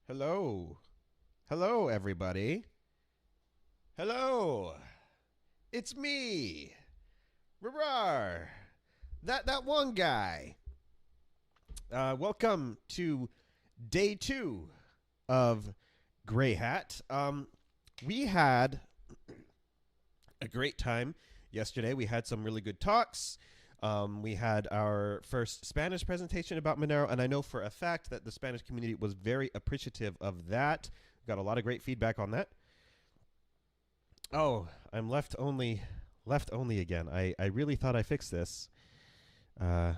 Hello. Hello, everybody. Hello. It's me. Rar. That one guy. Welcome to day 2 of Grayhat. We had a great time yesterday. We had some really good talks. We had our first Spanish presentation about Monero, and I know for a fact that the Spanish community was very appreciative of that. Got a lot of great feedback on that. Oh, I'm left only again. I really thought I fixed this. Okay,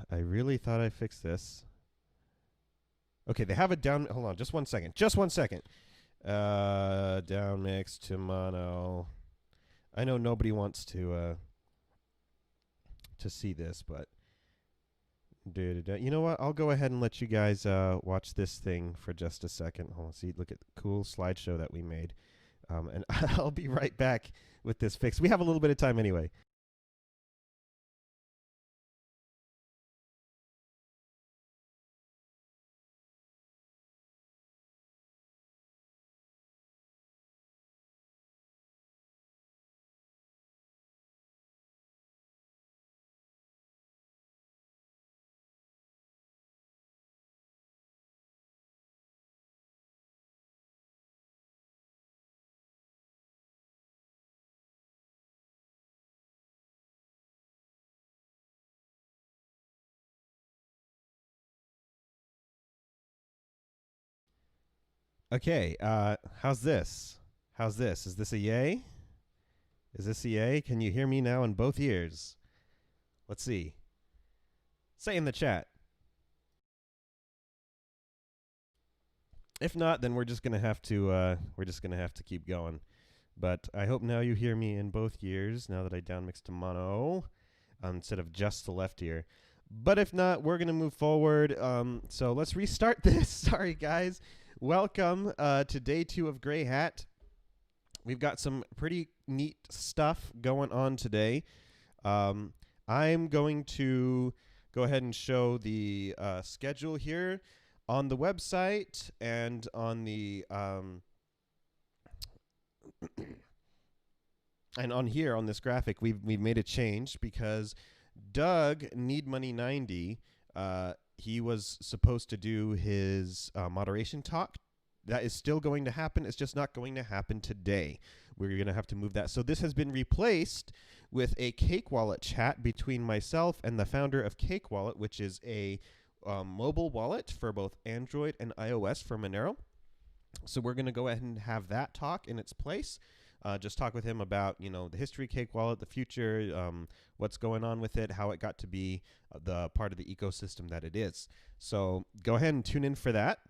they have a down. Hold on, just 1 second. Just 1 second. Down mix to mono. I know nobody wants to see this, but you know what? I'll go ahead and let you guys watch this thing for just a second. Hold on, see, look at the cool slideshow that we made. And I'll be right back with this fix. We have a little bit of time anyway. Okay, how's this? How's this? Is this a yay? Is this a yay? Can you hear me now in both ears? Let's see. Say in the chat. If not, then we're just gonna have to keep going. But I hope now you hear me in both ears now that I downmixed to mono instead of just the left ear. But if not, we're gonna move forward. So let's restart this. Sorry, guys. Welcome to day 2 of Grayhat. We've got some pretty neat stuff going on today. I'm going to go ahead and show the schedule here on the website and on the and on here on this graphic. We've made a change because Doug Need Money 90. He was supposed to do his moderation talk. That is still going to happen. It's just not going to happen today. We're going to have to move that. So this has been replaced with a Cake Wallet chat between myself and the founder of Cake Wallet, which is a mobile wallet for both Android and iOS for Monero. So we're going to go ahead and have that talk in its place. Just talk with him about, you know, the history of Cake Wallet, the future, what's going on with it, how it got to be the part of the ecosystem that it is. So go ahead and tune in for that.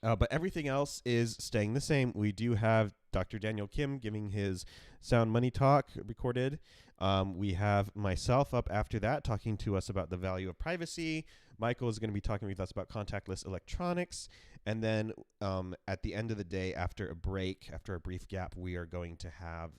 But everything else is staying the same. We do have Dr. Daniel Kim giving his Sound Money talk recorded. We have myself up after that talking to us about the value of privacy. Michael is going to be talking with us about contactless electronics. And then at the end of the day, after a brief gap, we are going to have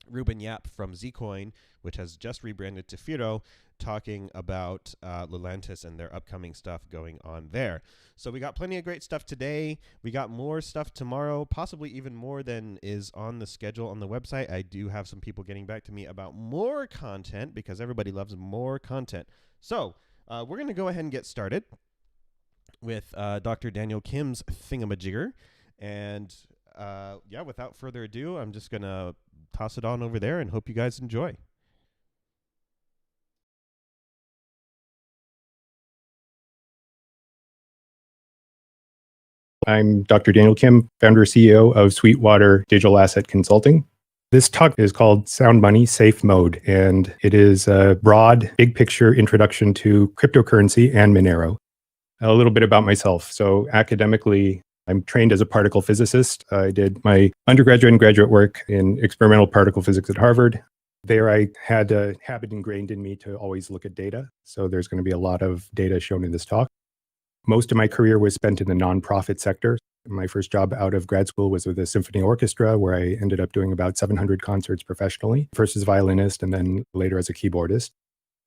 Ruben Yap from Zcoin, which has just rebranded to Firo, talking about Lelantis and their upcoming stuff going on there. So we got plenty of great stuff today. We got more stuff tomorrow, possibly even more than is on the schedule on the website. I do have some people getting back to me about more content because everybody loves more content. So we're going to go ahead and get started with Dr. Daniel Kim's thingamajigger. And yeah, without further ado, I'm just going to toss it on over there and hope you guys enjoy. I'm Dr. Daniel Kim, founder and CEO of Sweetwater Digital Asset Consulting. This talk is called Sound Money Safe Mode, and it is a broad, big picture introduction to cryptocurrency and Monero. A little bit about myself. So academically, I'm trained as a particle physicist. I did my undergraduate and graduate work in experimental particle physics at Harvard. There I had a habit ingrained in me to always look at data. So there's going to be a lot of data shown in this talk. Most of my career was spent in the nonprofit sector. My first job out of grad school was with a symphony orchestra, where I ended up doing about 700 concerts professionally, first as a violinist and then later as a keyboardist.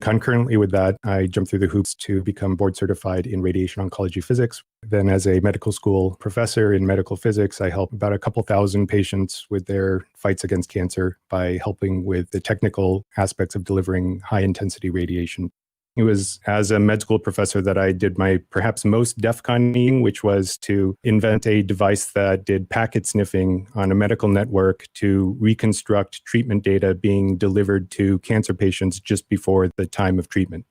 Concurrently with that, I jumped through the hoops to become board certified in radiation oncology physics. Then, as a medical school professor in medical physics, I help about a couple thousand patients with their fights against cancer by helping with the technical aspects of delivering high intensity radiation. It was as a med school professor that I did my perhaps most DEFCON, which was to invent a device that did packet sniffing on a medical network to reconstruct treatment data being delivered to cancer patients just before the time of treatment.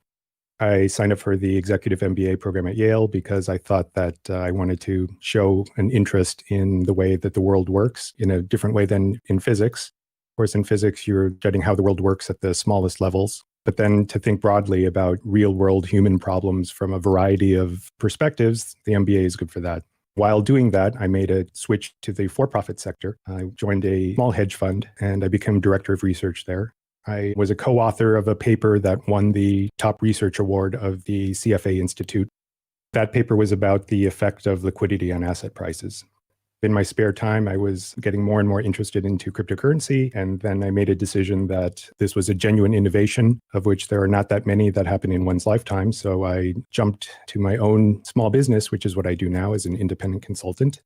I signed up for the executive MBA program at Yale because I thought that I wanted to show an interest in the way that the world works in a different way than in physics. Of course, in physics, you're studying how the world works at the smallest levels. But then to think broadly about real world human problems from a variety of perspectives, the MBA is good for that. While doing that, I made a switch to the for-profit sector. I joined a small hedge fund and I became director of research there. I was a co-author of a paper that won the top research award of the CFA Institute. That paper was about the effect of liquidity on asset prices. In my spare time, I was getting more and more interested into cryptocurrency, and then I made a decision that this was a genuine innovation, of which there are not that many that happen in one's lifetime. So I jumped to my own small business, which is what I do now as an independent consultant.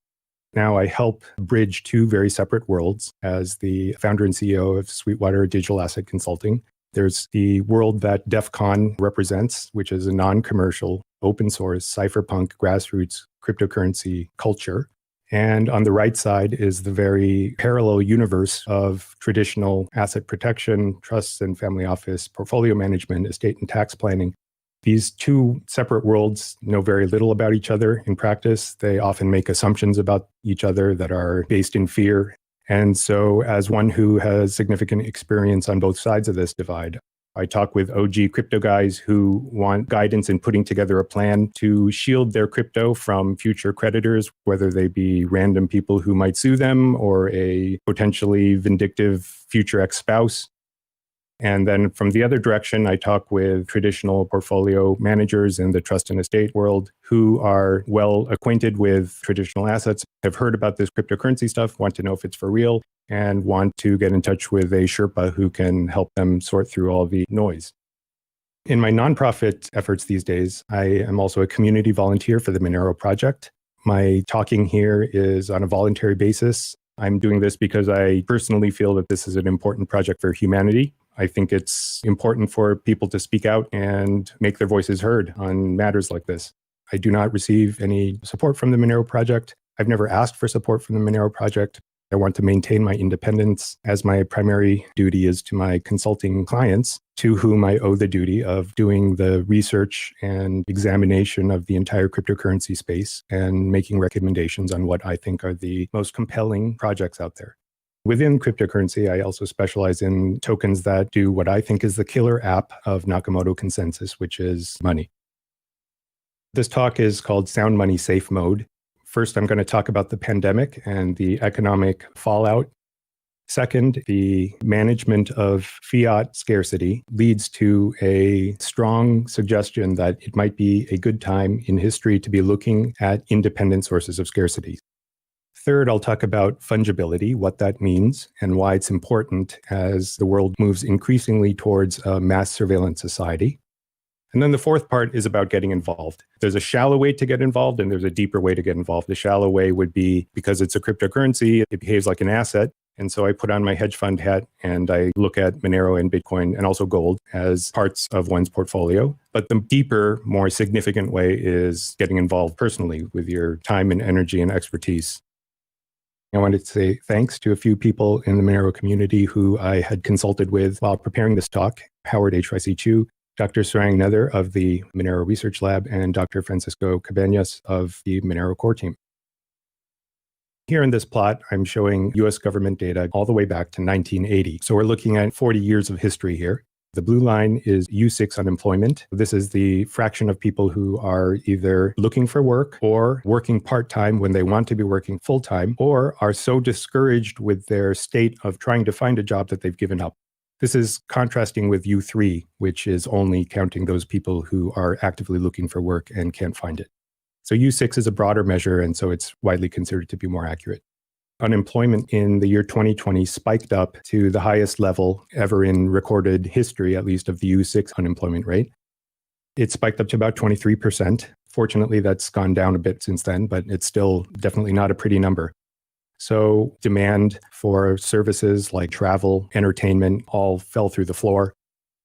Now I help bridge two very separate worlds as the founder and CEO of Sweetwater Digital Asset Consulting. There's the world that DEF CON represents, which is a non-commercial, open source, cypherpunk, grassroots cryptocurrency culture. And on the right side is the very parallel universe of traditional asset protection, trusts and family office, portfolio management, estate and tax planning. These two separate worlds know very little about each other in practice. They often make assumptions about each other that are based in fear. And so as one who has significant experience on both sides of this divide, I talk with OG crypto guys who want guidance in putting together a plan to shield their crypto from future creditors, whether they be random people who might sue them or a potentially vindictive future ex-spouse. And then from the other direction, I talk with traditional portfolio managers in the trust and estate world who are well acquainted with traditional assets, have heard about this cryptocurrency stuff, want to know if it's for real, and want to get in touch with a Sherpa who can help them sort through all the noise. In my nonprofit efforts these days, I am also a community volunteer for the Monero project. My talking here is on a voluntary basis. I'm doing this because I personally feel that this is an important project for humanity. I think it's important for people to speak out and make their voices heard on matters like this. I do not receive any support from the Monero project. I've never asked for support from the Monero project. I want to maintain my independence as my primary duty is to my consulting clients, to whom I owe the duty of doing the research and examination of the entire cryptocurrency space and making recommendations on what I think are the most compelling projects out there. Within cryptocurrency, I also specialize in tokens that do what I think is the killer app of Nakamoto consensus, which is money. This talk is called Sound Money Safe Mode. First, I'm going to talk about the pandemic and the economic fallout. Second, the management of fiat scarcity leads to a strong suggestion that it might be a good time in history to be looking at independent sources of scarcity. Third, I'll talk about fungibility, what that means, and why it's important as the world moves increasingly towards a mass surveillance society. And then the fourth part is about getting involved. There's a shallow way to get involved, and there's a deeper way to get involved. The shallow way would be because it's a cryptocurrency, it behaves like an asset. And so I put on my hedge fund hat and I look at Monero and Bitcoin and also gold as parts of one's portfolio. But the deeper, more significant way is getting involved personally with your time and energy and expertise. I wanted to say thanks to a few people in the Monero community who I had consulted with while preparing this talk, Howard H.Y.C. Chu, Dr. Sarang Nether of the Monero Research Lab, and Dr. Francisco Cabañas of the Monero core team. Here in this plot, I'm showing US government data all the way back to 1980. So we're looking at 40 years of history here. The blue line is U6 unemployment. This is the fraction of people who are either looking for work or working part-time when they want to be working full-time, or are so discouraged with their state of trying to find a job that they've given up. This is contrasting with U3, which is only counting those people who are actively looking for work and can't find it. So U6 is a broader measure, and so it's widely considered to be more accurate. Unemployment in the year 2020 spiked up to the highest level ever in recorded history, at least of the U6 unemployment rate. It spiked up to about 23%. Fortunately, that's gone down a bit since then, but it's still definitely not a pretty number. So demand for services like travel, entertainment, all fell through the floor.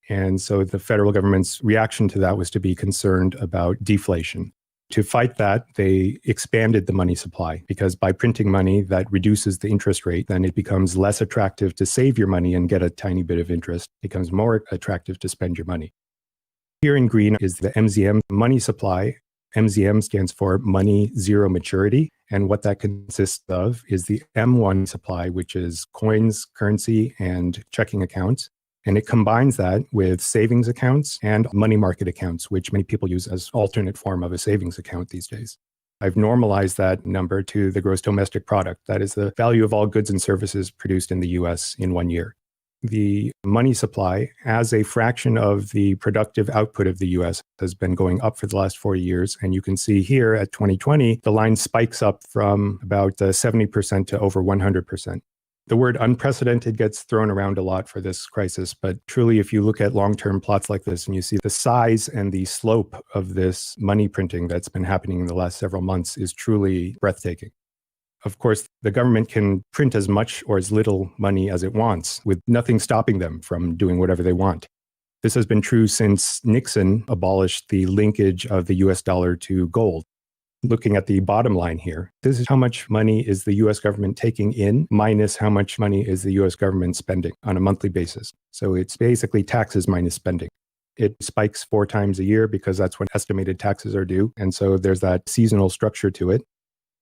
And so the federal government's reaction to that was to be concerned about deflation. To fight that, they expanded the money supply because by printing money that reduces the interest rate, then it becomes less attractive to save your money and get a tiny bit of interest. It becomes more attractive to spend your money. Here in green is the MZM money supply. MZM stands for Money Zero Maturity. And what that consists of is the M1 supply, which is coins, currency, and checking accounts. And it combines that with savings accounts and money market accounts, which many people use as alternate form of a savings account these days. I've normalized that number to the gross domestic product. That is the value of all goods and services produced in the US in 1 year. The money supply as a fraction of the productive output of the US has been going up for the last 4 years. And you can see here at 2020, the line spikes up from about 70% to over 100%. The word unprecedented gets thrown around a lot for this crisis, but truly, if you look at long-term plots like this and you see the size and the slope of this money printing that's been happening in the last several months is truly breathtaking. Of course, the government can print as much or as little money as it wants, with nothing stopping them from doing whatever they want. This has been true since Nixon abolished the linkage of the US dollar to gold. Looking at the bottom line here, this is how much money is the US government taking in minus how much money is the US government spending on a monthly basis. So it's basically taxes minus spending. It spikes 4 times a year because that's when estimated taxes are due. And so there's that seasonal structure to it.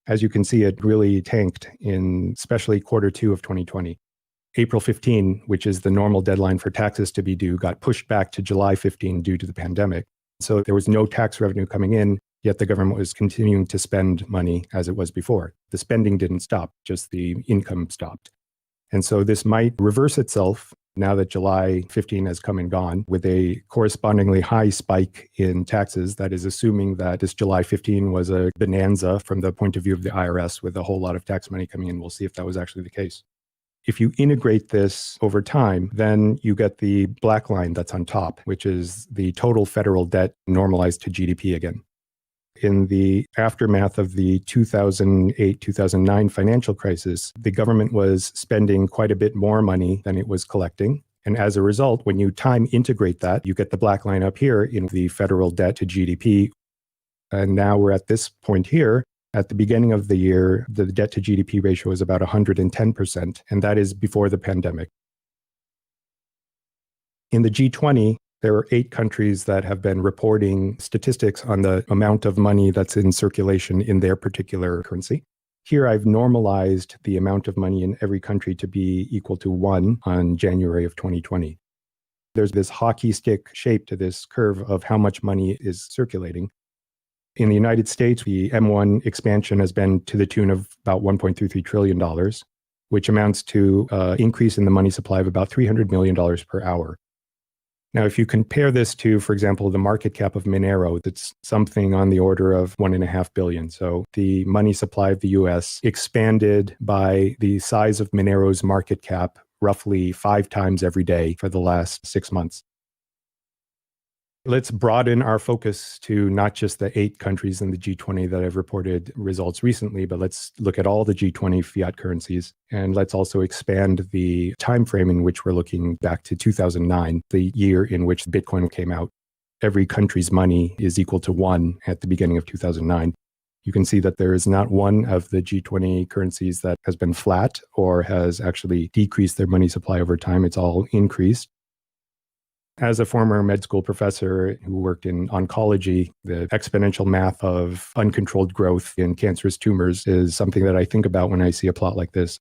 As you can see, it really tanked in especially Q2 of 2020. April 15, which is the normal deadline for taxes to be due, got pushed back to July 15 due to the pandemic. So there was no tax revenue coming in. Yet the government was continuing to spend money as it was before. The spending didn't stop, just the income stopped. And so this might reverse itself now that July 15 has come and gone with a correspondingly high spike in taxes. That is assuming that this July 15 was a bonanza from the point of view of the IRS with a whole lot of tax money coming in. We'll see if that was actually the case. If you integrate this over time, then you get the black line that's on top, which is the total federal debt normalized to GDP again. In the aftermath of the 2008-2009 financial crisis, the government was spending quite a bit more money than it was collecting. And as a result, when you time integrate that, you get the black line up here in the federal debt to GDP. And now we're at this point here. At the beginning of the year, the debt to GDP ratio is about 110%, and that is before the pandemic. In the G20, there are 8 countries that have been reporting statistics on the amount of money that's in circulation in their particular currency. Here, I've normalized the amount of money in every country to be equal to 1 on January of 2020. There's this hockey stick shape to this curve of how much money is circulating. In the United States, the M1 expansion has been to the tune of about $1.33 trillion, which amounts to an increase in the money supply of about $300 million per hour. Now, if you compare this to, for example, the market cap of Monero, that's something on the order of $1.5 billion. So the money supply of the US expanded by the size of Monero's market cap roughly 5 times every day for the last 6 months. Let's broaden our focus to not just the 8 countries in the G20 that have reported results recently, but let's look at all the G20 fiat currencies. And let's also expand the time frame in which we're looking back to 2009, the year in which Bitcoin came out. Every country's money is equal to 1 at the beginning of 2009. You can see that there is not one of the G20 currencies that has been flat or has actually decreased their money supply over time. It's all increased. As a former med school professor who worked in oncology, the exponential math of uncontrolled growth in cancerous tumors is something that I think about when I see a plot like this.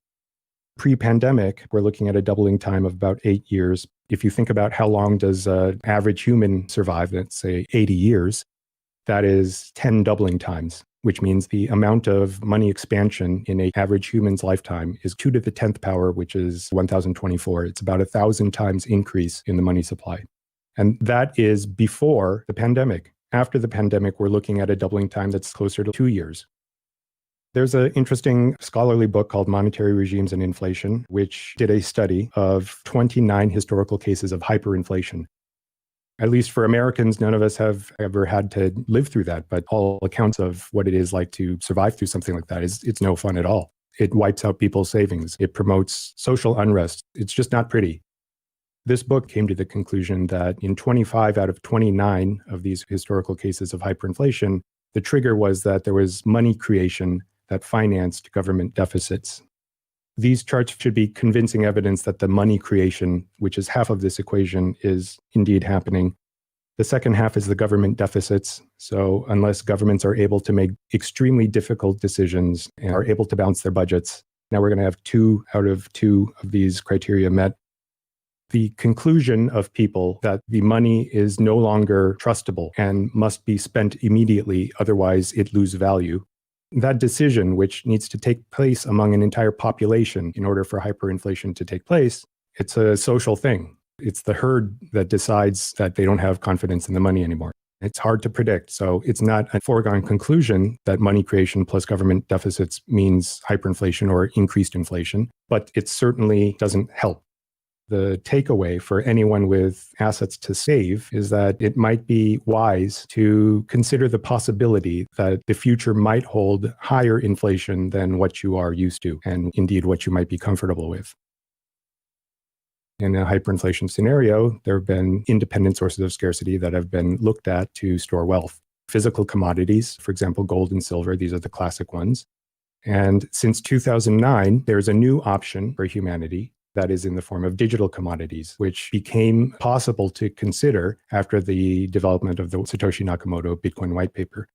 Pre-pandemic, we're looking at a doubling time of about 8 years. If you think about how long does an average human survive, let's say 80 years, that is 10 doubling times, which means the amount of money expansion in an average human's lifetime is 2 to the 10th power, which is 1024. It's about 1,000 times increase in the money supply. And that is before the pandemic. After the pandemic, we're looking at a doubling time that's closer to 2 years. There's an interesting scholarly book called Monetary Regimes and Inflation, which did a study of 29 historical cases of hyperinflation. At least for Americans, none of us have ever had to live through that, but all accounts of what it is like to survive through something like that it's no fun at all. It wipes out people's savings. It promotes social unrest. It's just not pretty. This book came to the conclusion that in 25 out of 29 of these historical cases of hyperinflation, the trigger was that there was money creation that financed government deficits. These charts should be convincing evidence that the money creation, which is half of this equation, is indeed happening. The second half is the government deficits. So unless governments are able to make extremely difficult decisions and are able to balance their budgets, now we're going to have 2 out of 2 of these criteria met. The conclusion of people that the money is no longer trustable and must be spent immediately, otherwise it loses value. That decision, which needs to take place among an entire population in order for hyperinflation to take place, it's a social thing. It's the herd that decides that they don't have confidence in the money anymore. It's hard to predict. So it's not a foregone conclusion that money creation plus government deficits means hyperinflation or increased inflation, but it certainly doesn't help. The takeaway for anyone with assets to save is that it might be wise to consider the possibility that the future might hold higher inflation than what you are used to, and indeed what you might be comfortable with. In a hyperinflation scenario, there have been independent sources of scarcity that have been looked at to store wealth. Physical commodities, for example, gold and silver, these are the classic ones. And since 2009, there's a new option for humanity that is in the form of digital commodities, which became possible to consider after the development of the Satoshi Nakamoto Bitcoin white paper.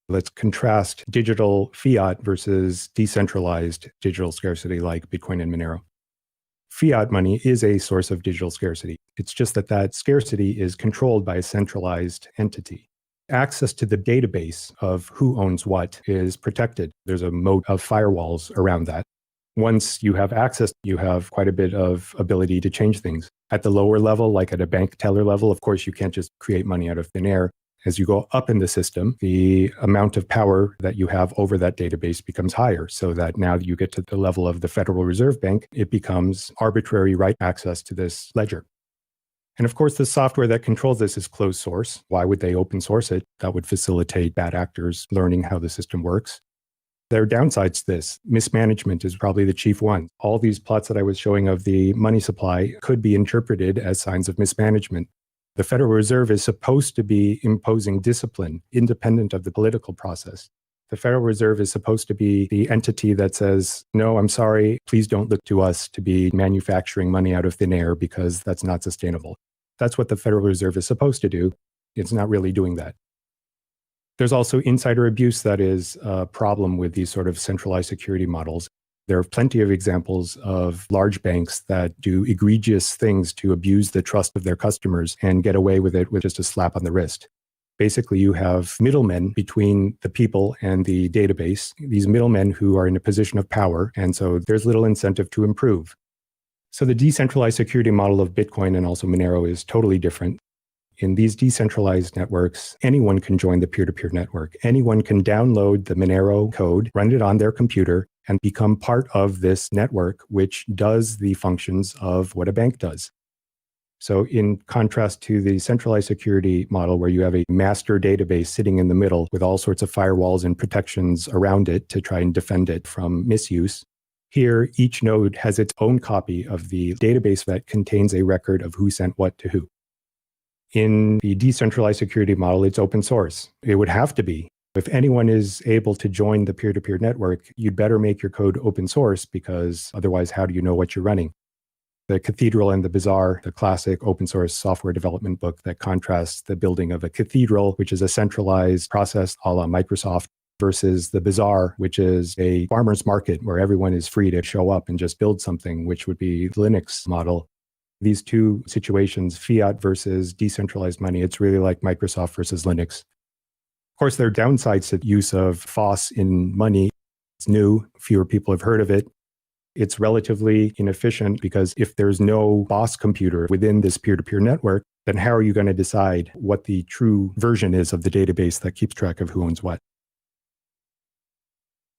Let's contrast digital fiat versus decentralized digital scarcity like Bitcoin and Monero. Fiat money is a source of digital scarcity. It's just that that scarcity is controlled by a centralized entity. Access to the database of who owns what is protected. There's a moat of firewalls around that. Once you have access, you have quite a bit of ability to change things. At the lower level, like at a bank teller level, of course, you can't just create money out of thin air. As you go up in the system, the amount of power that you have over that database becomes higher, so that now you get to the level of the Federal Reserve Bank, it becomes arbitrary right access to this ledger. And of course, the software that controls this is closed source. Why would they open source it? That would facilitate bad actors learning how the system works. There are downsides to this. Mismanagement is probably the chief one. All these plots that I was showing of the money supply could be interpreted as signs of mismanagement. The Federal Reserve is supposed to be imposing discipline independent of the political process. The Federal Reserve is supposed to be the entity that says, no, I'm sorry, please don't look to us to be manufacturing money out of thin air because that's not sustainable. That's what the Federal Reserve is supposed to do. It's not really doing that. There's also insider abuse that is a problem with these sort of centralized security models. There are plenty of examples of large banks that do egregious things to abuse the trust of their customers and get away with it with just a slap on the wrist. Basically, you have middlemen between the people and the database, these middlemen who are in a position of power, and so there's little incentive to improve. So the decentralized security model of Bitcoin and also Monero is totally different. In these decentralized networks, anyone can join the peer-to-peer network. Anyone can download the Monero code, run it on their computer, and become part of this network, which does the functions of what a bank does. So in contrast to the centralized security model where you have a master database sitting in the middle with all sorts of firewalls and protections around it to try and defend it from misuse, here each node has its own copy of the database that contains a record of who sent what to who. In the decentralized security model, it's open source. It would have to be. If anyone is able to join the peer-to-peer network, you'd better make your code open source because otherwise, how do you know what you're running? The Cathedral and the Bazaar, the classic open source software development book that contrasts the building of a cathedral, which is a centralized process a la Microsoft, versus the Bazaar, which is a farmer's market where everyone is free to show up and just build something, which would be the Linux model. These two situations, fiat versus decentralized money, it's really like Microsoft versus Linux. Of course, there are downsides to the use of FOSS in money. It's new, fewer people have heard of it. It's relatively inefficient because if there's no boss computer within this peer-to-peer network, then how are you going to decide what the true version is of the database that keeps track of who owns what?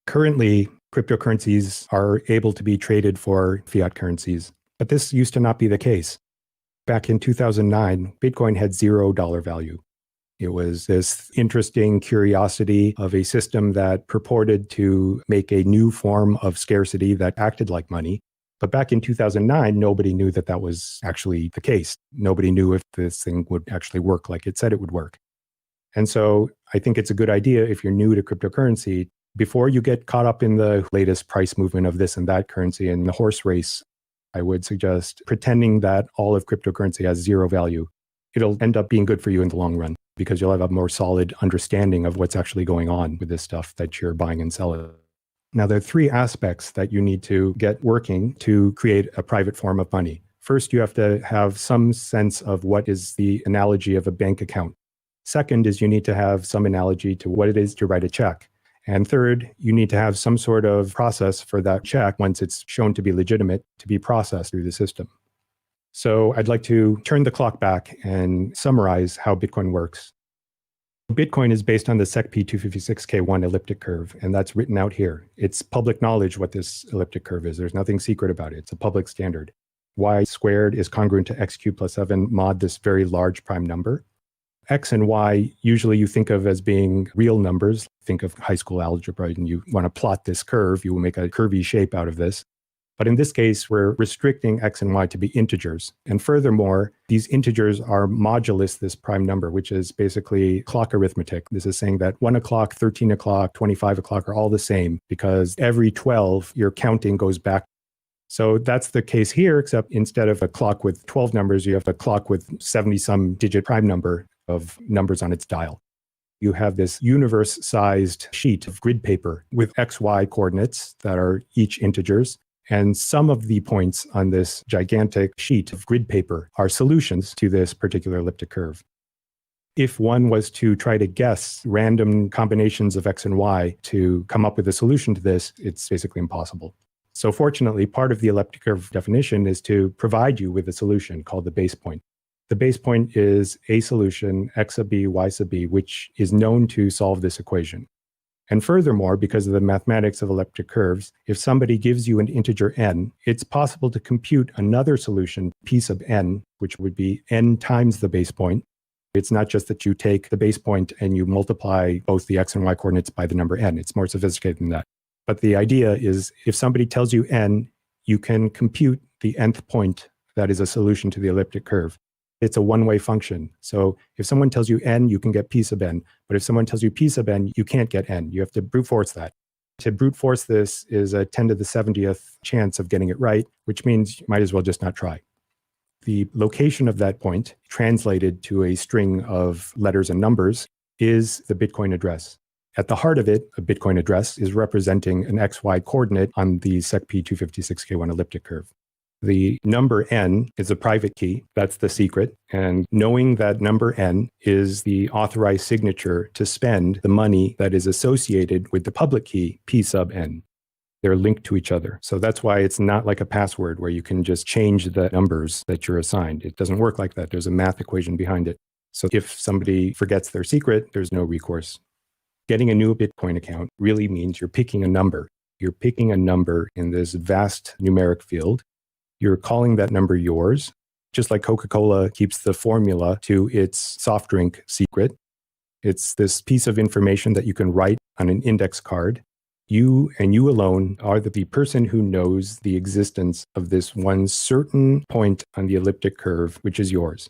Currently, cryptocurrencies are able to be traded for fiat currencies, but this used to not be the case. Back in 2009, Bitcoin had $0 value. It was this interesting curiosity of a system that purported to make a new form of scarcity that acted like money. But back in 2009, nobody knew that that was actually the case. Nobody knew if this thing would actually work like it said it would work. And so I think it's a good idea if you're new to cryptocurrency, before you get caught up in the latest price movement of this and that currency and the horse race, I would suggest pretending that all of cryptocurrency has zero value. It'll end up being good for you in the long run because you'll have a more solid understanding of what's actually going on with this stuff that you're buying and selling. Now, there are three aspects that you need to get working to create a private form of money. First, you have to have some sense of what is the analogy of a bank account. Second is you need to have some analogy to what it is to write a check. And third, you need to have some sort of process for that check, once it's shown to be legitimate, to be processed through the system. So I'd like to turn the clock back and summarize how Bitcoin works. Bitcoin is based on the SECP 256K1 elliptic curve, and that's written out here. It's public knowledge what this elliptic curve is. There's nothing secret about it. It's a public standard. Y squared is congruent to x cubed plus 7 mod this very large prime number. X and Y usually you think of as being real numbers. Think of high school algebra and you want to plot this curve. You will make a curvy shape out of this. But in this case, we're restricting X and Y to be integers. And furthermore, these integers are modulus this prime number, which is basically clock arithmetic. This is saying that 1 o'clock, 13 o'clock, 25 o'clock are all the same because every 12, your counting goes back. So that's the case here, except instead of a clock with 12 numbers, you have a clock with 70-some digit prime number of numbers on its dial. You have this universe-sized sheet of grid paper with XY coordinates that are each integers. And some of the points on this gigantic sheet of grid paper are solutions to this particular elliptic curve. If one was to try to guess random combinations of X and Y to come up with a solution to this, it's basically impossible. So fortunately, part of the elliptic curve definition is to provide you with a solution called the base point. The base point is a solution, X sub b, Y sub b, which is known to solve this equation. And furthermore, because of the mathematics of elliptic curves, if somebody gives you an integer n, it's possible to compute another solution, p sub n, which would be n times the base point. It's not just that you take the base point and you multiply both the x and y coordinates by the number n. It's more sophisticated than that. But the idea is if somebody tells you n, you can compute the nth point that is a solution to the elliptic curve. It's a one-way function. So if someone tells you n, you can get p sub n. But if someone tells you p sub n, you can't get n. You have to brute force that. To brute force this is a 10 to the 70th chance of getting it right, which means you might as well just not try. The location of that point, translated to a string of letters and numbers, is the Bitcoin address. At the heart of it, a Bitcoin address is representing an XY coordinate on the SECP 256K1 elliptic curve. The number n is a private key. That's the secret. And knowing that number n is the authorized signature to spend the money that is associated with the public key, p sub n. They're linked to each other. So that's why it's not like a password where you can just change the numbers that you're assigned. It doesn't work like that. There's a math equation behind it. So if somebody forgets their secret, there's no recourse. Getting a new Bitcoin account really means you're picking a number. You're picking a number in this vast numeric field. You're calling that number yours, just like Coca-Cola keeps the formula to its soft drink secret. It's this piece of information that you can write on an index card. You and you alone are the person who knows the existence of this one certain point on the elliptic curve, which is yours.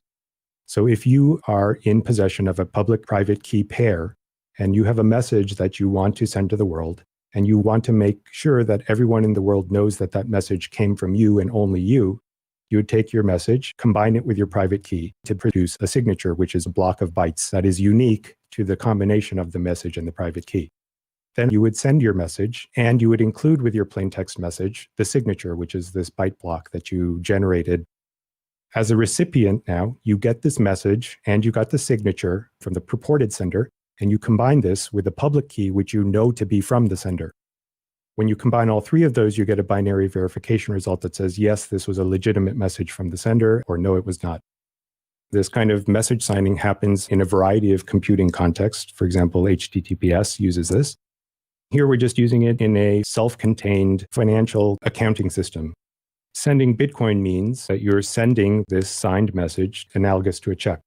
So if you are in possession of a public-private key pair, and you have a message that you want to send to the world, and you want to make sure that everyone in the world knows that that message came from you and only you, you would take your message, combine it with your private key to produce a signature, which is a block of bytes that is unique to the combination of the message and the private key. Then you would send your message, and you would include with your plain text message the signature, which is this byte block that you generated. As a recipient now, you get this message, and you got the signature from the purported sender, and you combine this with the public key, which you know to be from the sender. When you combine all three of those, you get a binary verification result that says, yes, this was a legitimate message from the sender, or no, it was not. This kind of message signing happens in a variety of computing contexts. For example, HTTPS uses this. Here we're just using it in a self-contained financial accounting system. Sending Bitcoin means that you're sending this signed message analogous to a check.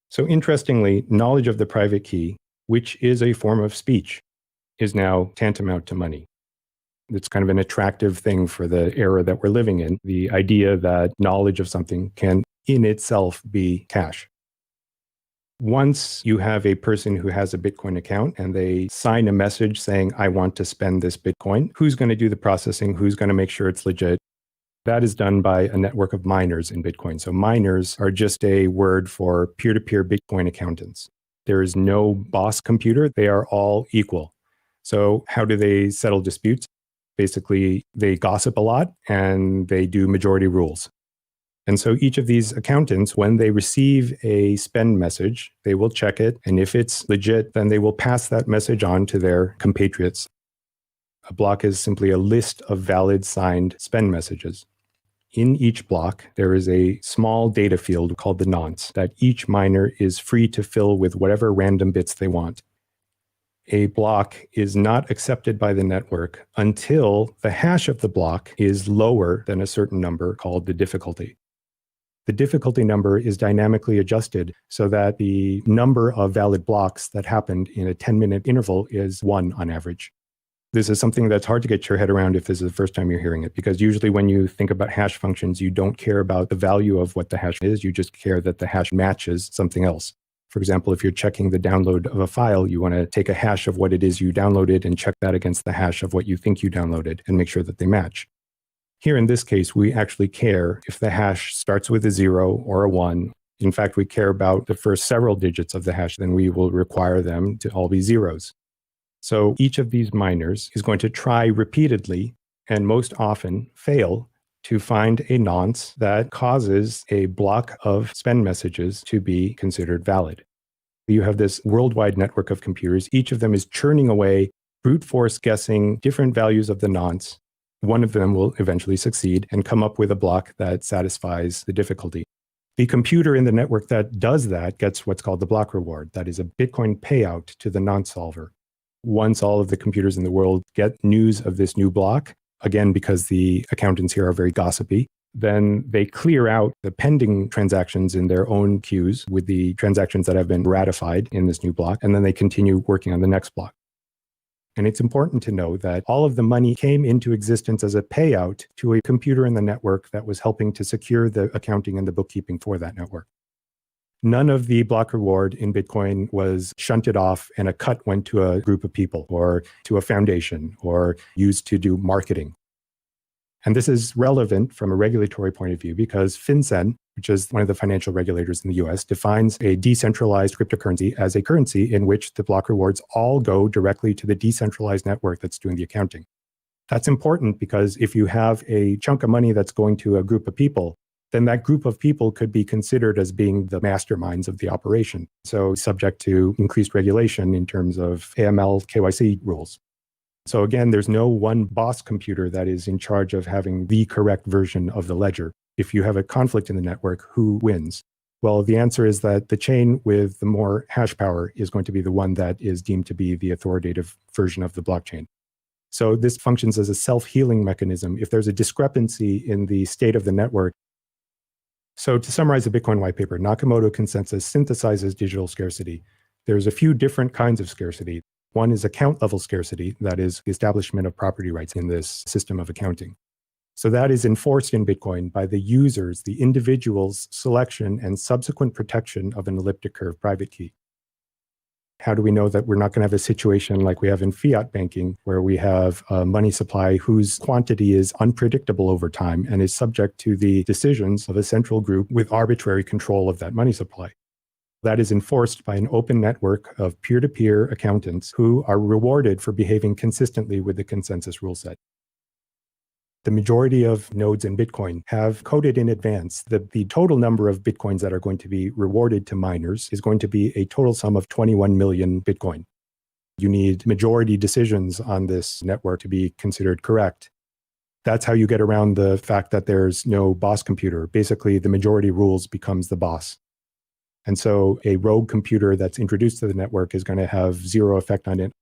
So interestingly, knowledge of the private key, which is a form of speech, is now tantamount to money. It's kind of an attractive thing for the era that we're living in, the idea that knowledge of something can in itself be cash. Once you have a person who has a Bitcoin account and they sign a message saying, I want to spend this Bitcoin, who's going to do the processing? Who's going to make sure it's legit? That is done by a network of miners in Bitcoin. So miners are just a word for peer-to-peer Bitcoin accountants. There is no boss computer. They are all equal. So how do they settle disputes? Basically, they gossip a lot and they do majority rules. And so each of these accountants, when they receive a spend message, they will check it. And if it's legit, then they will pass that message on to their compatriots. A block is simply a list of valid signed spend messages. In each block, there is a small data field called the nonce that each miner is free to fill with whatever random bits they want. A block is not accepted by the network until the hash of the block is lower than a certain number called the difficulty. The difficulty number is dynamically adjusted so that the number of valid blocks that happened in a 10-minute interval is 1 on average. This is something that's hard to get your head around if this is the first time you're hearing it, because usually when you think about hash functions, you don't care about the value of what the hash is. You just care that the hash matches something else. For example, if you're checking the download of a file, you want to take a hash of what it is you downloaded and check that against the hash of what you think you downloaded and make sure that they match. Here in this case, we actually care if the hash starts with a 0 or a 1. In fact, we care about the first several digits of the hash, then we will require them to all be zeros. So each of these miners is going to try repeatedly and most often fail to find a nonce that causes a block of spend messages to be considered valid. You have this worldwide network of computers. Each of them is churning away, brute force guessing different values of the nonce. One of them will eventually succeed and come up with a block that satisfies the difficulty. The computer in the network that does that gets what's called the block reward. That is a Bitcoin payout to the nonce solver. Once all of the computers in the world get news of this new block, again, because the accountants here are very gossipy, then they clear out the pending transactions in their own queues with the transactions that have been ratified in this new block, and then they continue working on the next block. And it's important to know that all of the money came into existence as a payout to a computer in the network that was helping to secure the accounting and the bookkeeping for that network. None of the block reward in Bitcoin was shunted off and a cut went to a group of people or to a foundation or used to do marketing. And this is relevant from a regulatory point of view because FinCEN, which is one of the financial regulators in the US, defines a decentralized cryptocurrency as a currency in which the block rewards all go directly to the decentralized network that's doing the accounting. That's important because if you have a chunk of money that's going to a group of people, then that group of people could be considered as being the masterminds of the operation. So subject to increased regulation in terms of AML, KYC rules. So again, there's no one boss computer that is in charge of having the correct version of the ledger. If you have a conflict in the network, who wins? Well, the answer is that the chain with the more hash power is going to be the one that is deemed to be the authoritative version of the blockchain. So this functions as a self-healing mechanism. If there's a discrepancy in the state of the network. So to summarize the Bitcoin white paper, Nakamoto consensus synthesizes digital scarcity. There's a few different kinds of scarcity. One is account level scarcity, that is the establishment of property rights in this system of accounting. So that is enforced in Bitcoin by the users, the individual's selection and subsequent protection of an elliptic curve private key. How do we know that we're not going to have a situation like we have in fiat banking, where we have a money supply whose quantity is unpredictable over time and is subject to the decisions of a central group with arbitrary control of that money supply? That is enforced by an open network of peer-to-peer accountants who are rewarded for behaving consistently with the consensus rule set. The majority of nodes in Bitcoin have coded in advance that the total number of Bitcoins that are going to be rewarded to miners is going to be a total sum of 21 million Bitcoin. You need majority decisions on this network to be considered correct. That's how you get around the fact that there's no boss computer. Basically, the majority rules becomes the boss. And so a rogue computer that's introduced to the network is going to have zero effect on it.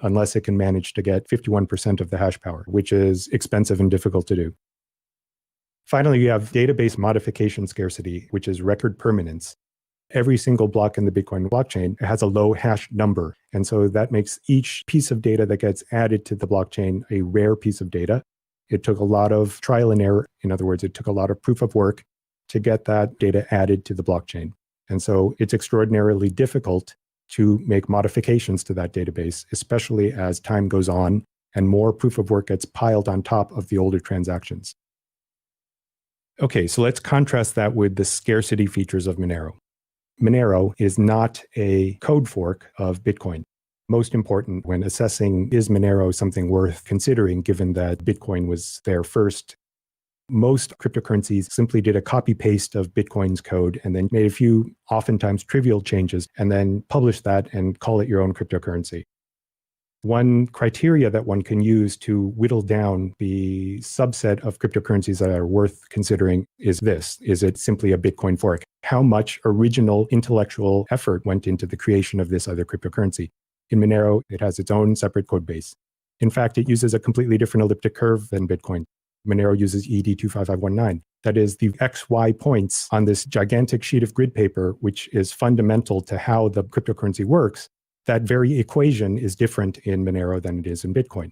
unless it can manage to get 51% of the hash power, which is expensive and difficult to do. Finally, you have database modification scarcity, which is record permanence. Every single block in the Bitcoin blockchain has a low hash number. And so that makes each piece of data that gets added to the blockchain a rare piece of data. It took a lot of trial and error. In other words, it took a lot of proof of work to get that data added to the blockchain. And so it's extraordinarily difficult to make modifications to that database, especially as time goes on and more proof of work gets piled on top of the older transactions. Okay, so let's contrast that with the scarcity features of Monero. Monero is not a code fork of Bitcoin. Most important when assessing, is Monero something worth considering given that Bitcoin was there first? Most cryptocurrencies simply did a copy-paste of Bitcoin's code and then made a few, oftentimes trivial changes, and then published that and call it your own cryptocurrency. One criteria that one can use to whittle down the subset of cryptocurrencies that are worth considering is this. Is it simply a Bitcoin fork? How much original intellectual effort went into the creation of this other cryptocurrency? In Monero, it has its own separate code base. In fact, it uses a completely different elliptic curve than Bitcoin. Monero uses ED25519. That is the XY points on this gigantic sheet of grid paper, which is fundamental to how the cryptocurrency works. That very equation is different in Monero than it is in Bitcoin.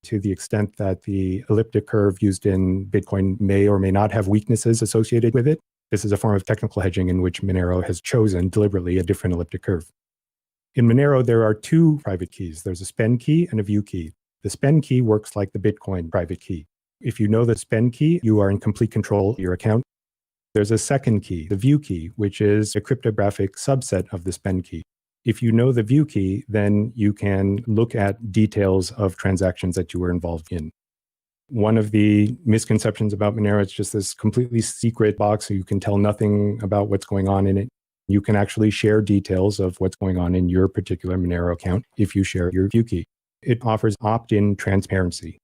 To the extent that the elliptic curve used in Bitcoin may or may not have weaknesses associated with it, this is a form of technical hedging in which Monero has chosen deliberately a different elliptic curve. In Monero, there are two private keys. There's a spend key and a view key. The spend key works like the Bitcoin private key. If you know the spend key, you are in complete control of your account. There's a second key, the view key, which is a cryptographic subset of the spend key. If you know the view key, then you can look at details of transactions that you were involved in. One of the misconceptions about Monero is just this completely secret box, so you can tell nothing about what's going on in it. You can actually share details of what's going on in your particular Monero account if you share your view key. It offers opt-in transparency.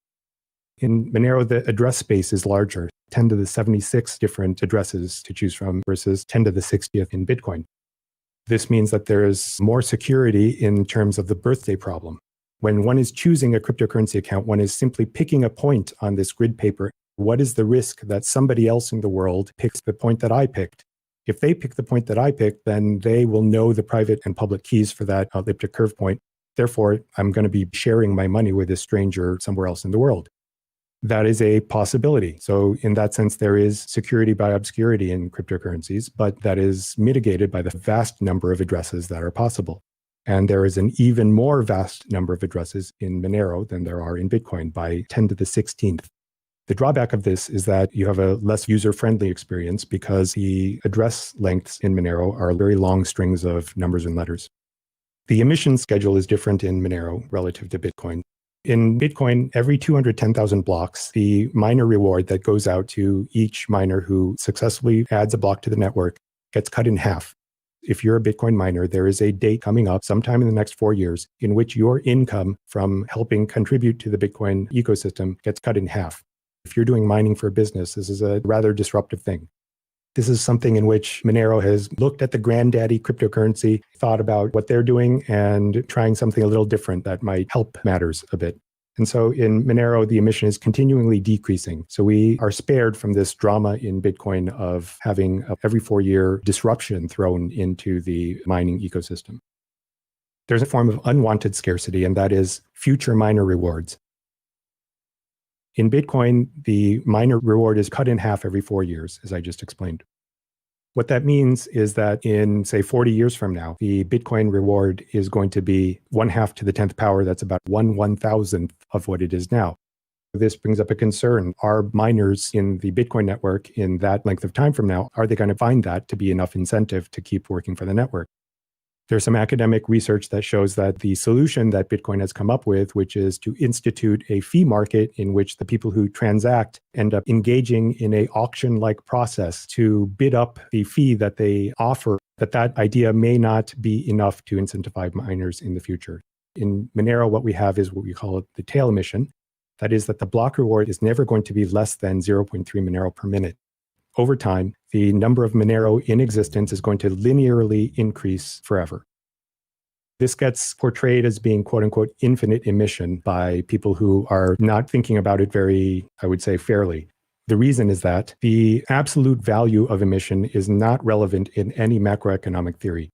In Monero, the address space is larger, 10 to the 76 different addresses to choose from versus 10 to the 60th in Bitcoin. This means that there is more security in terms of the birthday problem. When one is choosing a cryptocurrency account, one is simply picking a point on this grid paper. What is the risk that somebody else in the world picks the point that I picked? If they pick the point that I picked, then they will know the private and public keys for that elliptic curve point. Therefore, I'm going to be sharing my money with a stranger somewhere else in the world. That is a possibility. So in that sense, there is security by obscurity in cryptocurrencies, but that is mitigated by the vast number of addresses that are possible. And there is an even more vast number of addresses in Monero than there are in Bitcoin by 10 to the 16th. The drawback of this is that you have a less user-friendly experience because the address lengths in Monero are very long strings of numbers and letters. The emission schedule is different in Monero relative to Bitcoin. In Bitcoin, every 210,000 blocks, the miner reward that goes out to each miner who successfully adds a block to the network gets cut in half. If you're a Bitcoin miner, there is a date coming up sometime in the next 4 years in which your income from helping contribute to the Bitcoin ecosystem gets cut in half. If you're doing mining for a business, this is a rather disruptive thing. This is something in which Monero has looked at the granddaddy cryptocurrency, thought about what they're doing, and trying something a little different that might help matters a bit. And so in Monero, the emission is continually decreasing. So we are spared from this drama in Bitcoin of having every 4-year disruption thrown into the mining ecosystem. There's a form of unwanted scarcity, and that is future miner rewards. In Bitcoin, the miner reward is cut in half every 4 years, as I just explained. What that means is that in, say, 40 years from now, the Bitcoin reward is going to be 1/2 to the 10th power. That's about 1/1000th of what it is now. This brings up a concern. Are miners in the Bitcoin network in that length of time from now, are they going to find that to be enough incentive to keep working for the network? There's some academic research that shows that the solution that Bitcoin has come up with, which is to institute a fee market in which the people who transact end up engaging in an auction-like process to bid up the fee that they offer, that idea may not be enough to incentivize miners in the future. In Monero, what we have is what we call the tail emission. That is that the block reward is never going to be less than 0.3 Monero per minute. Over time, the number of Monero in existence is going to linearly increase forever. This gets portrayed as being quote unquote infinite emission by people who are not thinking about it very, I would say, fairly. The reason is that the absolute value of emission is not relevant in any macroeconomic theory.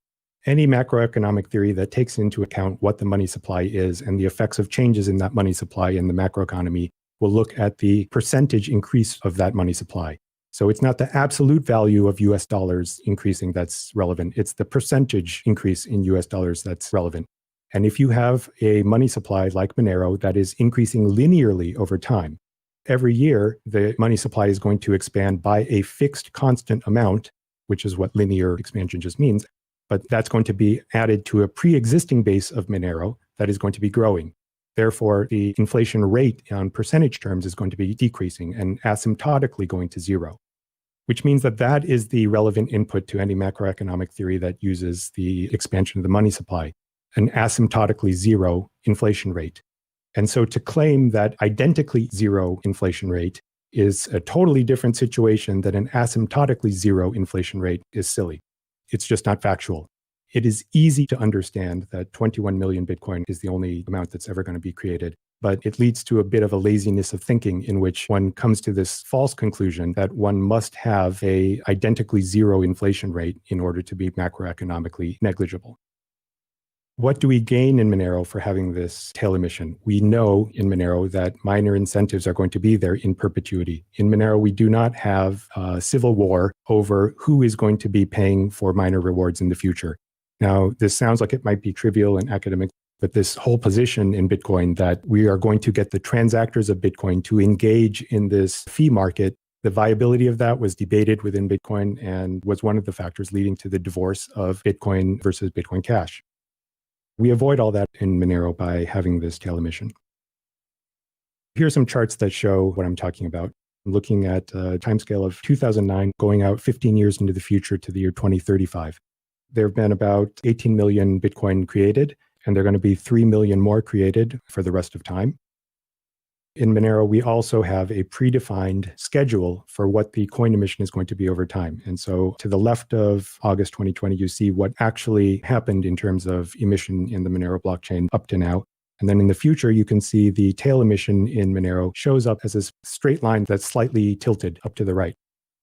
Any macroeconomic theory that takes into account what the money supply is and the effects of changes in that money supply in the macroeconomy will look at the percentage increase of that money supply. So it's not the absolute value of US dollars increasing that's relevant. It's the percentage increase in US dollars that's relevant. And if you have a money supply like Monero that is increasing linearly over time, every year the money supply is going to expand by a fixed constant amount, which is what linear expansion just means. But that's going to be added to a pre-existing base of Monero that is going to be growing. Therefore, the inflation rate on percentage terms is going to be decreasing and asymptotically going to zero, which means that that is the relevant input to any macroeconomic theory that uses the expansion of the money supply, an asymptotically zero inflation rate. And so to claim that identically zero inflation rate is a totally different situation than an asymptotically zero inflation rate is silly. It's just not factual. It is easy to understand that 21 million Bitcoin is the only amount that's ever going to be created, but it leads to a bit of a laziness of thinking in which one comes to this false conclusion that one must have a identically zero inflation rate in order to be macroeconomically negligible. What do we gain in Monero for having this tail emission? We know in Monero that miner incentives are going to be there in perpetuity. In Monero, we do not have a civil war over who is going to be paying for miner rewards in the future. Now, this sounds like it might be trivial and academic, but this whole position in Bitcoin that we are going to get the transactors of Bitcoin to engage in this fee market, the viability of that was debated within Bitcoin and was one of the factors leading to the divorce of Bitcoin versus Bitcoin Cash. We avoid all that in Monero by having this tail emission. Here are some charts that show what I'm talking about. I'm looking at a timescale of 2009 going out 15 years into the future to the year 2035. There have been about 18 million Bitcoin created, and there are going to be 3 million more created for the rest of time. In Monero, we also have a predefined schedule for what the coin emission is going to be over time. And so to the left of August 2020, you see what actually happened in terms of emission in the Monero blockchain up to now. And then in the future, you can see the tail emission in Monero shows up as a straight line that's slightly tilted up to the right.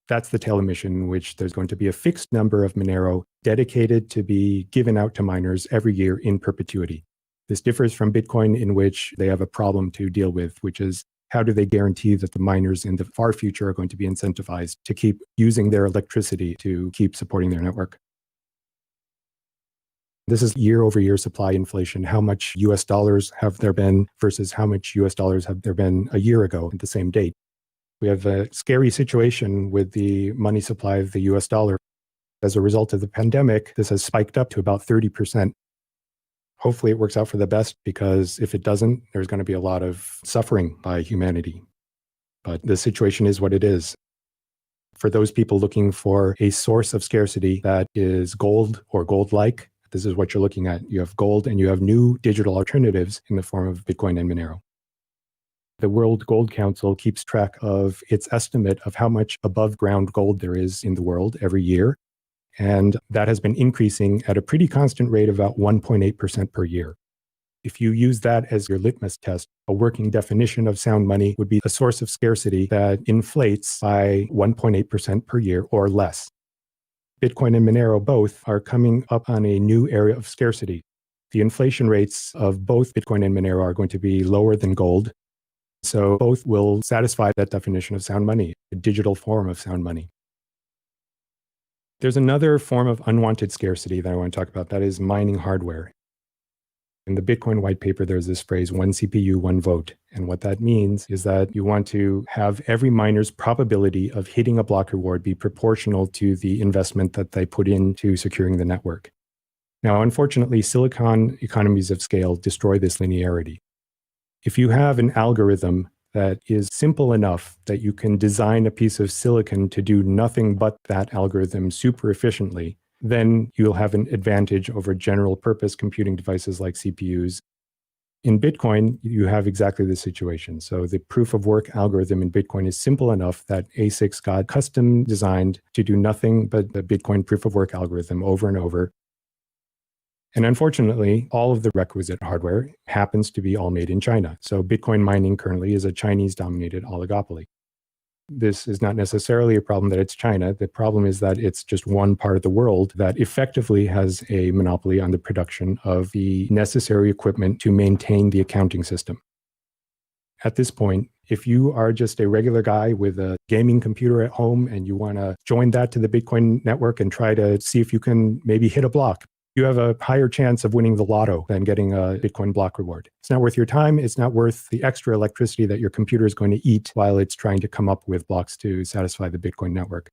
That's the tail emission, in which there's going to be a fixed number of Monero dedicated to be given out to miners every year in perpetuity. This differs from Bitcoin, in which they have a problem to deal with, which is how do they guarantee that the miners in the far future are going to be incentivized to keep using their electricity to keep supporting their network? This is year-over-year supply inflation. How much US dollars have there been versus how much US dollars have there been a year ago at the same date? We have a scary situation with the money supply of the US dollar. As a result of the pandemic, this has spiked up to about 30%. Hopefully it works out for the best, because if it doesn't, there's going to be a lot of suffering by humanity. But the situation is what it is. For those people looking for a source of scarcity that is gold or gold-like, this is what you're looking at. You have gold and you have new digital alternatives in the form of Bitcoin and Monero. The World Gold Council keeps track of its estimate of how much above ground gold there is in the world every year. And that has been increasing at a pretty constant rate of about 1.8% per year. If you use that as your litmus test, a working definition of sound money would be a source of scarcity that inflates by 1.8% per year or less. Bitcoin and Monero both are coming up on a new area of scarcity. The inflation rates of both Bitcoin and Monero are going to be lower than gold. So both will satisfy that definition of sound money, a digital form of sound money. There's another form of unwanted scarcity that I want to talk about. That is mining hardware. In the Bitcoin white paper, there's this phrase, one CPU, one vote. And what that means is that you want to have every miner's probability of hitting a block reward be proportional to the investment that they put into securing the network. Now, unfortunately, silicon economies of scale destroy this linearity. If you have an algorithm that is simple enough that you can design a piece of silicon to do nothing but that algorithm super efficiently, then you'll have an advantage over general purpose computing devices like CPUs. In Bitcoin, you have exactly this situation. So the proof of work algorithm in Bitcoin is simple enough that ASICs got custom designed to do nothing but the Bitcoin proof of work algorithm over and over. And unfortunately, all of the requisite hardware happens to be all made in China. So Bitcoin mining currently is a Chinese-dominated oligopoly. This is not necessarily a problem that it's China. The problem is that it's just one part of the world that effectively has a monopoly on the production of the necessary equipment to maintain the accounting system. At this point, if you are just a regular guy with a gaming computer at home and you want to join that to the Bitcoin network and try to see if you can maybe hit a block, you have a higher chance of winning the lotto than getting a Bitcoin block reward. It's not worth your time. It's not worth the extra electricity that your computer is going to eat while it's trying to come up with blocks to satisfy the Bitcoin network.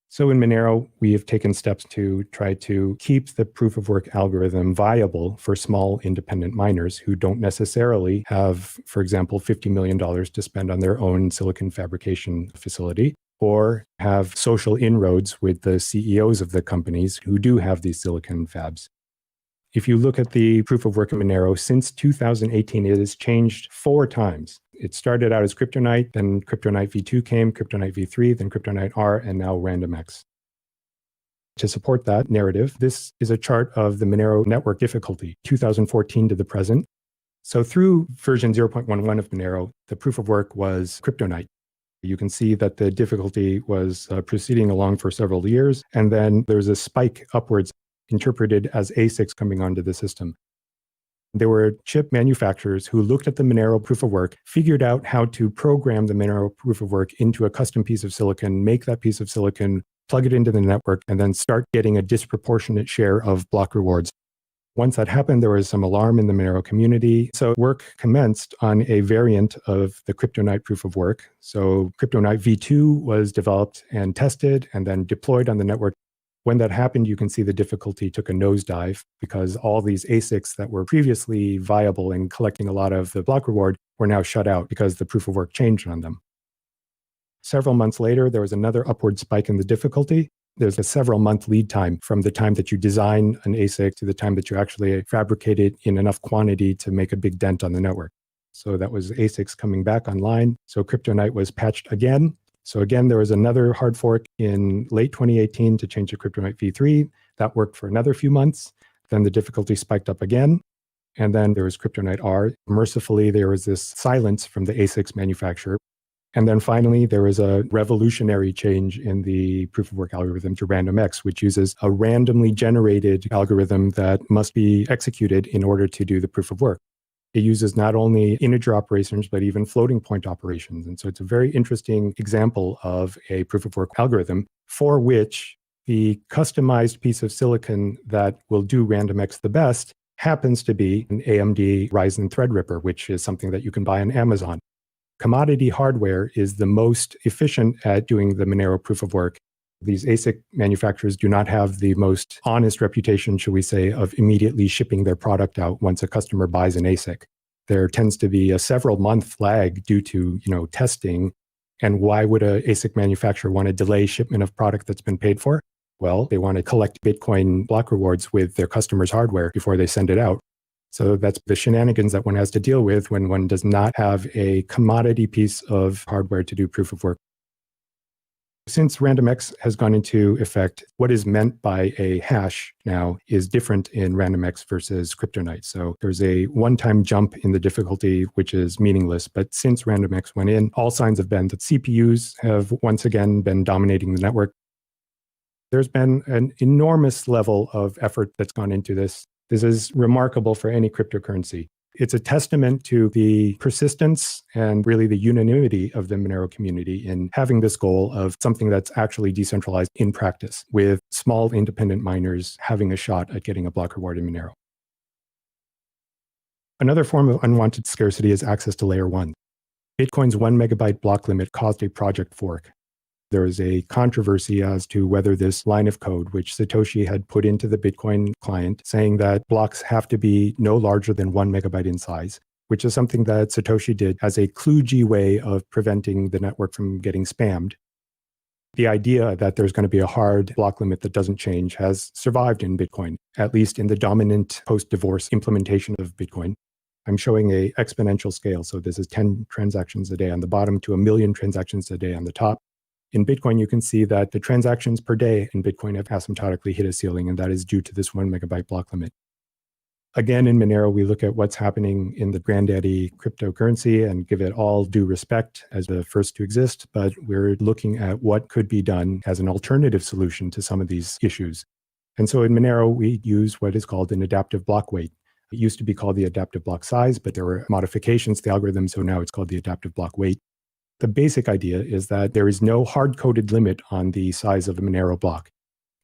So in Monero, we have taken steps to try to keep the proof of work algorithm viable for small independent miners who don't necessarily have, for example, $50 million to spend on their own silicon fabrication facility, or have social inroads with the CEOs of the companies who do have these silicon fabs. If you look at the proof of work in Monero, since 2018, it has changed 4 times. It started out as CryptoNight, then CryptoNight v2 came, CryptoNight v3, then CryptoNight R, and now RandomX. To support that narrative, this is a chart of the Monero network difficulty, 2014 to the present. So through version 0.11 of Monero, the proof of work was CryptoNight. You can see that the difficulty was proceeding along for several years, and then there's a spike upwards interpreted as ASICs coming onto the system. There were chip manufacturers who looked at the Monero proof of work, figured out how to program the Monero proof of work into a custom piece of silicon, make that piece of silicon, plug it into the network, and then start getting a disproportionate share of block rewards. Once that happened, there was some alarm in the Monero community. So work commenced on a variant of the CryptoNight proof of work. So CryptoNight v2 was developed and tested and then deployed on the network. When that happened, you can see the difficulty took a nosedive because all these ASICs that were previously viable and collecting a lot of the block reward were now shut out because the proof of work changed on them. Several months later, there was another upward spike in the difficulty. There's a several month lead time from the time that you design an ASIC to the time that you actually fabricate it in enough quantity to make a big dent on the network. So that was ASICs coming back online. So CryptoNight was patched again. So again, there was another hard fork in late 2018 to change to CryptoNight v3. That worked for another few months. Then the difficulty spiked up again. And then there was CryptoNight R. Mercifully, there was this silence from the ASICs manufacturer. And then finally, there was a revolutionary change in the proof of work algorithm to RandomX, which uses a randomly generated algorithm that must be executed in order to do the proof of work. It uses not only integer operations, but even floating point operations. And so it's a very interesting example of a proof of work algorithm for which the customized piece of silicon that will do RandomX the best happens to be an AMD Ryzen Threadripper, which is something that you can buy on Amazon. Commodity hardware is the most efficient at doing the Monero proof of work. These ASIC manufacturers do not have the most honest reputation, should we say, of immediately shipping their product out once a customer buys an ASIC. There tends to be a several-month lag due to, testing. And why would an ASIC manufacturer want to delay shipment of product that's been paid for? Well, they want to collect Bitcoin block rewards with their customers' hardware before they send it out. So that's the shenanigans that one has to deal with when one does not have a commodity piece of hardware to do proof of work. Since RandomX has gone into effect, what is meant by a hash now is different in RandomX versus CryptoNight. So there's a one-time jump in the difficulty, which is meaningless. But since RandomX went in, all signs have been that CPUs have once again been dominating the network. There's been an enormous level of effort that's gone into this. This is remarkable for any cryptocurrency. It's a testament to the persistence and really the unanimity of the Monero community in having this goal of something that's actually decentralized in practice, with small independent miners having a shot at getting a block reward in Monero. Another form of unwanted scarcity is access to layer 1. Bitcoin's 1 megabyte block limit caused a project fork. There was a controversy as to whether this line of code, which Satoshi had put into the Bitcoin client, saying that blocks have to be no larger than 1 megabyte in size, which is something that Satoshi did as a kludgy way of preventing the network from getting spammed. The idea that there's going to be a hard block limit that doesn't change has survived in Bitcoin, at least in the dominant post-divorce implementation of Bitcoin. I'm showing a exponential scale. So this is 10 transactions a day on the bottom to 1 million transactions a day on the top. In Bitcoin, you can see that the transactions per day in Bitcoin have asymptotically hit a ceiling, and that is due to this 1 megabyte block limit. Again, in Monero, we look at what's happening in the granddaddy cryptocurrency and give it all due respect as the first to exist, but we're looking at what could be done as an alternative solution to some of these issues. And so in Monero, we use what is called an adaptive block weight. It used to be called the adaptive block size, but there were modifications to the algorithm, so now it's called the adaptive block weight. The basic idea is that there is no hard-coded limit on the size of a Monero block.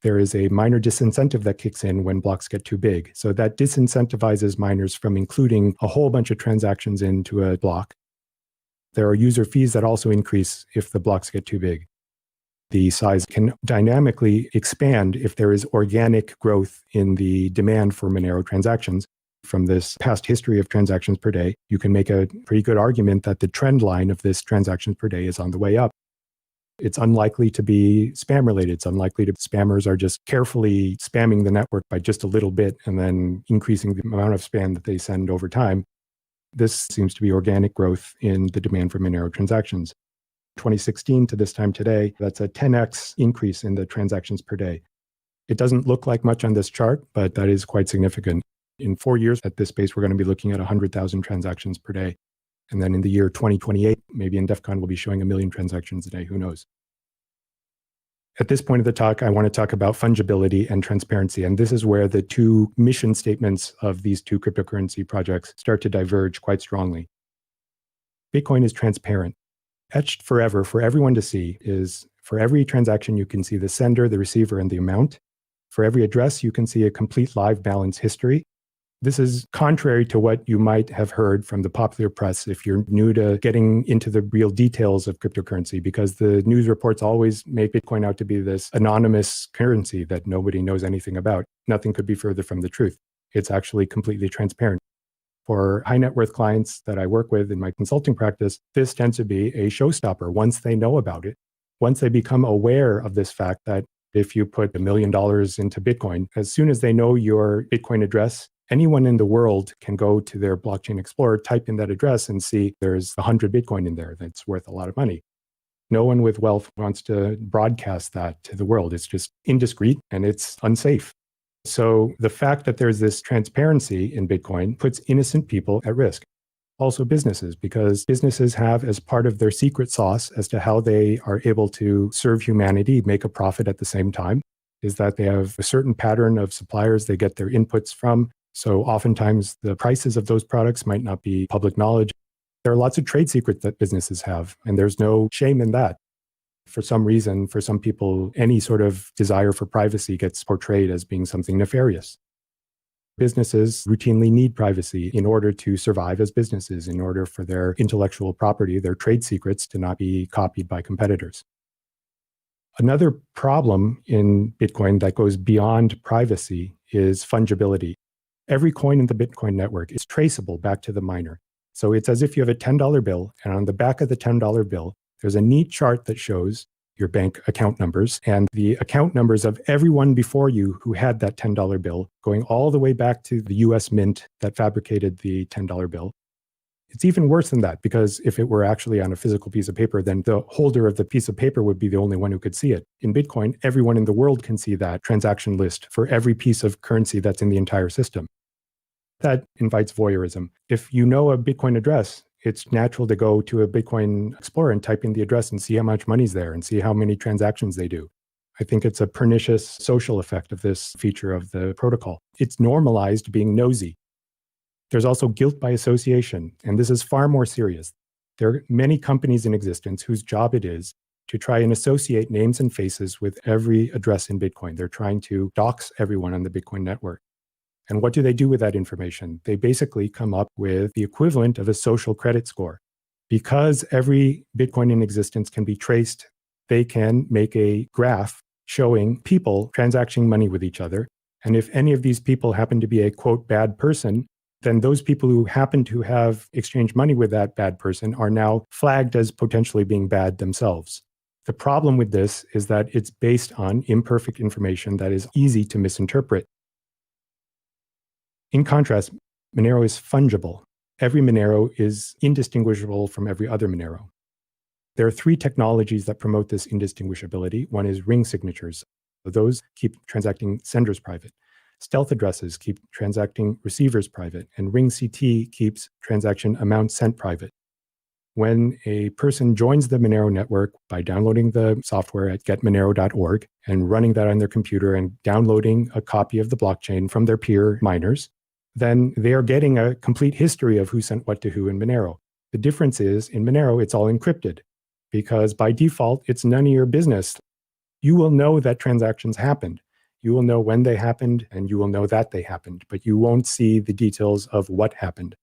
There is a miner disincentive that kicks in when blocks get too big. So that disincentivizes miners from including a whole bunch of transactions into a block. There are user fees that also increase if the blocks get too big. The size can dynamically expand if there is organic growth in the demand for Monero transactions. From this past history of transactions per day, you can make a pretty good argument that the trend line of this transactions per day is on the way up. It's unlikely to be spam related. It's unlikely to spammers are just carefully spamming the network by just a little bit and then increasing the amount of spam that they send over time. This seems to be organic growth in the demand for Monero transactions. 2016 to this time today, that's a 10x increase in the transactions per day. It doesn't look like much on this chart, but that is quite significant. In 4 years at this pace, we're going to be looking at 100,000 transactions per day. And then in the year 2028, maybe in DEF CON, we'll be showing 1 million transactions a day. Who knows? At this point of the talk, I want to talk about fungibility and transparency. And this is where the two mission statements of these two cryptocurrency projects start to diverge quite strongly. Bitcoin is transparent. Etched forever for everyone to see is for every transaction, you can see the sender, the receiver, and the amount. For every address, you can see a complete live balance history. This is contrary to what you might have heard from the popular press if you're new to getting into the real details of cryptocurrency, because the news reports always make Bitcoin out to be this anonymous currency that nobody knows anything about. Nothing could be further from the truth. It's actually completely transparent. For high net worth clients that I work with in my consulting practice, this tends to be a showstopper once they know about it. Once they become aware of this fact that if you put $1 million into Bitcoin, as soon as they know your Bitcoin address, anyone in the world can go to their blockchain explorer, type in that address and see there's 100 Bitcoin in there that's worth a lot of money. No one with wealth wants to broadcast that to the world. It's just indiscreet and it's unsafe. So the fact that there's this transparency in Bitcoin puts innocent people at risk. Also businesses, because businesses have as part of their secret sauce as to how they are able to serve humanity, make a profit at the same time, is that they have a certain pattern of suppliers they get their inputs from. So oftentimes the prices of those products might not be public knowledge. There are lots of trade secrets that businesses have, and there's no shame in that. For some reason, for some people, any sort of desire for privacy gets portrayed as being something nefarious. Businesses routinely need privacy in order to survive as businesses, in order for their intellectual property, their trade secrets, to not be copied by competitors. Another problem in Bitcoin that goes beyond privacy is fungibility. Every coin in the Bitcoin network is traceable back to the miner. So it's as if you have a $10 bill, and on the back of the $10 bill, there's a neat chart that shows your bank account numbers and the account numbers of everyone before you who had that $10 bill, going all the way back to the US Mint that fabricated the $10 bill. It's even worse than that, because if it were actually on a physical piece of paper, then the holder of the piece of paper would be the only one who could see it. In Bitcoin, everyone in the world can see that transaction list for every piece of currency that's in the entire system. That invites voyeurism. If you know a Bitcoin address, it's natural to go to a Bitcoin Explorer and type in the address and see how much money's there and see how many transactions they do. I think it's a pernicious social effect of this feature of the protocol. It's normalized being nosy. There's also guilt by association, and this is far more serious. There are many companies in existence whose job it is to try and associate names and faces with every address in Bitcoin. They're trying to dox everyone on the Bitcoin network. And what do they do with that information? They basically come up with the equivalent of a social credit score. Because every Bitcoin in existence can be traced, they can make a graph showing people transacting money with each other. And if any of these people happen to be a, quote, bad person, then those people who happen to have exchanged money with that bad person are now flagged as potentially being bad themselves. The problem with this is that it's based on imperfect information that is easy to misinterpret. In contrast, Monero is fungible. Every Monero is indistinguishable from every other Monero. There are 3 technologies that promote this indistinguishability. One is ring signatures. Those keep transacting senders private. Stealth addresses keep transacting receivers private, and ring CT keeps transaction amount sent private. When a person joins the Monero network by downloading the software at getmonero.org and running that on their computer and downloading a copy of the blockchain from their peer miners, then they are getting a complete history of who sent what to who in Monero. The difference is, in Monero, it's all encrypted, because by default, it's none of your business. You will know that transactions happened. You will know when they happened, and you will know that they happened, but you won't see the details of what happened.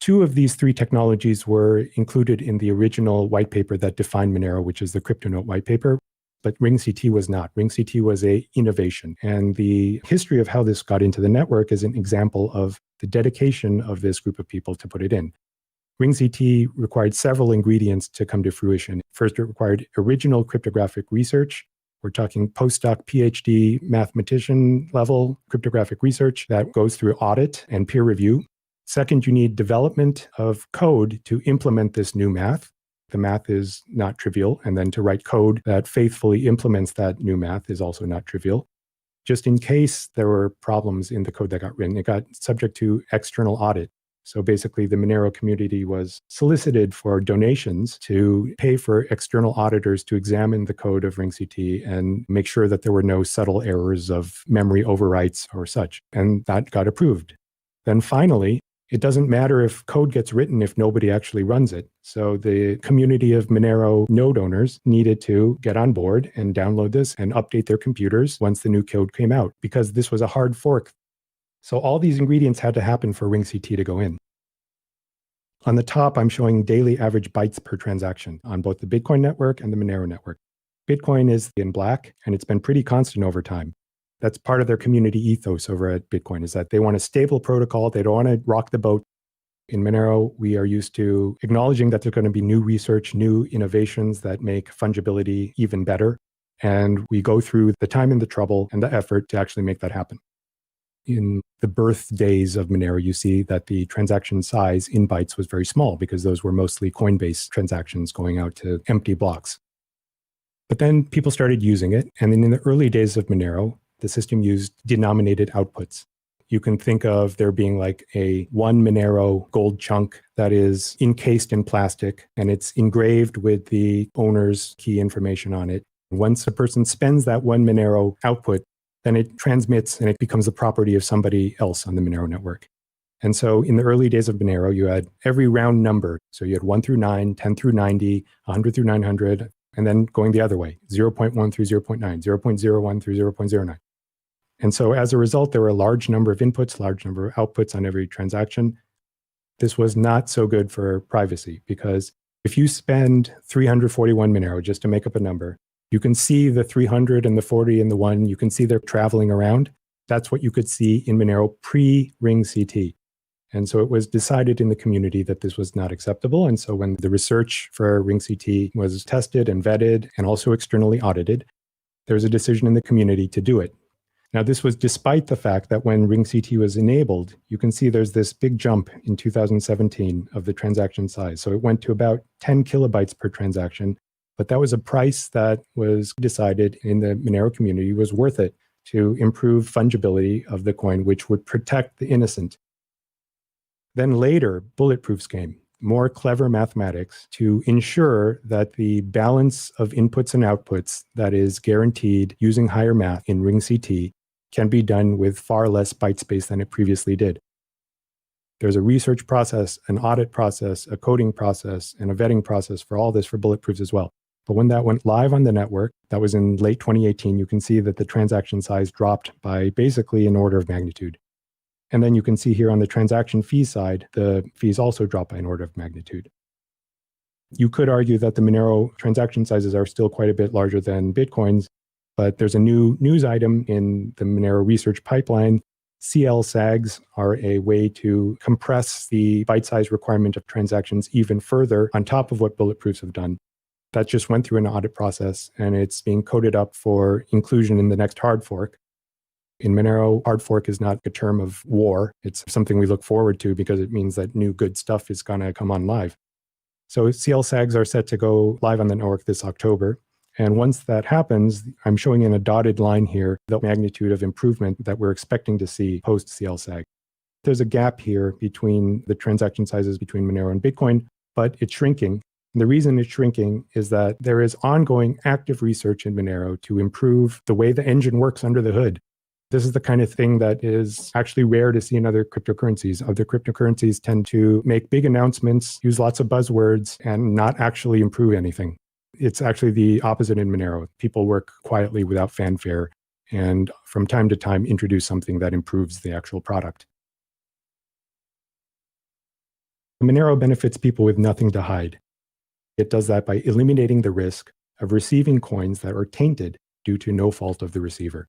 Two of these three technologies were included in the original white paper that defined Monero, which is the CryptoNote white paper, but RingCT was not. RingCT was an innovation. And the history of how this got into the network is an example of the dedication of this group of people to put it in. RingCT required several ingredients to come to fruition. First, it required original cryptographic research. We're talking postdoc, PhD, mathematician level cryptographic research that goes through audit and peer review. Second, you need development of code to implement this new math. The math is not trivial. And then to write code that faithfully implements that new math is also not trivial. Just in case there were problems in the code that got written, it got subject to external audit. So basically, the Monero community was solicited for donations to pay for external auditors to examine the code of RingCT and make sure that there were no subtle errors of memory overwrites or such. And that got approved. Then finally, it doesn't matter if code gets written if nobody actually runs it. So the community of Monero node owners needed to get on board and download this and update their computers once the new code came out, because this was a hard fork. So all these ingredients had to happen for RingCT to go in. On the top, I'm showing daily average bytes per transaction on both the Bitcoin network and the Monero network. Bitcoin is in black, and it's been pretty constant over time. That's part of their community ethos over at Bitcoin, is that they want a stable protocol. They don't want to rock the boat. In Monero, we are used to acknowledging that there's going to be new research, new innovations that make fungibility even better. And we go through the time and the trouble and the effort to actually make that happen. In the birth days of Monero, you see that the transaction size in bytes was very small because those were mostly Coinbase transactions going out to empty blocks. But then people started using it. And then in the early days of Monero, the system used denominated outputs. You can think of there being like a 1 Monero gold chunk that is encased in plastic, and it's engraved with the owner's key information on it. Once a person spends that 1 Monero output, then it transmits and it becomes the property of somebody else on the Monero network. And so in the early days of Monero, you had every round number. So you had 1 through 9, 10 through 90, 100 through 900, and then going the other way, 0.1 through 0.9, 0.01 through 0.09. And so as a result, there were a large number of inputs, large number of outputs on every transaction. This was not so good for privacy, because if you spend 341 Monero, just to make up a number, you can see the 300 and the 40 and the 1, you can see they're traveling around. That's what you could see in Monero pre-RingCT. And so it was decided in the community that this was not acceptable. And so when the research for RingCT was tested and vetted and also externally audited, there was a decision in the community to do it. Now, this was despite the fact that when RingCT was enabled, you can see there's this big jump in 2017 of the transaction size. So it went to about 10 kilobytes per transaction, but that was a price that was decided in the Monero community was worth it to improve fungibility of the coin, which would protect the innocent. Then later, bulletproofs came, more clever mathematics to ensure that the balance of inputs and outputs that is guaranteed using higher math in RingCT can be done with far less byte space than it previously did. There's a research process, an audit process, a coding process, and a vetting process for all this for bulletproofs as well. But when that went live on the network, that was in late 2018, you can see that the transaction size dropped by basically an order of magnitude. And then you can see here on the transaction fee side, the fees also drop by an order of magnitude. You could argue that the Monero transaction sizes are still quite a bit larger than Bitcoin's, but there's a new news item in the Monero research pipeline. CL SAGs are a way to compress the byte size requirement of transactions even further on top of what bulletproofs have done. That just went through an audit process, and it's being coded up for inclusion in the next hard fork. In Monero, hard fork is not a term of war. It's something we look forward to because it means that new good stuff is going to come on live. So CL SAGs are set to go live on the network this October. And once that happens, I'm showing in a dotted line here the magnitude of improvement that we're expecting to see post CLSAG. There's a gap here between the transaction sizes between Monero and Bitcoin, but it's shrinking. And the reason it's shrinking is that there is ongoing active research in Monero to improve the way the engine works under the hood. This is the kind of thing that is actually rare to see in other cryptocurrencies. Other cryptocurrencies tend to make big announcements, use lots of buzzwords, and not actually improve anything. It's actually the opposite in Monero. People work quietly without fanfare, and from time to time introduce something that improves the actual product. Monero benefits people with nothing to hide. It does that by eliminating the risk of receiving coins that are tainted due to no fault of the receiver.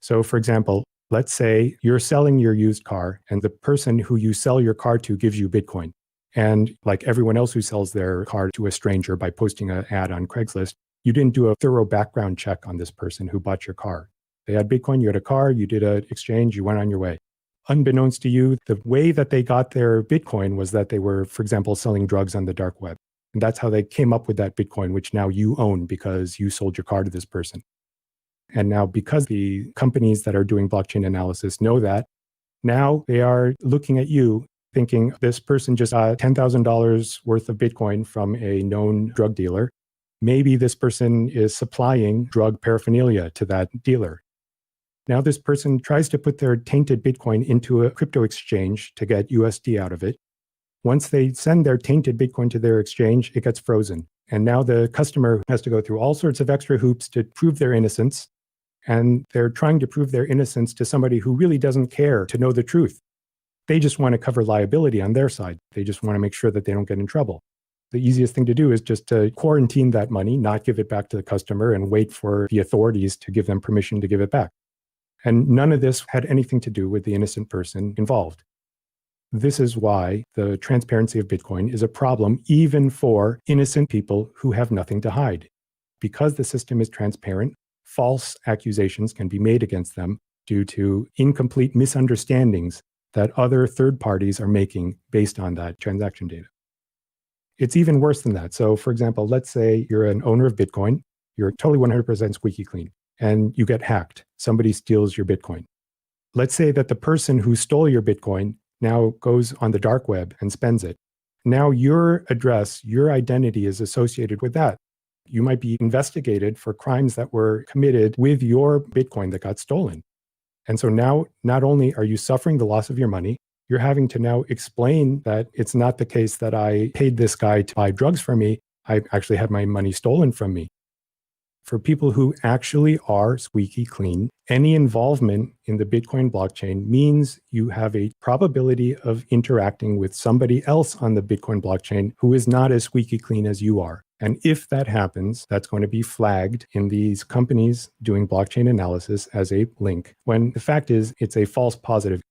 So for example, let's say you're selling your used car and the person who you sell your car to gives you Bitcoin. And like everyone else who sells their car to a stranger by posting an ad on Craigslist, you didn't do a thorough background check on this person who bought your car. They had Bitcoin, you had a car, you did an exchange, you went on your way. Unbeknownst to you, the way that they got their Bitcoin was that they were, for example, selling drugs on the dark web. And that's how they came up with that Bitcoin, which now you own because you sold your car to this person. And now because the companies that are doing blockchain analysis know that, now they are looking at you thinking this person just got $10,000 worth of Bitcoin from a known drug dealer. Maybe this person is supplying drug paraphernalia to that dealer. Now this person tries to put their tainted Bitcoin into a crypto exchange to get USD out of it. Once they send their tainted Bitcoin to their exchange, it gets frozen. And now the customer has to go through all sorts of extra hoops to prove their innocence. And they're trying to prove their innocence to somebody who really doesn't care to know the truth. They just want to cover liability on their side. They just want to make sure that they don't get in trouble. The easiest thing to do is just to quarantine that money, not give it back to the customer, and wait for the authorities to give them permission to give it back. And none of this had anything to do with the innocent person involved. This is why the transparency of Bitcoin is a problem even for innocent people who have nothing to hide. Because the system is transparent, false accusations can be made against them due to incomplete misunderstandings that other third parties are making based on that transaction data. It's even worse than that. So for example, let's say you're an owner of Bitcoin, you're totally 100% squeaky clean, and you get hacked. Somebody steals your Bitcoin. Let's say that the person who stole your Bitcoin now goes on the dark web and spends it. Now your address, your identity is associated with that. You might be investigated for crimes that were committed with your Bitcoin that got stolen. And so now, not only are you suffering the loss of your money, you're having to now explain that it's not the case that I paid this guy to buy drugs for me. I actually had my money stolen from me. For people who actually are squeaky clean, any involvement in the Bitcoin blockchain means you have a probability of interacting with somebody else on the Bitcoin blockchain who is not as squeaky clean as you are. And if that happens, that's going to be flagged in these companies doing blockchain analysis as a link, when the fact is it's a false positive.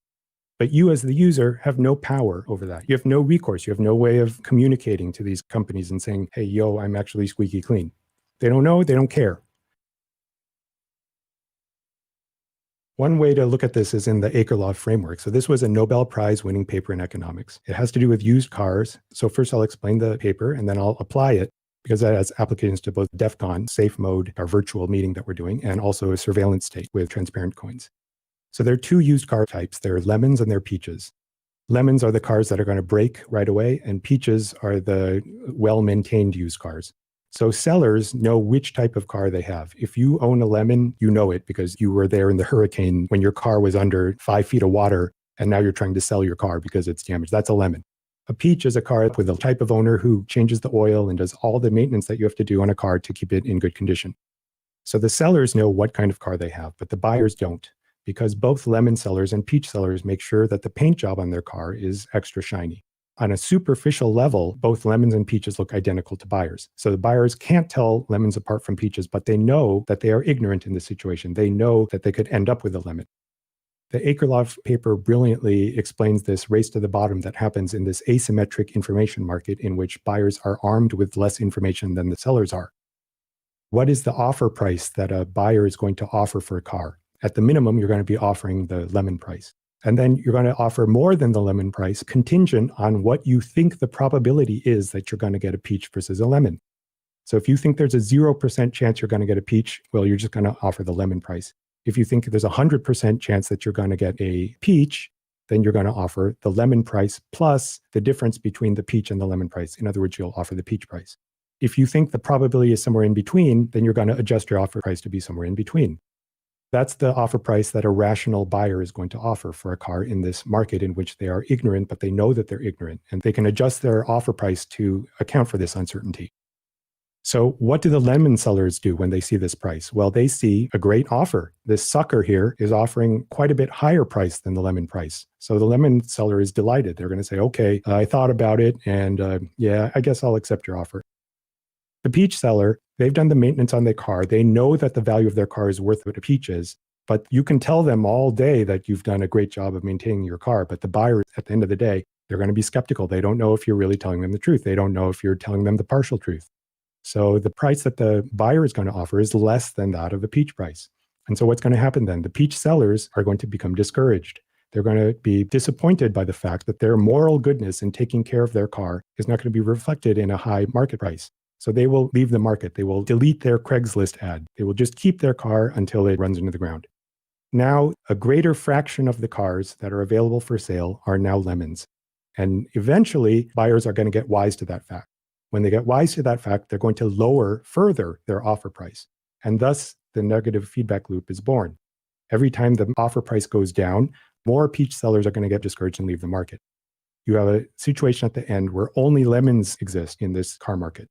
But you as the user have no power over that. You have no recourse. You have no way of communicating to these companies and saying, hey, yo, I'm actually squeaky clean. They don't know, they don't care. One way to look at this is in the Akerlof framework. So this was a Nobel Prize winning paper in economics. It has to do with used cars. So first I'll explain the paper and then I'll apply it because that has applications to both DEF CON, safe mode, our virtual meeting that we're doing, and also a surveillance state with transparent coins. So there are two used car types. There are lemons and there are peaches. Lemons are the cars that are going to break right away, and peaches are the well-maintained used cars. So sellers know which type of car they have. If you own a lemon, you know it because you were there in the hurricane when your car was under 5 feet of water, and now you're trying to sell your car because it's damaged. That's a lemon. A peach is a car with a type of owner who changes the oil and does all the maintenance that you have to do on a car to keep it in good condition. So the sellers know what kind of car they have, but the buyers don't, because both lemon sellers and peach sellers make sure that the paint job on their car is extra shiny. On a superficial level, both lemons and peaches look identical to buyers. So the buyers can't tell lemons apart from peaches, but they know that they are ignorant in this situation. They know that they could end up with a lemon. The Akerlof paper brilliantly explains this race to the bottom that happens in this asymmetric information market in which buyers are armed with less information than the sellers are. What is the offer price that a buyer is going to offer for a car? At the minimum, you're going to be offering the lemon price. And then you're going to offer more than the lemon price contingent on what you think the probability is that you're going to get a peach versus a lemon. So if you think there's a 0% chance you're going to get a peach, well, you're just going to offer the lemon price. If you think there's a 100% chance that you're going to get a peach, then you're going to offer the lemon price plus the difference between the peach and the lemon price. In other words, you'll offer the peach price. If you think the probability is somewhere in between, then you're going to adjust your offer price to be somewhere in between. That's the offer price that a rational buyer is going to offer for a car in this market in which they are ignorant, but they know that they're ignorant, and they can adjust their offer price to account for this uncertainty. So what do the lemon sellers do when they see this price? Well, they see a great offer. This sucker here is offering quite a bit higher price than the lemon price. So the lemon seller is delighted. They're going to say, okay, I thought about it, and yeah, I guess I'll accept your offer. The peach seller, they've done the maintenance on their car. They know that the value of their car is worth what a peach is, but you can tell them all day that you've done a great job of maintaining your car. But the buyer, at the end of the day, they're going to be skeptical. They don't know if you're really telling them the truth. They don't know if you're telling them the partial truth. So the price that the buyer is going to offer is less than that of the peach price. And so what's going to happen then? The peach sellers are going to become discouraged. They're going to be disappointed by the fact that their moral goodness in taking care of their car is not going to be reflected in a high market price. So they will leave the market. They will delete their Craigslist ad. They will just keep their car until it runs into the ground. Now, a greater fraction of the cars that are available for sale are now lemons. And eventually, buyers are going to get wise to that fact. When they get wise to that fact, they're going to lower further their offer price. And thus, the negative feedback loop is born. Every time the offer price goes down, more peach sellers are going to get discouraged and leave the market. You have a situation at the end where only lemons exist in this car market.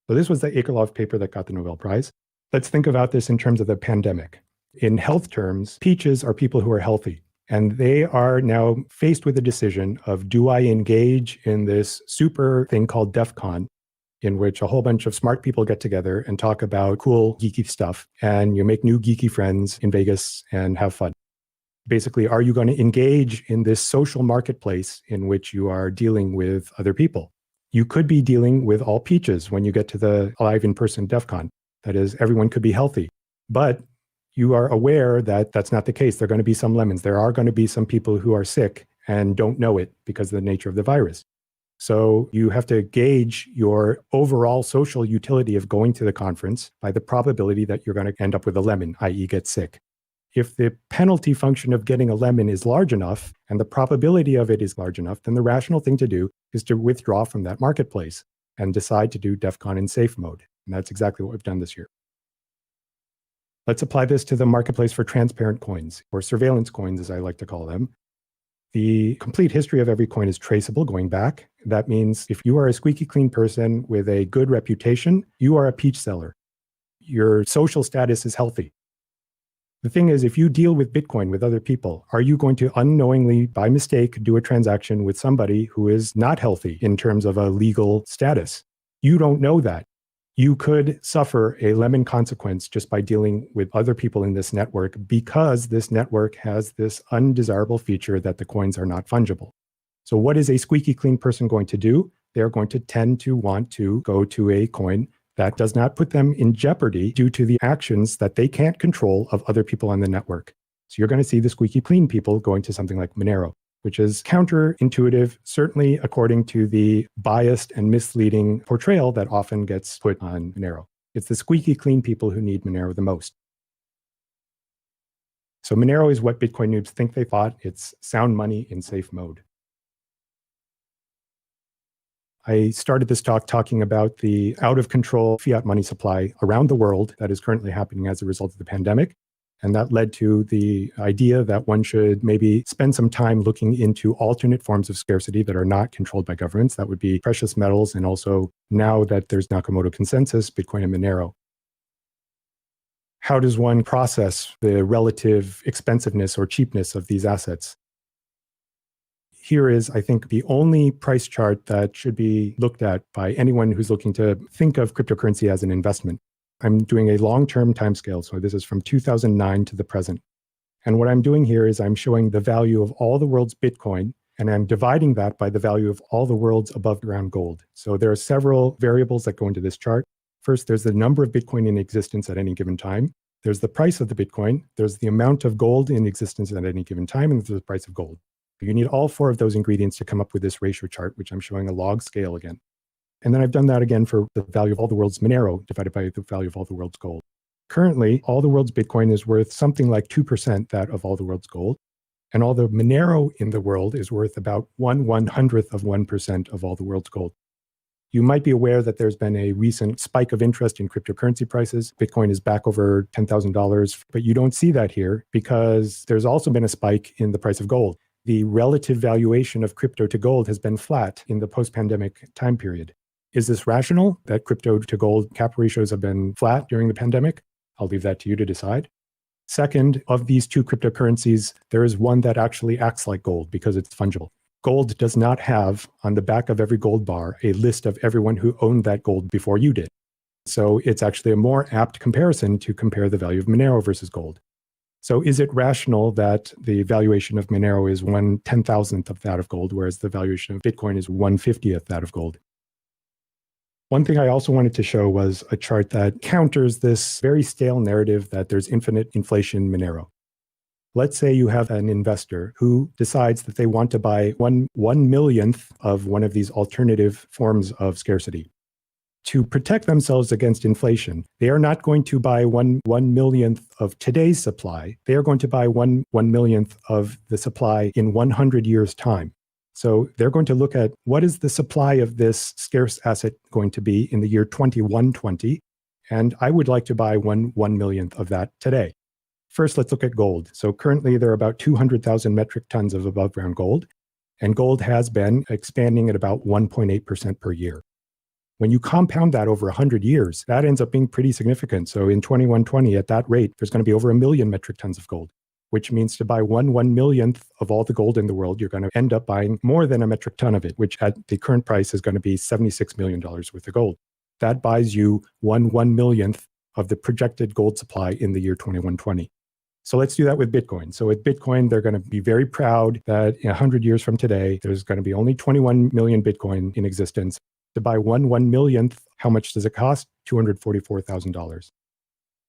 So this was the Akerlof paper that got the Nobel Prize. Let's think about this in terms of the pandemic. In health terms, peaches are people who are healthy. And they are now faced with a decision of, do I engage in this super thing called DEF CON, in which a whole bunch of smart people get together and talk about cool, geeky stuff, and you make new geeky friends in Vegas and have fun. Basically, are you going to engage in this social marketplace in which you are dealing with other people? You could be dealing with all peaches when you get to the live in-person DEF CON. That is, everyone could be healthy. But you are aware that that's not the case. There are going to be some lemons. There are going to be some people who are sick and don't know it because of the nature of the virus. So you have to gauge your overall social utility of going to the conference by the probability that you're going to end up with a lemon, i.e. get sick. If the penalty function of getting a lemon is large enough and the probability of it is large enough, then the rational thing to do is to withdraw from that marketplace and decide to do DEF CON in safe mode. And that's exactly what we've done this year. Let's apply this to the marketplace for transparent coins, or surveillance coins, as I like to call them. The complete history of every coin is traceable going back. That means if you are a squeaky clean person with a good reputation, you are a peach seller. Your social status is healthy. The thing is, if you deal with Bitcoin with other people, are you going to unknowingly, by mistake, do a transaction with somebody who is not healthy in terms of a legal status? You don't know that. You could suffer a lemon consequence just by dealing with other people in this network because this network has this undesirable feature that the coins are not fungible. So what is a squeaky clean person going to do? They're going to tend to want to go to a coin that does not put them in jeopardy due to the actions that they can't control of other people on the network. So you're going to see the squeaky clean people going to something like Monero, which is counterintuitive, certainly according to the biased and misleading portrayal that often gets put on Monero. It's the squeaky clean people who need Monero the most. So Monero is what Bitcoin noobs think they thought. It's sound money in safe mode. I started this talk talking about the out-of-control fiat money supply around the world that is currently happening as a result of the pandemic. And that led to the idea that one should maybe spend some time looking into alternate forms of scarcity that are not controlled by governments. That would be precious metals, and also, now that there's Nakamoto consensus, Bitcoin and Monero. How does one process the relative expensiveness or cheapness of these assets? Here is, I think, the only price chart that should be looked at by anyone who's looking to think of cryptocurrency as an investment. I'm doing a long-term timescale, so this is from 2009 to the present. And what I'm doing here is I'm showing the value of all the world's Bitcoin, and I'm dividing that by the value of all the world's above ground gold. So there are several variables that go into this chart. First, there's the number of Bitcoin in existence at any given time. There's the price of the Bitcoin. There's the amount of gold in existence at any given time, and there's the price of gold. You need all four of those ingredients to come up with this ratio chart, which I'm showing a log scale again. And then I've done that again for the value of all the world's Monero divided by the value of all the world's gold. Currently, all the world's Bitcoin is worth something like 2% that of all the world's gold. And all the Monero in the world is worth about 1/100th of 1% of all the world's gold. You might be aware that there's been a recent spike of interest in cryptocurrency prices. Bitcoin is back over $10,000, but you don't see that here because there's also been a spike in the price of gold. The relative valuation of crypto to gold has been flat in the post-pandemic time period. Is this rational that crypto to gold cap ratios have been flat during the pandemic? I'll leave that to you to decide. Second, of these two cryptocurrencies, there is one that actually acts like gold because it's fungible. Gold does not have on the back of every gold bar a list of everyone who owned that gold before you did. So it's actually a more apt comparison to compare the value of Monero versus gold. So is it rational that the valuation of Monero is 1/10,000th of that of gold, whereas the valuation of Bitcoin is 1/50th that of gold? One thing I also wanted to show was a chart that counters this very stale narrative that there's infinite inflation in Monero. Let's say you have an investor who decides that they want to buy one millionth of one of these alternative forms of scarcity. To protect themselves against inflation, they are not going to buy one millionth of today's supply. They are going to buy one millionth of the supply in 100 years' time. So they're going to look at what is the supply of this scarce asset going to be in the year 2120, and I would like to buy one millionth of that today. First, let's look at gold. So currently there are about 200,000 metric tons of above ground gold, and gold has been expanding at about 1.8% per year. When you compound that over 100 years, that ends up being pretty significant. So in 2120, at that rate, there's going to be over 1 million metric tons of gold, which means to buy one millionth of all the gold in the world, you're going to end up buying more than a metric ton of it, which at the current price is going to be $76 million worth of gold. That buys you one millionth of the projected gold supply in the year 2120. So let's do that with Bitcoin. So with Bitcoin, they're going to be very proud that 100 years from today, there's going to be only 21 million Bitcoin in existence. To buy one millionth, how much does it cost? $244,000.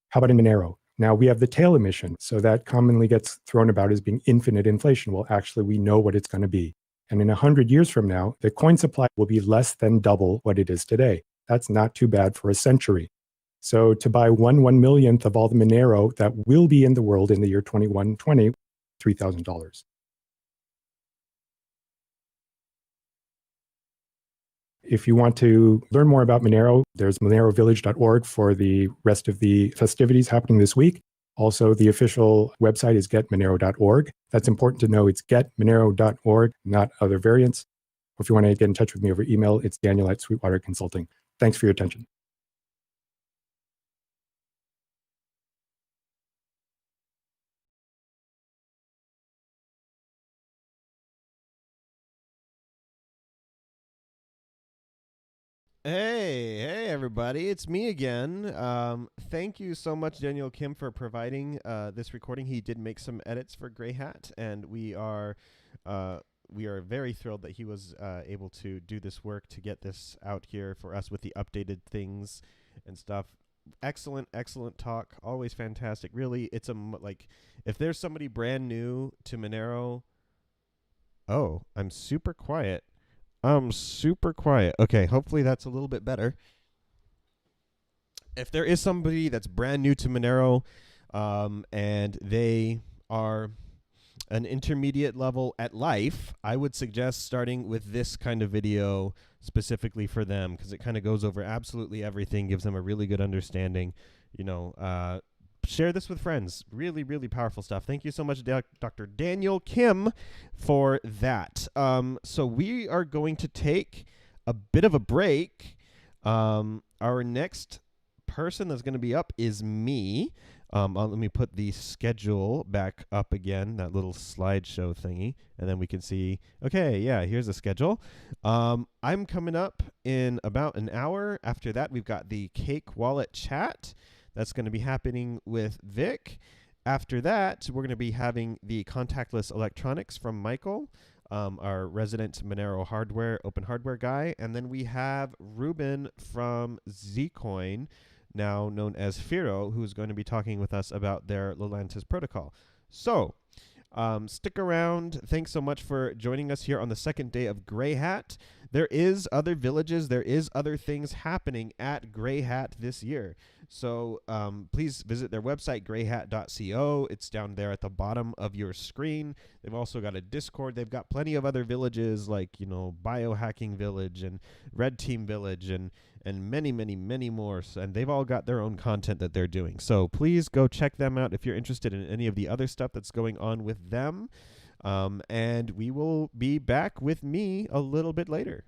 How about in Monero? Now we have the tail emission. So that commonly gets thrown about as being infinite inflation. Well, actually, we know what it's going to be. And in 100 years from now, the coin supply will be less than double what it is today. That's not too bad for a century. So to buy one millionth of all the Monero that will be in the world in the year 2120, $3,000. If you want to learn more about Monero, there's monerovillage.org for the rest of the festivities happening this week. Also, the official website is getmonero.org. That's important to know. It's getmonero.org, not other variants. Or if you want to get in touch with me over email, it's Daniel@Sweetwater Consulting. Thanks for your attention. Hey, everybody. It's me again. Thank you so much, Daniel Kim, for providing this recording. He did make some edits for Grayhat, and we are very thrilled that he was able to do this work to get this out here for us with the updated things and stuff. Excellent talk. Always fantastic. Really, it's if there's somebody brand new to Monero. Oh, I'm super quiet. Okay, hopefully that's a little bit better. If there is somebody that's brand new to Monero, and they are an intermediate level at life, I would suggest starting with this kind of video specifically for them, because it kind of goes over absolutely everything, gives them a really good understanding. Share this with friends. Really, really powerful stuff. Thank you so much, Dr. Daniel Kim, for that. So we are going to take a bit of a break. Our next person that's going to be up is me. Let me put the schedule back up again, that little slideshow thingy, and then we can see, okay, yeah, here's the schedule. I'm coming up in about an hour. After that, we've got the Cake Wallet chat. That's going to be happening with Vic. After that, we're going to be having the Contactless Electronics from Michael, our resident Monero hardware, open hardware guy. And then we have Ruben from Zcoin, now known as Firo, who's going to be talking with us about their Lelantis protocol. So stick around. Thanks so much for joining us here on the second day of Grayhat. there is other villages, there is other things happening at Grayhat this year. So please visit their website, grayhat.co. It's down there at the bottom of your screen. They've also got a Discord. They've got plenty of other villages like, Biohacking Village and Red Team Village and many, many, many more. And they've all got their own content that they're doing. So please go check them out if you're interested in any of the other stuff that's going on with them. And we will be back with me a little bit later.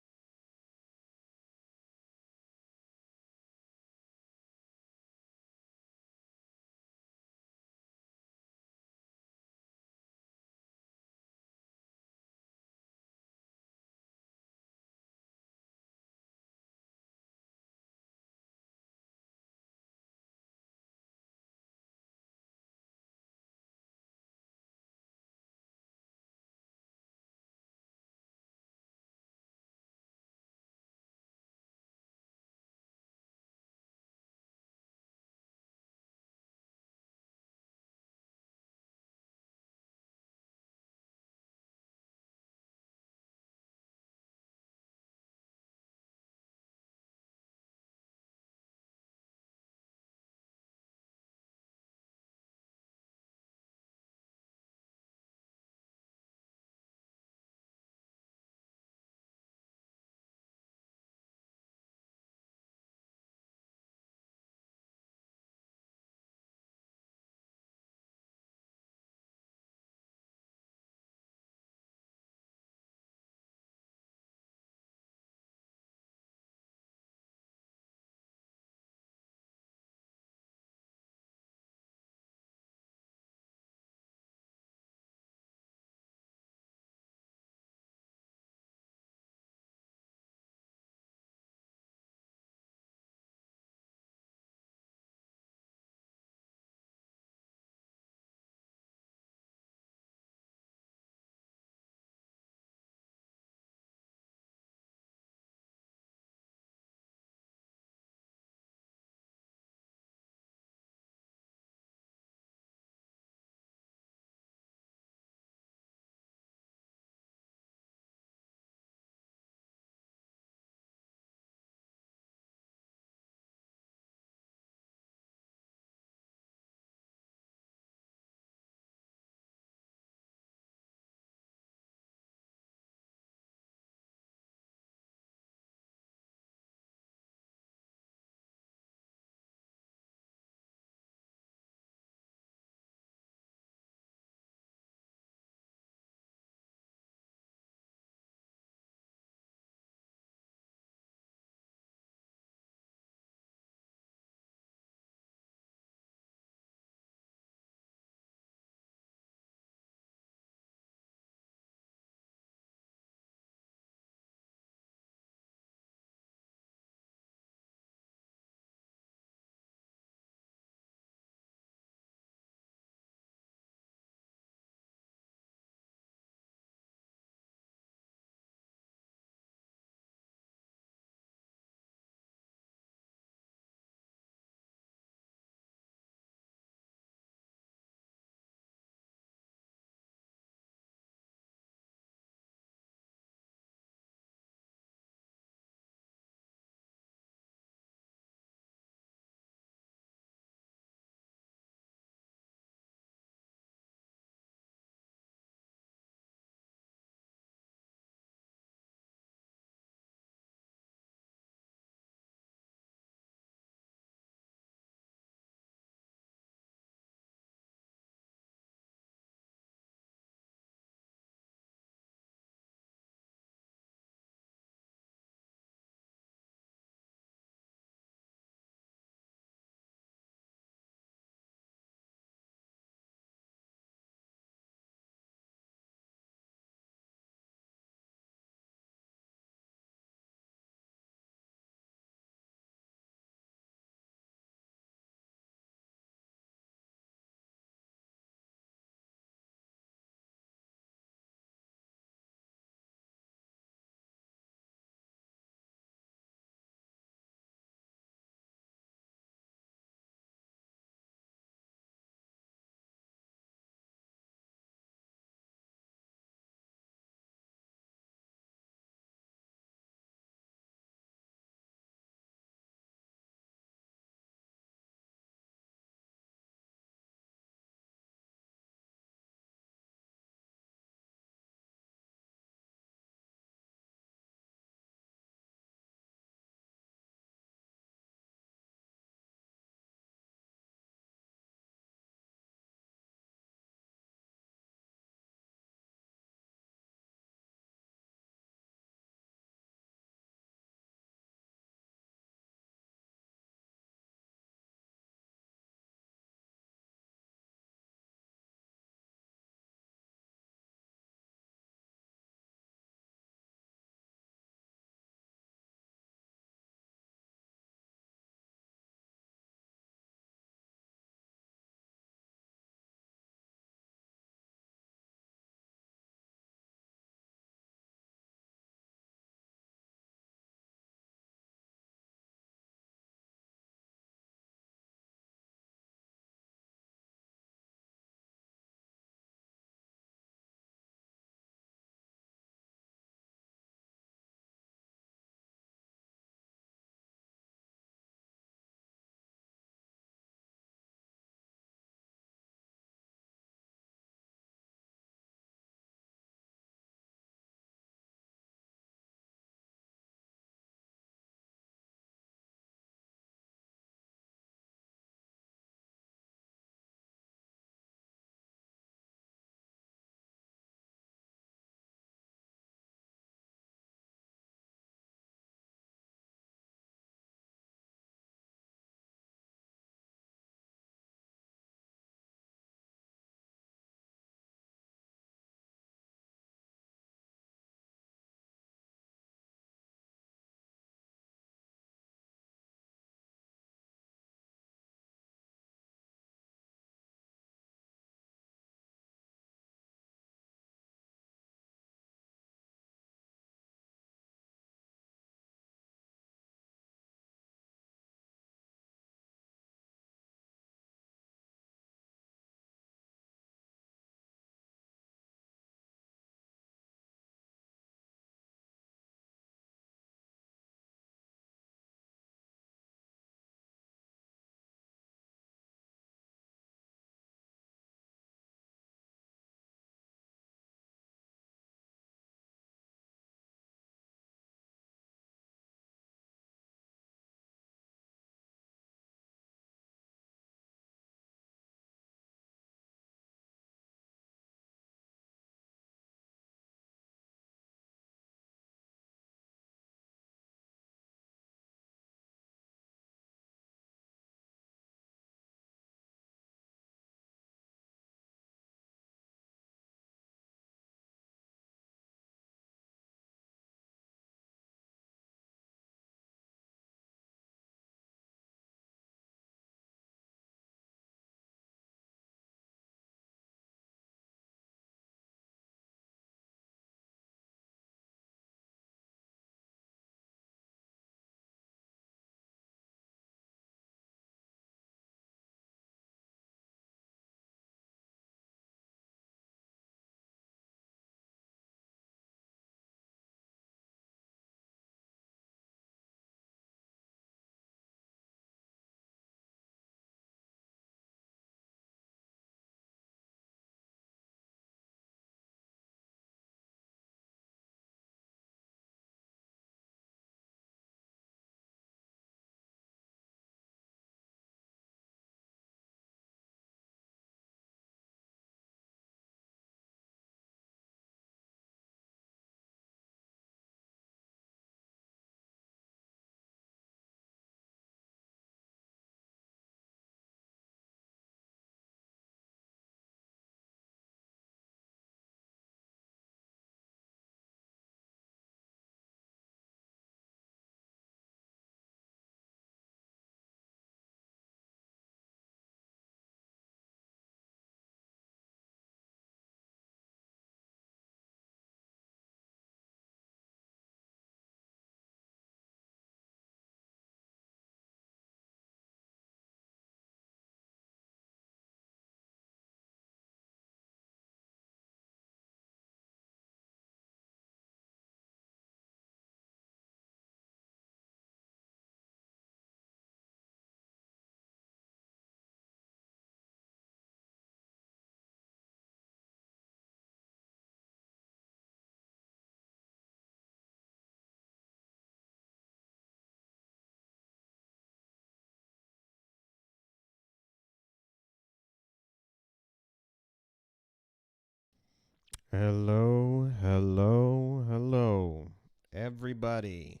Hello, hello, hello. Everybody,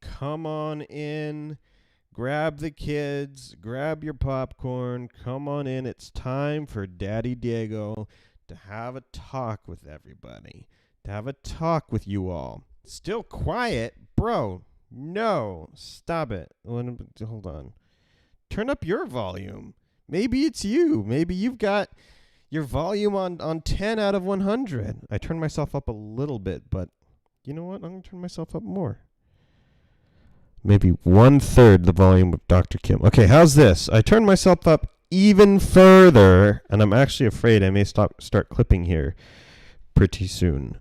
come on in. Grab the kids, grab your popcorn. Come on in. It's time for Daddy Diego to have a talk with everybody, to have a talk with you all. Still quiet, bro. No, stop it. Hold on. Turn up your volume. Maybe it's you. Maybe you've got your volume on 10 out of 100. I turned myself up a little bit, but you know what? I'm going to turn myself up more. Maybe 1/3 the volume of Dr. Kim. Okay, how's this? I turned myself up even further, and I'm actually afraid I may start clipping here pretty soon.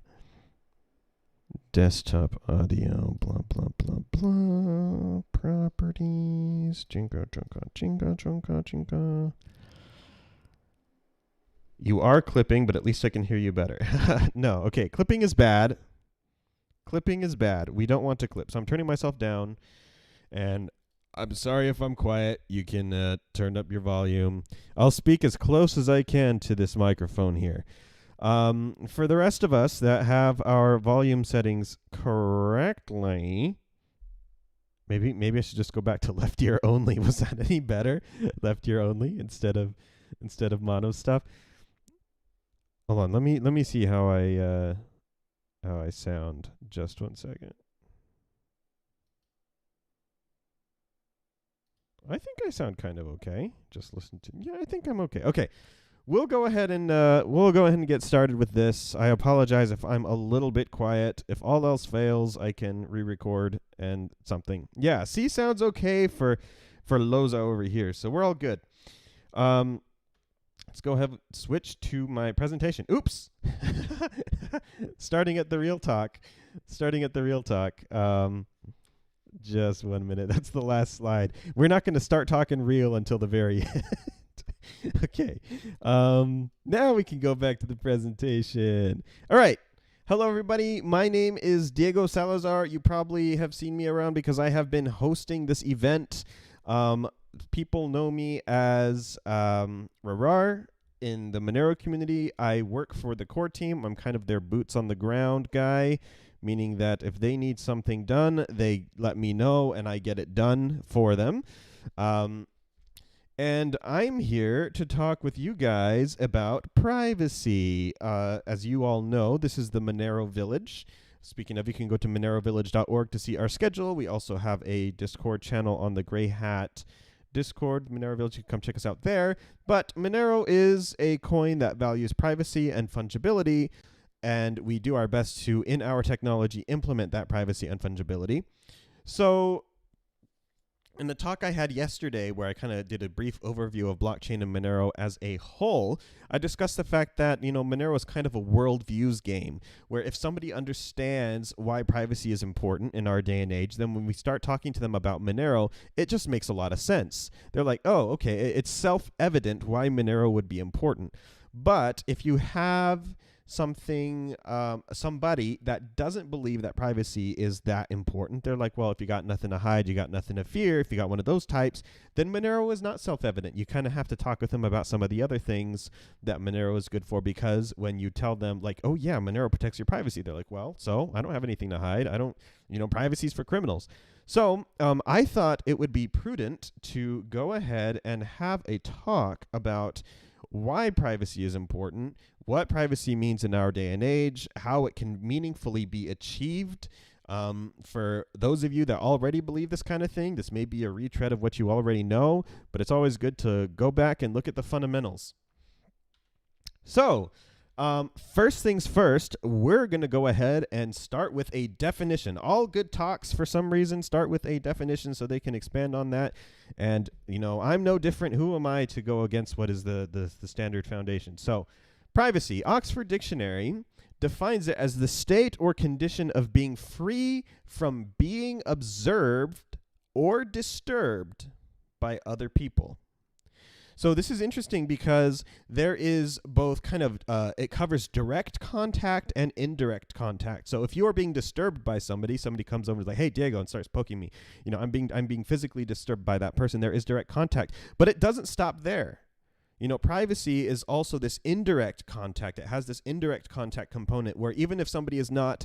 Desktop audio, blah, blah, blah, blah. Properties. Jinga, jinga, jinga, jinga, jinga. You are clipping, but at least I can hear you better. No, okay, clipping is bad. Clipping is bad. We don't want to clip. So I'm turning myself down, and I'm sorry if I'm quiet. You can turn up your volume. I'll speak as close as I can to this microphone here. For the rest of us that have our volume settings correctly, maybe I should just go back to left ear only. Was that any better? Left ear only instead of mono stuff. Hold on, let me see how I sound. Just 1 second. I think I sound kind of okay. Just listen to. Yeah, I think I'm okay. Okay. We'll go ahead and get started with this. I apologize if I'm a little bit quiet. If all else fails, I can re-record and something. Yeah, C sounds okay for Loza over here. So we're all good. Let's go ahead and switch to my presentation. Oops. Starting at the real talk. Just 1 minute. That's the last slide. We're not going to start talking real until the very end. Okay. Now we can go back to the presentation. All right. Hello, everybody. My name is Diego Salazar. You probably have seen me around because I have been hosting this event. People know me as Rarar in the Monero community. I work for the core team. I'm kind of their boots on the ground guy, meaning that if they need something done, they let me know and I get it done for them. And I'm here to talk with you guys about privacy. As you all know, this is the Monero Village. Speaking of, you can go to monerovillage.org to see our schedule. We also have a Discord channel on the Grayhat Discord, Monero Village. You can come check us out there. But Monero is a coin that values privacy and fungibility, and we do our best to, in our technology, implement that privacy and fungibility. So in the talk I had yesterday, where I kind of did a brief overview of blockchain and Monero as a whole, I discussed the fact that, Monero is kind of a worldviews game, where if somebody understands why privacy is important in our day and age, then when we start talking to them about Monero, it just makes a lot of sense. They're like, oh, okay, it's self-evident why Monero would be important. But if you have somebody that doesn't believe that privacy is that important, they're like, well, if you got nothing to hide, you got nothing to fear. If you got one of those types, then Monero is not self-evident. You kind of have to talk with them about some of the other things that Monero is good for, because when you tell them like, oh yeah, Monero protects your privacy, they're like, well, so I don't have anything to hide. I don't, privacy's for criminals. So I thought it would be prudent to go ahead and have a talk about why privacy is important, what privacy means in our day and age, how it can meaningfully be achieved. For those of you that already believe this kind of thing, this may be a retread of what you already know, but it's always good to go back and look at the fundamentals. So, first things first, we're going to go ahead and start with a definition. All good talks, for some reason, start with a definition so they can expand on that. And, I'm no different. Who am I to go against what is the standard foundation? So, privacy. Oxford Dictionary defines it as the state or condition of being free from being observed or disturbed by other people. So this is interesting because there is both kind of, it covers direct contact and indirect contact. So if you are being disturbed by somebody comes over and is like, hey, Diego, and starts poking me. I'm being physically disturbed by that person. There is direct contact. But it doesn't stop there. Privacy is also this indirect contact. It has this indirect contact component where even if somebody is not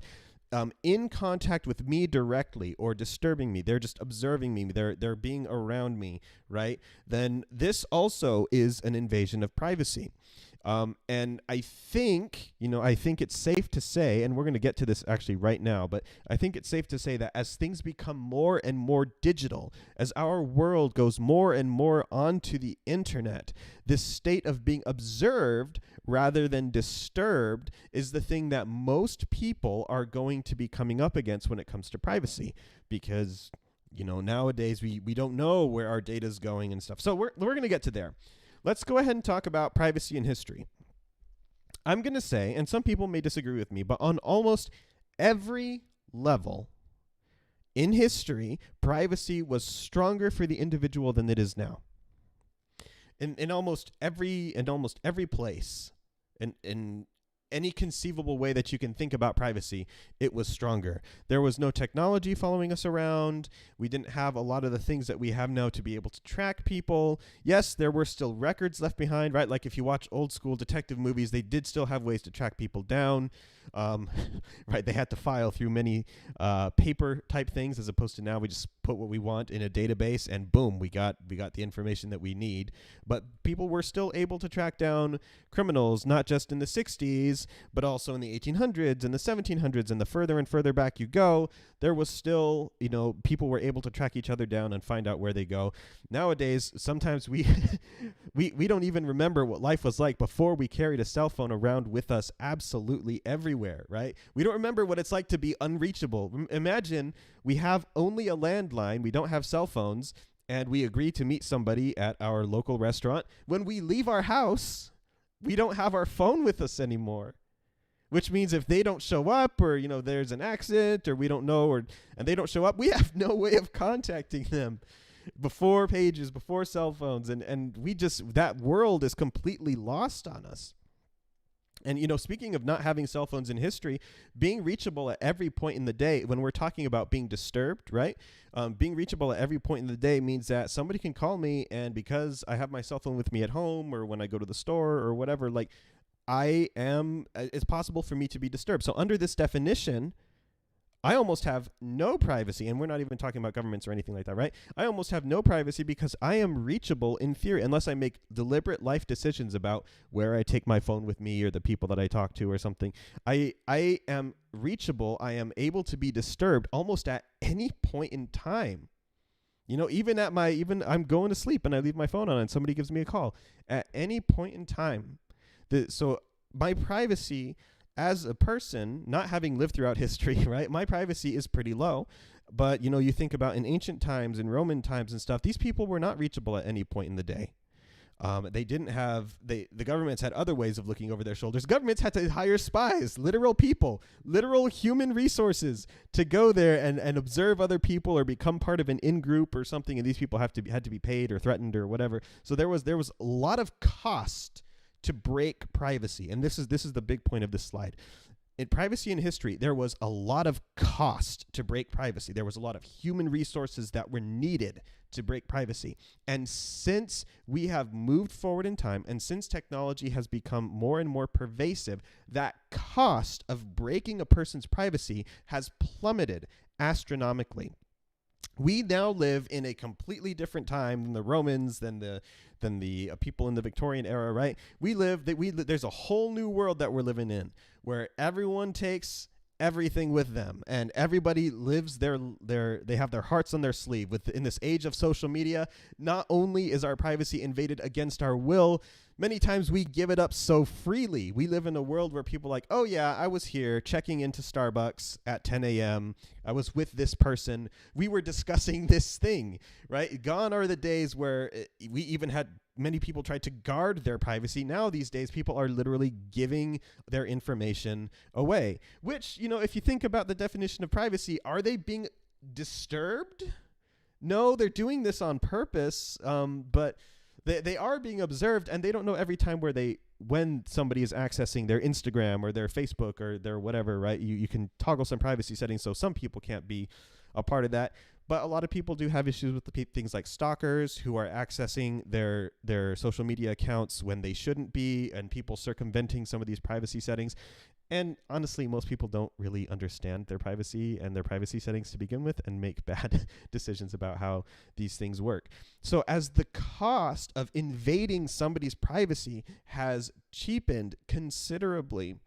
in contact with me directly or disturbing me, they're just observing me, they're being around me, right? Then this also is an invasion of privacy. And I think it's safe to say, and we're going to get to this actually right now, but I think it's safe to say that as things become more and more digital, as our world goes more and more onto the internet, this state of being observed rather than disturbed is the thing that most people are going to be coming up against when it comes to privacy, because nowadays we don't know where our data is going and stuff. So we're going to get to there. Let's go ahead and talk about privacy in history. I'm going to say, and some people may disagree with me, but on almost every level in history, privacy was stronger for the individual than it is now. In almost every place, in any conceivable way that you can think about privacy, it was stronger. There was no technology following us around. We didn't have a lot of the things that we have now to be able to track people. Yes, there were still records left behind, right? Like if you watch old school detective movies, they did still have ways to track people down. Right? They had to file through many paper type things, as opposed to now we just put what we want in a database and boom, we got the information that we need. But people were still able to track down criminals, not just in the 60s, but also in the 1800s and the 1700s, and the further and further back you go, there was still, people were able to track each other down and find out where they go. Nowadays, sometimes we we don't even remember what life was like before we carried a cell phone around with us absolutely everywhere, right? We don't remember what it's like to be unreachable. Imagine we have only a landline, we don't have cell phones, and we agree to meet somebody at our local restaurant. When we leave our house, we don't have our phone with us anymore, which means if they don't show up, or there's an accident, or we don't know, and they don't show up, we have no way of contacting them. Before pages, before cell phones, and that world is completely lost on us. And, speaking of not having cell phones in history, being reachable at every point in the day, when we're talking about being disturbed, right? Being reachable at every point in the day means that somebody can call me, and because I have my cell phone with me at home or when I go to the store or whatever, it's possible for me to be disturbed. So under this definition, I almost have no privacy, and we're not even talking about governments or anything like that, right? I almost have no privacy because I am reachable in theory, unless I make deliberate life decisions about where I take my phone with me or the people that I talk to or something. I am reachable. I am able to be disturbed almost at any point in time. Even I'm going to sleep and I leave my phone on and somebody gives me a call at any point in time. So my privacy as a person, not having lived throughout history, right, my privacy is pretty low. But, you think about in ancient times, in Roman times and stuff, these people were not reachable at any point in the day. They didn't have, the governments had other ways of looking over their shoulders. Governments had to hire spies, literal people, literal human resources to go there and observe other people or become part of an in-group or something. And these people had to be paid or threatened or whatever. So there was a lot of cost to break privacy. And this is the big point of this slide. In privacy in history, there was a lot of cost to break privacy. There was a lot of human resources that were needed to break privacy. And since we have moved forward in time, and since technology has become more and more pervasive, that cost of breaking a person's privacy has plummeted astronomically. We now live in a completely different time than the Romans, than the people in the Victorian era, right? There's a whole new world that we're living in, where everyone takes everything with them, and everybody lives they have their hearts on their sleeve. In this age of social media, not only is our privacy invaded against our will, many times we give it up so freely. We live in a world where people are like, oh yeah, I was here checking into Starbucks at 10 a.m. I was with this person. We were discussing this thing, right? Gone are the days where we even had many people tried to guard their privacy. Now these days, people are literally giving their information away, which, if you think about the definition of privacy, are they being disturbed? No, they're doing this on purpose, but they are being observed, and they don't know every time when somebody is accessing their Instagram or their Facebook or their whatever, right? You can toggle some privacy settings so some people can't be a part of that. But a lot of people do have issues with the things like stalkers who are accessing their social media accounts when they shouldn't be, and people circumventing some of these privacy settings. And honestly, most people don't really understand their privacy and their privacy settings to begin with and make bad decisions about how these things work. So as the cost of invading somebody's privacy has cheapened considerably,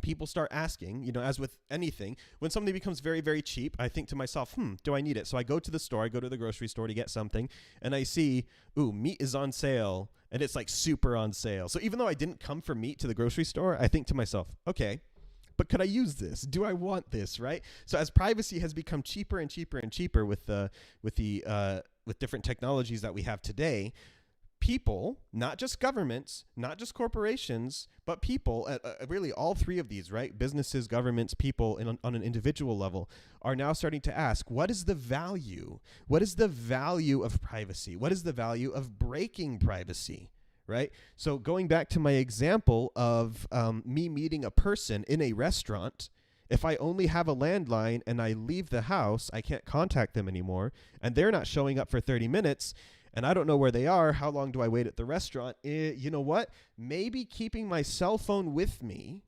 people start asking, as with anything, when something becomes very, very cheap, I think to myself, do I need it? So I go to the store, I go to the grocery store to get something, and I see, meat is on sale, and it's like super on sale. So even though I didn't come for meat to the grocery store, I think to myself, okay, but could I use this? Do I want this, right? So as privacy has become cheaper and cheaper and cheaper with different technologies that we have today, people, not just governments, not just corporations, but people, really all three of these, right? Businesses, governments, people on an individual level are now starting to ask, what is the value? What is the value of privacy? What is the value of breaking privacy, right? So going back to my example of me meeting a person in a restaurant, if I only have a landline and I leave the house, I can't contact them anymore, and they're not showing up for 30 minutes, and I don't know where they are, how long do I wait at the restaurant? You know what? Maybe keeping my cell phone with me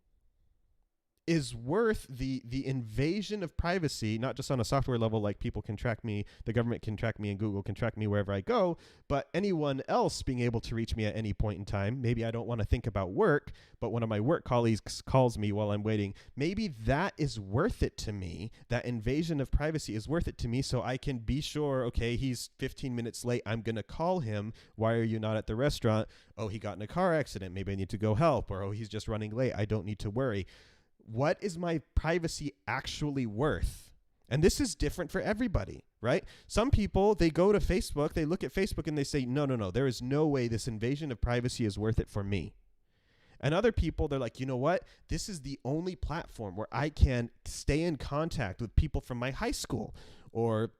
is worth the invasion of privacy, not just on a software level, like people can track me, the government can track me, and Google can track me wherever I go, but anyone else being able to reach me at any point in time. Maybe I don't want to think about work, but one of my work colleagues calls me while I'm waiting. Maybe that is worth it to me. That invasion of privacy is worth it to me, so I can be sure, okay, he's 15 minutes late, I'm going to call him. Why are you not at the restaurant? Oh, he got in a car accident. Maybe I need to go help. Or, oh, he's just running late. I don't need to worry. What is my privacy actually worth? And this is different for everybody, right? Some people, they go to Facebook, they look at Facebook and they say, no, there is no way this invasion of privacy is worth it for me. And other people, they're like, you know what? This is the only platform where I can stay in contact with people from my high school or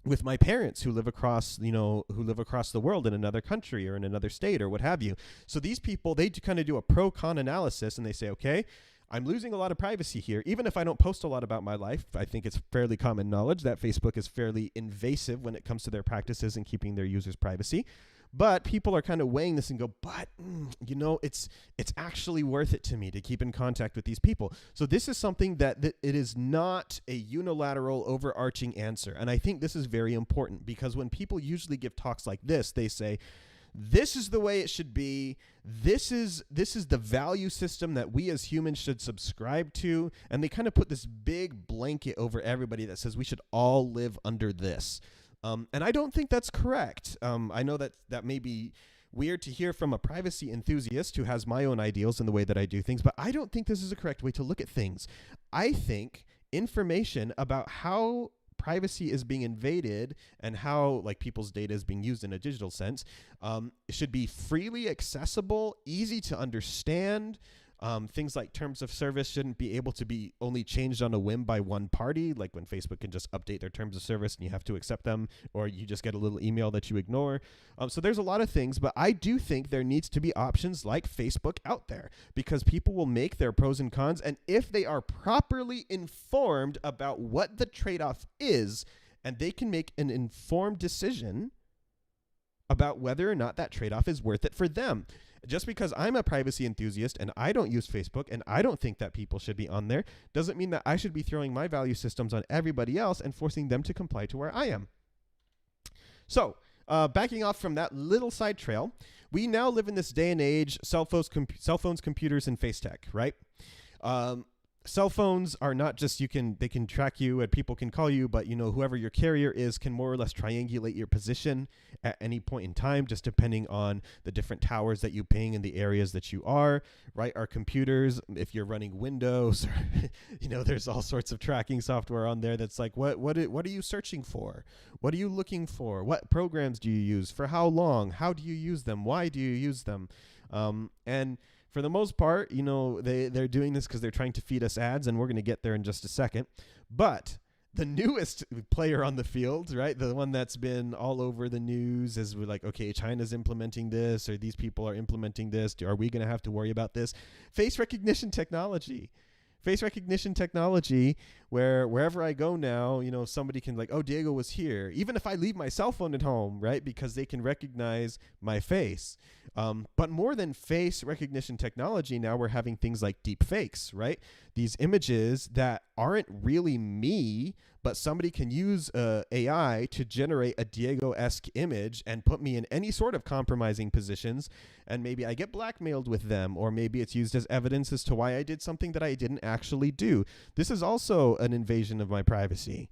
with my parents who live across the world in another country or in another state or what have you. So these people, they kind of do a pro-con analysis and they say, okay, I'm losing a lot of privacy here. Even if I don't post a lot about my life, I think it's fairly common knowledge that Facebook is fairly invasive when it comes to their practices and keeping their users' privacy. But people are kind of weighing this and go, but, it's actually worth it to me to keep in contact with these people. So this is something that it is not a unilateral overarching answer. And I think this is very important because when people usually give talks like this, they say, this is the way it should be. This is the value system that we as humans should subscribe to. And they kind of put this big blanket over everybody that says we should all live under this. And I don't think that's correct. I know that may be weird to hear from a privacy enthusiast who has my own ideals in the way that I do things, but I don't think this is a correct way to look at things. I think information about how privacy is being invaded and how people's data is being used in a digital sense should be freely accessible, easy to understand. Things like terms of service shouldn't be able to be only changed on a whim by one party, like when Facebook can just update their terms of service and you have to accept them, or you just get a little email that you ignore. So there's a lot of things, but I do think there needs to be options like Facebook out there because people will make their pros and cons. And if they are properly informed about what the trade-off is, and they can make an informed decision about whether or not that trade-off is worth it for them. Just because I'm a privacy enthusiast and I don't use Facebook and I don't think that people should be on there doesn't mean that I should be throwing my value systems on everybody else and forcing them to comply to where I am. So backing off from that little side trail, we now live in this day and age, cell phones, computers, and face tech, right? Cell phones are not just they can track you and people can call you, but whoever your carrier is can more or less triangulate your position at any point in time, just depending on the different towers that you ping in the areas that you are, right? Our computers, if you're running Windows, there's all sorts of tracking software on there that's like, what are you searching for? What are you looking for? What programs do you use? For how long? How do you use them? Why do you use them? And for the most part, they're doing this because they're trying to feed us ads, and we're going to get there in just a second. But the newest player on the field, right, the one that's been all over the news is we're like, okay, China's implementing this, or these people are implementing this. Are we going to have to worry about this? Face recognition technology. face recognition technology where wherever I go now, somebody can like, oh, Diego was here, even if I leave my cell phone at home, right? Because they can recognize my face. But more than face recognition technology, now we're having things like deep fakes, right? These images that aren't really me, but somebody can use AI to generate a Diego-esque image and put me in any sort of compromising positions. And maybe I get blackmailed with them, or maybe it's used as evidence as to why I did something that I didn't actually do. This is also an invasion of my privacy.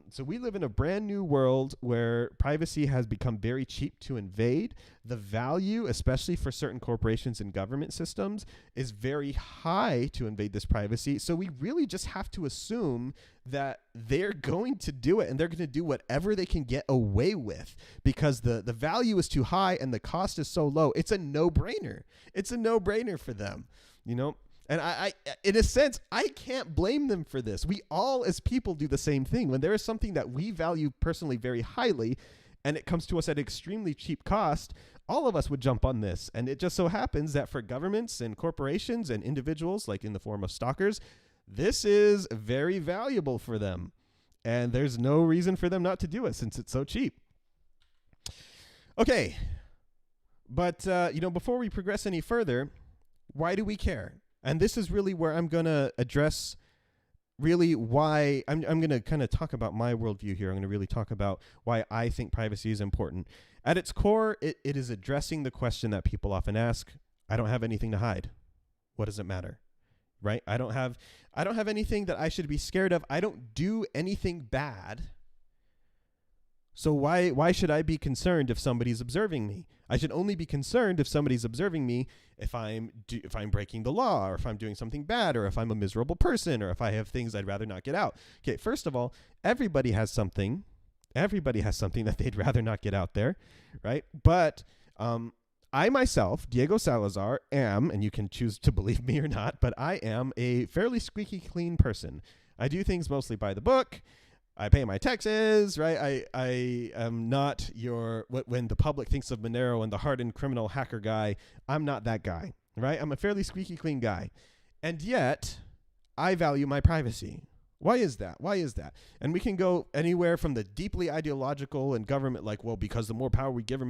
So we live in a brand new world where privacy has become very cheap to invade. The value, especially for certain corporations and government systems, is very high to invade this privacy. So we really just have to assume that they're going to do it, and they're going to do whatever they can get away with, because the value is too high and the cost is so low. It's a no-brainer. It's a no-brainer for them, And I, in a sense, I can't blame them for this. We all, as people, do the same thing. When there is something that we value personally very highly, and it comes to us at extremely cheap cost, all of us would jump on this. And it just so happens that for governments and corporations and individuals, like in the form of stalkers, this is very valuable for them. And there's no reason for them not to do it since it's so cheap. Okay. But, before we progress any further, why do we care? And this is really where I'm going to address really why I'm going to kind of talk about my worldview here. I'm going to really talk about why I think privacy is important. At its core, it is addressing the question that people often ask. I don't have anything to hide. What does it matter? Right? I don't have anything that I should be scared of. I don't do anything bad. So why should I be concerned if somebody's observing me? I should only be concerned if somebody's observing me if I'm breaking the law, or if I'm doing something bad, or if I'm a miserable person, or if I have things I'd rather not get out. Okay, first of all, everybody has something that they'd rather not get out there, right? But I myself, Diego Salazar, am, and you can choose to believe me or not, but I am a fairly squeaky clean person. I do things mostly by the book. I pay my taxes, right? I am not when the public thinks of Monero and the hardened criminal hacker guy, I'm not that guy, right? I'm a fairly squeaky clean guy. And yet, I value my privacy. Why is that? And we can go anywhere from the deeply ideological and government, like, well, because the more power we give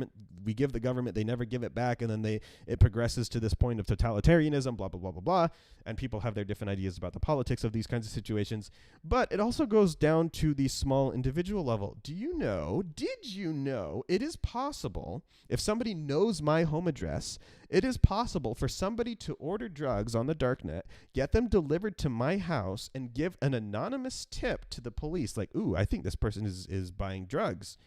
the government, they never give it back, and then it progresses to this point of totalitarianism, blah, blah, blah, blah, blah. And people have their different ideas about the politics of these kinds of situations. But it also goes down to the small individual level. Did you know it is possible, if somebody knows my home address, it is possible for somebody to order drugs on the darknet, get them delivered to my house, and give an anonymous tip to the police, like, ooh, I think this person is buying drugs.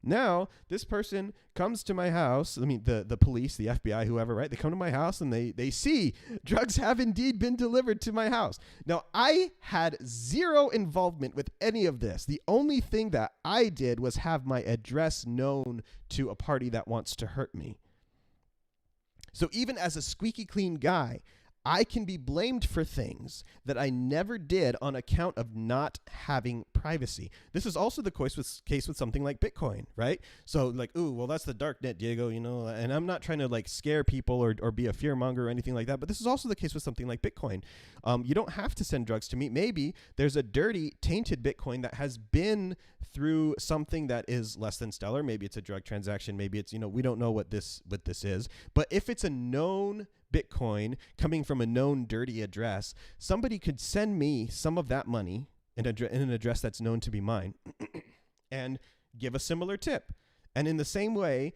Now, this person comes to my house, the police, the FBI, whoever, right? They come to my house and they see drugs have indeed been delivered to my house. Now, I had zero involvement with any of this. The only thing that I did was have my address known to a party that wants to hurt me. So even as a squeaky clean guy, I can be blamed for things that I never did on account of not having privacy. This is also the case with something like Bitcoin, right? So like, ooh, well, that's the dark net, Diego, and I'm not trying to like scare people or be a fearmonger or anything like that, but this is also the case with something like Bitcoin. You don't have to send drugs to me. Maybe there's a dirty, tainted Bitcoin that has been through something that is less than stellar. Maybe it's a drug transaction. Maybe it's, we don't know what this is. But if it's a known Bitcoin coming from a known dirty address, somebody could send me some of that money in an address that's known to be mine and give a similar tip. And in the same way,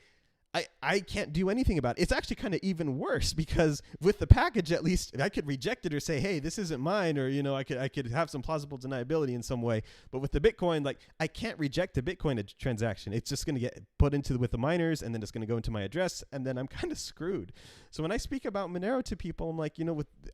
I can't do anything about it. It's actually kind of even worse, because with the package, at least I could reject it or say, hey, this isn't mine, or, I could have some plausible deniability in some way. But with the Bitcoin, like, I can't reject the Bitcoin transaction. It's just going to get put with the miners, and then it's going to go into my address, and then I'm kind of screwed. So when I speak about Monero to people, I'm like,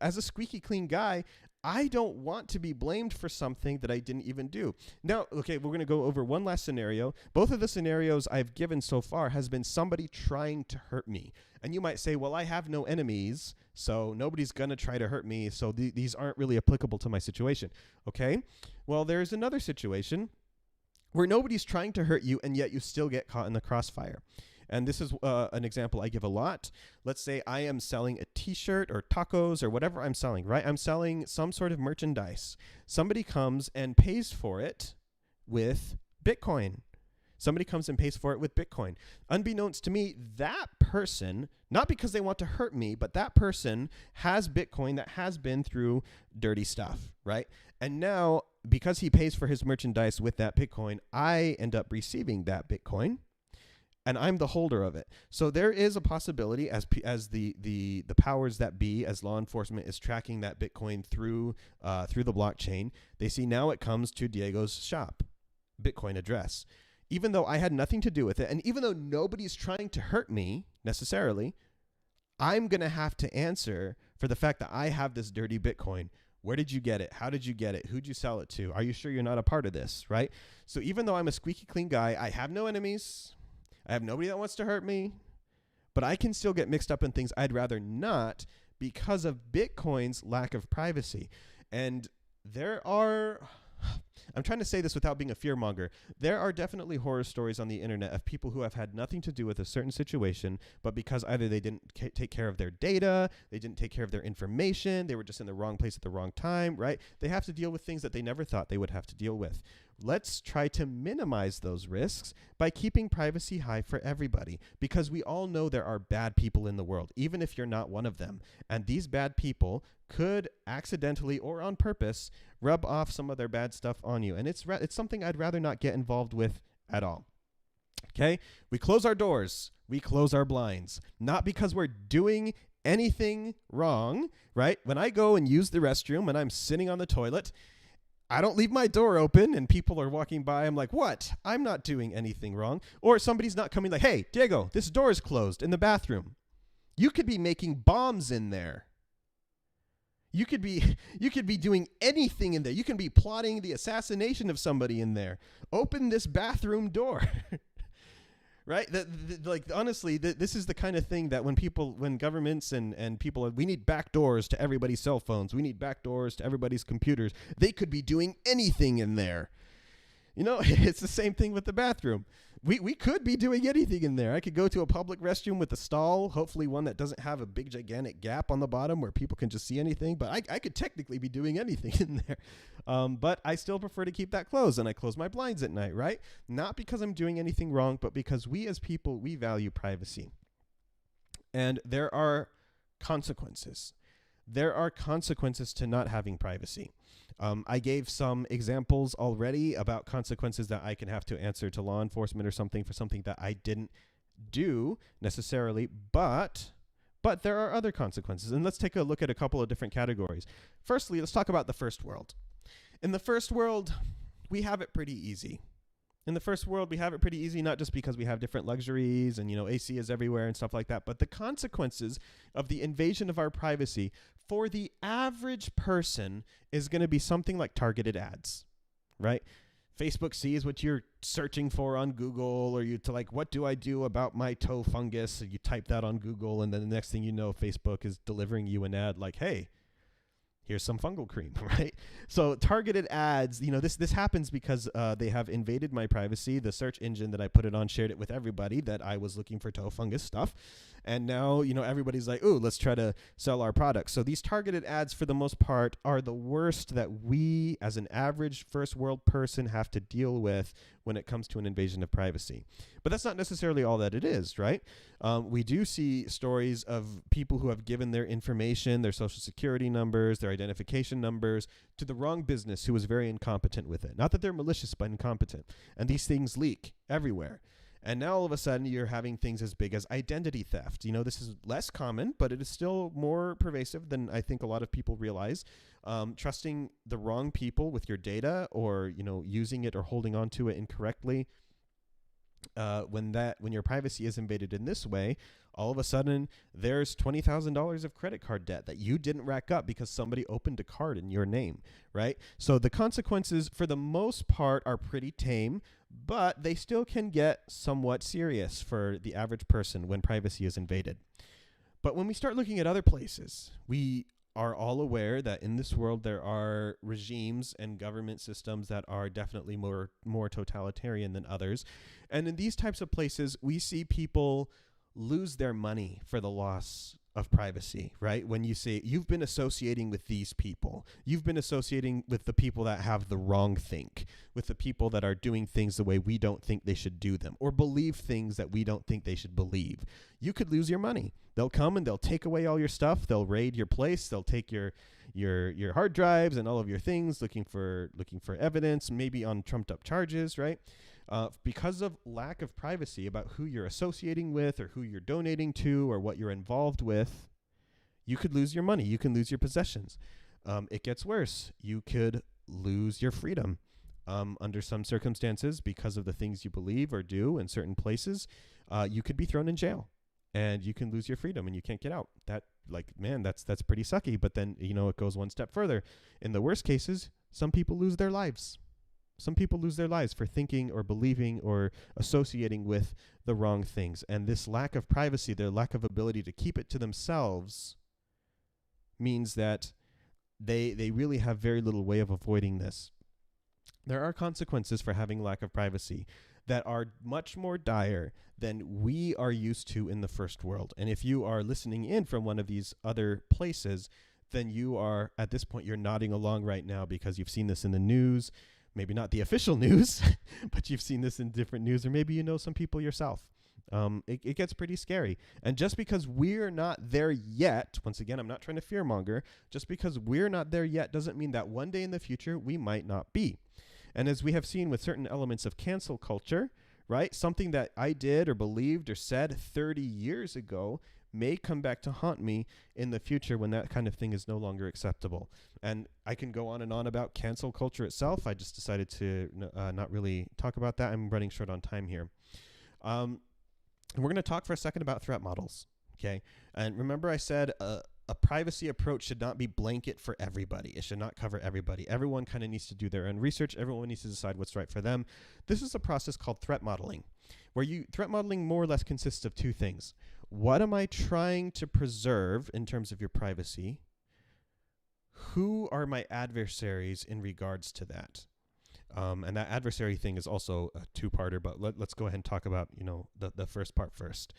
as a squeaky clean guy, I don't want to be blamed for something that I didn't even do. Now, okay, we're going to go over one last scenario. Both of the scenarios I've given so far has been somebody trying to hurt me. And you might say, well, I have no enemies, so nobody's going to try to hurt me, so these aren't really applicable to my situation. Okay? Well, there's another situation where nobody's trying to hurt you, and yet you still get caught in the crossfire. And this is an example I give a lot. Let's say I am selling a t-shirt or tacos or whatever I'm selling, right? I'm selling some sort of merchandise. Somebody comes and pays for it with Bitcoin. Somebody comes and pays for it with Bitcoin. Unbeknownst to me, that person, not because they want to hurt me, but that person has Bitcoin that has been through dirty stuff, right? And now, because he pays for his merchandise with that Bitcoin, I end up receiving that Bitcoin, and I'm the holder of it. So there is a possibility, as the powers that be, as law enforcement is tracking that Bitcoin through the blockchain, they see now it comes to Diego's shop, Bitcoin address. Even though I had nothing to do with it, and even though nobody's trying to hurt me necessarily, I'm going to have to answer for the fact that I have this dirty Bitcoin. Where did you get it? How did you get it? Who'd you sell it to? Are you sure you're not a part of this, right? So even though I'm a squeaky clean guy, I have no enemies. I have nobody that wants to hurt me, but I can still get mixed up in things I'd rather not because of Bitcoin's lack of privacy. And there are... I'm trying to say this without being a fearmonger. There are definitely horror stories on the internet of people who have had nothing to do with a certain situation, but because either they didn't take care of their data, they didn't take care of their information, they were just in the wrong place at the wrong time, right? They have to deal with things that they never thought they would have to deal with. Let's try to minimize those risks by keeping privacy high for everybody, because we all know there are bad people in the world, even if you're not one of them. And these bad people could accidentally or on purpose rub off some of their bad stuff on you. And it's something I'd rather not get involved with at all. Okay? We close our doors. We close our blinds. Not because we're doing anything wrong, right? When I go and use the restroom and I'm sitting on the toilet, I don't leave my door open and people are walking by. I'm like, what? I'm not doing anything wrong. Or somebody's not coming like, hey, Diego, this door is closed in the bathroom. You could be making bombs in there. You could be doing anything in there. You can be plotting the assassination of somebody in there. Open this bathroom door. Right? Honestly, this is the kind of thing that when governments and people, we need back doors to everybody's cell phones. We need back doors to everybody's computers. They could be doing anything in there. You know, it's the same thing with the bathroom. We could be doing anything in there. I could go to a public restroom with a stall, hopefully one that doesn't have a big gigantic gap on the bottom where people can just see anything. But I could technically be doing anything in there. But I still prefer to keep that closed, and I close my blinds at night, right? Not because I'm doing anything wrong, but because we as people, we value privacy. And there are consequences. There are consequences to not having privacy. I gave some examples already about consequences that I can have to answer to law enforcement or something for something that I didn't do necessarily, but there are other consequences. And let's take a look at a couple of different categories. Firstly, let's talk about the first world. In the first world, we have it pretty easy. In the first world, we have it pretty easy, not just because we have different luxuries and, AC is everywhere and stuff like that, but the consequences of the invasion of our privacy for the average person is going to be something like targeted ads, right? Facebook sees what you're searching for on Google, or what do I do about my toe fungus? So you type that on Google, and then the next thing you know, Facebook is delivering you an ad like, hey, here's some fungal cream, right? So targeted ads, this happens because they have invaded my privacy. The search engine that I put it on shared it with everybody that I was looking for toe fungus stuff. And now, everybody's like, ooh, let's try to sell our products. So these targeted ads, for the most part, are the worst that we, as an average first world person, have to deal with when it comes to an invasion of privacy. But that's not necessarily all that it is, right? We do see stories of people who have given their information, their social security numbers, their identification numbers, to the wrong business who was very incompetent with it. Not that they're malicious, but incompetent. And these things leak everywhere. And now all of a sudden you're having things as big as identity theft. This is less common, but it is still more pervasive than I think a lot of people realize. Trusting the wrong people with your data, or, using it or holding on to it incorrectly. When your privacy is invaded in this way, all of a sudden there's $20,000 of credit card debt that you didn't rack up because somebody opened a card in your name, right? So the consequences for the most part are pretty tame, but they still can get somewhat serious for the average person when privacy is invaded. But when we start looking at other places, we are all aware that in this world there are regimes and government systems that are definitely more totalitarian than others. And in these types of places, we see people lose their money for the loss of privacy, right? When you say you've been associating with these people, you've been associating with the people that have the wrong think, with the people that are doing things the way we don't think they should do them, or believe things that we don't think they should believe, you could lose your money. They'll come and they'll take away all your stuff. They'll raid your place. They'll take your hard drives and all of your things, looking for evidence, maybe on trumped up charges, right? Because of lack of privacy about who you're associating with or who you're donating to or what you're involved with, you could lose your money. You can lose your possessions. It gets worse. You could lose your freedom under some circumstances because of the things you believe or do in certain places. You could be thrown in jail and you can lose your freedom and you can't get out. That's pretty sucky. But then, it goes one step further. In the worst cases, some people lose their lives. Some people lose their lives for thinking or believing or associating with the wrong things. And this lack of privacy, their lack of ability to keep it to themselves, means that they really have very little way of avoiding this. There are consequences for having lack of privacy that are much more dire than we are used to in the first world. And if you are listening in from one of these other places, then you are, at this point, you're nodding along right now because you've seen this in the news. Maybe not the official news, but you've seen this in different news, or maybe you know some people yourself. It gets pretty scary. And just because we're not there yet, once again, I'm not trying to fearmonger, just because we're not there yet doesn't mean that one day in the future we might not be. And as we have seen with certain elements of cancel culture, right, something that I did or believed or said 30 years ago may come back to haunt me in the future when that kind of thing is no longer acceptable. And I can go on and on about cancel culture itself. I just decided to not really talk about that. I'm running short on time here. And we're going to talk for a second about threat models, okay? And remember I said a privacy approach should not be blanket for everybody. It should not cover everybody. Everyone kind of needs to do their own research. Everyone needs to decide what's right for them. This is a process called threat modeling, where threat modeling more or less consists of two things. What am I trying to preserve in terms of your privacy? Who are my adversaries in regards to that? And that adversary thing is also a two-parter, but let's go ahead and talk about, the first part first.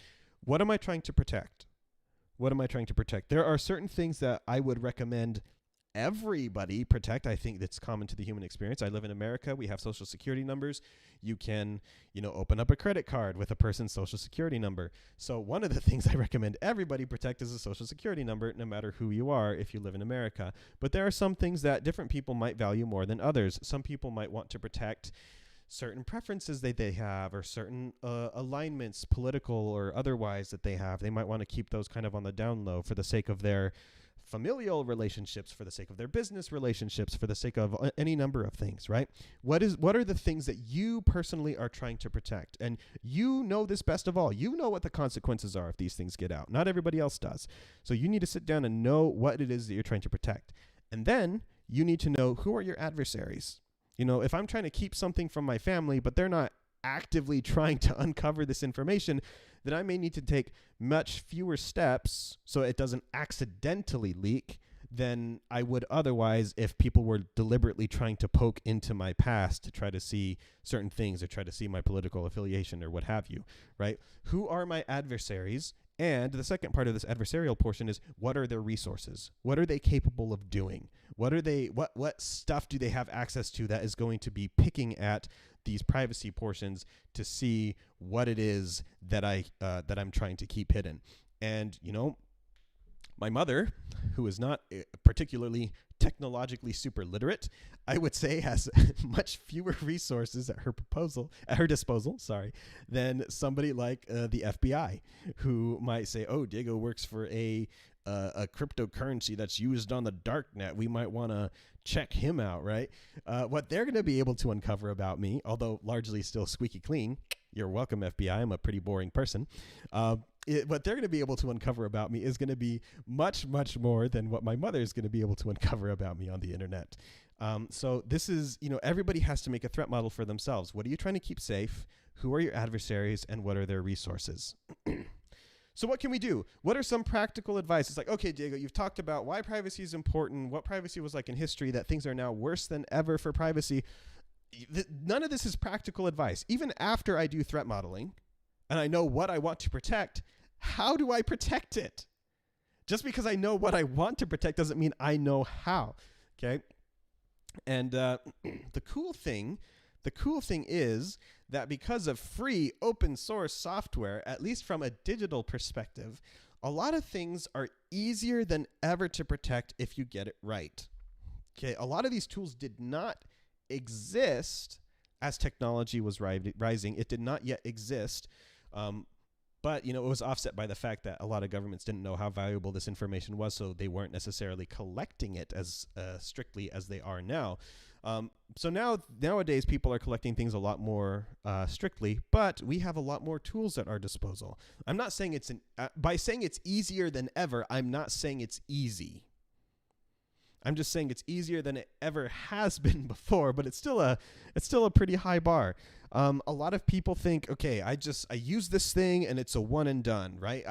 What am I trying to protect? What am I trying to protect? There are certain things that I would recommend everybody protect. I think that's common to the human experience. I live in America. We have social security numbers. You can, open up a credit card with a person's social security number. So one of the things I recommend everybody protect is a social security number, no matter who you are, if you live in America. But there are some things that different people might value more than others. Some people might want to protect certain preferences that they have, or certain alignments, political or otherwise, that they have. They might want to keep those kind of on the down low for the sake of their familial relationships, for the sake of their business relationships, for the sake of any number of things, right? What are the things that you personally are trying to protect? And you know this best of all. You know what the consequences are if these things get out. Not everybody else does. So you need to sit down and know what it is that you're trying to protect. And then you need to know who are your adversaries. If I'm trying to keep something from my family, but they're not actively trying to uncover this information, then I may need to take much fewer steps so it doesn't accidentally leak than I would otherwise if people were deliberately trying to poke into my past to try to see certain things or try to see my political affiliation or what have you, right? Who are my adversaries? And the second part of this adversarial portion is, what are their resources? What are they capable of doing? What stuff do they have access to that is going to be picking at these privacy portions to see what it is that I'm trying to keep hidden? And my mother, who is not particularly technologically super literate, I would say has much fewer resources at her disposal, than somebody like the FBI, who might say, "Oh, Diego works for a cryptocurrency that's used on the dark net. We might want to check him out," right? What they're going to be able to uncover about me, although largely still squeaky clean. You're welcome, FBI. I'm a pretty boring person. What they're going to be able to uncover about me is going to be much, much more than what my mother is going to be able to uncover about me on the internet. So this is, everybody has to make a threat model for themselves. What are you trying to keep safe? Who are your adversaries, and what are their resources? So what can we do? What are some practical advice? It's like, okay, Diego, you've talked about why privacy is important, what privacy was like in history, that things are now worse than ever for privacy. None of this is practical advice. Even after I do threat modeling and I know what I want to protect, how do I protect it? Just because I know what I want to protect doesn't mean I know how. Okay. And the cool thing is that because of free open source software, at least from a digital perspective, a lot of things are easier than ever to protect if you get it right. Okay. A lot of these tools did not exist as technology was rising. It did not yet exist. But, it was offset by the fact that a lot of governments didn't know how valuable this information was, so they weren't necessarily collecting it as strictly as they are now. So nowadays, people are collecting things a lot more strictly, but we have a lot more tools at our disposal. I'm not saying by saying it's easier than ever, I'm not saying it's easy. I'm just saying it's easier than it ever has been before, but it's still a pretty high bar. A lot of people think, okay, I use this thing and it's a one and done, right?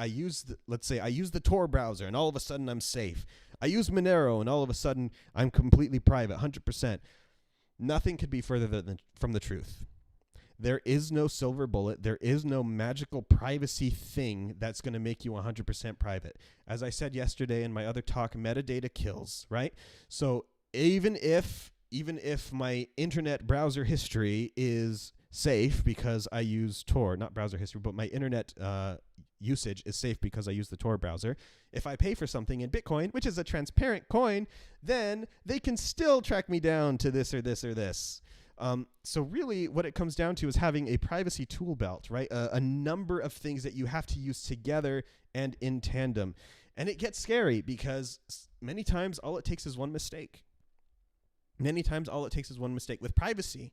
Let's say I use the Tor browser and all of a sudden I'm safe. I use Monero and all of a sudden I'm completely private, 100%. Nothing could be further from the truth. There is no silver bullet. There is no magical privacy thing that's going to make you 100% private. As I said yesterday in my other talk, metadata kills, right? So even if my internet browser history is safe because I use Tor, not browser history, but my internet usage is safe because I use the Tor browser. If I pay for something in Bitcoin, which is a transparent coin, then they can still track me down to this or this or this. So really what it comes down to is having a privacy tool belt, right? A number of things that you have to use together and in tandem. And it gets scary because many times all it takes is one mistake. With privacy,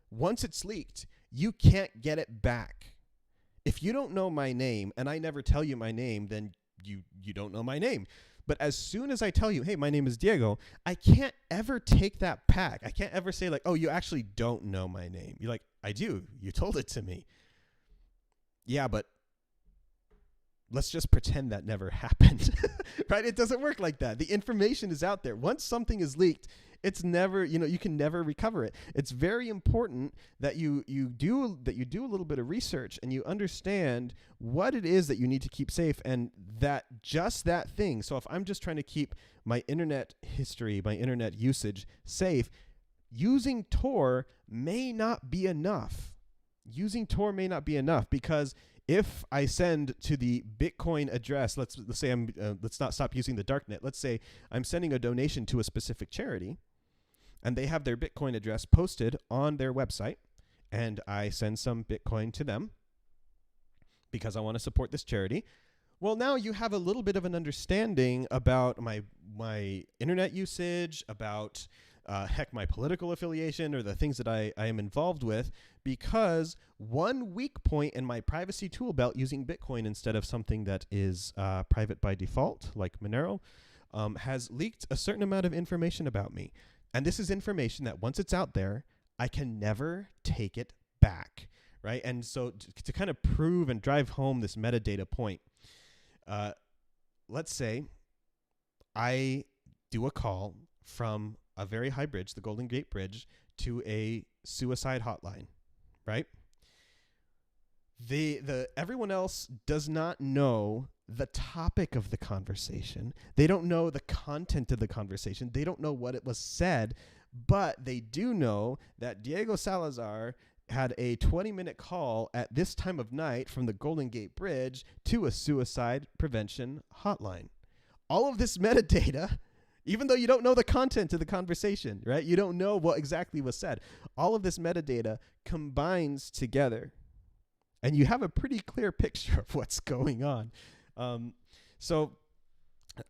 once it's leaked, you can't get it back. If you don't know my name and I never tell you my name, then you don't know my name. But as soon as I tell you, hey, my name is Diego, I can't ever take that back. I can't ever say like, oh, you actually don't know my name. You're like, I do. You told it to me. Yeah, but let's just pretend that never happened, right? It doesn't work like that. The information is out there. Once something is leaked, it's never, you can never recover it. It's very important that you do a little bit of research and you understand what it is that you need to keep safe, and that just that thing. So if I'm just trying to keep my internet history, my internet usage safe, using Tor may not be enough. Because if I send to the Bitcoin address, let's say let's not stop using the darknet. Let's say I'm sending a donation to a specific charity, and they have their Bitcoin address posted on their website, and I send some Bitcoin to them because I want to support this charity. Well, now you have a little bit of an understanding about my internet usage, about my political affiliation, or the things that I am involved with, because one weak point in my privacy tool belt using Bitcoin instead of something that is private by default, like Monero, has leaked a certain amount of information about me. And this is information that once it's out there, I can never take it back, right? And so to kind of prove and drive home this metadata point, let's say I do a call from a very high bridge, the Golden Gate Bridge, to a suicide hotline, right? Everyone else does not know the topic of the conversation. They don't know the content of the conversation. They don't know what it was said, but they do know that Diego Salazar had a 20-minute call at this time of night from the Golden Gate Bridge to a suicide prevention hotline. All of this metadata, even though you don't know the content of the conversation, right? You don't know what exactly was said. All of this metadata combines together, and you have a pretty clear picture of what's going on. So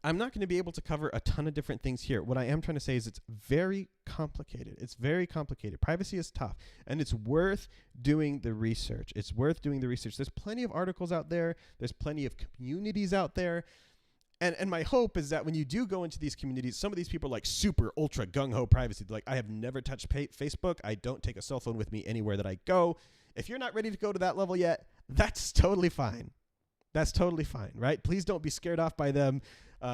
I'm not going to be able to cover a ton of different things here. What I am trying to say is it's very complicated. Privacy is tough, and it's worth doing the research. There's plenty of articles out there. There's plenty of communities out there. And my hope is that when you do go into these communities, some of these people are like super ultra gung-ho privacy. They're like, I have never touched Facebook. I don't take a cell phone with me anywhere that I go. If you're not ready to go to that level yet, that's totally fine. That's totally fine, right? Please don't be scared off by them.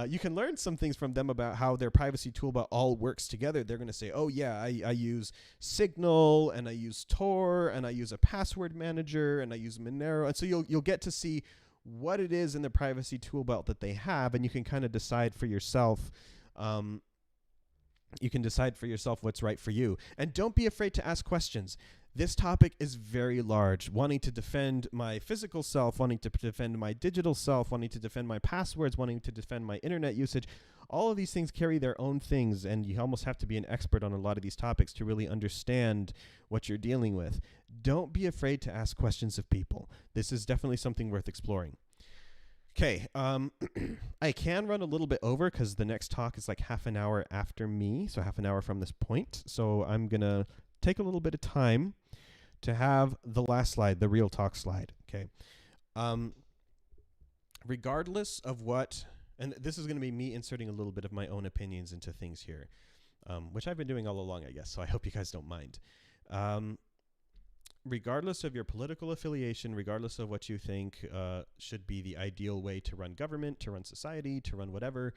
You can learn some things from them about how their privacy toolbar all works together. They're going to say, oh, yeah, I use Signal, and I use Tor, and I use a password manager, and I use Monero. And so you'll get to see what it is in the privacy tool belt that they have, and you can kind of decide for yourself. You can decide for yourself what's right for you. And don't be afraid to ask questions. This topic is very large. Wanting to defend my physical self, wanting to defend my digital self, wanting to defend my passwords, wanting to defend my internet usage. All of these things carry their own things, and you almost have to be an expert on a lot of these topics to really understand what you're dealing with. Don't be afraid to ask questions of people. This is definitely something worth exploring. Okay, I can run a little bit over because the next talk is like half an hour after me, so half an hour from this point. So I'm going to take a little bit of time to have the last slide, the real talk slide. Okay. Regardless of what, and this is going to be me inserting a little bit of my own opinions into things here, which I've been doing all along, I guess, so I hope you guys don't mind. Regardless of your political affiliation, regardless of what you think should be the ideal way to run government, to run society, to run whatever,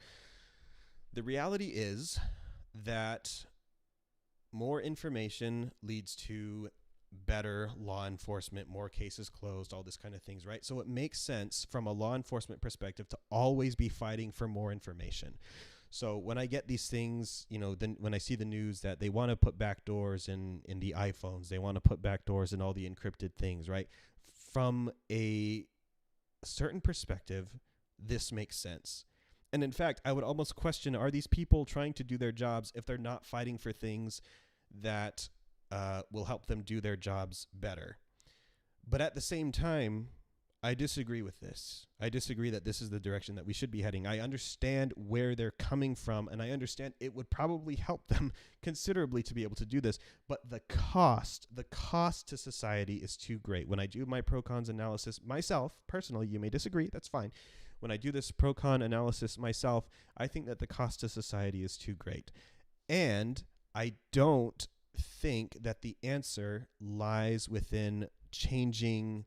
the reality is that more information leads to better law enforcement, more cases closed, all this kind of things, right? So it makes sense from a law enforcement perspective to always be fighting for more information. So when I get these things, then when I see the news that they want to put backdoors in the iPhones, they want to put backdoors in all the encrypted things, right? From a certain perspective, this makes sense. And in fact, I would almost question, are these people trying to do their jobs if they're not fighting for things that will help them do their jobs better? But at the same time, I disagree with this. I disagree that this is the direction that we should be heading. I understand where they're coming from, and I understand it would probably help them considerably to be able to do this. But the cost to society is too great. When I do my pro-cons analysis myself, personally, you may disagree, that's fine. When I do this pro-con analysis myself, I think that the cost to society is too great. And I don't think that the answer lies within changing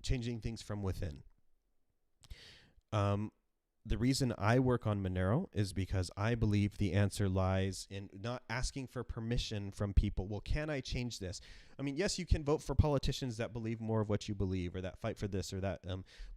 things from within. The reason I work on Monero is because I believe the answer lies in not asking for permission from people. Well, can I change this? I mean, yes, you can vote for politicians that believe more of what you believe or that fight for this or that.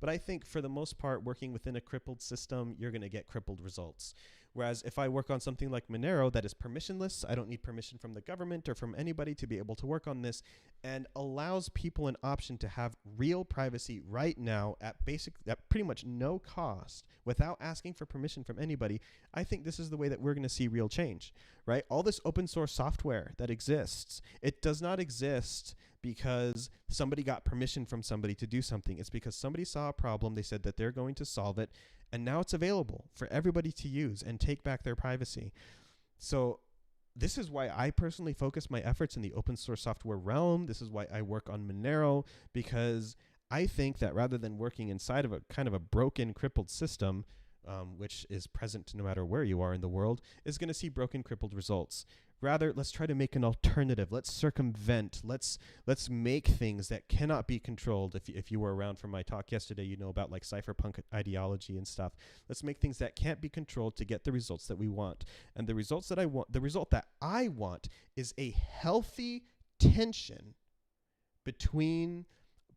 But I think for the most part, working within a crippled system, you're going to get crippled results. Whereas if I work on something like Monero that is permissionless, I don't need permission from the government or from anybody to be able to work on this, and allows people an option to have real privacy right now at pretty much no cost without asking for permission from anybody. I think this is the way that we're going to see real change, right? All this open source software that exists, it does not exist because somebody got permission from somebody to do something. It's because somebody saw a problem, they said that they're going to solve it, and now it's available for everybody to use and take back their privacy. So this is why I personally focus my efforts in the open source software realm. This is why I work on Monero, because I think that rather than working inside of a kind of a broken, crippled system, which is present no matter where you are in the world, is going to see broken, crippled results. Rather, let's try to make an alternative. Let's circumvent. Let's make things that cannot be controlled. If you were around for my talk yesterday, you know about like cypherpunk ideology and stuff. Let's make things that can't be controlled to get the results that we want. And the result that I want is a healthy tension between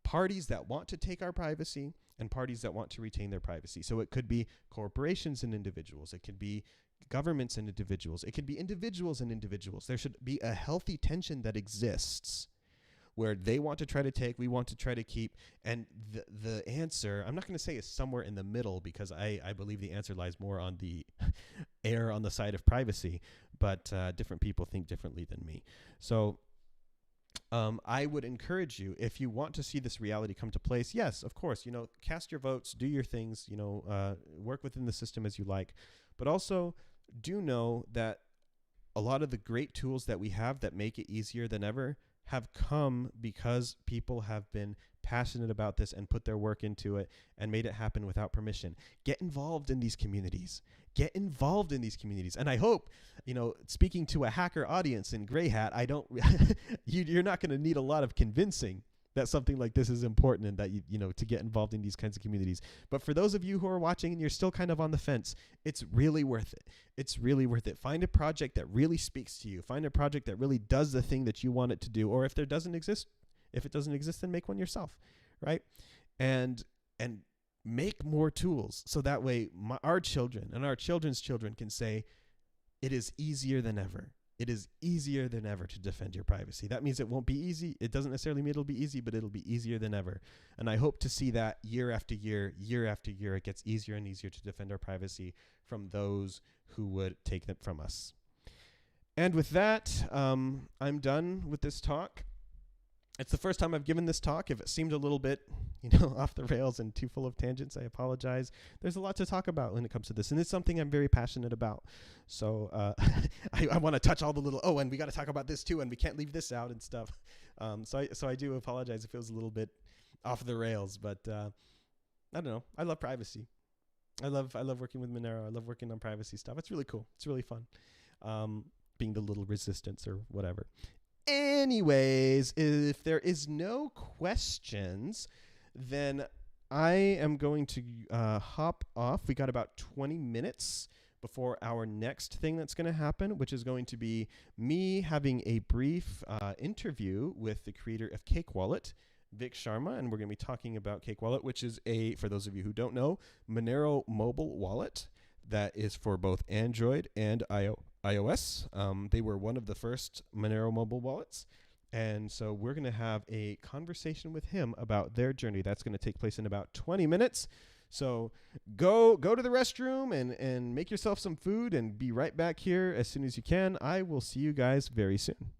parties that want to take our privacy and parties that want to retain their privacy. So it could be corporations and individuals. It could be governments and individuals. It can be individuals and individuals. There should be a healthy tension that exists where they want to try to take, we want to try to keep. And the answer, I'm not going to say is somewhere in the middle, because I believe the answer lies more on the err on the side of privacy, but different people think differently than me. So I would encourage you, if you want to see this reality come to place, yes, of course, cast your votes, do your things, work within the system as you like, but also do know that a lot of the great tools that we have that make it easier than ever have come because people have been passionate about this and put their work into it and made it happen without permission. Get involved in these communities. Get involved in these communities. And I hope, speaking to a hacker audience in Grayhat, you're not going to need a lot of convincing. that something like this is important and that you know to get involved in these kinds of communities. But for those of you who are watching and you're still kind of on the fence, it's really worth it. It's really worth it. Find a project that really speaks to you. Find a project that really does the thing that you want it to do. Or if it doesn't exist, then make one yourself, right? And make more tools so that way our children and our children's children can say it is easier than ever. It is easier than ever to defend your privacy. That means it won't be easy. It doesn't necessarily mean it'll be easy, but it'll be easier than ever. And I hope to see that year after year, year after year, it gets easier and easier to defend our privacy from those who would take them from us. And with that, I'm done with this talk. It's the first time I've given this talk. If it seemed a little bit, off the rails and too full of tangents, I apologize. There's a lot to talk about when it comes to this, and it's something I'm very passionate about. So I want to touch all the little, and we got to talk about this too, and we can't leave this out and stuff. So I do apologize if it was a little bit off the rails, but I don't know. I love privacy. I love working with Monero. I love working on privacy stuff. It's really cool. It's really fun. Being the little resistance or whatever. Anyways, if there is no questions, then I am going to hop off. We got about 20 minutes before our next thing that's going to happen, which is going to be me having a brief interview with the creator of Cake Wallet, Vic Sharma, and we're going to be talking about Cake Wallet, which is for those of you who don't know, Monero mobile wallet that is for both Android and iOS. They were one of the first Monero mobile wallets. And so we're going to have a conversation with him about their journey. That's going to take place in about 20 minutes. So go to the restroom and make yourself some food and be right back here as soon as you can. I will see you guys very soon.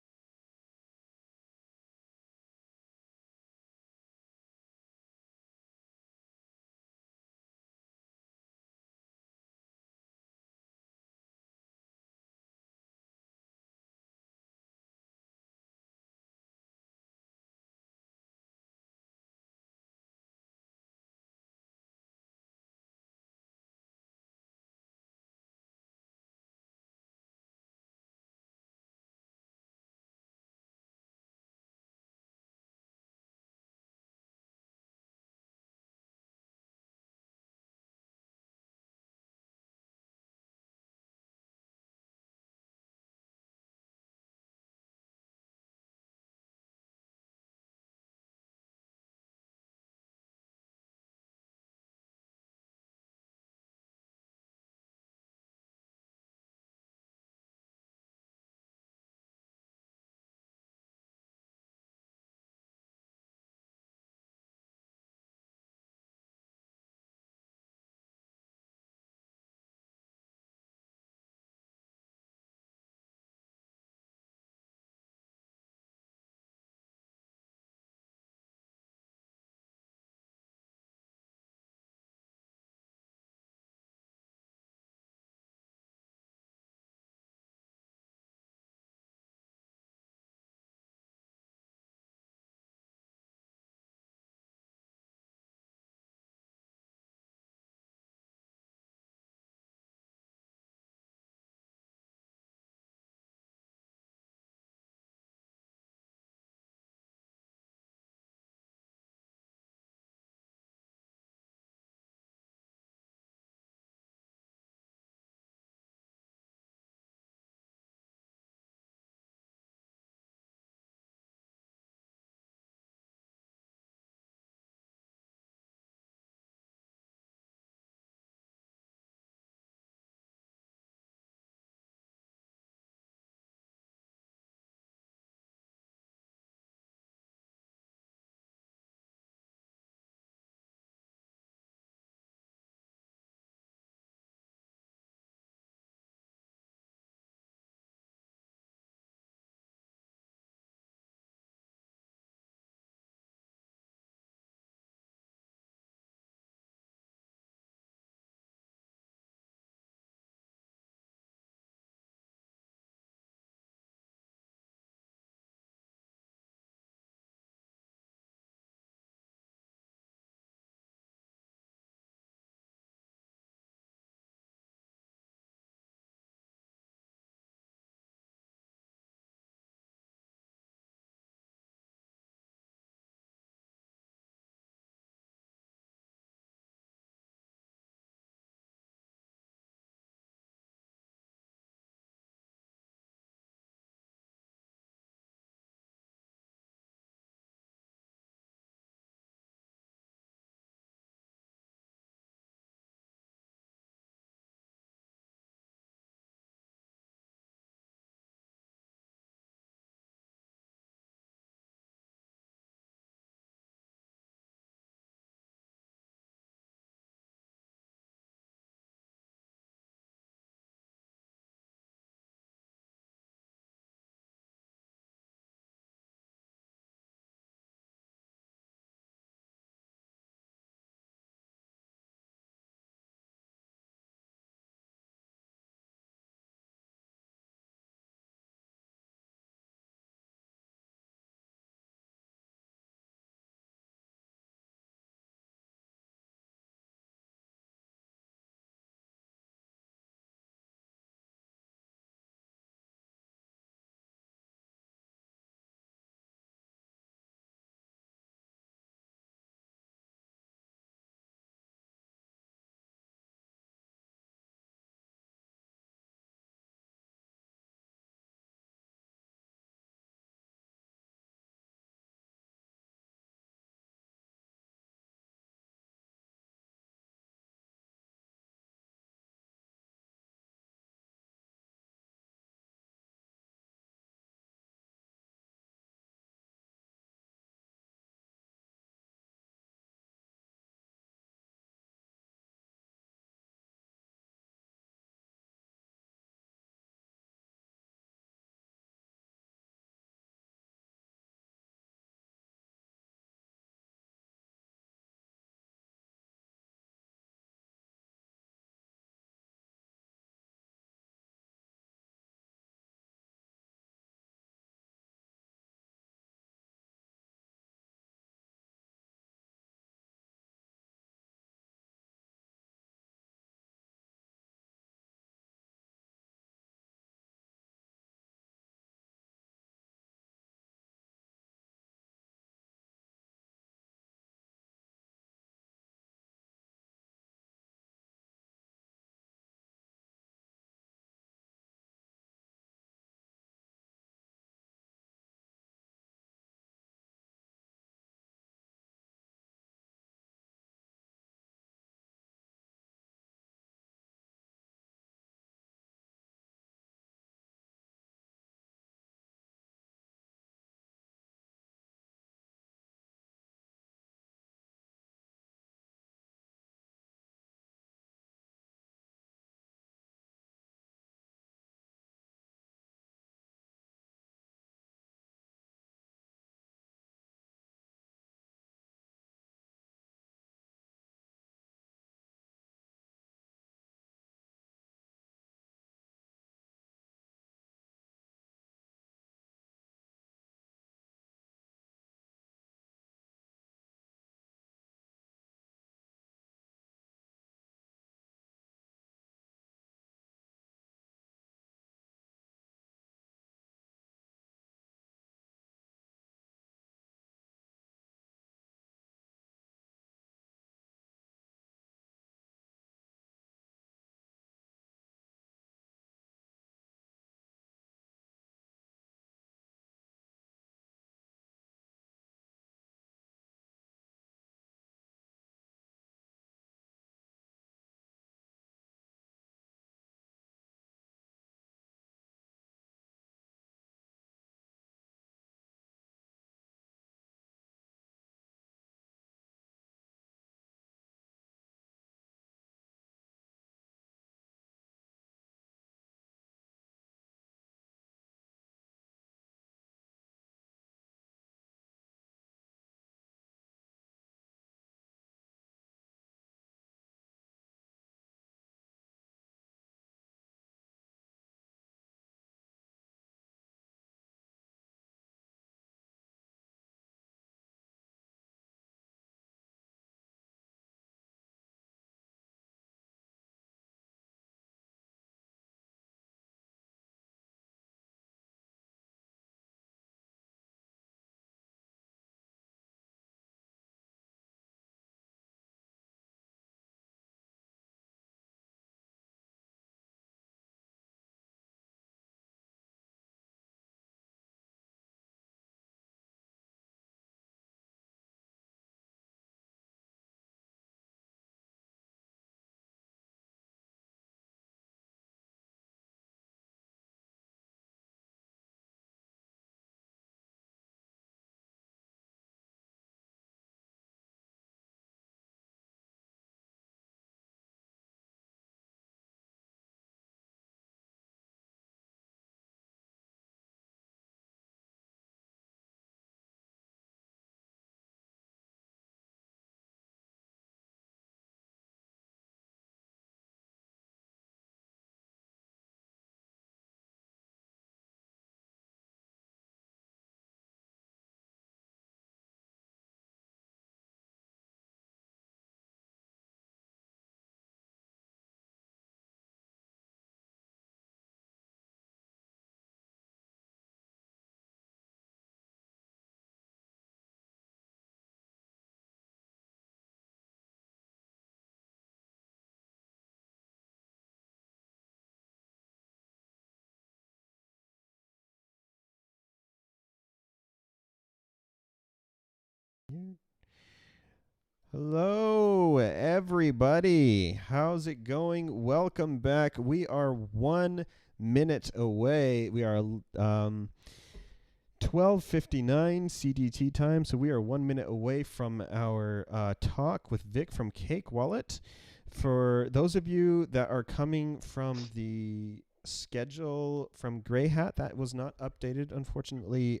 Hello, everybody. How's it going? Welcome back. We are 1 minute away. We are 12:59 CDT time, so we are 1 minute away from our talk with Vic from Cake Wallet. For those of you that are coming from the schedule from Grayhat, that was not updated, unfortunately.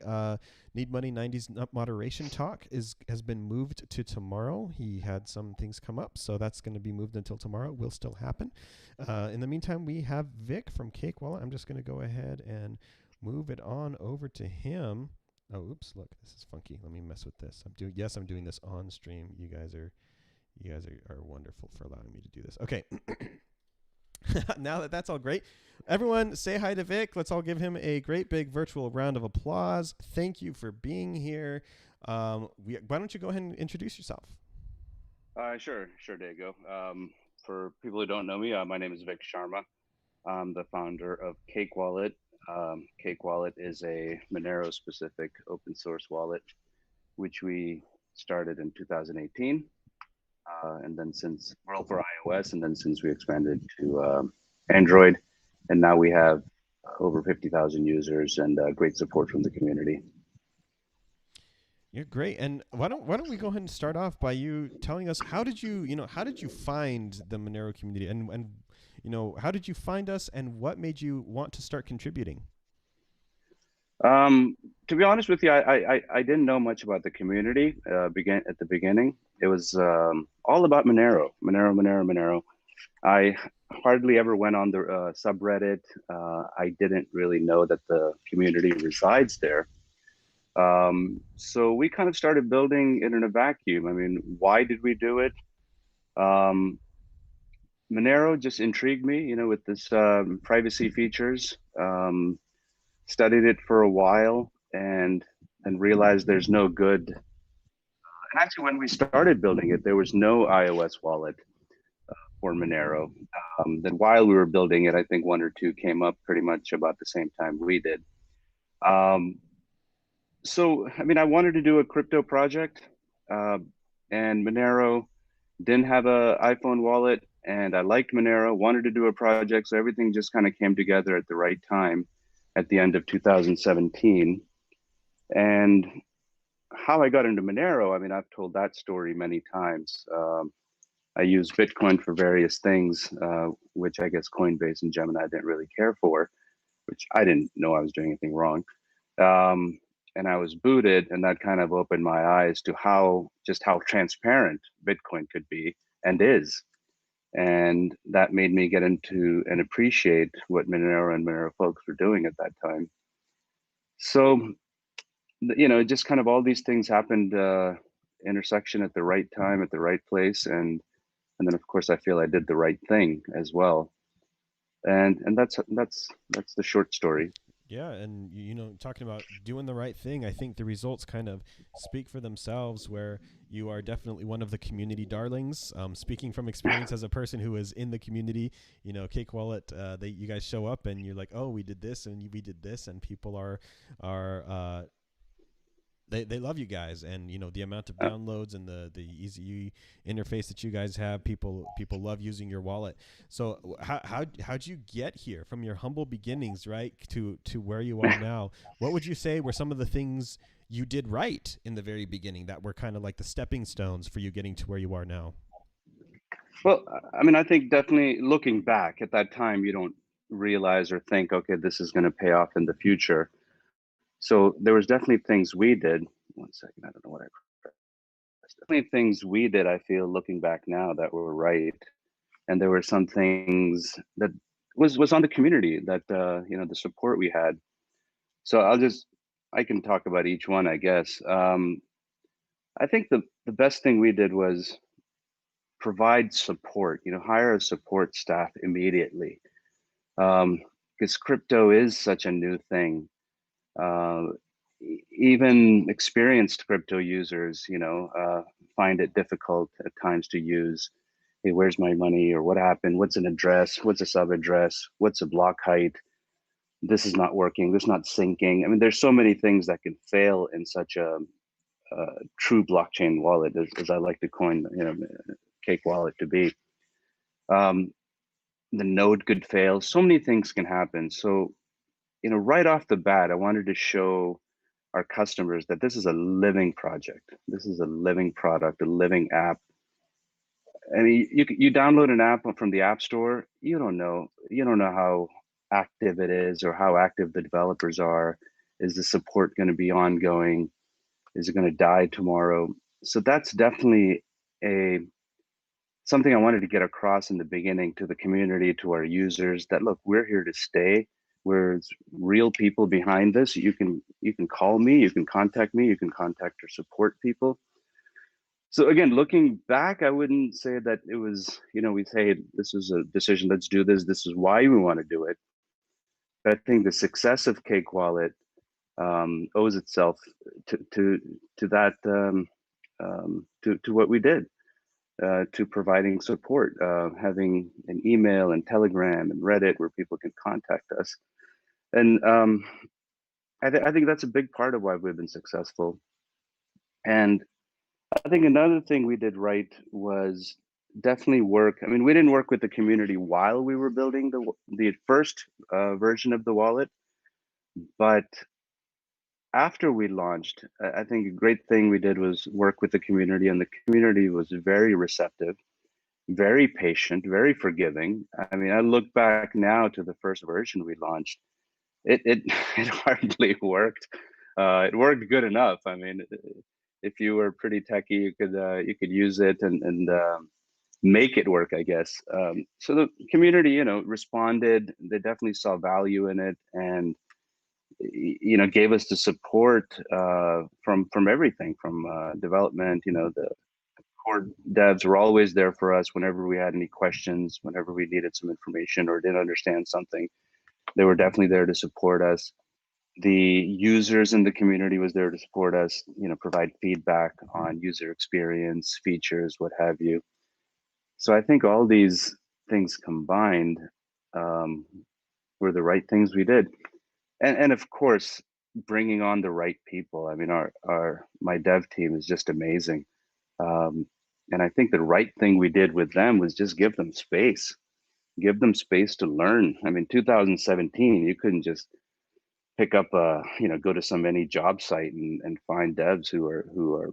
Need Money 90's moderation talk has been moved to tomorrow. He had some things come up, so that's going to be moved until tomorrow. It will still happen. In the meantime, we have Vic from Cake Wallet. I'm just going to go ahead and move it on over to him. Oh, oops! Look, this is funky. Let me mess with this. I'm doing this on stream. You guys are wonderful for allowing me to do this. Okay. Now that that's all great, everyone say hi to Vic. Let's all give him a great big virtual round of applause. Thank you for being here. Why don't you go ahead and introduce yourself? Sure, Diego. For people who don't know me, my name is Vic Sharma. I'm the founder of Cake Wallet. Cake Wallet is a Monero-specific open source wallet, which we started in 2018. And then since we're all for iOS, and then since we expanded to Android, and now we have over 50,000 users and great support from the community. You're great. And why don't we go ahead and start off by you telling us how did you find the Monero community, and how did you find us, and what made you want to start contributing? To be honest with you, I didn't know much about the community at the beginning. It was all about Monero. I hardly ever went on the subreddit. I didn't really know that the community resides there. So we kind of started building it in a vacuum. I mean, why did we do it? Monero just intrigued me, with this privacy features. Studied it for a while and realized there's no good. And actually, when we started building it, there was no iOS wallet for Monero. Then while we were building it, I think one or two came up pretty much about the same time we did. So, I mean, I wanted to do a crypto project, and Monero didn't have an iPhone wallet, and I liked Monero, wanted to do a project. So everything just kind of came together at the right time at the end of 2017. And how I got into Monero, I mean, I've told that story many times. I use Bitcoin for various things, which I guess Coinbase and Gemini didn't really care for, which I didn't know I was doing anything wrong. And I was booted, and that kind of opened my eyes to how transparent Bitcoin could be and is. And that made me get into and appreciate what Monero and Monero folks were doing at that time. So, just kind of all these things happened, intersection at the right time, at the right place. And then of course I feel I did the right thing as well. And that's the short story. Yeah, and talking about doing the right thing, I think the results kind of speak for themselves, where you are definitely one of the community darlings. Speaking from experience as a person who is in the community, Cake Wallet, you guys show up and you're like, oh, we did this and we did this, and people are they love you guys, and the amount of downloads and the easy interface that you guys have, people love using your wallet. So how'd you get here from your humble beginnings, right, to where you are now? What would you say were some of the things you did right in the very beginning that were kind of like the stepping stones for you getting to where you are now? Well, I mean, I think definitely looking back at that time, you don't realize or think, okay, this is going to pay off in the future. So there was definitely things we did. One second, I don't know what I pressed. Definitely things we did, I feel, looking back now, that were right. And there were some things that was on the community that, the support we had. So I can talk about each one, I guess. I think the best thing we did was provide support, hire a support staff immediately. Because crypto is such a new thing. Even experienced crypto users, find it difficult at times to use. Hey, where's my money? Or what happened? What's an address? What's a sub address? What's a block height? This is not working. This is not syncing. I mean, there's so many things that can fail in such a true blockchain wallet, as I like to coin, Cake wallet to be. The node could fail. So many things can happen. So, right off the bat, I wanted to show our customers that this is a living project. This is a living product, a living app. I mean, you download an app from the App Store. You don't know how active it is or how active the developers are. Is the support going to be ongoing? Is it going to die tomorrow? So that's definitely something I wanted to get across in the beginning to the community, to our users, that look, we're here to stay. We're real people behind this. You can call me, you can contact me, you can contact our support people. So again, looking back, I wouldn't say that it was, we say this is a decision, let's do this. This is why we want to do it. But I think the success of Cake Wallet owes itself to that, to what we did, to providing support, having an email and Telegram and Reddit where people can contact us. And I think that's a big part of why we've been successful. And I think another thing we did right was definitely work. I mean, we didn't work with the community while we were building the first version of the wallet, but after we launched, I think a great thing we did was work with the community, and the community was very receptive, very patient, very forgiving. I mean, I look back now to the first version we launched. It hardly worked. It worked good enough. I mean, if you were pretty techy, you could use it and make it work, I guess. So the community, responded. They definitely saw value in it, and gave us the support from everything, from development. The core devs were always there for us whenever we had any questions, whenever we needed some information or didn't understand something. They were definitely there to support us. The users in the community was there to support us, provide feedback on user experience, features, what have you. So I think all these things combined were the right things we did. And of course, bringing on the right people. I mean, my dev team is just amazing. And I think the right thing we did with them was just give them space to learn. I mean, 2017, you couldn't just pick up go to any job site and find devs who are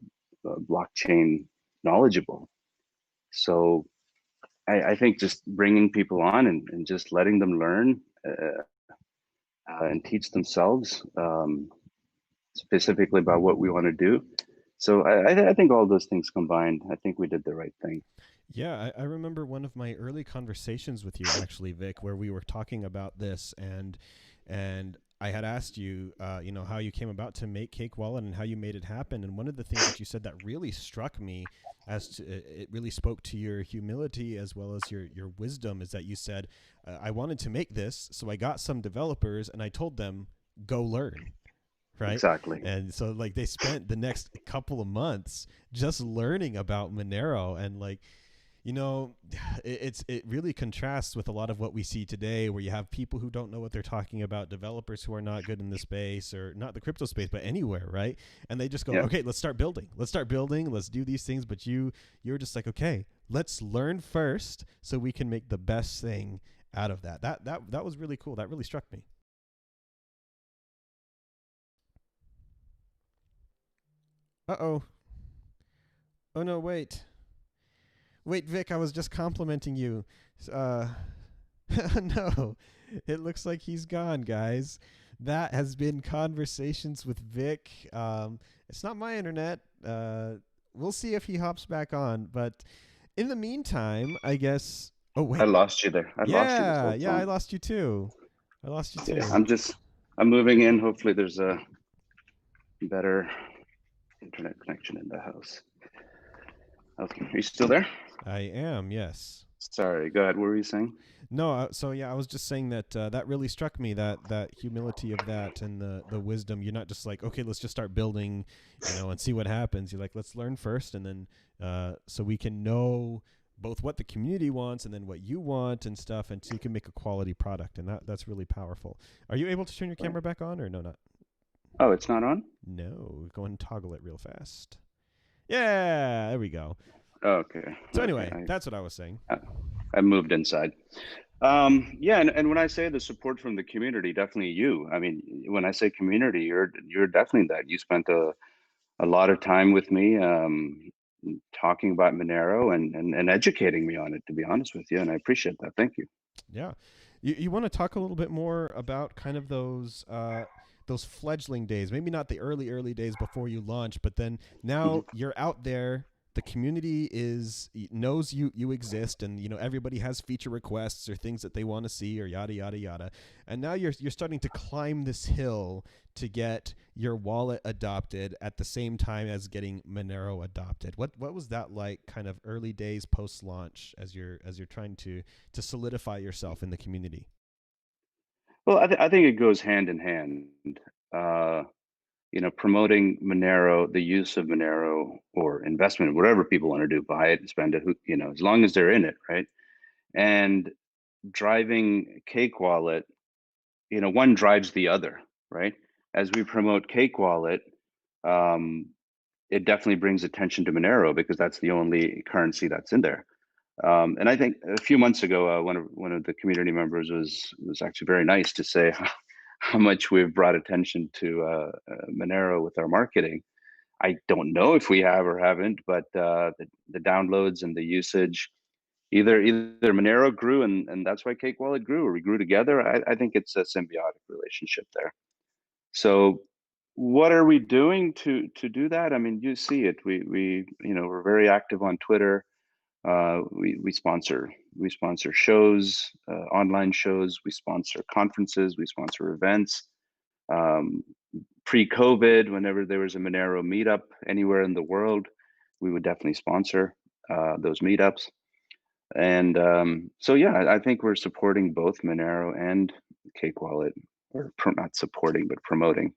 blockchain knowledgeable. So I think just bringing people on and just letting them learn and teach themselves specifically about what we want to do. So I think all those things combined, I think we did the right thing. Yeah, I remember one of my early conversations with you, actually, Vic, where we were talking about this, and I had asked you, how you came about to make Cake Wallet and how you made it happen. And one of the things that you said that really struck me, it really spoke to your humility as well as your wisdom, is that you said, I wanted to make this, so I got some developers and I told them, go learn. Right. Exactly. And so like they spent the next couple of months just learning about Monero, and it really contrasts with a lot of what we see today, where you have people who don't know what they're talking about, developers who are not good in the space, or not the crypto space, but anywhere, right? And they just go, okay, let's start building, let's do these things. But you're just like, okay, let's learn first so we can make the best thing out of that. That was really cool. That really struck me. Uh-oh. Oh, no, wait. Wait, Vic, I was just complimenting you. No, it looks like he's gone, guys. That has been Conversations with Vic. It's not my internet. We'll see if he hops back on. But in the meantime, I guess... Oh, wait. I lost you there. I lost you this whole time. Yeah, I lost you too. Yeah, I'm moving in. Hopefully there's a better internet connection in the house. Okay, are you still there? I am, yes. Sorry, go ahead. What were you saying? No, so yeah, I was just saying that that really struck me, that humility of that, and the wisdom. You're not just like, okay, let's just start building, and see what happens. You're like, let's learn first, and then so we can know both what the community wants and then what you want and stuff, and so you can make a quality product, and that's really powerful. Are you able to turn your camera back on, or no, not? Oh, it's not on? No, go and toggle it real fast. Yeah, there we go. Okay. So Okay. anyway, that's what I was saying. I moved inside. Yeah, and when I say the support from the community, definitely you. I mean, when I say community, you're definitely that. You spent a lot of time with me, talking about Monero and educating me on it, to be honest with you, and I appreciate that. Thank you. Yeah. You want to talk a little bit more about kind of those fledgling days, maybe not the early days before you launch, but then now you're out there, the community knows you exist, and everybody has feature requests or things that they want to see or yada yada yada. And now you're starting to climb this hill to get your wallet adopted at the same time as getting Monero adopted. What was that like, kind of early days post launch, as you're trying to solidify yourself in the community? Well, I think it goes hand in hand. Uh, Promoting Monero, the use of Monero or investment, whatever people want to do, buy it, spend it, as long as they're in it, right? And driving Cake Wallet, one drives the other, right? As we promote Cake Wallet, um, it definitely brings attention to Monero because that's the only currency that's in there. And I think a few months ago, one of the community members was actually very nice to say how much we've brought attention to Monero with our marketing. I don't know if we have or haven't, but the downloads and the usage, either Monero grew and that's why Cake Wallet grew, or we grew together. I think it's a symbiotic relationship there. So what are we doing to do that? I mean, you see it. We're very active on Twitter. We sponsor shows, online shows. We sponsor conferences. We sponsor events. Um, Pre-COVID, whenever there was a Monero meetup anywhere in the world, we would definitely sponsor those meetups. And so, yeah, I think we're supporting both Monero and Cake Wallet, or not supporting, but promoting.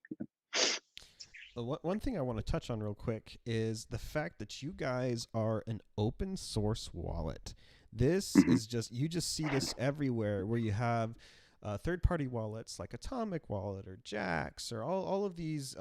One thing I want to touch on real quick is the fact that you guys are an open source wallet. This Mhm. is just, you just see this everywhere, where you have third-party wallets like Atomic Wallet or Jax or all of these.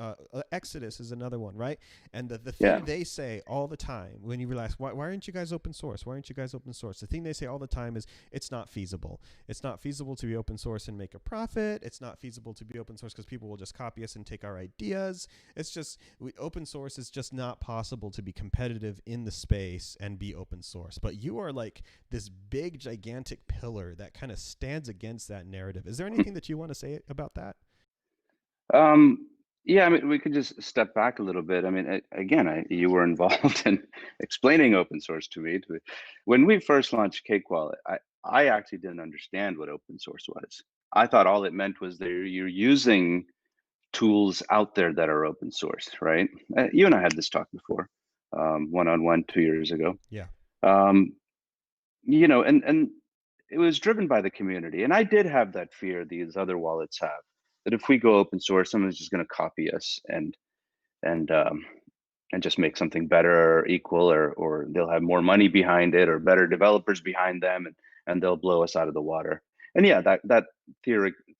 Exodus is another one, right? And the Yeah. thing they say all the time when you realize, why aren't you guys open source? Why aren't you guys open source? The thing they say all the time is, it's not feasible. It's not feasible to be open source and make a profit. It's not feasible to be open source because people will just copy us and take our ideas. It's just, open source is just not possible to be competitive in the space and be open source. But you are like this big, gigantic pillar that kind of stands against that narrative. Is there anything that you want to say about that? Um, yeah, I mean, we could just step back a little bit. I mean, again, you were involved in explaining open source to me. When we first launched Cake Wallet, I actually didn't understand what open source was. I thought all it meant was that you're using tools out there that are open source, right? You and I had this talk before, one-on-one 2 years ago. Yeah. Um, and it was driven by the community. And I did have that fear these other wallets have, that if we go open source, someone's just going to copy us and and just make something better or equal, or they'll have more money behind it or better developers behind them, and they'll blow us out of the water. And yeah, that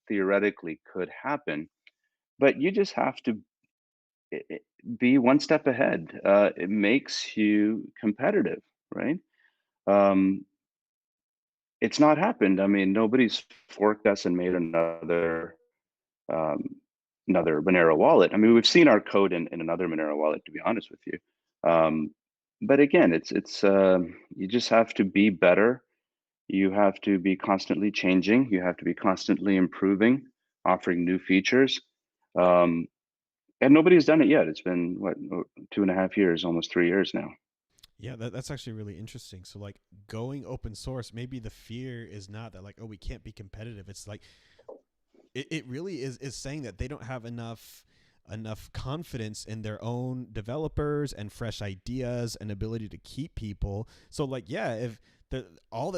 theoretically could happen, but you just have to be one step ahead. It makes you competitive, right? Um, it's not happened. I mean, nobody's forked us and made um, another Monero wallet. I mean, we've seen our code in another Monero wallet, to be honest with you. But again, it's you just have to be better. You have to be constantly changing. You have to be constantly improving, offering new features. Um, and nobody's done it yet. It's been what, 2.5 years, almost 3 years now. Yeah, that's actually really interesting. So, like, going open source, maybe the fear is not that, like, oh, we can't be competitive. It's like, it really is saying that they don't have enough confidence in their own developers and fresh ideas and ability to keep people. So, like, yeah, if if all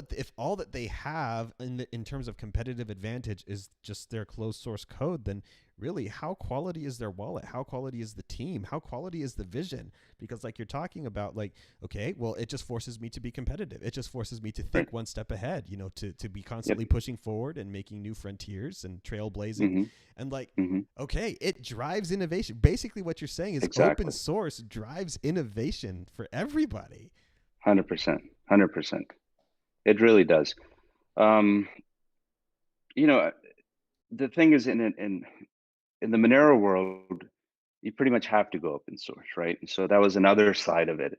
that they have in terms of competitive advantage is just their closed source code, then really how quality is their wallet? How quality is the team? How quality is the vision? Because like you're talking about, like, okay, well, it just forces me to be competitive. It just forces me to think one step ahead, to be constantly pushing forward and making new frontiers and trailblazing. And like, okay, it drives innovation. Basically what you're saying is open source drives innovation for everybody. 100%. It really does. The thing is, in the Monero world, you pretty much have to go open source, right? So that was another side of it.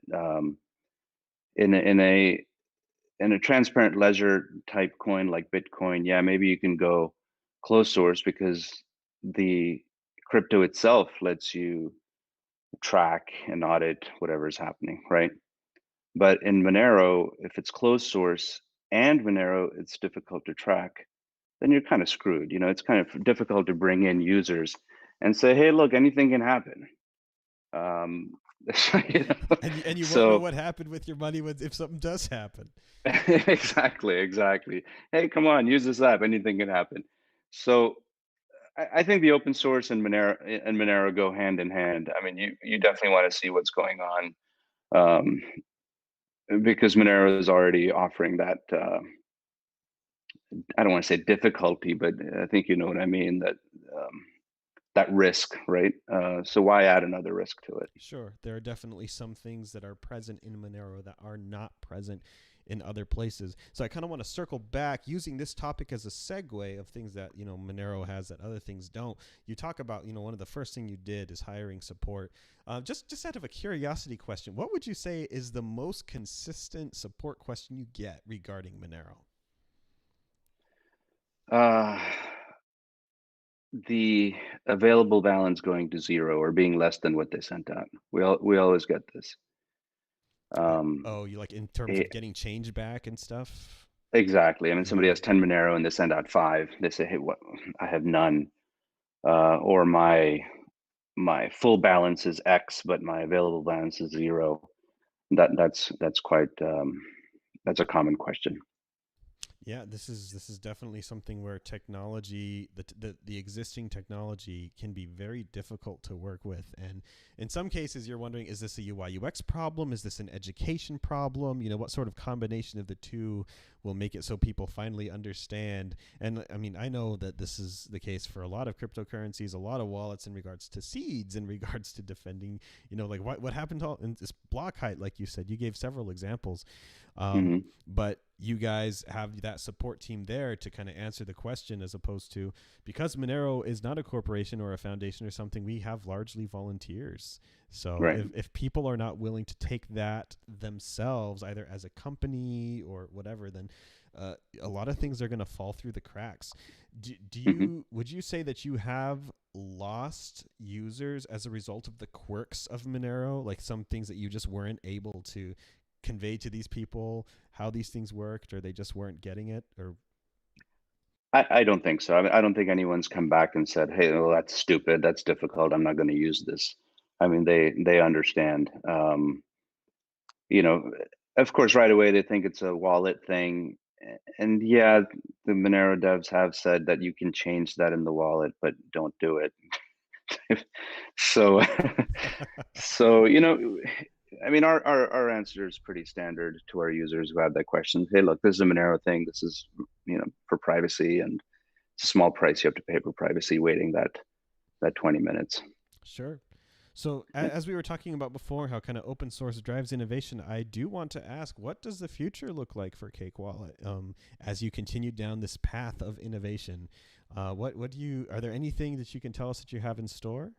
In a transparent ledger type coin like Bitcoin, yeah, maybe you can go closed source because the crypto itself lets you track and audit whatever is happening, right? But in Monero, if it's closed source and Monero, it's difficult to track, then you're kind of screwed. It's kind of difficult to bring in users and say, hey, look, anything can happen. And you won't know what happened with your money if something does happen. Exactly. Hey, come on, use this app. Anything can happen. So I think the open source and Monero go hand in hand. I mean, you definitely want to see what's going on, because Monero is already offering that. I don't want to say difficulty, but I think you know what I mean. That risk, right? So why add another risk to it? Sure, there are definitely some things that are present in Monero that are not present in other places. So I kind of want to circle back using this topic as a segue of things that Monero has that other things don't. You talk about one of the first thing you did is hiring support. Just out of a curiosity question, what would you say is the most consistent support question you get regarding Monero? The available balance going to zero or being less than what they sent out. We always get this. You like in terms of getting change back and stuff? Exactly. I mean, somebody has 10 Monero and they send out 5. They say, hey, what? I have none. Or my full balance is X, but my available balance is 0. That's quite that's a common question. Yeah, this is definitely something where technology, the existing technology, can be very difficult to work with. And in some cases, you're wondering, is this a UI UX problem? Is this an education problem? What sort of combination of the two will make it so people finally understand? And I mean, I know that this is the case for a lot of cryptocurrencies, a lot of wallets in regards to seeds, in regards to defending, like what happened to in this block height, like you said, you gave several examples. But you guys have that support team there to kind of answer the question, as opposed to, because Monero is not a corporation or a foundation or something, we have largely volunteers. So if people are not willing to take that themselves, either as a company or whatever, then a lot of things are going to fall through the cracks. Would you say that you have lost users as a result of the quirks of Monero, like some things that you just weren't able to convey to these people how these things worked, or they just weren't getting it? Or I don't think so. I don't think anyone's come back and said, hey, well, that's stupid, that's difficult, I'm not going to use this. I mean, they understand. Of course, right away they think it's a wallet thing. And yeah, the Monero devs have said that you can change that in the wallet, but don't do it. so I mean, our answer is pretty standard to our users who have that question. Hey, look, this is a Monero thing. This is, for privacy, and it's a small price you have to pay for privacy waiting that 20 minutes. Sure. So as we were talking about before, how kind of open source drives innovation, I do want to ask, what does the future look like for Cake Wallet as you continue down this path of innovation? Are there anything that you can tell us that you have in store?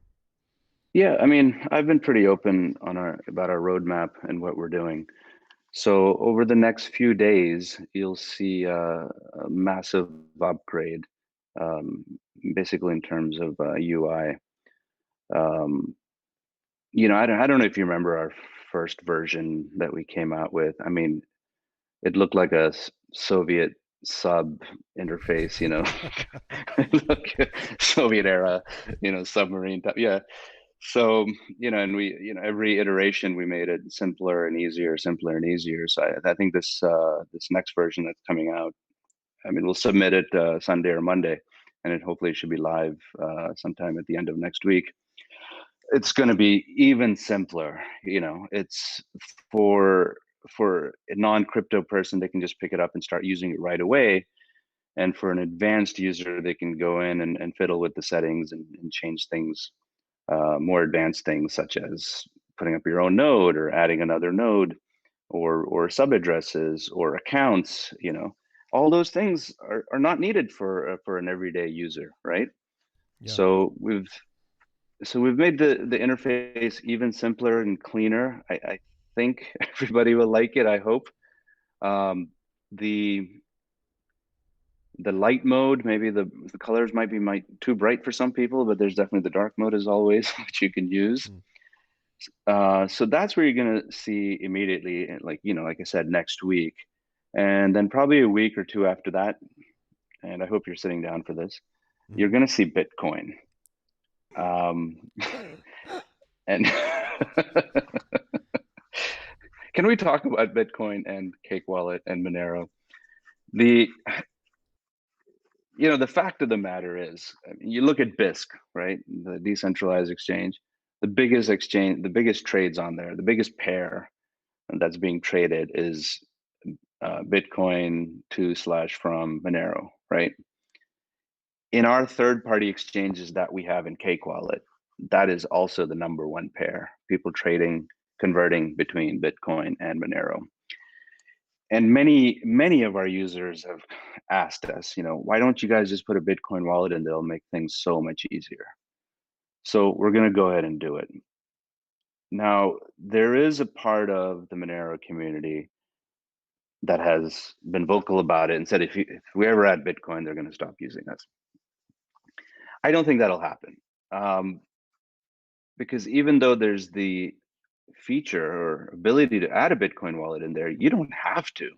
Yeah, I mean, I've been pretty open about our roadmap and what we're doing. So over the next few days, you'll see a massive upgrade, basically in terms of UI. I don't know if you remember our first version that we came out with. I mean, it looked like a Soviet sub interface, Look, Soviet era, submarine type. Yeah. So, and we, every iteration we made it simpler and easier, simpler and easier. So I think this next version that's coming out, I mean, we'll submit it Sunday or Monday, and it hopefully should be live sometime at the end of next week. It's going to be even simpler. It's for a non-crypto person, they can just pick it up and start using it right away. And for an advanced user, they can go in and fiddle with the settings and change things, more advanced things such as putting up your own node or adding another node, or sub-addresses or accounts. All those things are not needed for an everyday user, right? Yeah. So we've made the interface even simpler and cleaner. I think everybody will like it. I hope. The light mode, maybe the colors might be too bright for some people, but there's definitely the dark mode as always, which you can use. So that's where you're gonna see immediately, like I said, next week, and then probably a week or two after that. And I hope you're sitting down for this. You're gonna see Bitcoin. And can we talk about Bitcoin and Cake Wallet and Monero? The fact of the matter is, I mean, you look at BISC, right? The decentralized exchange, the biggest trades on there, the biggest pair that's being traded is Bitcoin to/from Monero, right? In our third-party exchanges that we have in Cake Wallet, that is also the number one pair. People converting between Bitcoin and Monero. And many of our users have asked us, why don't you guys just put a Bitcoin wallet and they'll make things so much easier. So we're going to go ahead and do it. Now, there is a part of the Monero community that has been vocal about it and said, if we ever add Bitcoin, they're going to stop using us. I don't think that'll happen. Because even though there's the feature or ability to add a Bitcoin wallet in there, you don't have to.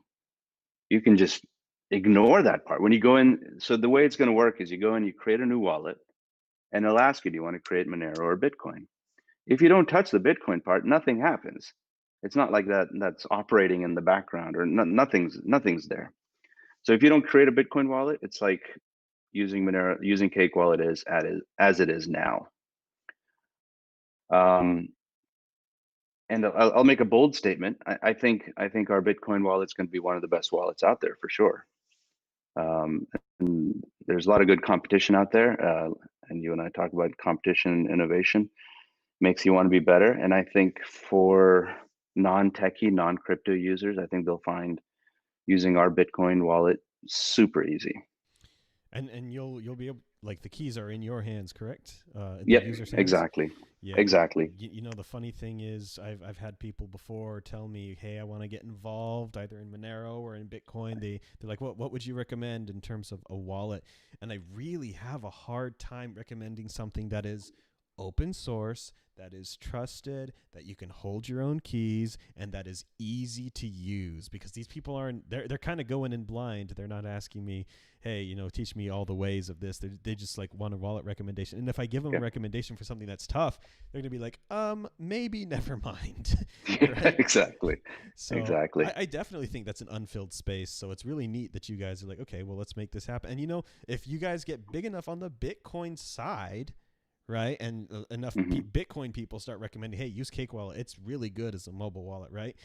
You can just ignore that part. When you go in, so the way it's going to work is you go in, you create a new wallet, and it'll ask you, do you want to create Monero or Bitcoin? If you don't touch the Bitcoin part, nothing happens. It's not like that's operating in the background, or nothing's there. So if you don't create a Bitcoin wallet, it's like using Monero, using Cake Wallet as it is now. And I'll make a bold statement. I think our Bitcoin wallet's going to be one of the best wallets out there for sure. And there's a lot of good competition out there, and you and I talk about competition and innovation makes you want to be better. And I think for non-techie, non-crypto users, I think they'll find using our Bitcoin wallet super easy. And you'll be able, like, the keys are in your hands, correct? Yeah, the user's hands? exactly. Yeah, exactly. The funny thing is, I've had people before tell me, hey, I want to get involved either in Monero or in Bitcoin. They're like, what would you recommend in terms of a wallet? And I really have a hard time recommending something that is open source, that is trusted, that you can hold your own keys, and that is easy to use, because these people they're kind of going in blind. They're not asking me, hey, teach me all the ways of this. They just like want a wallet recommendation. And if I give them a recommendation for something that's tough, they're going to be like, maybe never mind. Right? Exactly. So exactly. I definitely think that's an unfilled space. So it's really neat that you guys are like, okay, well, let's make this happen. And if you guys get big enough on the Bitcoin side, right, and enough Bitcoin people start recommending, hey, use Cake Wallet, it's really good as a mobile wallet, right?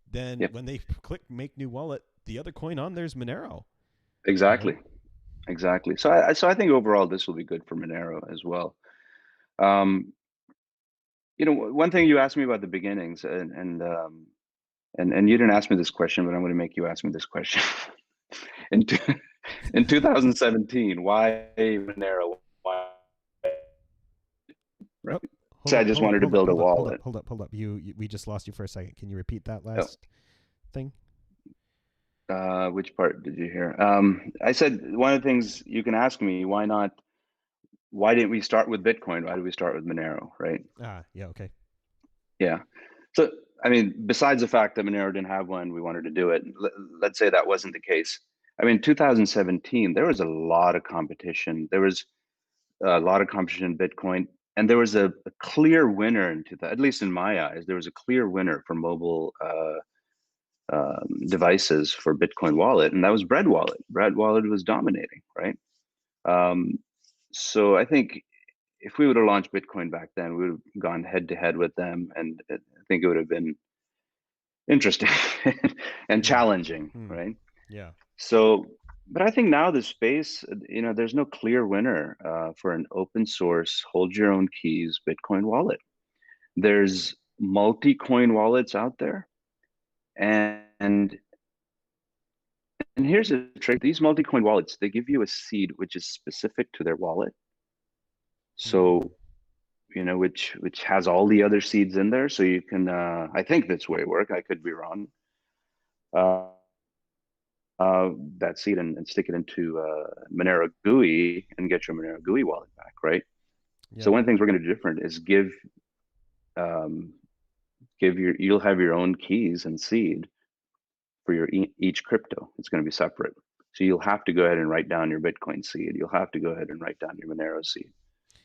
Then when they click make new wallet, the other coin on there's Monero. Exactly. Exactly. So I think overall this will be good for Monero as well. One thing you asked me about the beginnings, and you didn't ask me this question, but I'm going to make you ask me this question. in 2017, why Monero? Why? Right. So I just wanted to build a wallet. Hold up. We just lost you for a second. Can you repeat that last thing? Which part did you hear? I said one of the things you can ask me, why didn't we start with Bitcoin? Why did we start with Monero, right? Yeah, okay. Yeah. So, I mean, besides the fact that Monero didn't have one, we wanted to do it. Let's say that wasn't the case. I mean, 2017, there was a lot of competition. There was a lot of competition in Bitcoin. and there was a clear winner into that. At least in my eyes, there was a clear winner for mobile devices for Bitcoin Wallet, and that was Bread Wallet. Bread Wallet was dominating, right? So I think if we would have launched Bitcoin back then, we would have gone head to head with them, and I think it would have been interesting and challenging, right? Yeah. So, but I think now the space, there's no clear winner for an open source, hold your own keys Bitcoin wallet. There's multi-coin wallets out there, and here's a trick: these multi-coin wallets, they give you a seed which is specific to their wallet. So, which has all the other seeds in there, so you can. I think that's the way it works. I could be wrong. That seed and stick it into Monero GUI and get your Monero GUI wallet back, right? Yeah. So one of the things we're going to do different is you'll have your own keys and seed for your each crypto. It's going to be separate. So you'll have to go ahead and write down your Bitcoin seed. You'll have to go ahead and write down your Monero seed,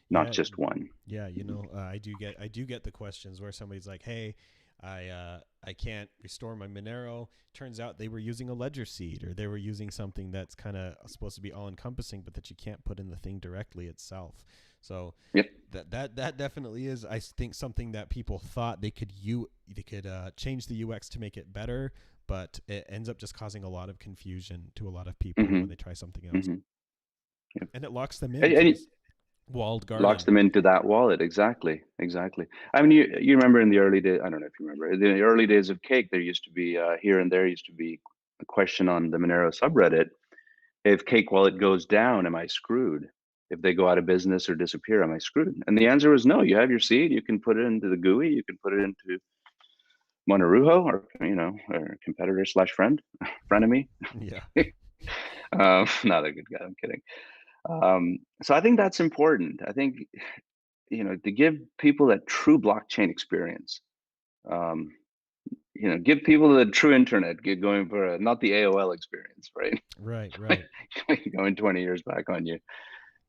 not just one. Yeah, I do get the questions where somebody's like, "Hey, I can't restore my Monero." Turns out they were using a ledger seed, or they were using something that's kind of supposed to be all encompassing, but that you can't put in the thing directly itself. So yep. that definitely is, I think, something that people thought they could change the UX to make it better, but it ends up just causing a lot of confusion to a lot of people when they try something else. Yep. And it locks them in. Walled garden. Locks them into that wallet. Exactly. I mean, you remember in the early days, I don't know if you remember, in the early days of Cake, there used to be here and there used to be a question on the Monero subreddit: if Cake wallet goes down, am I screwed? If they go out of business or disappear, am I screwed? And the answer was no. You have your seed. You can put it into the GUI. You can put it into Monerujo, or or competitor / friend, frenemy. Yeah. Not a good guy. I'm kidding. So I think that's important. I think, to give people that true blockchain experience, give people the true internet, going for not the AOL experience, right? Right. Going 20 years back on you.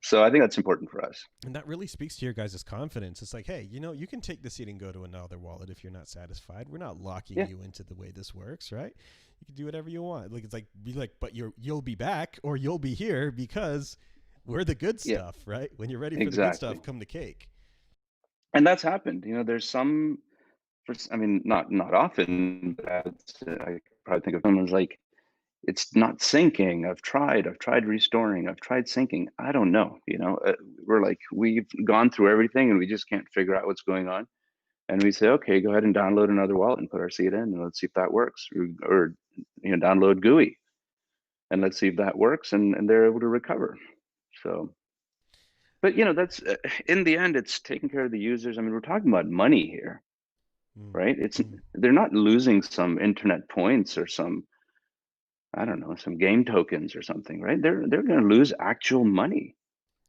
So I think that's important for us. And that really speaks to your guys' confidence. It's like, hey, you can take the seed and go to another wallet if you're not satisfied. We're not locking you into the way this works, right? You can do whatever you want. Like, it's like, but you'll be back, or you'll be here, because we're the good stuff, right? When you're ready for the good stuff, come to Cake. And that's happened. There's some, not often, but I probably think of someone's like, it's not syncing. I've tried restoring. I've tried syncing. I don't know. We're like, we've gone through everything and we just can't figure out what's going on. And we say, okay, go ahead and download another wallet and put our seed in, and let's see if that works. Or download GUI and let's see if that works. And they're able to recover. So, but that's in the end, it's taking care of the users. I mean, we're talking about money here, right? They're not losing some internet points or some, I don't know, some game tokens or something, right? They're going to lose actual money.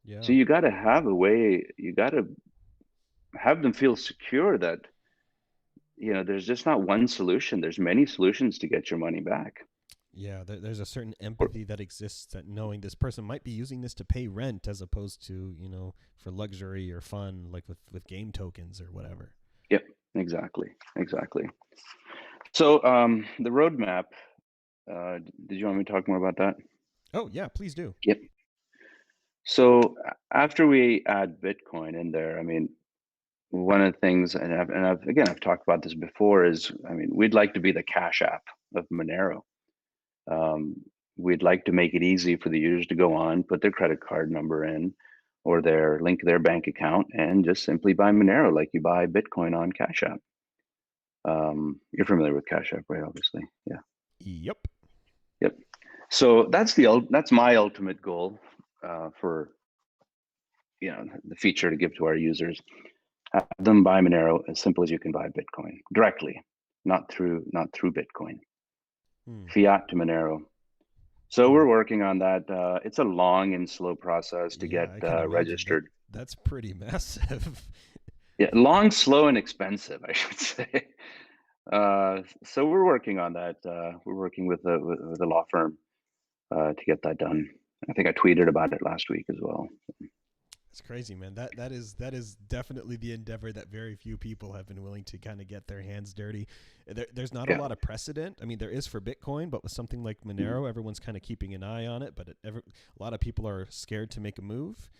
Yeah. So you got to have a way. You got to have them feel secure that there's just not one solution. There's many solutions to get your money back. Yeah, there's a certain empathy that exists, that knowing this person might be using this to pay rent as opposed to, for luxury or fun, like with game tokens or whatever. Yep, exactly. So the roadmap, did you want me to talk more about that? Oh, yeah, please do. Yep. So after we add Bitcoin in there, I mean, one of the things, and I've talked about this before, is, we'd like to be the Cash App of Monero. We'd like to make it easy for the users to go on, put their credit card number in, or link their bank account, and just simply buy Monero like you buy Bitcoin on Cash App. You're familiar with Cash App, right? Obviously, yeah. Yep. So that's my ultimate goal for the feature to give to our users. Have them buy Monero as simple as you can buy Bitcoin directly, not through Bitcoin. Fiat to Monero. So we're working on that. It's a long and slow process to get registered. That's pretty massive. Yeah, long, slow, and expensive, I should say. So we're working on that. We're working with a law firm to get that done. I think I tweeted about it last week as well. It's crazy, man. That is definitely the endeavor that very few people have been willing to kind of get their hands dirty. There's not a lot of precedent. I mean, there is for Bitcoin, but with something like Monero, everyone's kind of keeping an eye on it. But a lot of people are scared to make a move.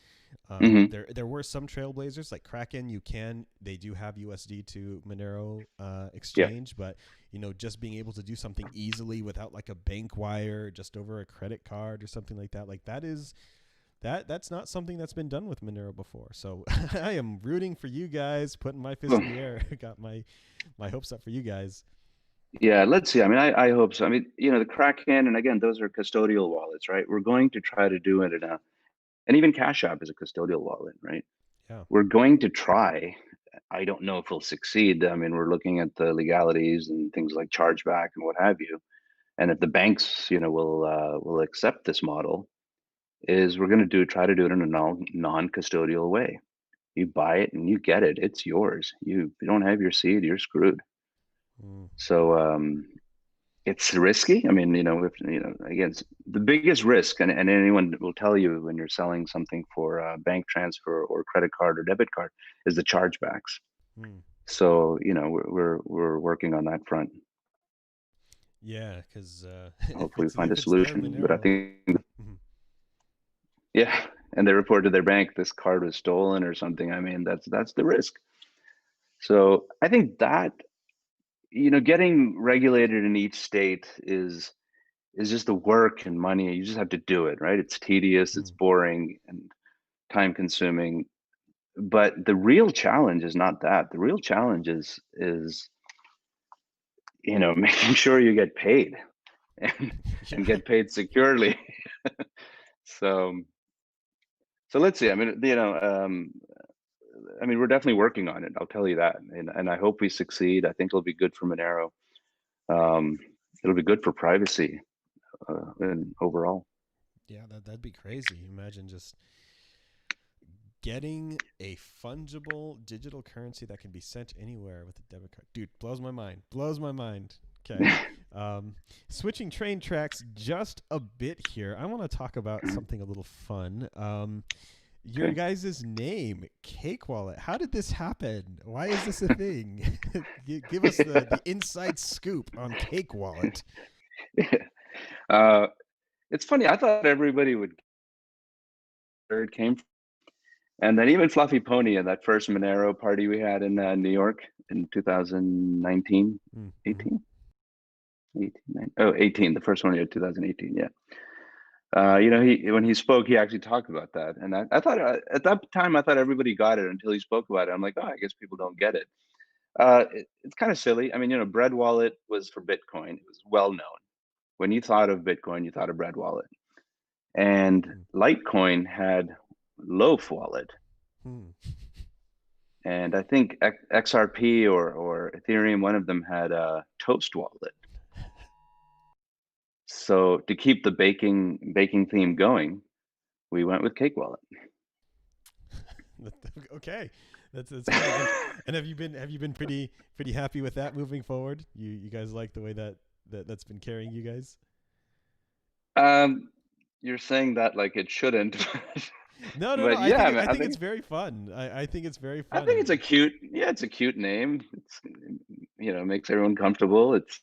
There were some trailblazers like Kraken. They do have USD to Monero exchange, but just being able to do something easily without like a bank wire, just over a credit card or something like that is. That's not something that's been done with Monero before. So I am rooting for you guys, putting my fist in the air. Got my hopes up for you guys. Yeah, let's see. I mean, I hope so. I mean, the Kraken, and again, those are custodial wallets, right? We're going to try to do it and even Cash App is a custodial wallet, right? Yeah. We're going to try. I don't know if we'll succeed. I mean, we're looking at the legalities and things like chargeback and what have you. And if the banks, will accept this model, is we're going to try to do it in a non-custodial way. You buy it and you get it. It's yours. If you don't have your seed, you're screwed. So it's risky. I mean, again, the biggest risk, and anyone will tell you when you're selling something for bank transfer or credit card or debit card, is the chargebacks. So we're working on that front. Yeah, because hopefully we find a solution. But I think, yeah, and they report to their bank this card was stolen or something. I mean, that's the risk. So I think that getting regulated in each state is just the work and money. You just have to do it, right? It's tedious, it's boring, and time consuming. But the real challenge is not that. The real challenge is making sure you get paid and get paid securely. So let's see. I mean, we're definitely working on it. I'll tell you that, and I hope we succeed. I think it'll be good for Monero. It'll be good for privacy and overall. Yeah, that'd be crazy. Imagine just getting a fungible digital currency that can be sent anywhere with a debit card. Dude, blows my mind. Okay. Switching train tracks just a bit here. I want to talk about something a little fun. Your guys' name, Cake Wallet. How did this happen? Why is this a thing? Give us the inside scoop on Cake Wallet. It's funny. I thought everybody would where it came from. And then even Fluffy Pony at that first Monero party we had in New York in 2019, 18? 18, the first one in 2018, yeah. When he spoke, he actually talked about that. And I thought at that time, I thought everybody got it until he spoke about it. I'm like, I guess people don't get it. It's kind of silly. I mean, Bread Wallet was for Bitcoin. It was well known. When you thought of Bitcoin, you thought of Bread Wallet. And Litecoin had Loaf Wallet. And I think XRP or Ethereum, one of them had a Toast Wallet. So to keep the baking theme going, we went with Cake Wallet. Okay, that's good. And have you been pretty happy with that moving forward? You guys like the way that's been carrying you guys? You're saying that like it shouldn't. No. I think it's very fun. I think it's very fun. I think it's a cute name. It's makes everyone comfortable. It's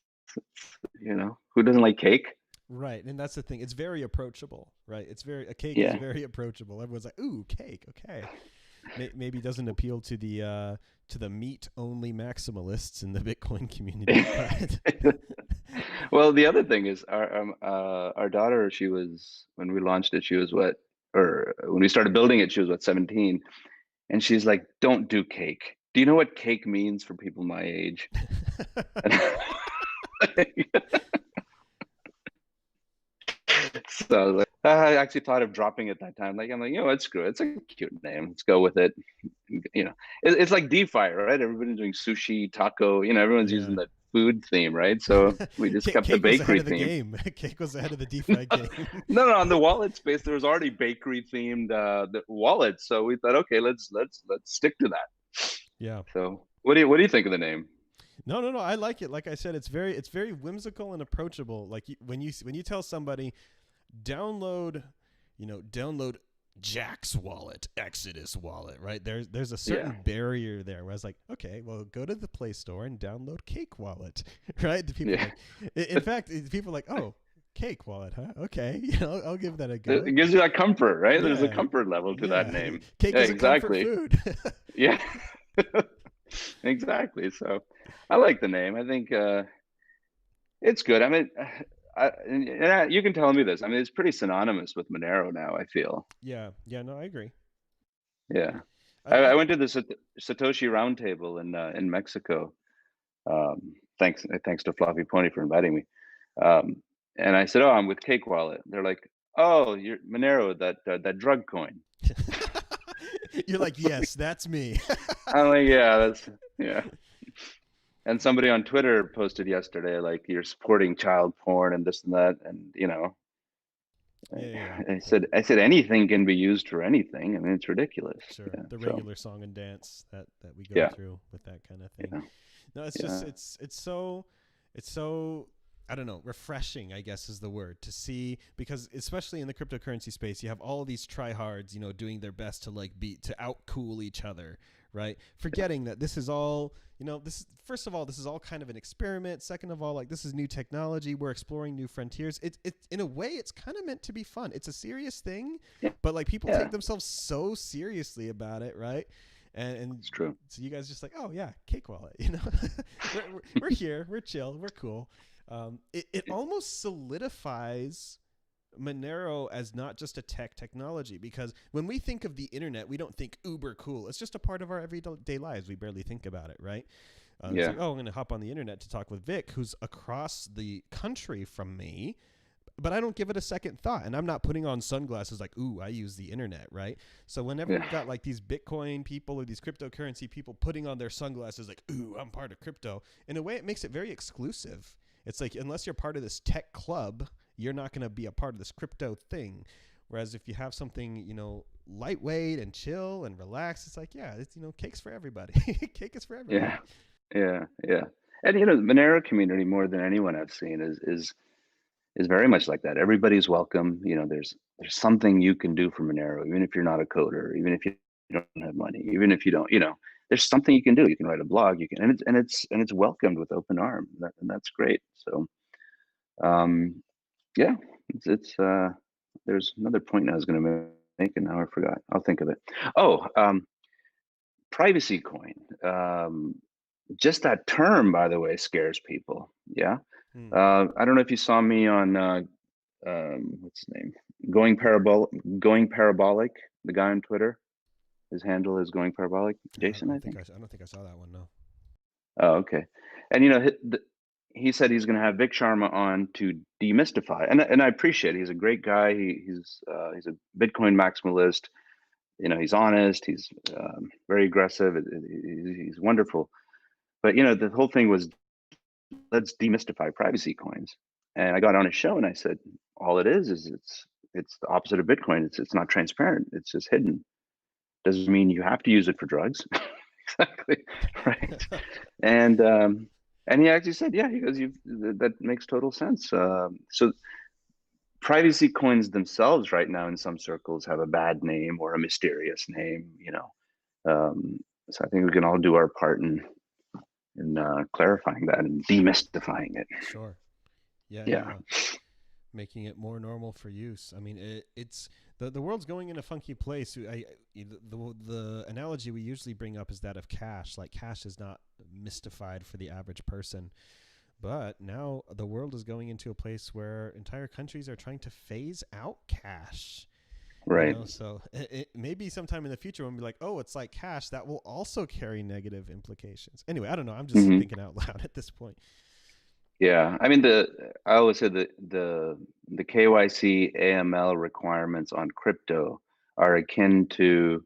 who doesn't like cake? Right, and that's the thing. It's very approachable, right? A cake is very approachable. Everyone's like, "Ooh, cake, okay." Maybe doesn't appeal to the meat only maximalists in the Bitcoin community. Well, the other thing is our daughter. When we launched it, she was when we started building it, she was 17, and she's like, "Don't do cake. Do you know what cake means for people my age?" So I actually thought of dropping it that time. I'm like, let's screw it. It's a cute name. Let's go with it. It's like DeFi, right? Everybody's doing sushi, taco. Everyone's using that food theme, right? So we just kept the bakery theme. Cake was ahead of the DeFi game. No, on the wallet space, there was already bakery themed the wallets. So we thought, okay, let's stick to that. Yeah. So what do you think of the name? No. I like it. Like I said, it's very whimsical and approachable. Like when you tell somebody, download Jack's wallet, Exodus wallet, right? There's a certain barrier there where I was like, okay, well, go to the Play Store and download Cake Wallet, right? The people in fact, people are like, oh, Cake Wallet, huh? Okay, I'll give that a go. It gives you that comfort, right? Yeah. There's a comfort level to that name. Cake is exactly. A comfort food. Yeah, exactly. So I like the name. I think it's good. I mean, you can tell me this. I mean, it's pretty synonymous with Monero now, I feel. Yeah, no, I agree. Yeah. I went to the Satoshi Roundtable in Mexico. Thanks to Floppy Pony for inviting me. And I said, "Oh, I'm with Cake Wallet." They're like, "Oh, you're Monero, that drug coin." You're like, "Yes, that's me." I'm like, "Yeah." And somebody on Twitter posted yesterday, like, you're supporting child porn and this and that, and I said anything can be used for anything. I mean, it's ridiculous. Sure, the regular song and dance that we go through with that kind of thing. No, it's just it's so I don't know, refreshing, I guess is the word, to see, because especially in the cryptocurrency space, you have all of these tryhards, doing their best to out-cool each other, right? Forgetting that this is all, first of all, this is all kind of an experiment. Second of all, like, this is new technology. We're exploring new frontiers. It's in a way, it's kind of meant to be fun. It's a serious thing, but like, people take themselves so seriously about it, right? And it's true. So you guys just like, oh yeah, Cake Wallet, we're here, we're chill, we're cool. It almost solidifies Monero as not just a technology, because when we think of the internet, we don't think uber cool. It's just a part of our everyday lives. We barely think about it, right? It's like, oh, I'm going to hop on the internet to talk with Vic, who's across the country from me, but I don't give it a second thought. And I'm not putting on sunglasses like, ooh, I use the internet, right? So whenever we've got like these Bitcoin people or these cryptocurrency people putting on their sunglasses like, ooh, I'm part of crypto, in a way it makes it very exclusive. It's like, unless you're part of this tech club, you're not going to be a part of this crypto thing. Whereas if you have something, lightweight and chill and relaxed, it's like, it's, cake's for everybody. Cake is for everybody. Yeah. And the Monero community, more than anyone I've seen, is very much like that. Everybody's welcome. There's something you can do for Monero, even if you're not a coder, even if you don't have money, even if you don't, there's something you can do. You can write a blog. You can, and it's welcomed with open arms, and that's great. So, it's there's another point I was going to make, and now I forgot. I'll think of it. Oh, privacy coin. Just that term, by the way, scares people. Yeah. I don't know if you saw me on what's his name? Going parabolic. The guy on Twitter. His handle is Going Parabolic. Jason, I think. I don't think I saw that one. No. Oh, okay. And he said he's going to have Vic Sharma on to demystify, and I appreciate it. He's a great guy. He's a Bitcoin maximalist. He's honest. He's very aggressive. He's wonderful. But the whole thing was, let's demystify privacy coins. And I got on his show and I said, all it is it's the opposite of Bitcoin. It's not transparent. It's just hidden. Doesn't mean you have to use it for drugs. Exactly. Right. And he actually said, he goes, that makes total sense. So privacy coins themselves right now in some circles have a bad name or a mysterious name, so I think we can all do our part in clarifying that and demystifying it. Sure. Yeah. Making it more normal for use. I mean, it's the world's going in a funky place. The analogy we usually bring up is that of cash. Like, cash is not mystified for the average person, but now the world is going into a place where entire countries are trying to phase out cash. Right. So it maybe sometime in the future when we're like, oh, it's like cash, that will also carry negative implications. Anyway, I don't know. I'm just thinking out loud at this point. Yeah, I mean, I always say the KYC AML requirements on crypto are akin to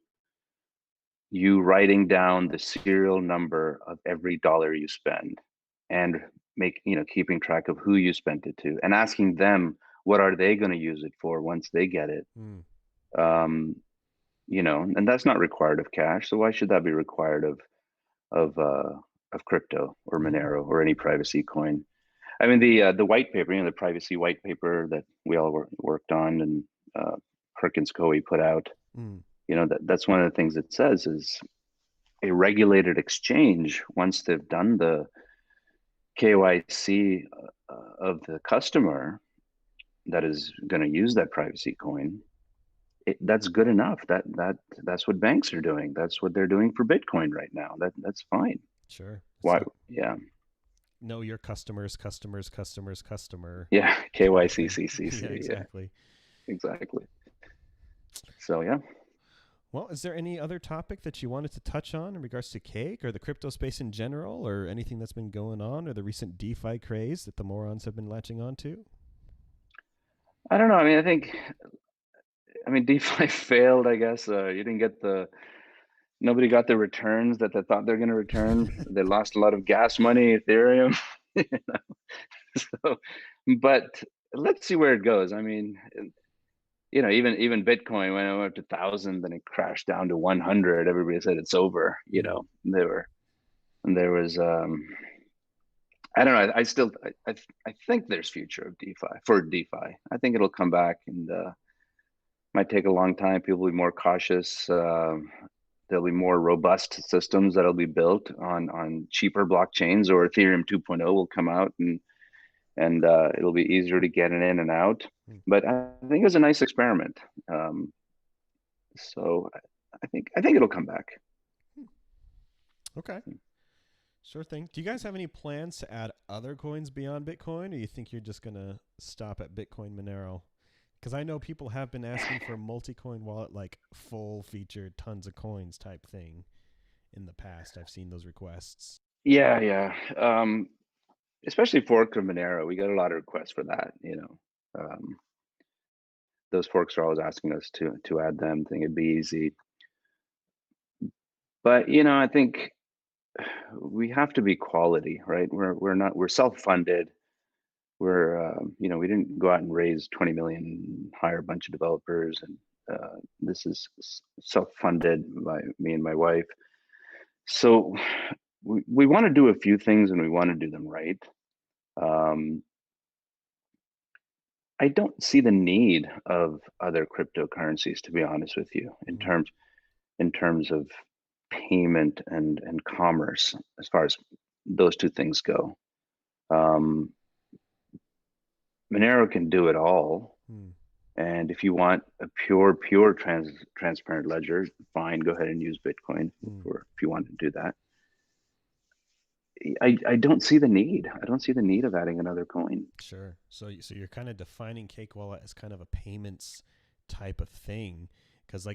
you writing down the serial number of every dollar you spend, and keeping track of who you spent it to, and asking them what are they going to use it for once they get it. And that's not required of cash. So why should that be required of crypto or Monero or any privacy coin? I mean, the white paper, the privacy white paper that we all worked on, and Perkins Coie put out, Mm. That's one of the things it says is a regulated exchange, once they've done the KYC of the customer that is going to use that privacy coin, that's good enough. That's what banks are doing. That's what they're doing for Bitcoin right now. That's fine. Sure. Why? So Yeah. know your customer. Yeah. Kind of thing. KYCCCC. Yeah, Yeah. exactly. Exactly. So yeah. Well, is there any other topic that you wanted to touch on in regards to Cake or the crypto space in general, or anything that's been going on, or the recent DeFi craze that the morons have been latching onto? I don't know. DeFi failed, I guess. You didn't get nobody got the returns that they thought they're going to return. They lost a lot of gas money, Ethereum. you so, but let's see where it goes. Even Bitcoin, when it went up to 1,000, then it crashed down to 100. Everybody said it's over. There was, I don't know. I think there's future of DeFi. I think it'll come back, and might take a long time. People will be more cautious. There'll be more robust systems that'll be built on cheaper blockchains, or Ethereum 2.0 will come out, and it'll be easier to get in and out. But I think it was a nice experiment. So I think it'll come back. Okay. Sure thing. Do you guys have any plans to add other coins beyond Bitcoin, or you think you're just going to stop at Bitcoin Monero? Because I know people have been asking for a multi-coin wallet, like full featured tons of coins type thing in the past. I've seen those requests. Yeah. Especially fork of Monero, we got a lot of requests for that. Those forks are always asking us to add them. Think it'd be easy, but I think we have to be quality, right? We're self-funded. We didn't go out and raise 20 million, hire a bunch of developers, and this is self-funded by me and my wife. So we want to do a few things, and we want to do them right. I don't see the need of other cryptocurrencies, to be honest with you, in terms of payment and commerce, as far as those two things go. Monero can do it all. And if you want a pure transparent ledger, fine, go ahead and use Bitcoin if you want to do that. I don't see the need. I don't see the need of adding another coin. Sure. So you're kind of defining Cake Wallet as kind of a payments type of thing. Because,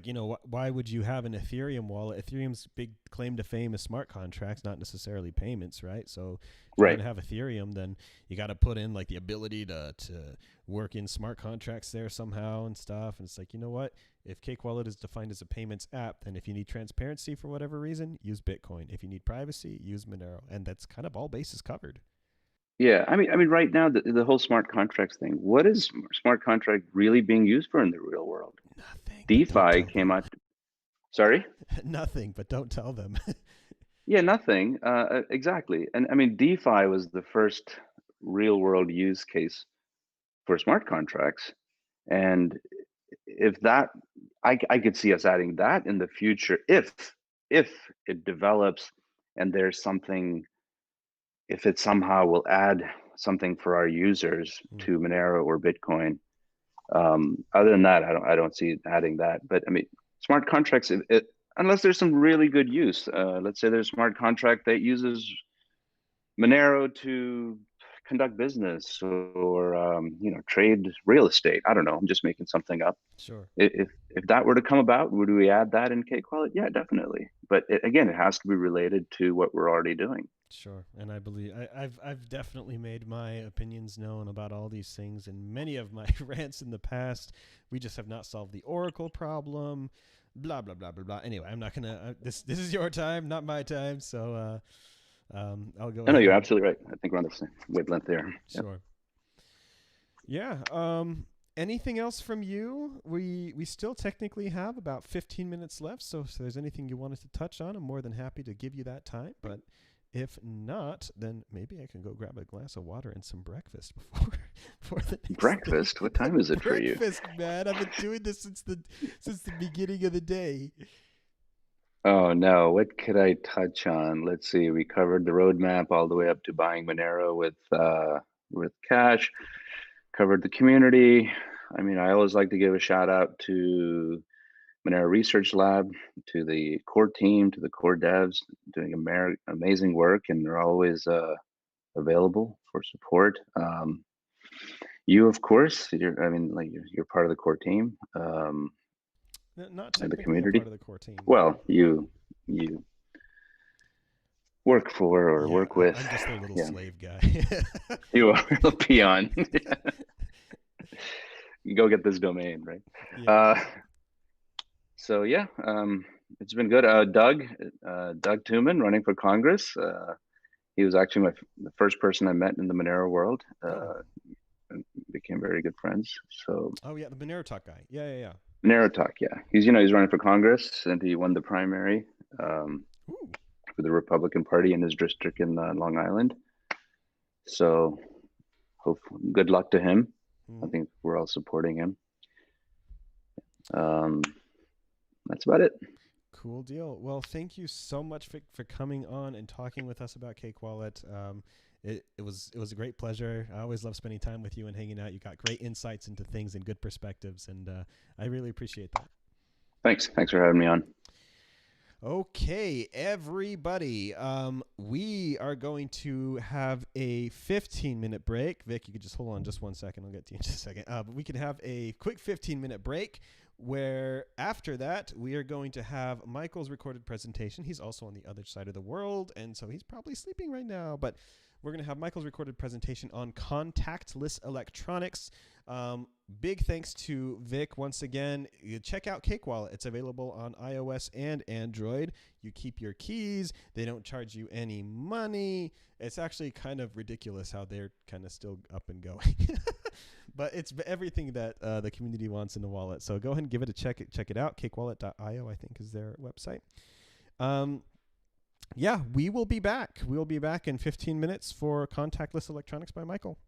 why would you have an Ethereum wallet? Ethereum's big claim to fame is smart contracts, not necessarily payments, right? So if you're going to have Ethereum, then you got to put in the ability to work in smart contracts there somehow and stuff. And it's like, you know what? If Cake Wallet is defined as a payments app, then if you need transparency for whatever reason, use Bitcoin. If you need privacy, use Monero. And that's kind of all bases covered. Yeah, right now the whole smart contracts thing. What is smart contract really being used for in the real world? Nothing. DeFi came out. Sorry. Nothing, but don't tell them. Yeah, nothing. Exactly. And DeFi was the first real world use case for smart contracts, and if that, I could see us adding that in the future if it develops and there's something, if it somehow will add something for our users to Monero or Bitcoin. Other than that, I don't see adding that. But smart contracts, unless there's some really good use. Let's say there's a smart contract that uses Monero to conduct business or trade real estate. I don't know. I'm just making something up. Sure. If that were to come about, would we add that in Cake Wallet? Yeah, definitely. But again, it has to be related to what we're already doing. Sure, and I believe I've definitely made my opinions known about all these things in many of my rants in the past. We just have not solved the Oracle problem. Blah blah blah blah blah. Anyway, I'm not gonna. This is your time, not my time. So I'll go. No, you're absolutely right. I think we're on the same wavelength there. Sure. Yep. Yeah. Anything else from you? We still technically have about 15 minutes left. So if there's anything you wanted to touch on, I'm more than happy to give you that time. But if not, then maybe I can go grab a glass of water and some breakfast before for the next Breakfast? What time is it for you? breakfast, man. I've been doing this since the beginning of the day. Oh no, what could I touch on? Let's see. We covered the roadmap all the way up to buying Monero with cash. Covered the community. I mean, I always like to give a shout out to Monero Research Lab, to the core team, to the core devs doing amazing work, and they're always available for support. You, of course, I mean, like you're part of the core team Not and the technically a community. part of the core team. Well, you work for or Yeah, work with. I'm just their little Yeah, slave guy. you are a peon. You go get this domain, right? Yeah. So yeah, it's been good. Doug Tooman running for Congress. He was actually the first person I met in the Monero world. And became very good friends. So Oh yeah, the Monero Talk guy. Yeah. Monero Talk, yeah. He's running for Congress, and he won the primary for the Republican Party in his district in Long Island. So good luck to him. I think we're all supporting him. That's about it. Cool deal. Well, thank you so much for coming on and talking with us about Cake Wallet. It was a great pleasure. I always love spending time with you and hanging out. You got great insights into things and good perspectives, and I really appreciate that. Thanks for having me on. Okay, everybody. We are going to have a 15-minute break. Vic, you could just hold on just 1 second. I'll get to you in just a second. But we can have a quick 15-minute break where after that, we are going to have Michael's recorded presentation. He's also on the other side of the world, and so he's probably sleeping right now. But we're going to have Michael's recorded presentation on contactless electronics. Big thanks to Vic once again. You check out Cake Wallet. It's available on iOS and Android. You keep your keys. They don't charge you any money. It's actually kind of ridiculous how they're kind of still up and going. But it's everything that the community wants in the wallet. So go ahead and give it a check. Check it out. Cakewallet.io, I think, is their website. Yeah, we will be back. We'll be back in 15 minutes for Contactless Electronics by Michael.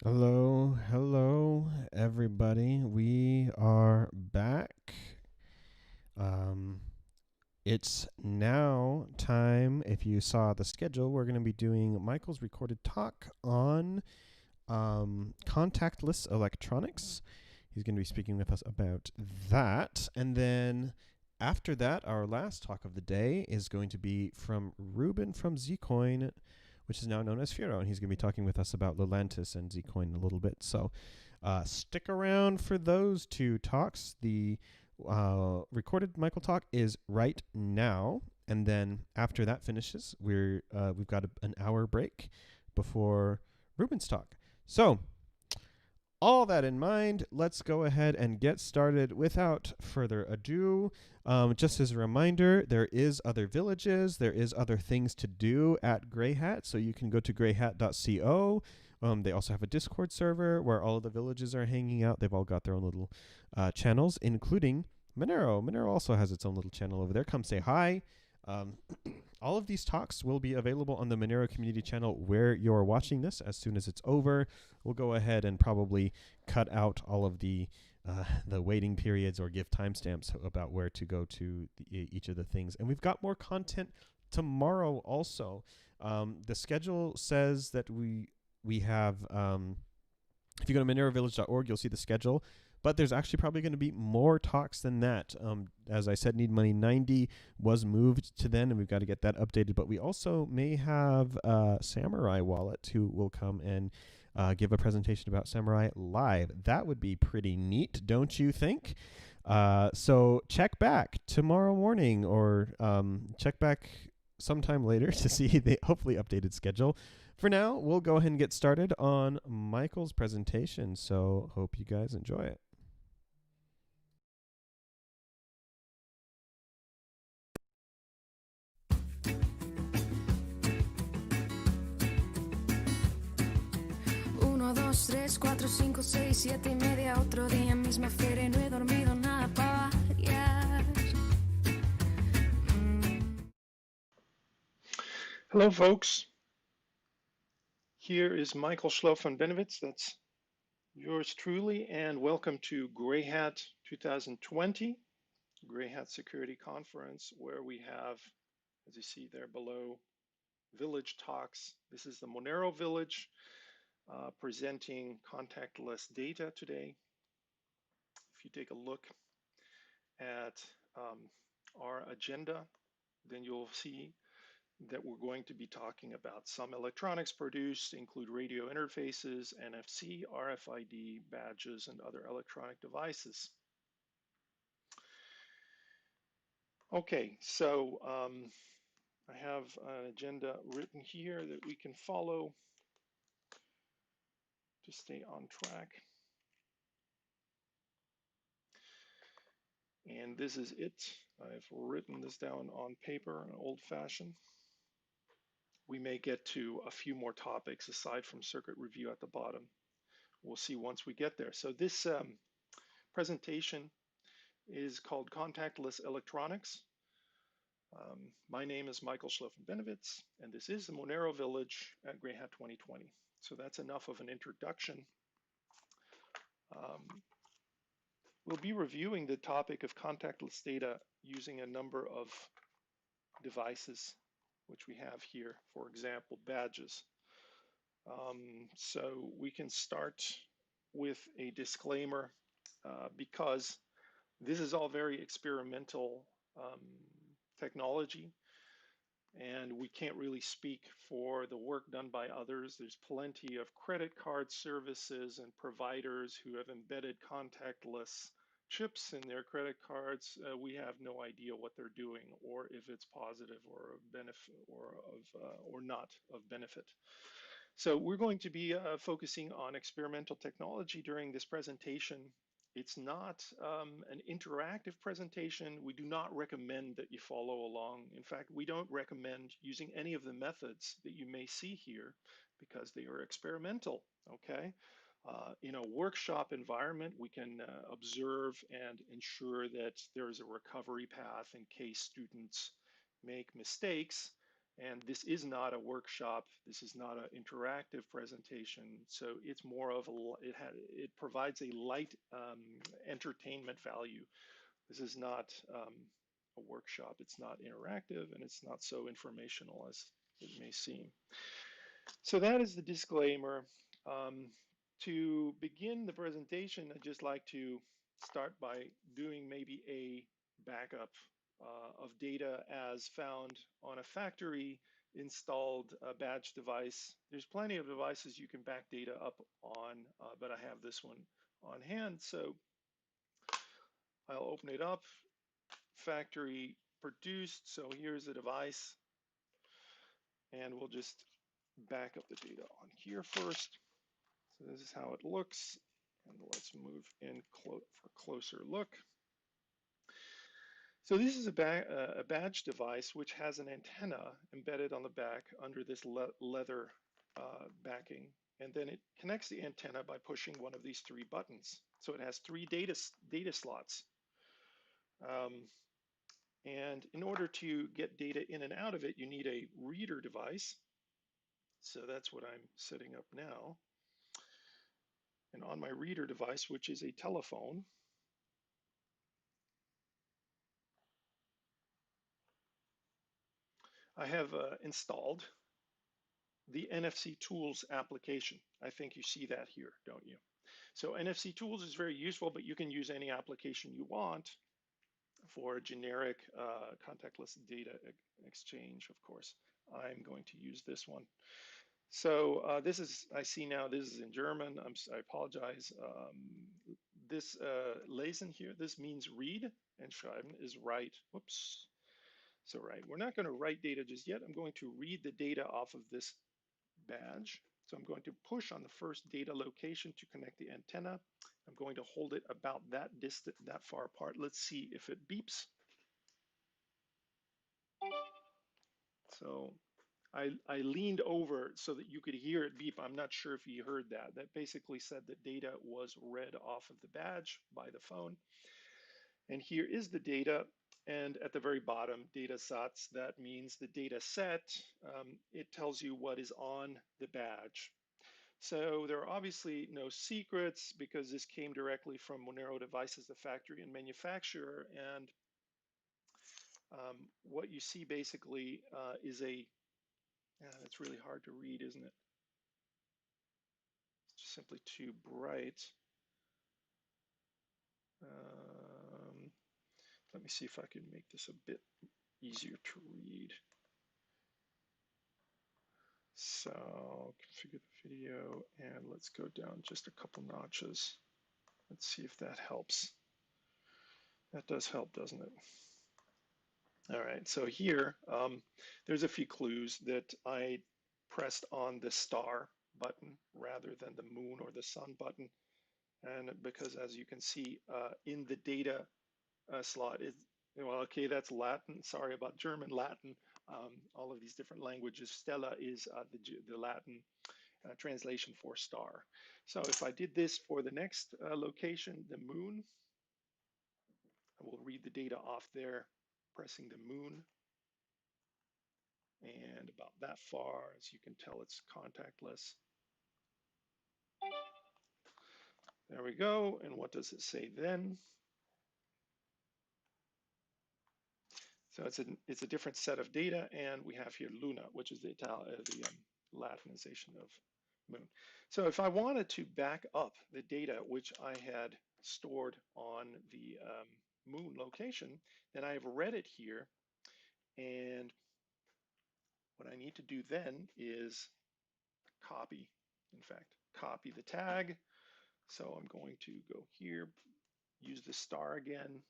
Hello, everybody. We are back. Um, it's now time. If you saw the schedule, we're going to be doing Michael's recorded talk on contactless electronics. He's going to be speaking with us about that. And then after that, our last talk of the day is going to be from Ruben from Zcoin, which is now known as Firo. And he's going to be talking with us about Lelantis and Zcoin a little bit. So stick around for those two talks. The recorded Michael talk is right now. And then after that finishes, we've got an hour break before Ruben's talk. So all that in mind, let's go ahead and get started without further ado. Just as a reminder, there is other villages, there is other things to do at Grayhat, so you can go to grayhat.co. They also have a Discord server where all of the villages are hanging out. They've all got their own little channels, including Monero. Monero also has its own little channel over there. Come say hi. All of these talks will be available on the Monero community channel where you're watching this as soon as it's over. We'll go ahead and probably cut out all of the waiting periods or give timestamps about where to go to each of the things. And we've got more content tomorrow also. The schedule says that we have, if you go to monerovillage.org, you'll see the schedule. But there's actually probably going to be more talks than that. As I said, Need Money 90 was moved to then, and we've got to get that updated. But we also may have Samurai Wallet who will come and give a presentation about Samurai live. That would be pretty neat, don't you think? So check back tomorrow morning or check back sometime later to see the hopefully updated schedule. For now, we'll go ahead and get started on Michael's presentation. So hope you guys enjoy it. Uno, dos, tres, cuatro, cinco, seis, 7:30. Otro día, misma feria, no he dormido nada para variar. Hello, folks. Here is Michael Schlof van Benewitz. That's yours truly, and welcome to Grayhat 2020, Grayhat Security Conference, where we have, as you see there below, village talks. This is the Monero village presenting contactless data today. If you take a look at our agenda, then you'll see that we're going to be talking about some electronics produced, include radio interfaces, NFC, RFID, badges, and other electronic devices. Okay, so I have an agenda written here that we can follow to stay on track. And this is it. I've written this down on paper, an old-fashioned. We may get to a few more topics aside from circuit review at the bottom. We'll see once we get there. So this presentation is called Contactless Electronics. My name is Michael Schlof van Benewitz, and this is the Monero Village at Grayhat 2020. So that's enough of an introduction. We'll be reviewing the topic of contactless data using a number of devices, which we have here, for example, badges. So we can start with a disclaimer because this is all very experimental technology, and we can't really speak for the work done by others. There's plenty of credit card services and providers who have embedded contactless chips in their credit cards. We have no idea what they're doing, or if it's positive or a benefit or not of benefit. So we're going to be focusing on experimental technology during this presentation. It's not an interactive presentation. We do not recommend that you follow along. In fact, we don't recommend using any of the methods that you may see here because they are experimental, okay? In a workshop environment, we can observe and ensure that there is a recovery path in case students make mistakes. And this is not a workshop. This is not an interactive presentation. So it's more of it provides a light entertainment value. This is not a workshop. It's not interactive, and it's not so informational as it may seem. So that is the disclaimer. To begin the presentation, I'd just like to start by doing maybe a backup of data as found on a factory installed badge device. There's plenty of devices you can back data up on, but I have this one on hand. So I'll open it up, factory produced. So here's the device, and we'll just back up the data on here first. So this is how it looks, and let's move in for a closer look. So this is a badge device which has an antenna embedded on the back under this leather backing, and then it connects the antenna by pushing one of these three buttons. So it has three data slots. And in order to get data in and out of it, you need a reader device. So that's what I'm setting up now. And on my reader device, which is a telephone, I have installed the NFC Tools application. I think you see that here, don't you? So NFC Tools is very useful, but you can use any application you want for a generic contactless data exchange, of course. I'm going to use this one. So this is, I see now this is in German. I apologize. This lesen here, this means read, and schreiben is write. Whoops. So right, we're not going to write data just yet. I'm going to read the data off of this badge. So I'm going to push on the first data location to connect the antenna. I'm going to hold it about that distant, that far apart. Let's see if it beeps. So I leaned over so that you could hear it beep. I'm not sure if you heard that. That basically said that data was read off of the badge by the phone. And here is the data. And at the very bottom, data sets, that means the data set. It tells you what is on the badge. So there are obviously no secrets because this came directly from Monero Devices, the factory and manufacturer. And what you see basically is it's really hard to read, isn't it? It's just simply too bright. Let me see if I can make this a bit easier to read. So configure the video, and let's go down just a couple notches. Let's see if that helps. That does help, doesn't it? All right, so here, there's a few clues that I pressed on the star button rather than the moon or the sun button. And because as you can see in the data slot, well, okay, that's Latin. Sorry about German, Latin, all of these different languages. Stella is the Latin translation for star. So if I did this for the next location, the moon, I will read the data off there, pressing the moon. And about that far, as you can tell, it's contactless. There we go. And what does it say then? So it's a different set of data, and we have here Luna, which is the Latinization of moon. So if I wanted to back up the data which I had stored on the moon location, then I've read it here, and what I need to do then is copy, in fact, copy the tag. So I'm going to go here, use the star again.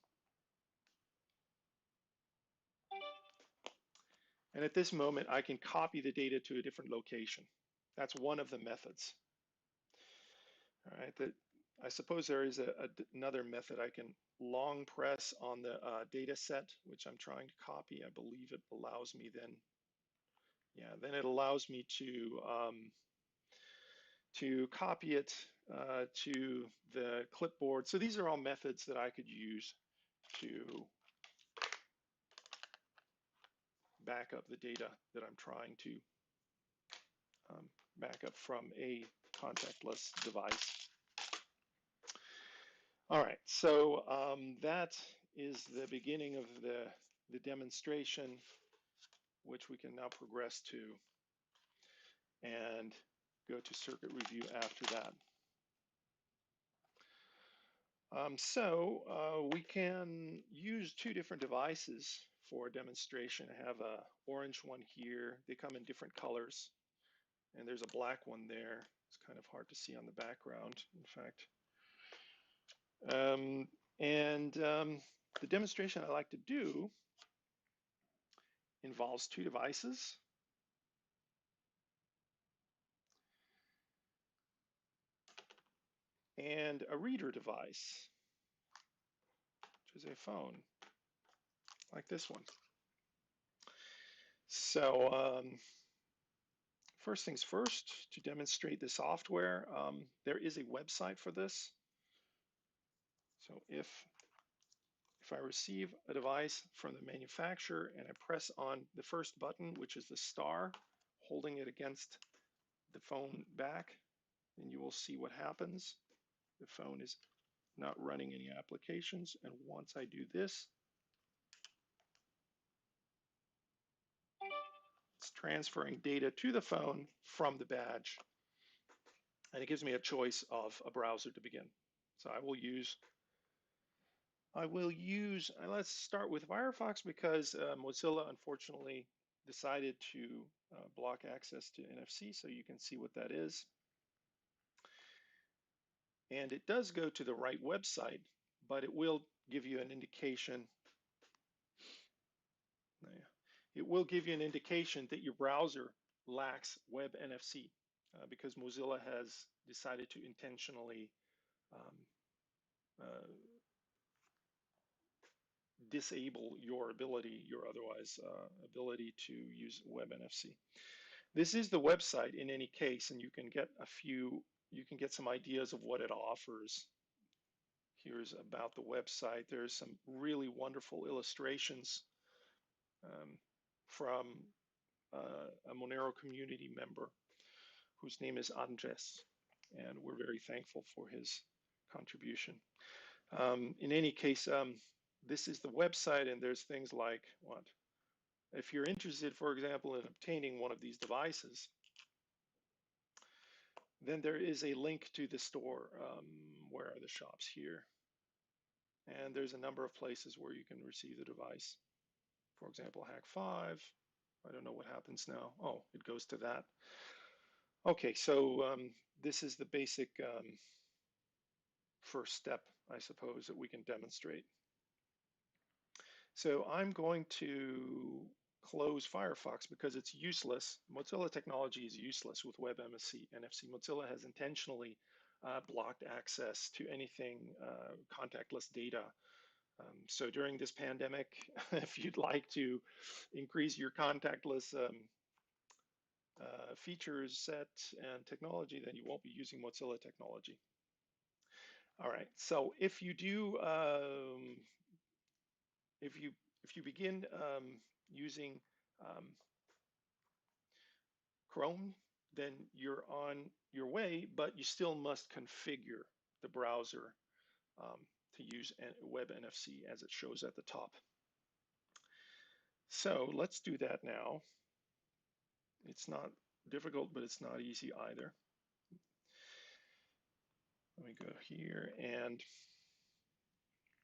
And at this moment, I can copy the data to a different location. That's one of the methods. All right, I suppose there is another method. I can long press on the data set, which I'm trying to copy. I believe it allows me then, yeah, then it allows me to copy it to the clipboard. So these are all methods that I could use to back up the data that I'm trying to back up from a contactless device. All right, so that is the beginning of the demonstration, which we can now progress to and go to circuit review after that. We can use two different devices for a demonstration. I have a orange one here. They come in different colors, and there's a black one there. It's kind of hard to see on the background, in fact. The demonstration I like to do involves two devices. And a reader device, which is a phone, like this one. So first things first, to demonstrate the software, there is a website for this. So if I receive a device from the manufacturer and I press on the first button, which is the star, holding it against the phone back, then you will see what happens. The phone is not running any applications, and once I do this, it's transferring data to the phone from the badge, and it gives me a choice of a browser to begin. So I will use, let's start with Firefox, because Mozilla unfortunately decided to block access to NFC, so you can see what that is. And it does go to the right website, but it will give you an indication. It will give you an indication that your browser lacks web NFC because Mozilla has decided to intentionally disable your otherwise ability to use web NFC. This is the website in any case, and you can get some ideas of what it offers. Here's about the website. There's some really wonderful illustrations from a Monero community member whose name is Andres, and we're very thankful for his contribution. In any case, this is the website, and there's things like what? If you're interested, for example, in obtaining one of these devices, then there is a link to the store. Where are the shops here? And there's a number of places where you can receive the device. For example, Hack5. I don't know what happens now. Oh, it goes to that. Okay, so this is the basic first step, I suppose, that we can demonstrate. So I'm going to close Firefox because it's useless. Mozilla technology is useless with WebMFC. Mozilla has intentionally blocked access to anything contactless data. So during this pandemic, if you'd like to increase your contactless features set and technology, then you won't be using Mozilla technology. All right, so if you do, if you begin using Chrome, then you're on your way, but you still must configure the browser to use Web NFC as it shows at the top. So let's do that now. It's not difficult, but it's not easy either. Let me go here, and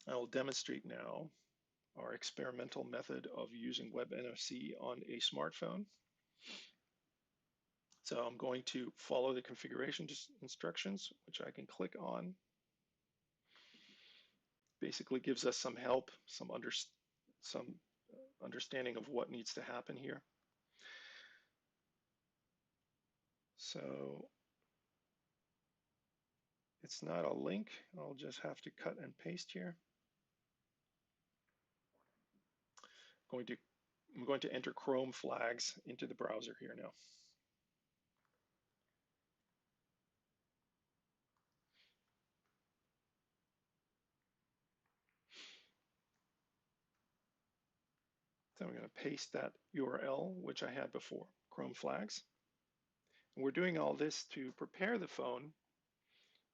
I will demonstrate now our experimental method of using Web NFC on a smartphone. So I'm going to follow the configuration instructions, which I can click on. Basically gives us some help, some understanding of what needs to happen here. So it's not a link. I'll just have to cut and paste here. I'm going to enter Chrome flags into the browser here now. So I'm going to paste that URL, which I had before, Chrome flags. And we're doing all this to prepare the phone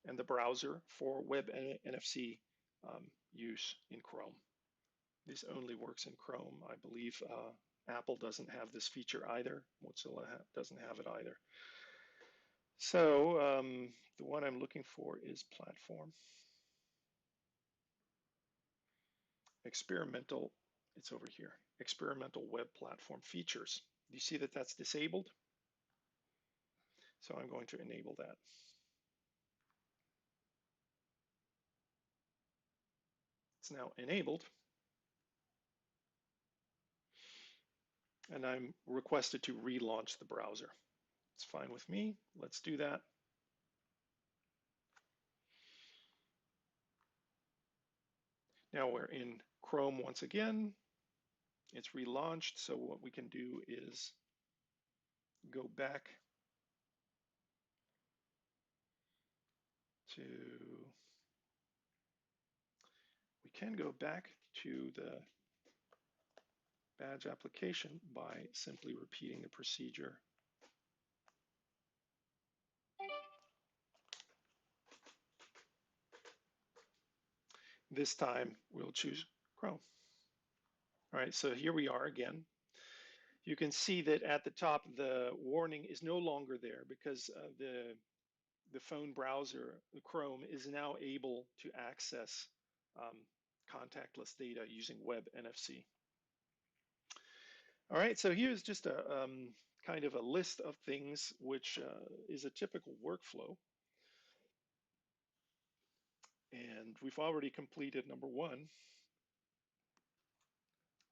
and the browser for web NFC use in Chrome. This only works in Chrome. I believe Apple doesn't have this feature either. Mozilla doesn't have it either. So the one I'm looking for is platform. Experimental, it's over here. Experimental web platform features. Do you see that that's disabled? So I'm going to enable that. It's now enabled. And I'm requested to relaunch the browser. It's fine with me. Let's do that. Now we're in Chrome once again. It's relaunched. So what we can do is go back to, we can go back to the badge application by simply repeating the procedure. This time we'll choose Chrome. All right, so here we are again. You can see that at the top, the warning is no longer there because the phone browser, the Chrome, is now able to access contactless data using web NFC. All right, so here's just a kind of a list of things which is a typical workflow. And we've already completed number one,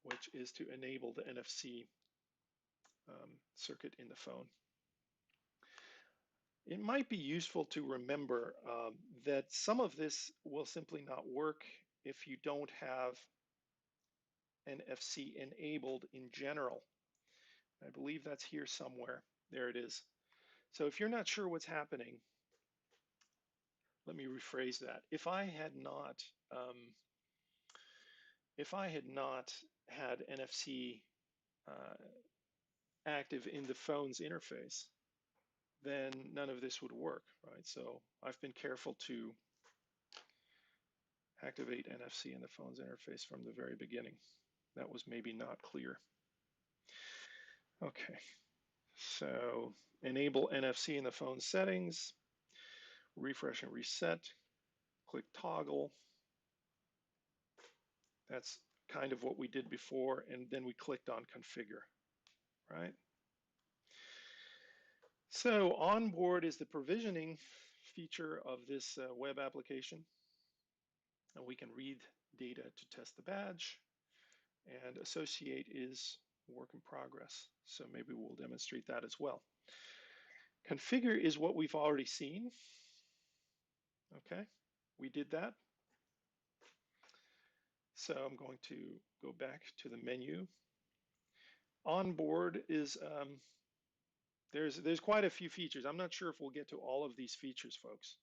which is to enable the NFC circuit in the phone. It might be useful to remember that some of this will simply not work if you don't have NFC enabled in general. I believe that's here somewhere. There it is. So if you're not sure what's happening, let me rephrase that. If I had not had NFC active in the phone's interface, then none of this would work, right? So I've been careful to activate NFC in the phone's interface from the very beginning. That was maybe not clear. Okay, so enable NFC in the phone settings, refresh and reset, click toggle. That's kind of what we did before, and then we clicked on configure, right? So onboard is the provisioning feature of this web application. And we can read data to test the badge, and associate is work in progress. So maybe we'll demonstrate that as well. Configure is what we've already seen. Okay, we did that. So I'm going to go back to the menu. Onboard is, there's quite a few features. I'm not sure if we'll get to all of these features, folks.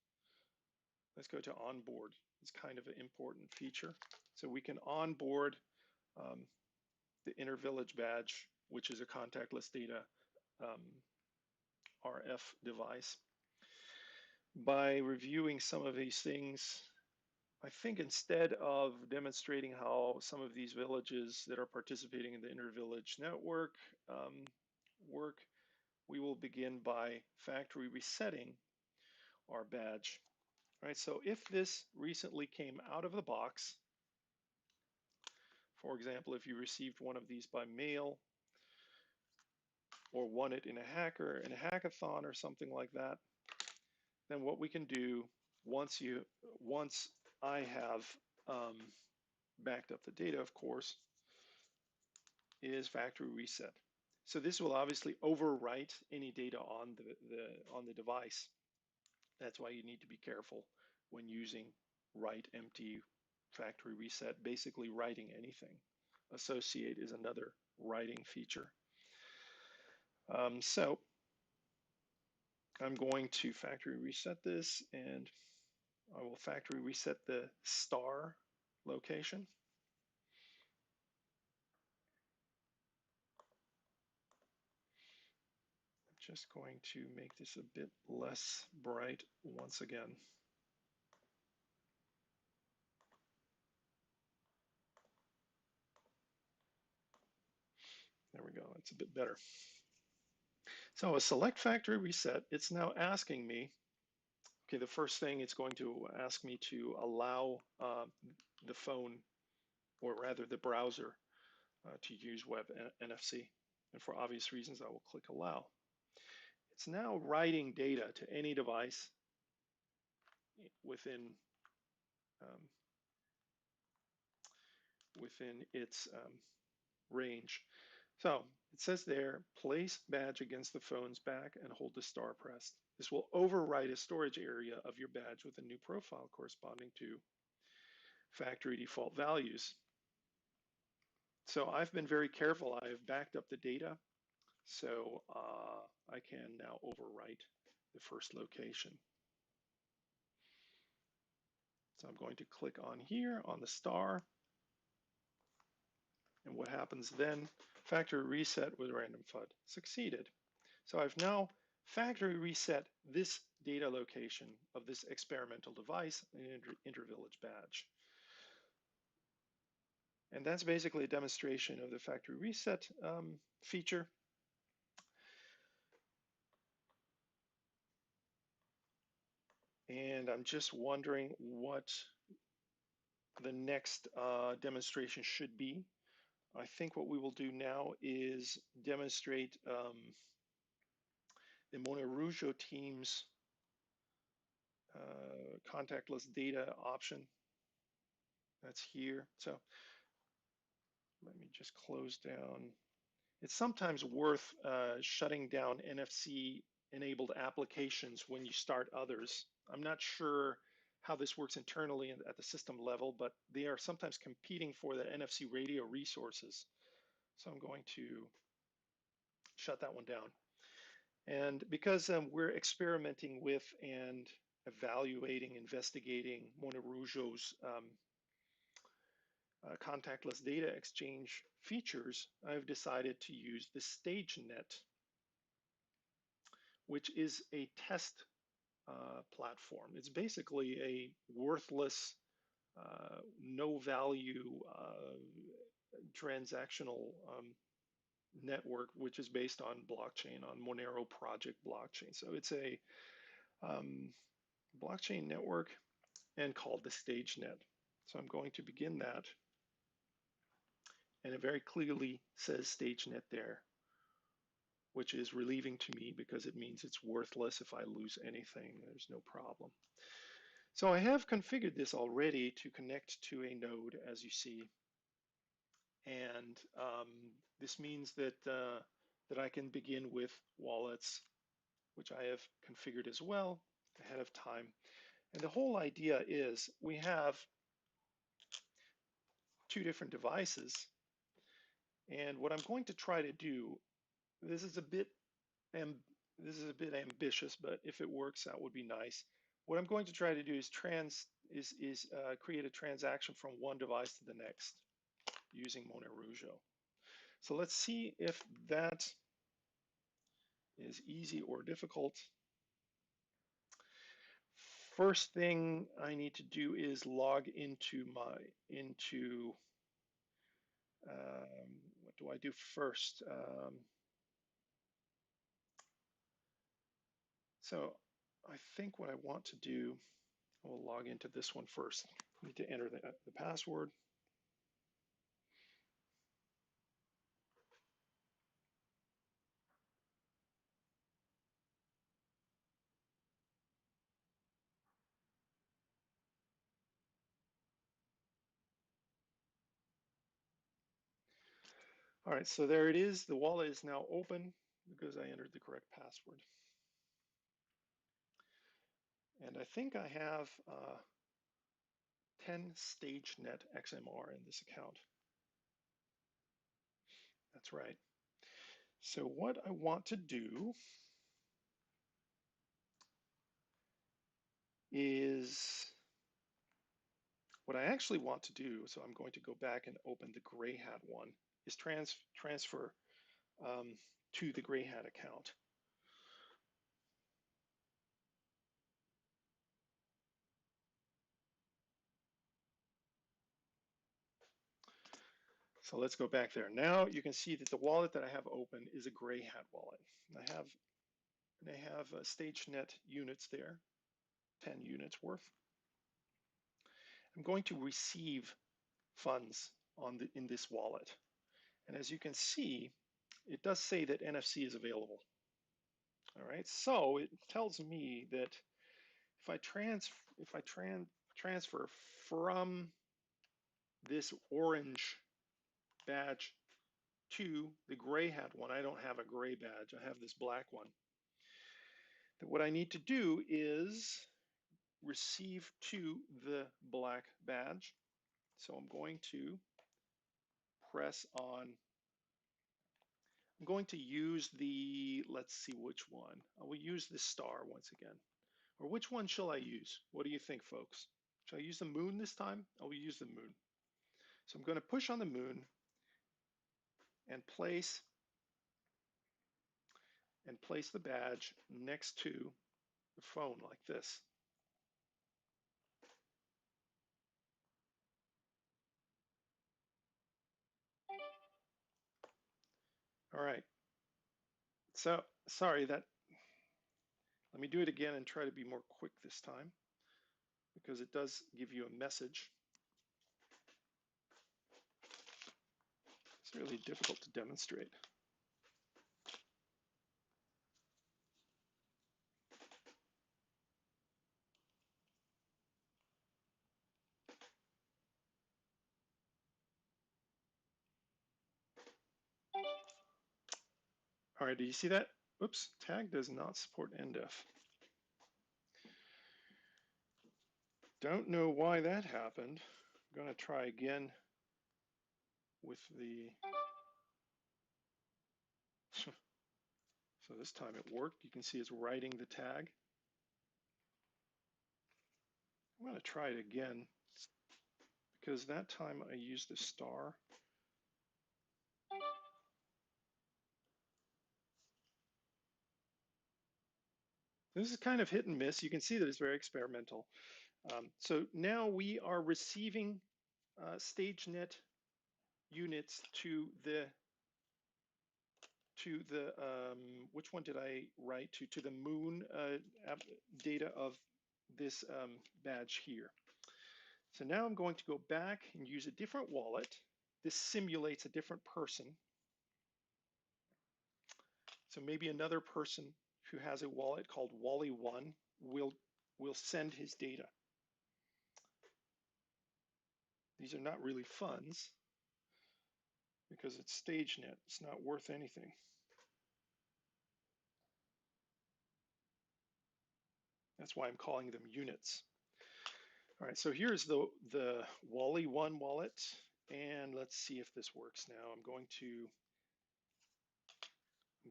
Let's go to onboard. It's kind of an important feature. So we can onboard the inter-village badge, which is a contactless data RF device. By reviewing some of these things, I think instead of demonstrating how some of these villages that are participating in the inter-village network work, we will begin by factory resetting our badge. All right, so if this recently came out of the box, for example, if you received one of these by mail or won it in a hackathon or something like that, then what we can do once I have backed up the data, of course, is factory reset. So this will obviously overwrite any data on the device. That's why you need to be careful when using write empty factory reset, basically writing anything. Associate is another writing feature. So I'm going to factory reset this, and I will factory reset the star location. Just going to make this a bit less bright once again. There we go, it's a bit better. So a select factory reset, it's now asking me, okay, the first thing it's going to ask me to allow the phone, or rather the browser, to use Web NFC. And for obvious reasons, I will click allow. It's now writing data to any device within its range. So it says there, place badge against the phone's back and hold the star pressed. This will overwrite a storage area of your badge with a new profile corresponding to factory default values. So I've been very careful. I have backed up the data, so I can now overwrite the first location. So I'm going to click on here on the star. And what happens then? Factory reset with random FUD succeeded. So I've now factory reset this data location of this experimental device, an intervillage badge. And that's basically a demonstration of the factory reset feature. And I'm just wondering what the next demonstration should be. I think what we will do now is demonstrate the Monero team's contactless data option. That's here. So let me just close down. It's sometimes worth shutting down NFC enabled applications when you start others. I'm not sure how this works internally at the system level, but they are sometimes competing for the NFC radio resources. So I'm going to shut that one down. And because we're experimenting with and evaluating, investigating Monero's contactless data exchange features, I've decided to use the StageNet, which is a test platform. It's basically a worthless, no value transactional network, which is based on blockchain, on Monero project blockchain. So it's a blockchain network and called the StageNet. So I'm going to begin that. And it very clearly says StageNet there, which is relieving to me because it means it's worthless. If I lose anything, there's no problem. So I have configured this already to connect to a node, as you see. And this means that, that I can begin with wallets, which I have configured as well ahead of time. And the whole idea is we have two different devices. And what I'm going to try to do, this is a bit ambitious, but if it works, that would be nice. What I'm going to try to do is create a transaction from one device to the next using Monero. So let's see if that is easy or difficult. First thing I need to do is log into what do I do first? So I think what I want to do, I will log into this one first. I need to enter the password. All right, so there it is. The wallet is now open because I entered the correct password. And I think I have 10 StageNet XMR in this account. That's right. So what I want to do is, what I actually want to do, so I'm going to go back and open the Grayhat one, is transfer to the Grayhat account. So let's go back there. Now you can see that the wallet that I have open is a Grayhat wallet. I have StageNet units there, 10 units worth. I'm going to receive funds in this wallet. And as you can see, it does say that NFC is available. All right, so it tells me that if I transfer from this orange badge to the Grayhat one, I don't have a gray badge, I have this black one. That what I need to do is receive to the black badge. So I'm going to press on, I'm going to use the, let's see which one. I will use the star once again. Or which one shall I use? What do you think, folks? Shall I use the moon this time? I will use the moon. So I'm going to push on the moon and place the badge next to the phone like this. All right. So sorry that, let me do it again and try to be more quick this time because it does give you a message. It's really difficult to demonstrate. All right, do you see that? Oops, tag does not support NDEF. Don't know why that happened. I'm going to try again with the, so this time it worked. You can see it's writing the tag. I'm going to try it again because that time I used the star. This is kind of hit and miss. You can see that it's very experimental. So now we are receiving StageNet units to the which one did I write to the moon data of this badge here. So now I'm going to go back and use a different wallet. This simulates a different person. So maybe another person who has a wallet called Wally1 will send his data. These are not really funds because it's StageNet. It's not worth anything. That's why I'm calling them units. All right, so here's the Wally1 wallet, and let's see if this works now. I'm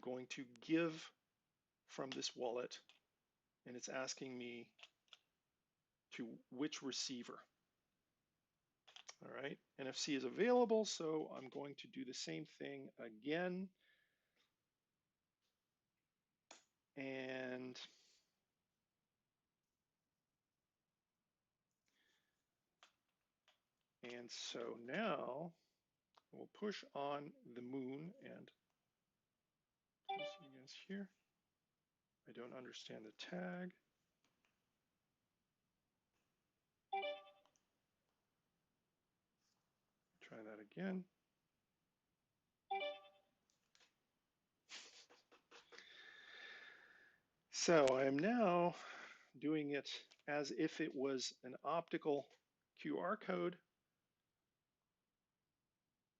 going to give from this wallet, and it's asking me to which receiver. All right, NFC is available, so I'm going to do the same thing again. And so now we'll push on the moon and against here. I don't understand the tag. Try that again. So I am now doing it as if it was an optical QR code.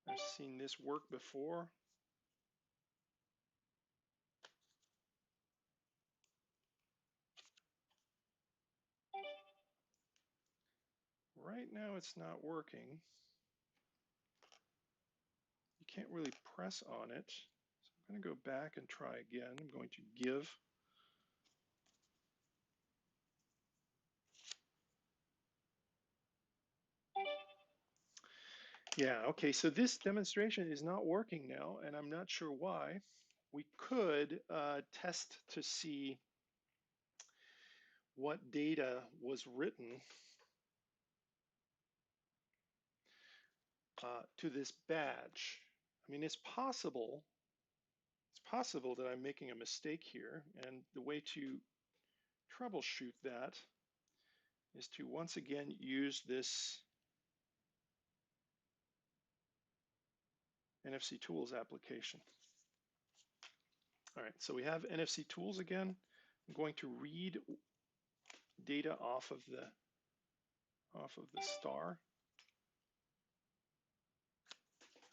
I've seen this work before. Right now it's not working. You can't really press on it. So I'm going to go back and try again. I'm going to give. Yeah, okay, so this demonstration is not working now, and I'm not sure why. We could test to see what data was written. to this badge. I mean, it's possible that I'm making a mistake here, and the way to troubleshoot that is to once again use this NFC Tools application. All right, so we have NFC Tools again. I'm going to read data off of the star.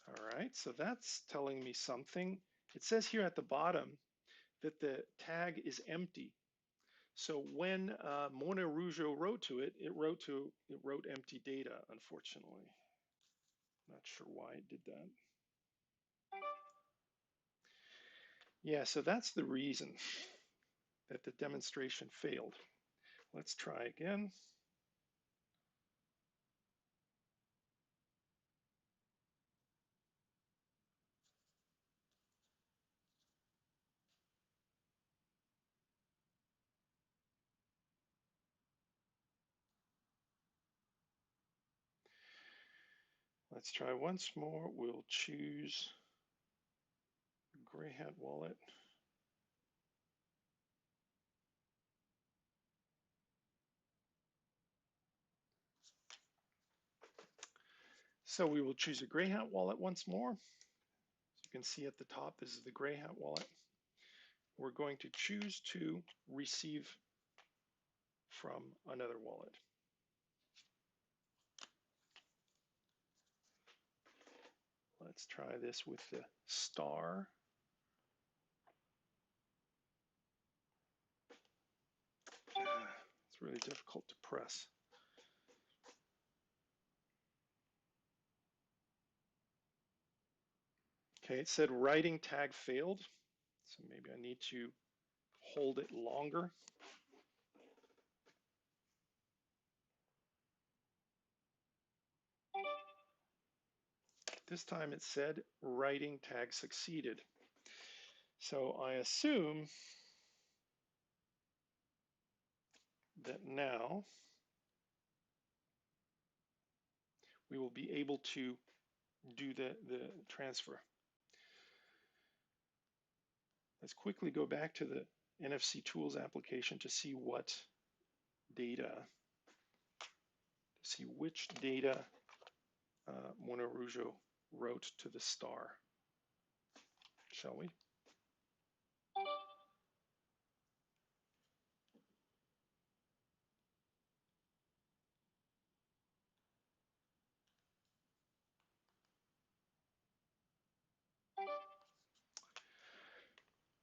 All right, so that's telling me something. It says here at the bottom that the tag is empty. So when Monero wrote to it, it wrote empty data, unfortunately. Not sure why it did that. Yeah, so that's the reason that the demonstration failed. Let's try again. Let's try once more. We'll choose Grayhat wallet. So we will choose a Grayhat wallet once more. As you can see at the top, this is the Grayhat wallet. We're going to choose to receive from another wallet. Let's try this with the star. It's really difficult to press. Okay, it said writing tag failed. So maybe I need to hold it longer. This time it said writing tag succeeded. So I assume that now we will be able to do the transfer. Let's quickly go back to the NFC Tools application to see what data, to see which data Monero wrote to the star, shall we?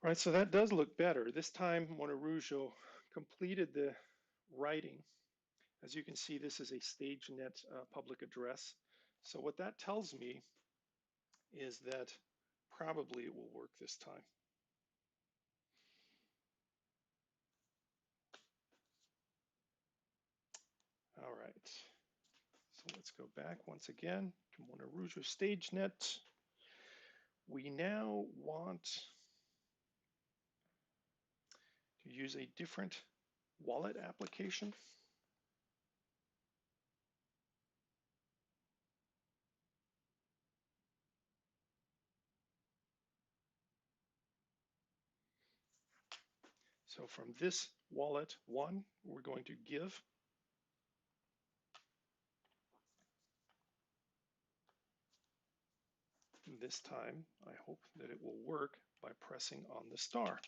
All right, so that does look better. This time Monero completed the writing. As you can see, this is a StageNet public address. So what that tells me is that probably it will work this time. All right, so let's go back once again to Monero StageNet. We now want to use a different wallet application. So from this wallet one, we're going to give. This time, I hope that it will work by pressing on the star.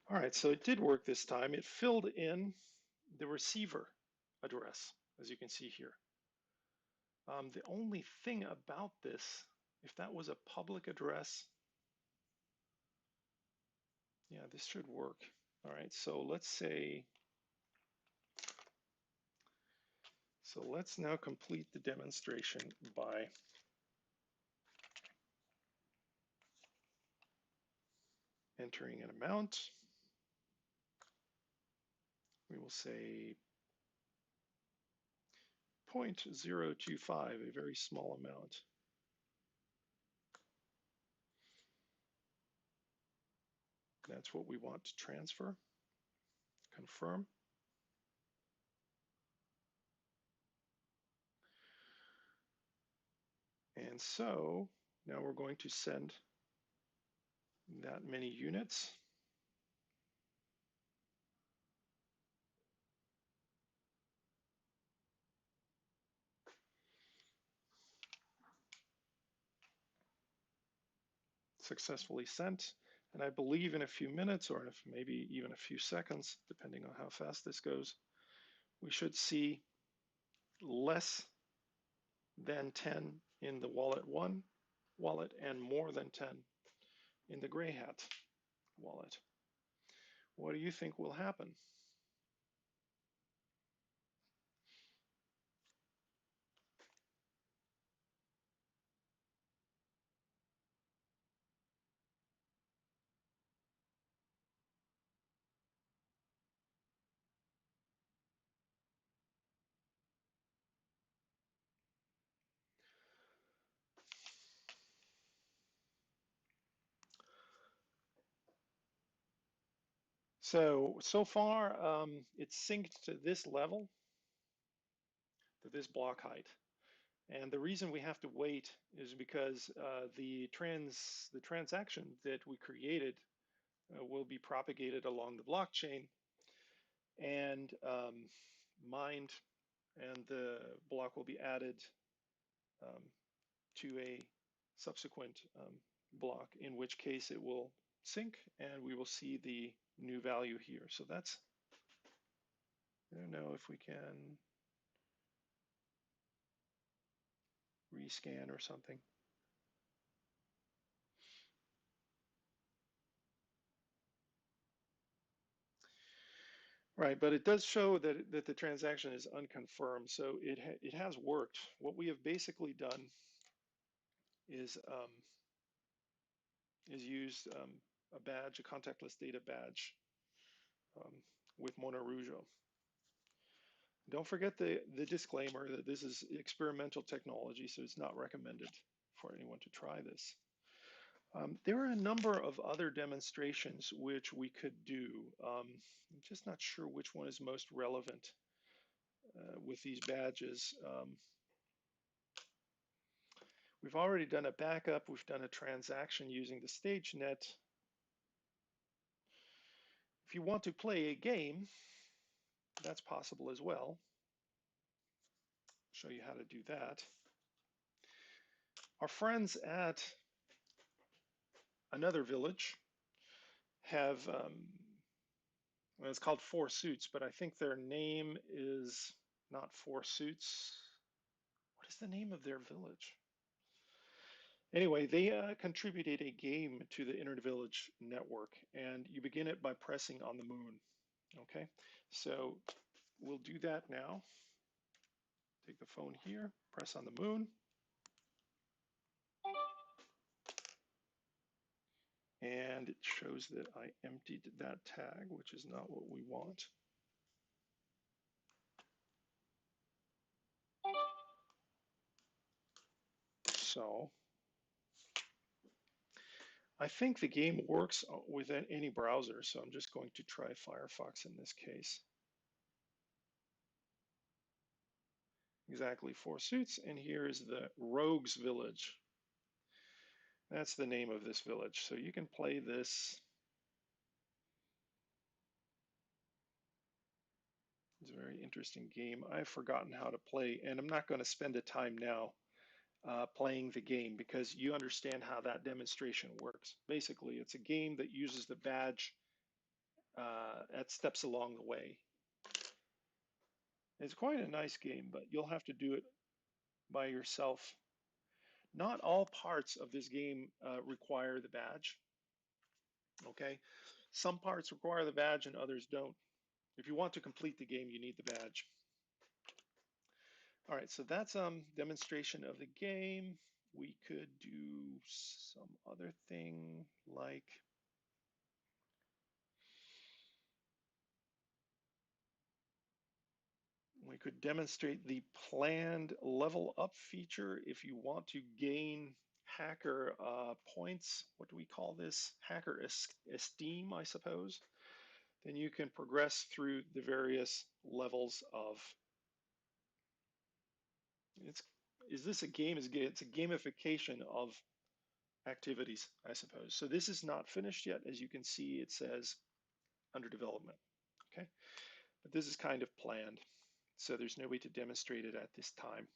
All right, so it did work this time. It filled in the receiver address, as you can see here. The only thing about this, if that was a public address, yeah, this should work. All right, so let's now complete the demonstration by entering an amount. We will say 0.025, a very small amount. That's what we want to transfer. Confirm. And so now we're going to send that many units. Successfully sent. And I believe in a few minutes, or maybe even a few seconds, depending on how fast this goes, we should see less than 10 in the wallet 1 wallet and more than 10 in the Grayhat wallet. What do you think will happen? So far, it's synced to this level, to this block height. And the reason we have to wait is because the transaction that we created will be propagated along the blockchain and mined, and the block will be added um, to a subsequent block, in which case it will sync and we will see the new value here. So that's, I don't know if we can rescan or something. Right, but it does show that the transaction is unconfirmed, so it has worked. What we have basically done is used a badge, a contactless data badge um, with Monero. Don't forget the disclaimer that this is experimental technology, so it's not recommended for anyone to try this. There are a number of other demonstrations which we could do. I'm just not sure which one is most relevant with these badges. We've already done a backup. We've done a transaction using the stage net. If you want to play a game, that's possible as well. I'll show you how to do that. Our friends at another village have, well, it's called Four Suits, but I think their name is not Four Suits. What is the name of their village? Anyway, they contributed a game to the Inter-Village network, and you begin it by pressing on the moon. Okay, so we'll do that now. Take the phone here, press on the moon. And it shows that I emptied that tag, which is not what we want. So I think the game works with any browser, so I'm just going to try Firefox in this case. Exactly, Four Suits, and here is the Rogues Village. That's the name of this village. So you can play this. It's a very interesting game. I've forgotten how to play, and I'm not going to spend the time now playing the game because you understand how that demonstration works. Basically, it's a game that uses the badge at steps along the way. It's quite a nice game, but you'll have to do it by yourself. Not all parts of this game require the badge. Okay, some parts require the badge and others don't. If you want to complete the game, you need the badge. All right, so that's demonstration of the game. We could do some other thing like we could demonstrate the planned level up feature if you want to gain hacker points. What do we call this? Hacker esteem, I suppose. Then you can progress through the various levels of is this a game? It's a gamification of activities, I suppose. So this is not finished yet. As you can see, it says under development. Okay, but this is kind of planned. So there's no way to demonstrate it at this time.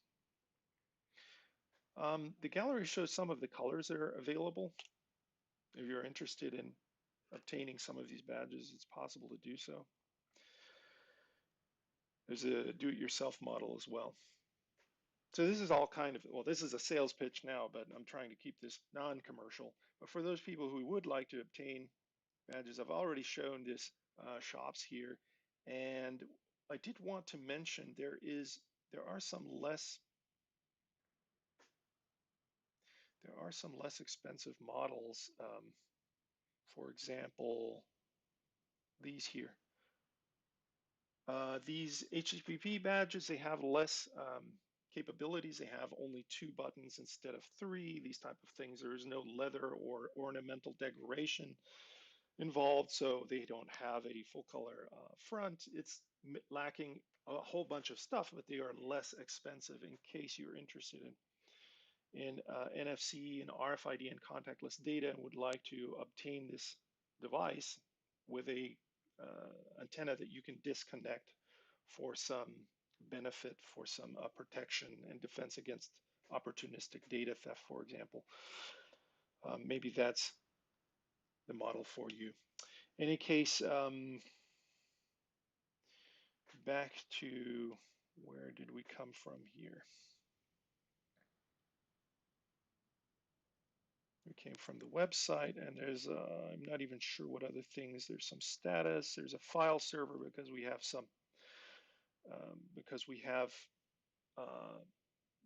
The gallery shows some of the colors that are available. If you're interested in obtaining some of these badges, it's possible to do so. There's a do-it-yourself model as well. So this is all kind of, well, this is a sales pitch now, but I'm trying to keep this non-commercial. But for those people who would like to obtain badges, I've already shown this shops here. And I did want to mention there are some less expensive models. For example, these here. These HTTP badges, they have less capabilities. They have only 2 buttons instead of 3, these type of things. There is no leather or ornamental decoration involved, so they don't have a full color front. It's lacking a whole bunch of stuff, but they are less expensive in case you're interested in NFC and RFID and contactless data and would like to obtain this device with a antenna that you can disconnect for some benefit, for some protection and defense against opportunistic data theft, for example. Maybe that's the model for you. In any case, back to where did we come from here? We came from the website, and there's I'm not even sure what other things. There's some status. There's a file server because we have some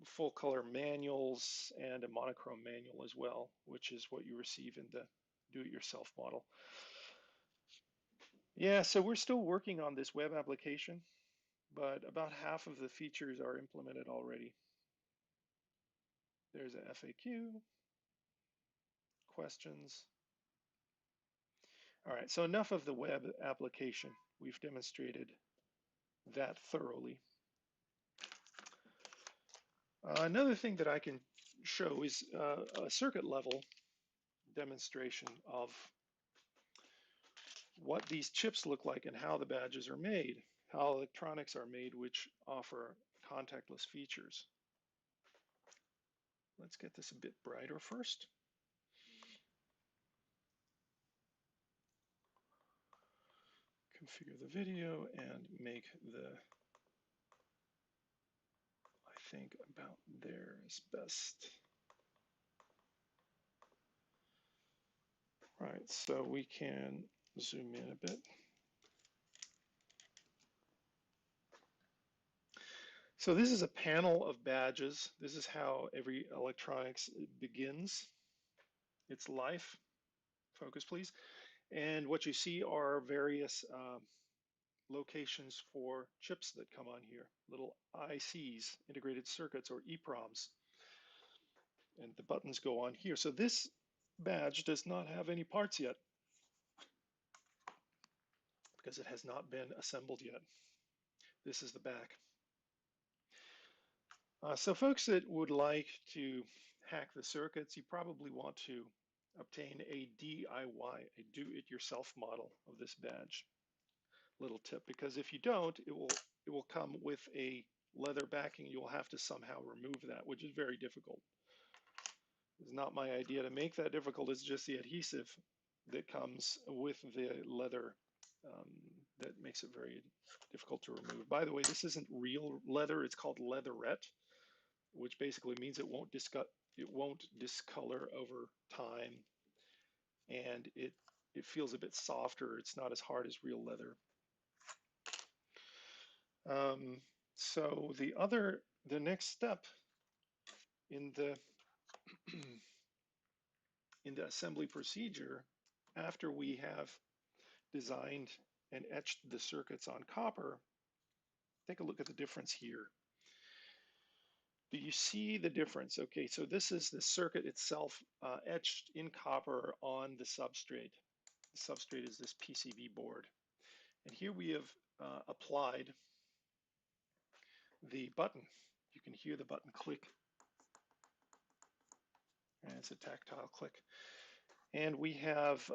full color manuals and a monochrome manual as well, which is what you receive in the do-it-yourself model. Yeah, so we're still working on this web application, but about half of the features are implemented already. There's a FAQ, questions. All right, so enough of the web application. We've demonstrated that thoroughly. Another thing that I can show is a circuit level demonstration of what these chips look like and how the badges are made, how electronics are made which offer contactless features. Let's get this a bit brighter first. Configure the video and make the, I think about there is best. Right, so we can zoom in a bit. So this is a panel of badges. This is how every electronics begins its life. Focus, please. And what you see are various locations for chips that come on here, little ICs, integrated circuits, or EPROMs. And the buttons go on here. So this badge does not have any parts yet because it has not been assembled yet. This is the back. So folks that would like to hack the circuits, you probably want to obtain a DIY, a do-it-yourself model of this badge. Little tip, because if you don't, it will come with a leather backing. You'll have to somehow remove that, which is very difficult. It's not my idea to make that difficult. It's just the adhesive that comes with the leather that makes it very difficult to remove. By the way, this isn't real leather. It's called leatherette, which basically means it won't discolor over time, and it feels a bit softer. It's not as hard as real leather. So the next step in the in the assembly procedure, after we have designed and etched the circuits on copper, take a look at the difference here. Do you see the difference? Okay, so this is the circuit itself etched in copper on the substrate. The substrate is this PCB board. And here we have applied the button. You can hear the button click it's a tactile click. And we have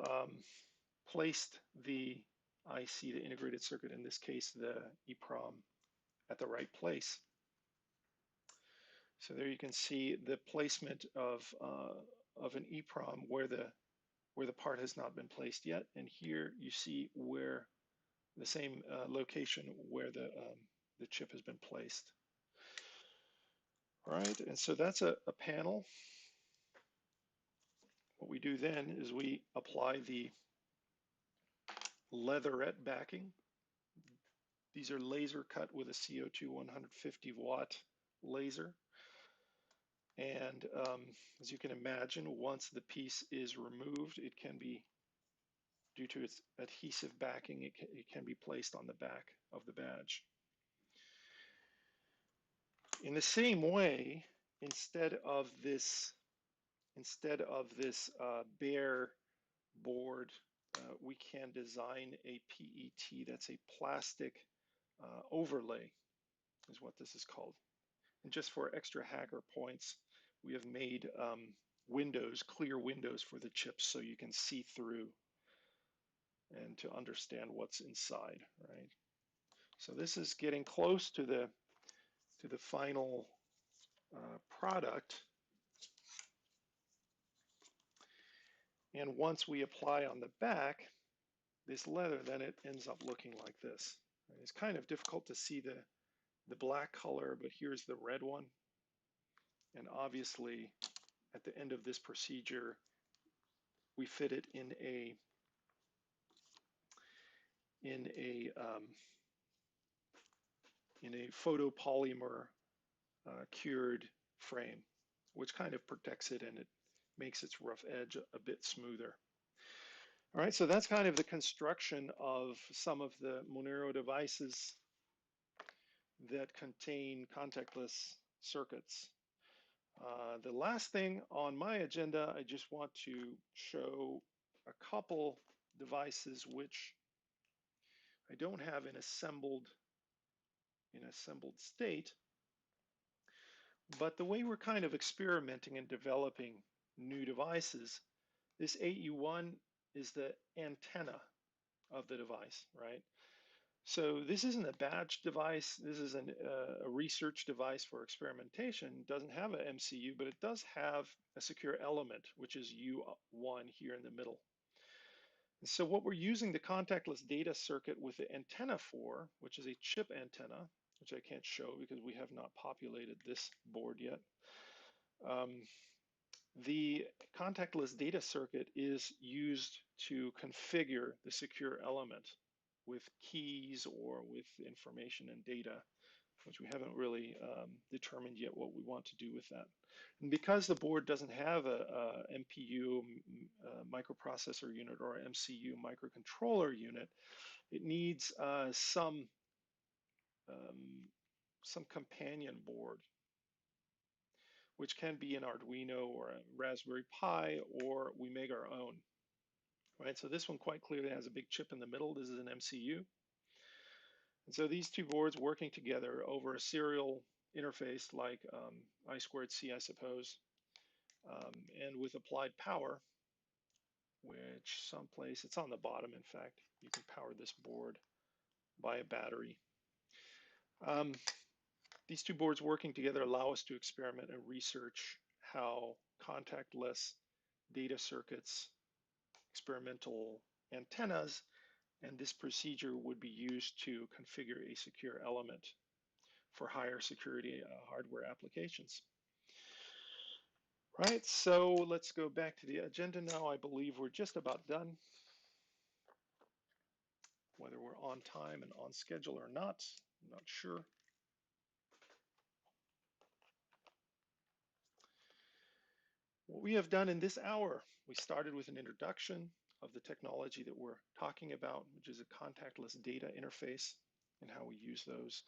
placed the IC, the integrated circuit, in this case, the EEPROM, at the right place. So there you can see the placement of an EEPROM where the part has not been placed yet. And here you see where the same location where the chip has been placed. All right, and so that's a panel. What we do then is we apply the leatherette backing. These are laser cut with a CO2 150 watt laser. And as you can imagine, once the piece is removed, it can be, due to its adhesive backing, it can be placed on the back of the badge. In the same way, instead of this bare board, we can design a PET, that's a plastic overlay, is what this is called. And just for extra hacker points, we have made windows, clear windows for the chips so you can see through and to understand what's inside, right? So this is getting close to the final product. And once we apply on the back this leather, then it ends up looking like this. It's kind of difficult to see the black color, but here's the red one. And obviously, at the end of this procedure, we fit it in a photopolymer cured frame, which kind of protects it and it makes its rough edge a bit smoother. All right, so that's kind of the construction of some of the Monero devices that contain contactless circuits. The last thing on my agenda, I just want to show a couple devices which I don't have in assembled state, but the way we're kind of experimenting and developing new devices, this 8U1 is the antenna of the device, right? So this isn't a badge device. This is a research device for experimentation. It doesn't have an MCU, but it does have a secure element, which is U1 here in the middle. And so what we're using the contactless data circuit with the antenna for, which is a chip antenna, which I can't show because we have not populated this board yet. The contactless data circuit is used to configure the secure element with keys or with information and data, which we haven't really determined yet what we want to do with that. And because the board doesn't have a MPU, microprocessor unit, or MCU, microcontroller unit, it needs some companion board, which can be an Arduino or a Raspberry Pi, or we make our own. Right, so this one quite clearly has a big chip in the middle. This is an MCU. And so these two boards working together over a serial interface like I2C, I suppose, and with applied power, which someplace, it's on the bottom, in fact, you can power this board by a battery. These two boards working together allow us to experiment and research how contactless data circuits, experimental antennas, and this procedure would be used to configure a secure element for higher security hardware applications. Right, so let's go back to the agenda now. I believe we're just about done. Whether we're on time and on schedule or not, I'm not sure. What we have done in this hour, we started with an introduction of the technology that we're talking about, which is a contactless data interface and how we use those.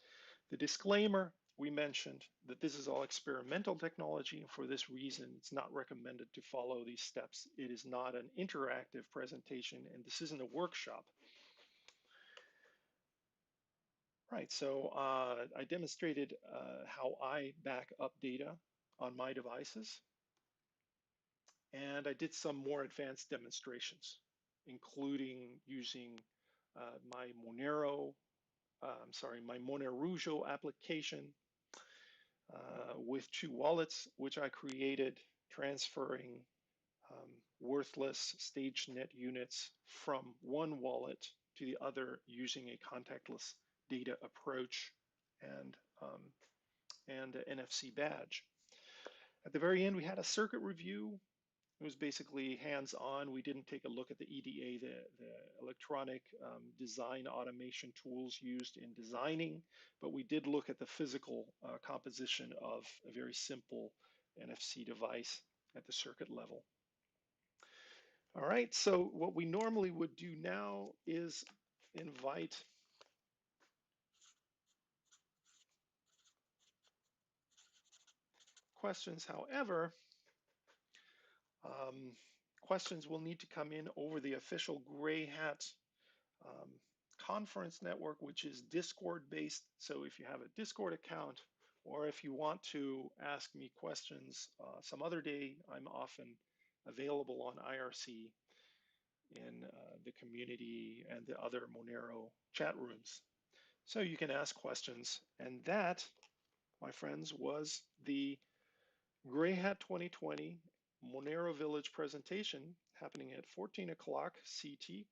The disclaimer, we mentioned that this is all experimental technology, and for this reason, it's not recommended to follow these steps. It is not an interactive presentation, and this isn't a workshop. Right, so I demonstrated how I back up data on my devices. And I did some more advanced demonstrations, including using my Monero, my Monerujo application with 2 wallets, which I created, transferring worthless StageNet units from one wallet to the other using a contactless data approach and an NFC badge. At the very end, we had a circuit review. It was basically hands-on. We didn't take a look at the EDA, the electronic design automation tools used in designing, but we did look at the physical composition of a very simple NFC device at the circuit level. All right, so what we normally would do now is invite questions. However, questions will need to come in over the official Grayhat conference network, which is Discord based. So if you have a Discord account, or if you want to ask me questions some other day, I'm often available on IRC in the community and the other Monero chat rooms. So you can ask questions. And that, my friends, was the Grayhat 2020 Monero Village presentation happening at 14 o'clock CT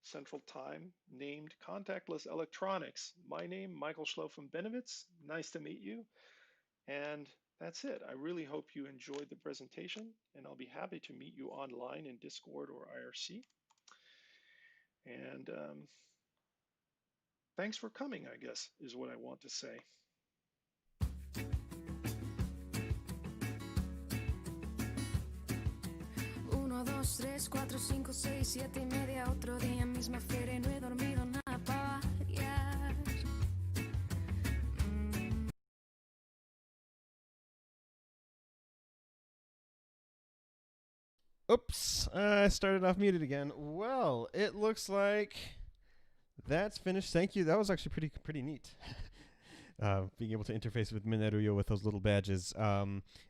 Central Time, named Contactless Electronics. My name, Michael Schlofen-Benowitz. Nice to meet you. And that's it. I really hope you enjoyed the presentation, and I'll be happy to meet you online in Discord or IRC. And thanks for coming, I guess, is what I want to say. 1, 2, 3, 4, 5, 6, 7 y media, otro día, misma feria, no he dormido nada para variar. Oops, I started off muted again. Well, it looks like that's finished. Thank you. That was actually pretty neat. Being able to interface with Monero with those little badges.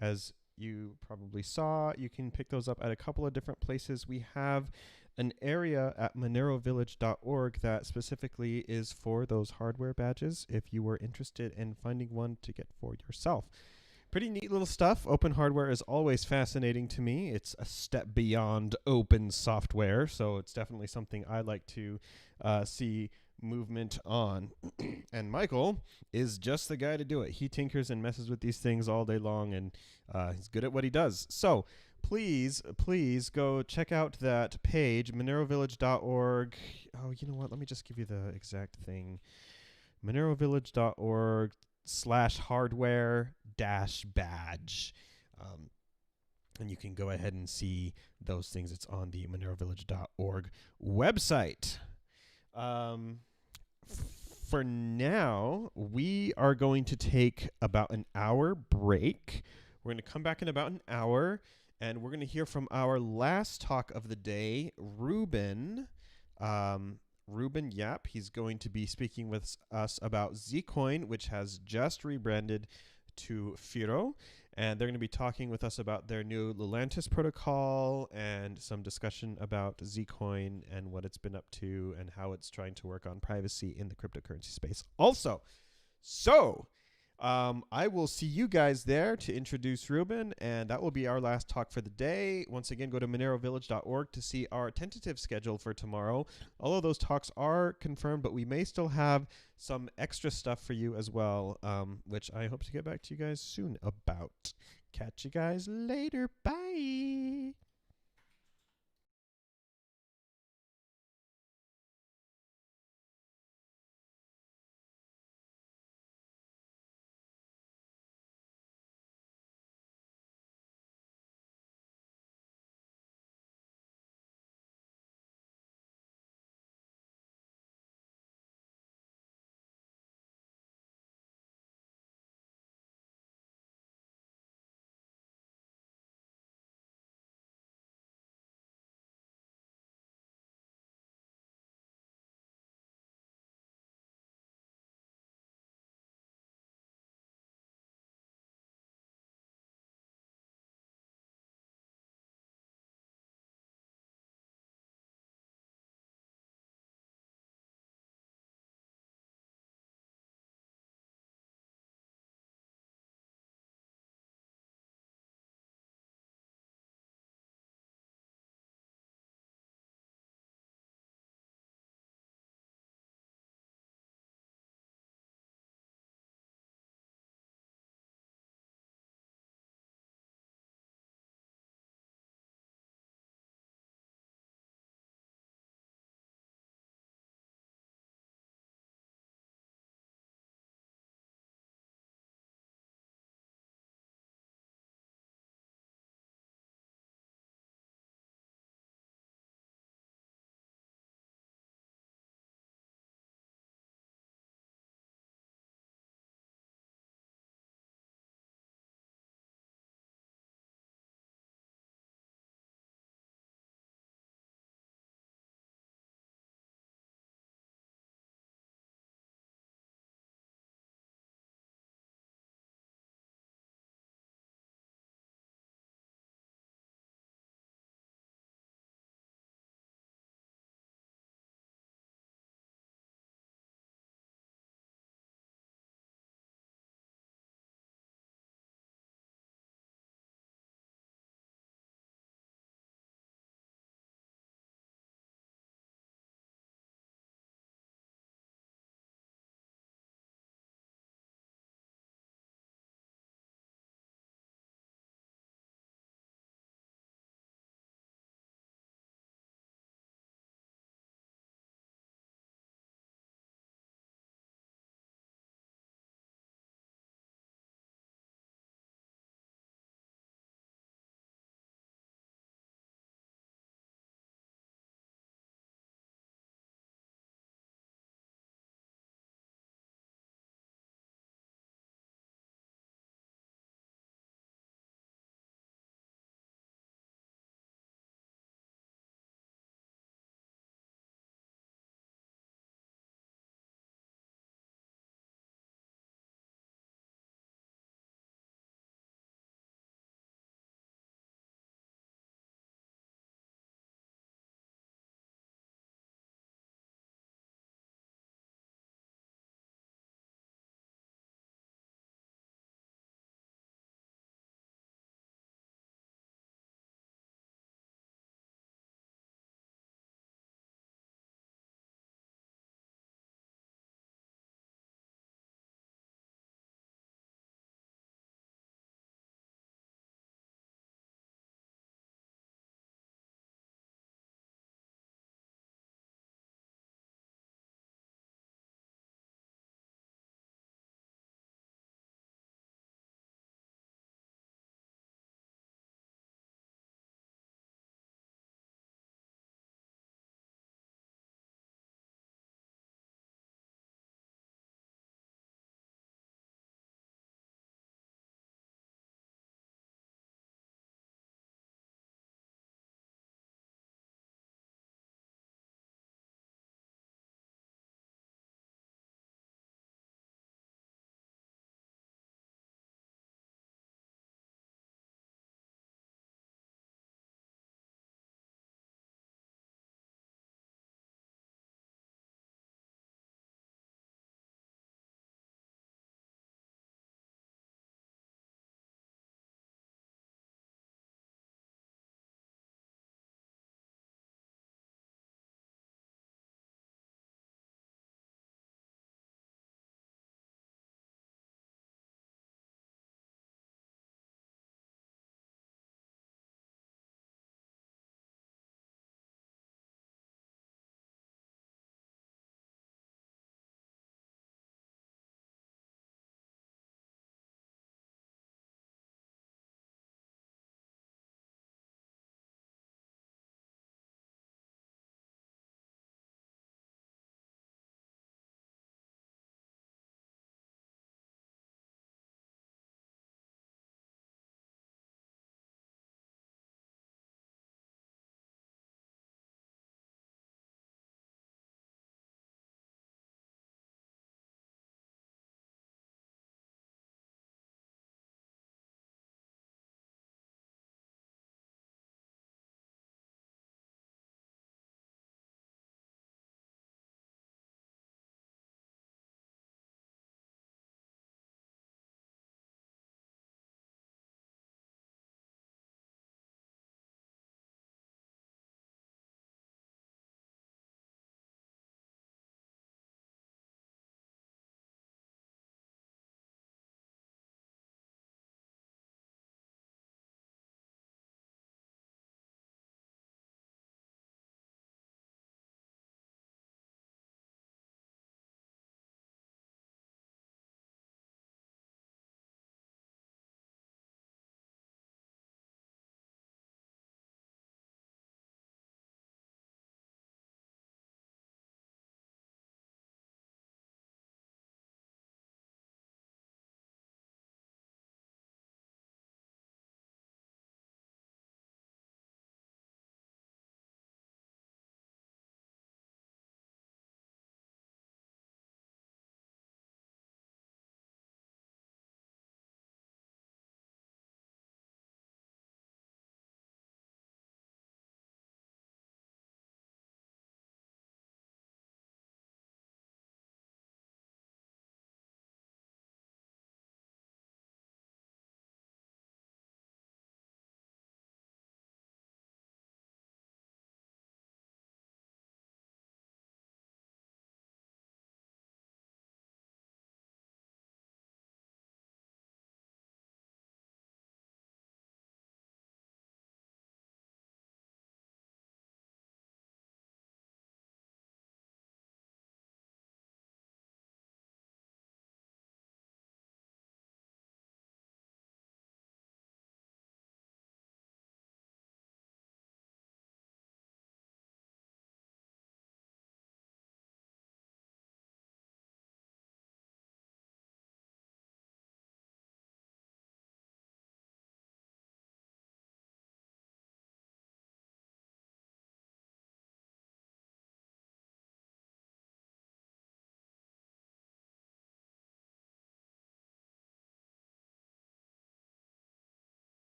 As you probably saw, you can pick those up at a couple of different places. We have an area at monerovillage.org that specifically is for those hardware badges if you were interested in finding one to get for yourself. Pretty neat little stuff. Open hardware is always fascinating to me. It's a step beyond open software, so it's definitely something I like to see movement on. And Michael is just the guy to do it. He tinkers and messes with these things all day long, and he's good at what he does. So please go check out that page, monerovillage.org. Oh, you know what? Let me just give you the exact thing. monerovillage.org/hardware-badge. And you can go ahead and see those things. It's on the monerovillage.org website. For now, we are going to take about an hour break. We're going to come back in about an hour, and we're going to hear from our last talk of the day, Ruben. Ruben Yap. He's going to be speaking with us about Zcoin, which has just rebranded to Firo. And they're going to be talking with us about their new Lulantis protocol and some discussion about Zcoin and what it's been up to and how it's trying to work on privacy in the cryptocurrency space also. So I will see you guys there to introduce Ruben, and that will be our last talk for the day. Once again, go to monerovillage.org to see our tentative schedule for tomorrow. All of those talks are confirmed, but we may still have some extra stuff for you as well, which I hope to get back to you guys soon about. Catch you guys later. Bye.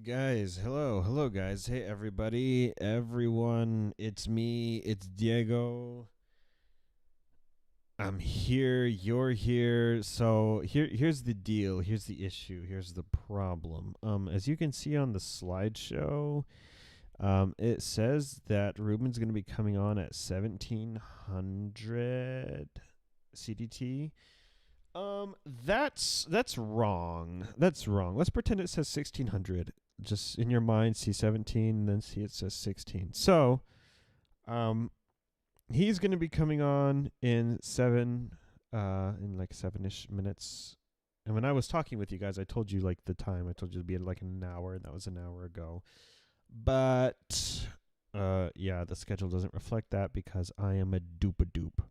guys. Hello, guys. Hey, everybody, everyone. It's me. It's Diego. I'm here. You're here. So here's the deal. Here's the issue. Here's the problem. As you can see on the slideshow, it says that Ruben's going to be coming on at 1700 CDT. That's wrong. That's wrong. Let's pretend it says 1600. Just in your mind, see 17, then see it says 16. So, he's going to be coming on in like 7-ish minutes. And when I was talking with you guys, I told you like the time. I told you it'd be like an hour, and that was an hour ago. But, yeah, the schedule doesn't reflect that because I am a dupe-a-dupe.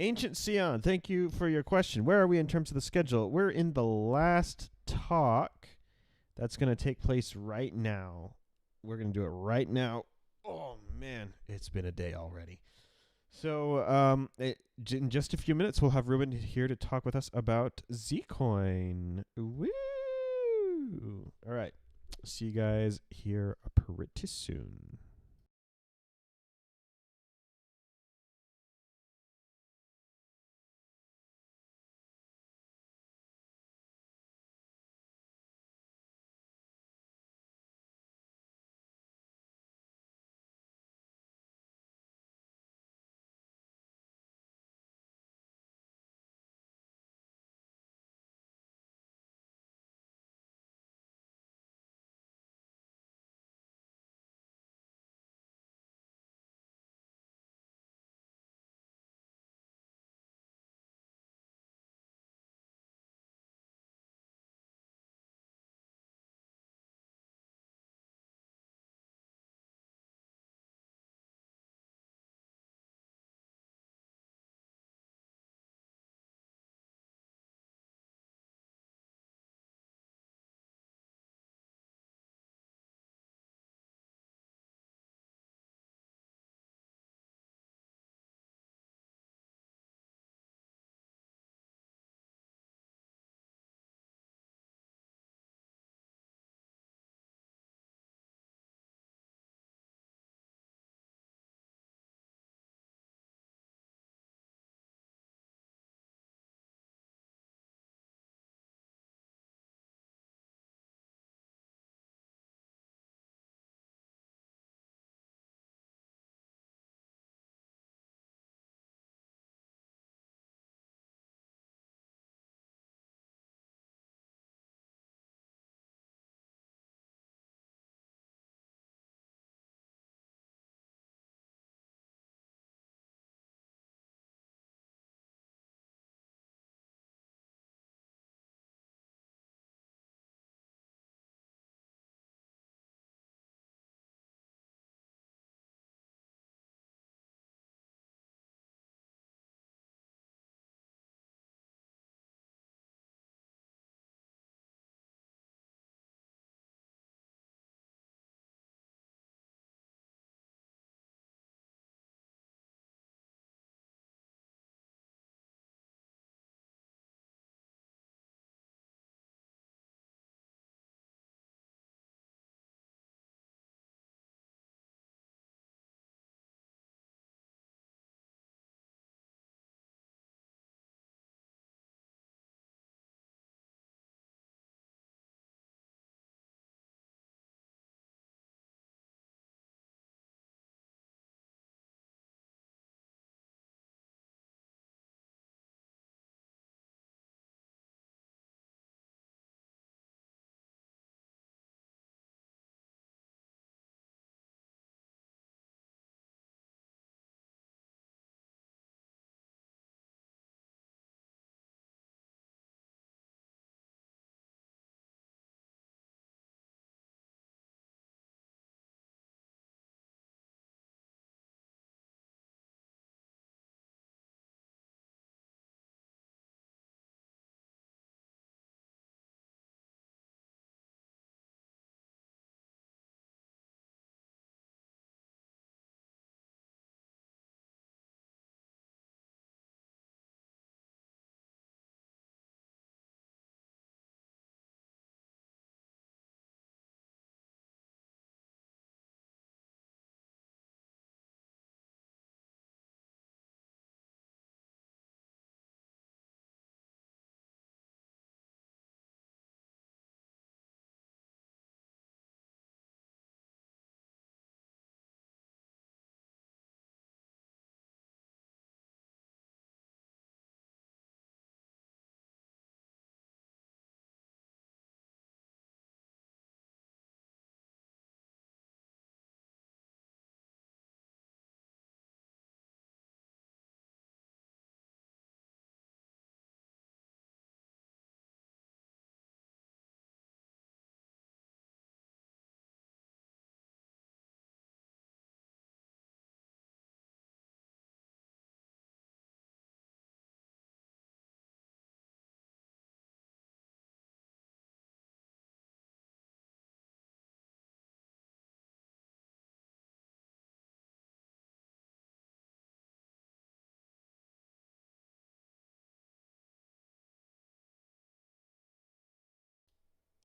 Ancient Sion, thank you for your question. Where are we in terms of the schedule? We're in the last talk that's going to take place right now. We're going to do it right now. Oh, man, it's been a day already. So in just a few minutes, we'll have Ruben here to talk with us about Zcoin. Woo! All right. See you guys here pretty soon.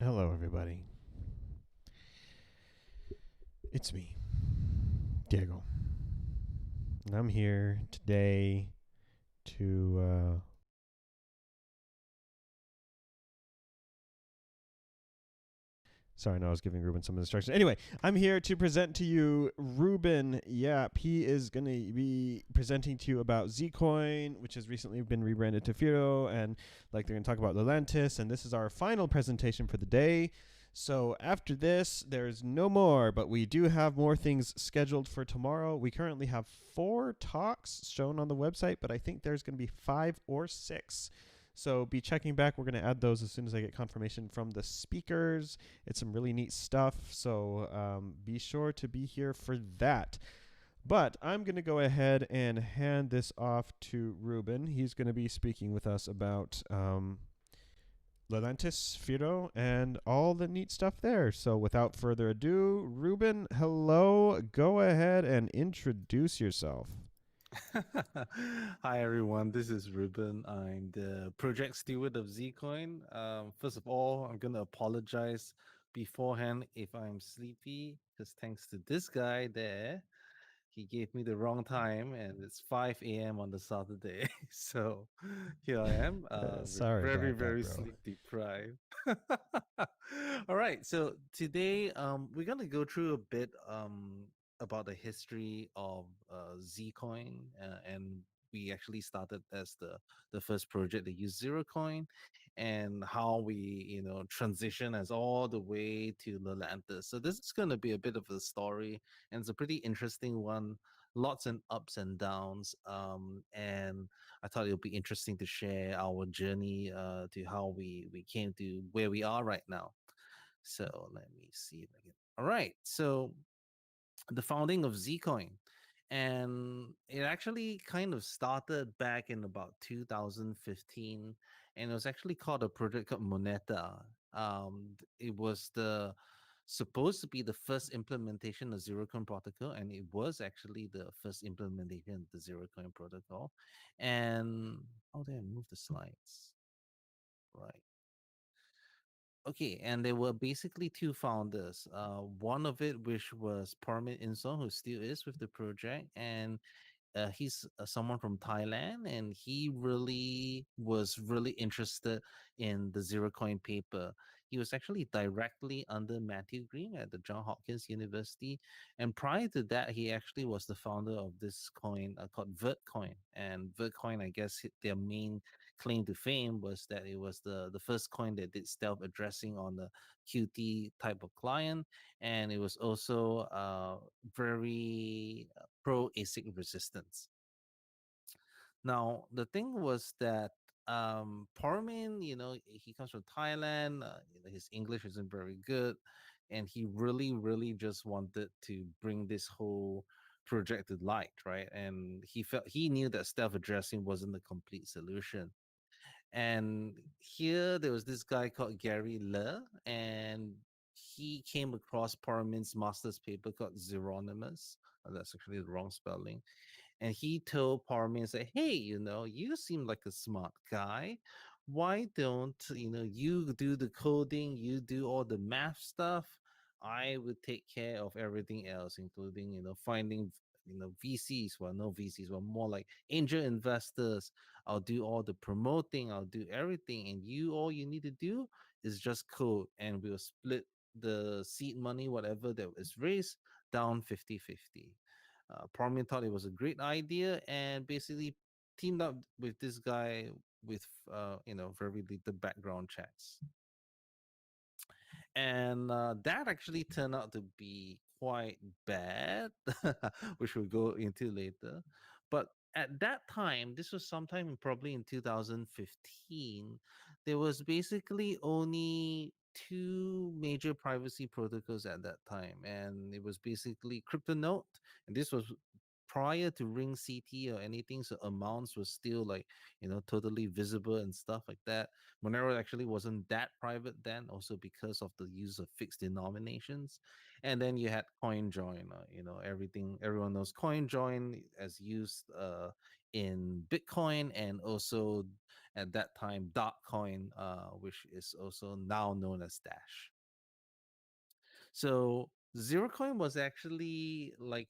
Hello, everybody. It's me, Diego. And I'm here today to. Sorry, no, I was giving Ruben some instructions. Anyway, I'm here to present to you Ruben Yap. He is going to be presenting to you about Zcoin, which has recently been rebranded to Firo, and like they're going to talk about Lelantis. And this is our final presentation for the day. So after this, there's no more, but we do have more things scheduled for tomorrow. We currently have 4 talks shown on the website, but I think there's going to be 5 or 6. So be checking back. We're going to add those as soon as I get confirmation from the speakers. It's some really neat stuff. So be sure to be here for that. But I'm going to go ahead and hand this off to Ruben. He's going to be speaking with us about Lelantis, Firo, and all the neat stuff there. So without further ado, Ruben, hello. Go ahead and introduce yourself. Hi everyone, this is Ruben. I'm the project steward of Zcoin. First of all, I'm gonna apologize beforehand if I'm sleepy, because thanks to this guy there, he gave me the wrong time, and it's 5 a.m. on the Saturday. So here I am, Sorry very, about that, very bro. sleep deprived. All right, so today we're gonna go through a bit about the history of Zcoin, and we actually started as the first project that used zero coin, and how we transition as all the way to Lelantis. So this is going to be a bit of a story, and it's a pretty interesting one, lots and ups and downs, and I thought it would be interesting to share our journey to how we came to where we are right now. So let me see if I can. All right, so the founding of Zcoin. And it actually kind of started back in about 2015, and it was actually called a project called Moneta. It was the supposed to be the first implementation of zero coin protocol, and it was actually the first implementation of the zero coin protocol. And how do I move the slides? Right. Okay, and there were basically 2 founders. One of it, which was Parmit Inson, who still is with the project, and he's someone from Thailand, and he really was really interested in the zero coin paper. He was actually directly under Matthew Green at the Johns Hopkins University, and prior to that, he actually was the founder of this coin called Vertcoin. And Vertcoin, I guess, their main claim to fame was that it was the first coin that did stealth addressing on the QT type of client, and it was also very pro ASIC resistance. Now, the thing was that Parmin, he comes from Thailand. His English isn't very good, and he really, really just wanted to bring this whole project to light, right? And he knew that stealth addressing wasn't the complete solution. And here there was this guy called Gary Le, and he came across Parmin's master's paper called Zeronimus. That's actually the wrong spelling. And he told Parmin and said, "Hey, you seem like a smart guy. Why don't you do the coding? You do all the math stuff. I would take care of everything else, including finding VCs. Well, no VCs, well, more like angel investors. I'll do all the promoting. I'll do everything, and all you need to do is just code, and we'll split the seed money, whatever that is raised, down 50-50." Parmin thought it was a great idea, and basically teamed up with this guy with very little background checks. And that actually turned out to be quite bad, which we'll go into later. But at that time, this was sometime probably in 2015, there was basically only 2 major privacy protocols at that time, and it was basically CryptoNote, and this was prior to Ring CT or anything, so amounts were still like totally visible and stuff like that. Monero actually wasn't that private then, also because of the use of fixed denominations. And then you had CoinJoin. Everyone knows CoinJoin as used in Bitcoin, and also at that time Darkcoin, which is also now known as Dash. So Zerocoin was actually like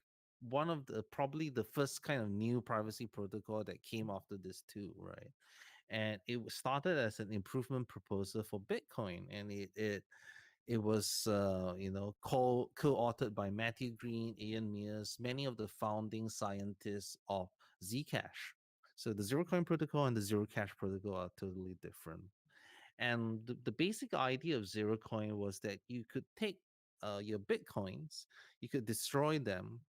one of the probably the first kind of new privacy protocol that came after this too, right? And it started as an improvement proposal for Bitcoin, and it was co-authored by Matthew Green, Ian Mears, many of the founding scientists of Zcash. So the Zerocoin protocol and the Zero Cash protocol are totally different. And the basic idea of Zerocoin was that you could take your Bitcoins, you could destroy them,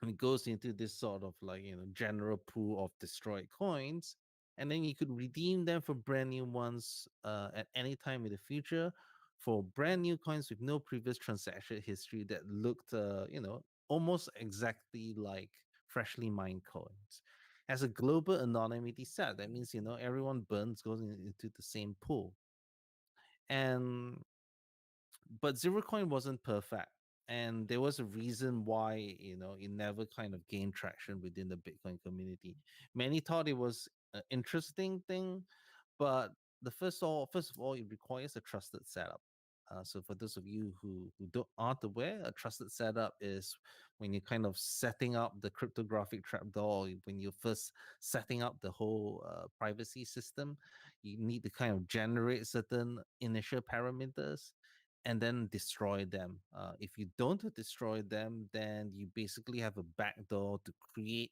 and it goes into this sort of like general pool of destroyed coins, and then you could redeem them for brand new ones at any time in the future for brand new coins with no previous transaction history that looked almost exactly like freshly mined coins. As a global anonymity set, that means everyone burns goes into the same pool. And but Zerocoin wasn't perfect, and there was a reason why it never kind of gained traction within the Bitcoin community. Many thought it was an interesting thing, but first of all, it requires a trusted setup. So for those of you aren't aware, a trusted setup is when you're kind of setting up the cryptographic trapdoor. When you're first setting up the whole privacy system, you need to kind of generate certain initial parameters and then destroy them. If you don't destroy them, then you basically have a backdoor to create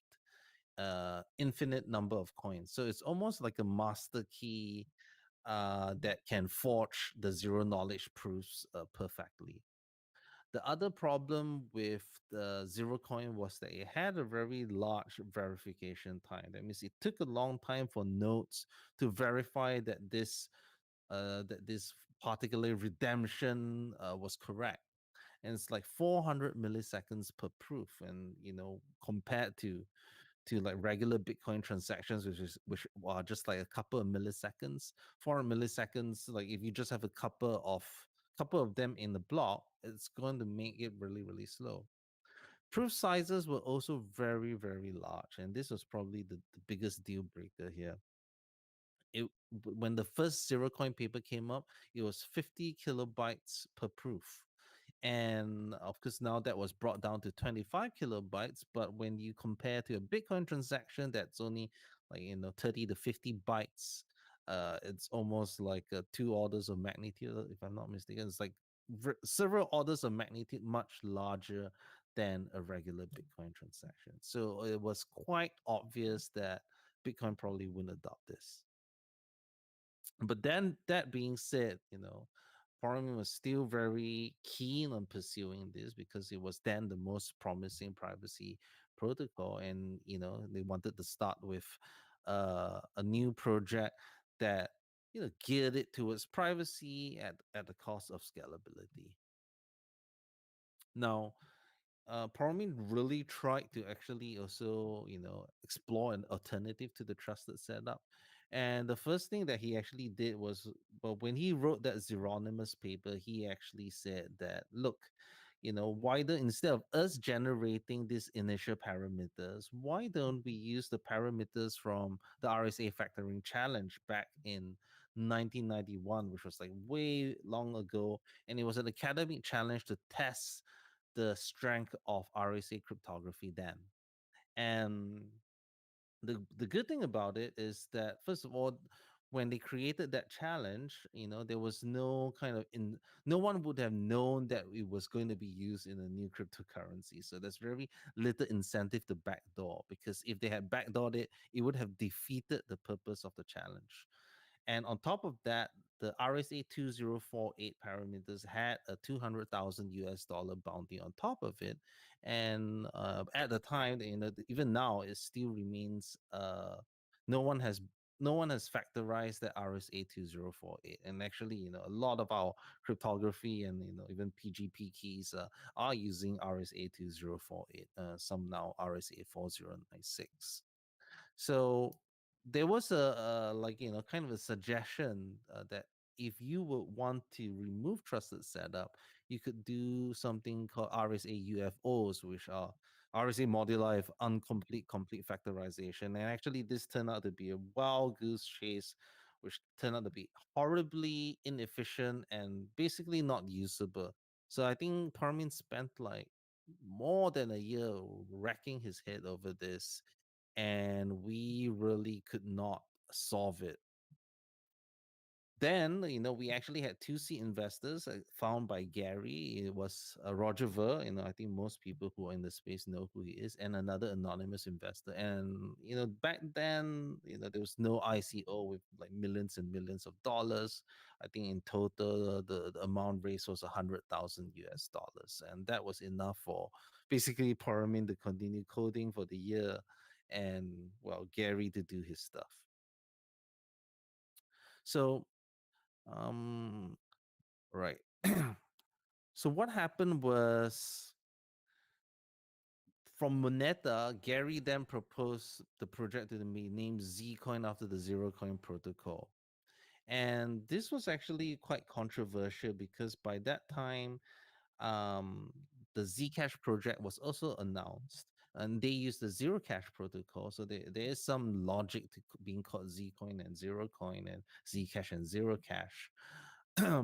infinite number of coins. So it's almost like a master key that can forge the zero knowledge proofs perfectly. The other problem with the zero coin was that it had a very large verification time. That means it took a long time for nodes to verify that this particular redemption was correct. And it's like 400 milliseconds per proof, and compared to like regular Bitcoin transactions, which are just like a couple of milliseconds. 400 milliseconds, like if you just have a couple of them in the block, it's going to make it really really slow. Proof sizes were also very very large, and this was probably the biggest deal breaker here. When the first zero coin paper came up, it was 50 kilobytes per proof. And of course, now that was brought down to 25 kilobytes. But when you compare to a Bitcoin transaction that's only like 30 to 50 bytes, it's almost like two orders of magnitude, if I'm not mistaken. It's like several orders of magnitude much larger than a regular Bitcoin transaction. So it was quite obvious that Bitcoin probably wouldn't adopt this. But then that being said, Foreman was still very keen on pursuing this because it was then the most promising privacy protocol, and they wanted to start with a new project that geared it towards privacy at the cost of scalability. Now, Parmin really tried to actually also, explore an alternative to the trusted setup. And the first thing that he actually did was, well, when he wrote that Zeronymous paper, he actually said that, look, why don't, instead of us generating these initial parameters, why don't we use the parameters from the RSA factoring challenge back in 1991, which was like way long ago. And it was an academic challenge to test the strength of RSA cryptography then. And the good thing about it is that, first of all, when they created that challenge, there was no kind of no one would have known that it was going to be used in a new cryptocurrency. So there's very little incentive to backdoor, because if they had backdoored it, it would have defeated the purpose of the challenge. And on top of that, the RSA 2048 parameters had a 200,000 US dollar bounty on top of it. And at the time, even now, it still remains. No one has no one has factorized the RSA 2048. And actually, a lot of our cryptography and even PGP keys are using RSA 2048. Some now RSA 4096. So there was a like kind of a suggestion that if you would want to remove trusted setup, you could do something called RSA UFOs, which are RSA moduli of complete factorization. And actually, this turned out to be a wild goose chase, which turned out to be horribly inefficient and basically not usable. So I think Parmin spent like more than a year racking his head over this, and we really could not solve it. Then, we actually had two seed investors found by Gary. It was Roger Ver. I think most people who are in the space know who he is, and another anonymous investor. And back then, there was no ICO with like millions and millions of dollars. I think in total, the amount raised was 100,000 US dollars, and that was enough for basically Paramin to continue coding for the year, and well, Gary to do his stuff. So um, right. So what happened was from Moneta, Gary then proposed the project to be named Zcoin after the Zero Coin protocol. And this was actually quite controversial because by that time, the Zcash project was also announced, and they used the Zero Cash protocol. So there is some logic to being called Zcoin and Zero Coin and Zcash and Zero Cash.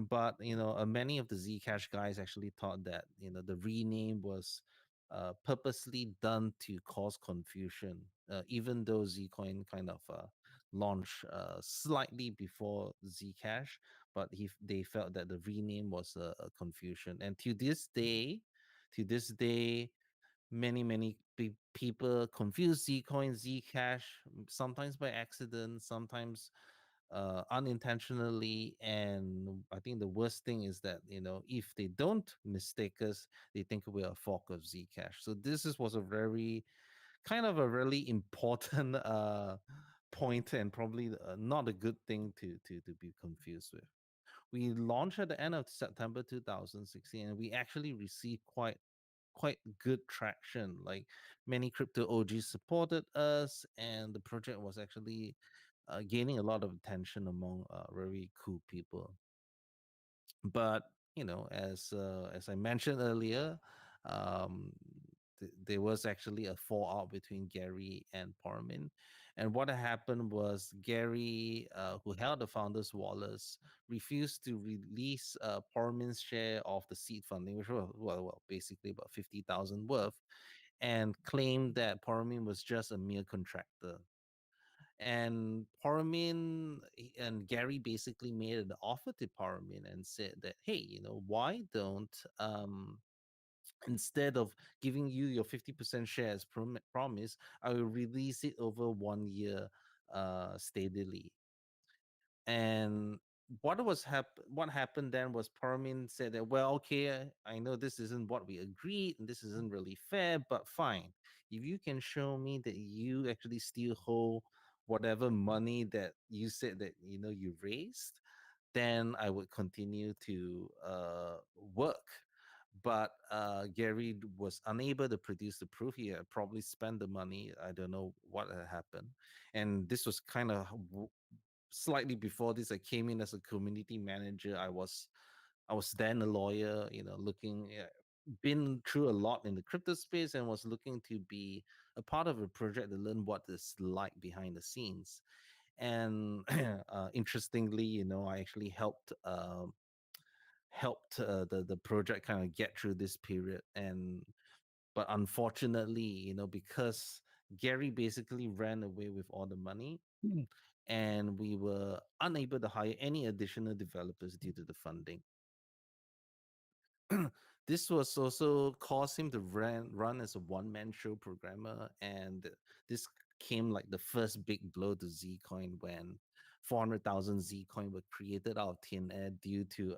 But many of the Zcash guys actually thought that the rename was purposely done to cause confusion, even though Zcoin kind of launched slightly before Zcash, but they felt that the rename was a confusion. And to this day, many people confuse Zcoin, Zcash, sometimes by accident, sometimes unintentionally. And I think the worst thing is that if they don't mistake us, they think we're a fork of Zcash. So was a very kind of a really important point, and probably not a good thing to be confused with. We launched at the end of September 2016, and we actually received quite good traction. Like many crypto OGs supported us, and the project was actually gaining a lot of attention among very cool people. But as I mentioned earlier, um, there was actually a fallout between Gary and Parmin. And what happened was Gary, who held the founders' wallets, refused to release Parmin's share of the seed funding, which was basically about 50,000 worth, and claimed that Parmin was just a mere contractor. And Paramin and Gary basically made an offer to Paramin and said that, hey, why don't instead of giving you your 50% share as promise, I will release it over 1 year steadily. And what happened then was Paramin said that, well, okay, I know this isn't what we agreed and this isn't really fair, but fine. If you can show me that you actually still hold whatever money that you said that you raised, then I would continue to work. But Gary was unable to produce the proof. He had probably spent the money. I don't know what had happened. And this was kind of slightly before this. I came in as a community manager. I was then a lawyer, looking been through a lot in the crypto space, and was looking to be a part of a project to learn what it's like behind the scenes. And interestingly, I actually helped the project kind of get through this period. And but unfortunately, because Gary basically ran away with all the money, and we were unable to hire any additional developers due to the funding. This was also caused him to run as a one-man show programmer, and this came like the first big blow to Zcoin when 400,000 Zcoin were created out of thin air due to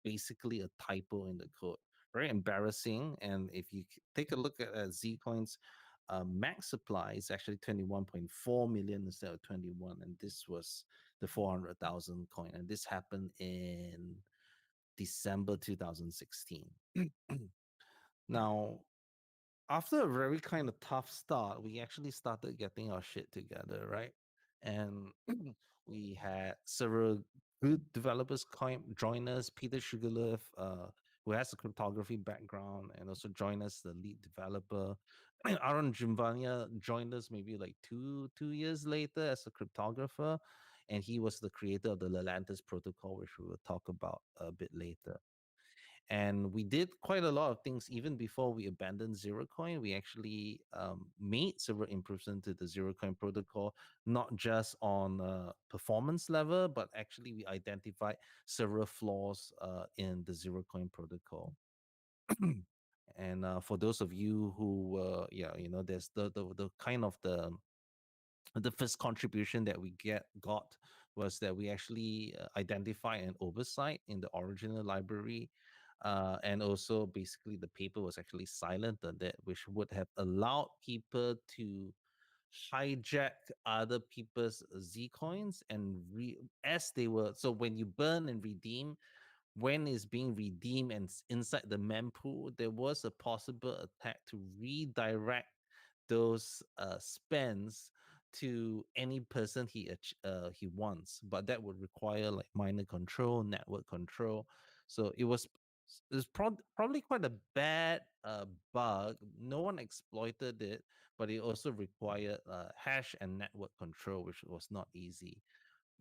basically a typo in the code. Very embarrassing. And if you take a look at Zcoin's max supply, is actually 21.4 million instead of 21, and this was the 400,000 coin, and this happened in December 2016. Now, after a very kind of tough start, we actually started getting our shit together, right? And we had several good developers join us. Peter Sugarloaf, who has a cryptography background, and also join us, the lead developer. Aaron Jimvania joined us maybe like two years later as a cryptographer, and he was the creator of the Lelantus protocol, which we will talk about a bit later. And we did quite a lot of things even before we abandoned zero coin. We actually made several improvements to the zero coin protocol, not just on performance level, but actually we identified several flaws in the zero coin protocol. And for those of you who yeah, you know, there's the kind of the first contribution that we got was that we actually identify an oversight in the original library, and also basically the paper was actually silent on that, which would have allowed people to hijack other people's Z coins and as they were. So when you burn and redeem, when it's being redeemed and inside the mempool, there was a possible attack to redirect those spends to any person he wants, but that would require like miner control, network control. So probably quite a bad bug. No one exploited it, but it also required hash and network control, which was not easy.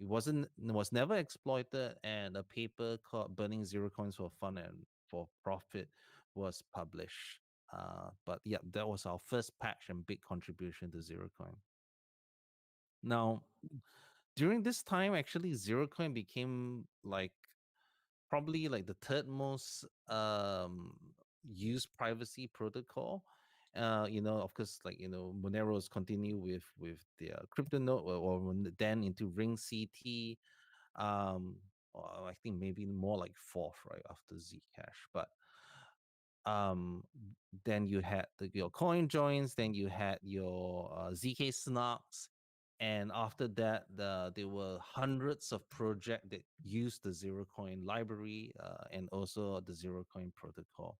It was never exploited, and a paper called "Burning Zero Coins for Fun and for Profit" was published. But yeah, that was our first patch and big contribution to Zero Coin. Now, during this time, actually, Zero Coin became like probably like the third most used privacy protocol. You know, of course, like, you know, Monero's continue with their crypto node, or then into Ring CT. um I think maybe more like fourth, right after Zcash. But um then you had your coin joins, then you had your ZK snarks, and after that there were hundreds of projects that used the zero coin library, and also the zero coin protocol.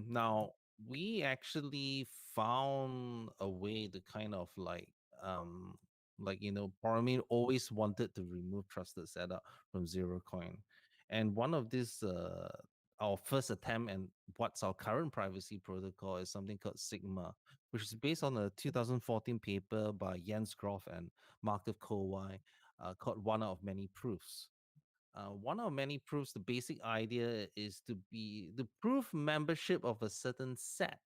Now, we actually found a way to kind of like, you know, Boromir always wanted to remove trusted setup from zero coin. And one of these our first attempt, and what's our current privacy protocol, is something called Sigma, which is based on a 2014 paper by Jens Groff and Markov Kowai, called One Out of Many Proofs. One of many proofs, the basic idea is to be the proof membership of a certain set,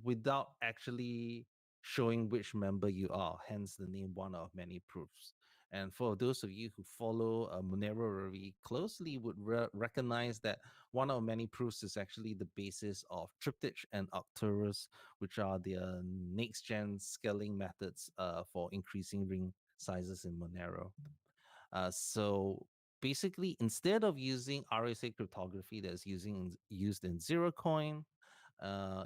without actually showing which member you are, hence the name one of many proofs. And for those of you who follow Monero very closely, would recognize that one of many proofs is actually the basis of Triptych and Arcturus, which are the next gen scaling methods for increasing ring sizes in Monero. So basically, instead of using RSA cryptography that's used in zero coin,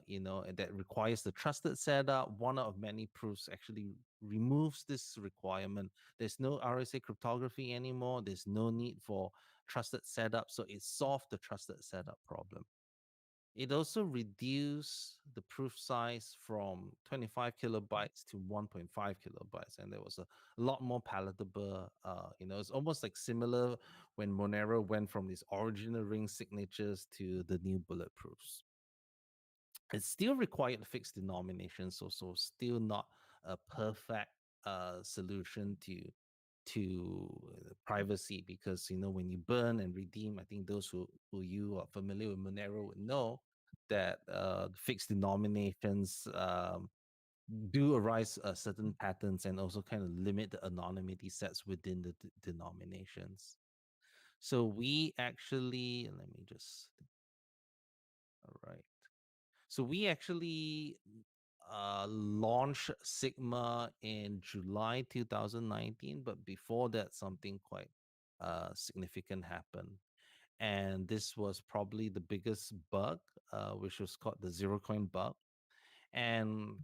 you know, and that requires the trusted setup, one of many proofs actually removes this requirement. There's no RSA cryptography anymore. There's no need for trusted setup. So it solved the trusted setup problem. It also reduced the proof size from 25 kilobytes to 1.5 kilobytes, and there was a lot more palatable. You know, it's almost like similar when Monero went from these original ring signatures to the new bulletproofs. It still required fixed denomination, so still not a perfect solution to privacy, because, you know, when you burn and redeem, I think those who you are familiar with Monero would know that fixed denominations do arise certain patterns, and also kind of limit the anonymity sets within the denominations. So we actually, let me just, all right. So we actually launched Sigma in July 2019, but before that, something quite significant happened. And this was probably the biggest bug, which was called the zero coin bug. And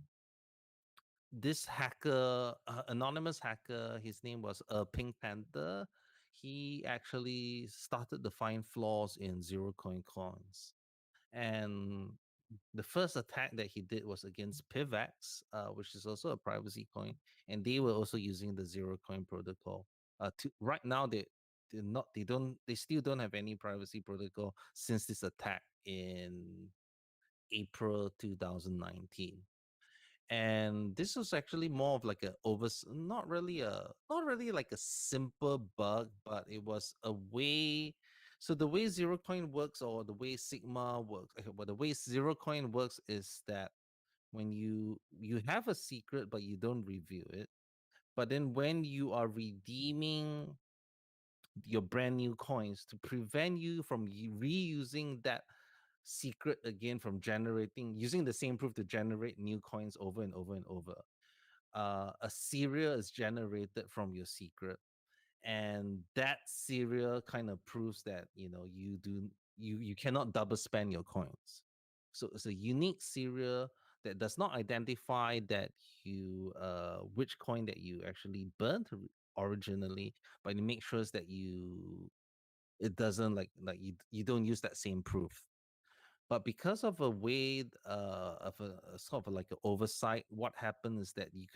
this hacker, anonymous hacker, his name was Pink Panther. He actually started to find flaws in zero coin coins. And the first attack that he did was against Pivax, which is also a privacy coin, and they were also using the zero coin protocol. Right now, they still don't have any privacy protocol since this attack April 2019. And this was actually more of like a not really like a simple bug, but it was a way. So the way zero coin works, or the way Sigma works, well, the way zero coin works is that when you have a secret but you don't reveal it, but then when you are redeeming your brand new coins, to prevent you from reusing that secret again, from generating using the same proof to generate new coins over and over and over, a serial is generated from your secret, and that serial kind of proves that you cannot double spend your coins. So it's a unique serial that does not identify that you which coin that you actually burnt originally, but it makes sure that it doesn't you don't use that same proof. But because of a way of a sort of like an oversight, what happened is that the you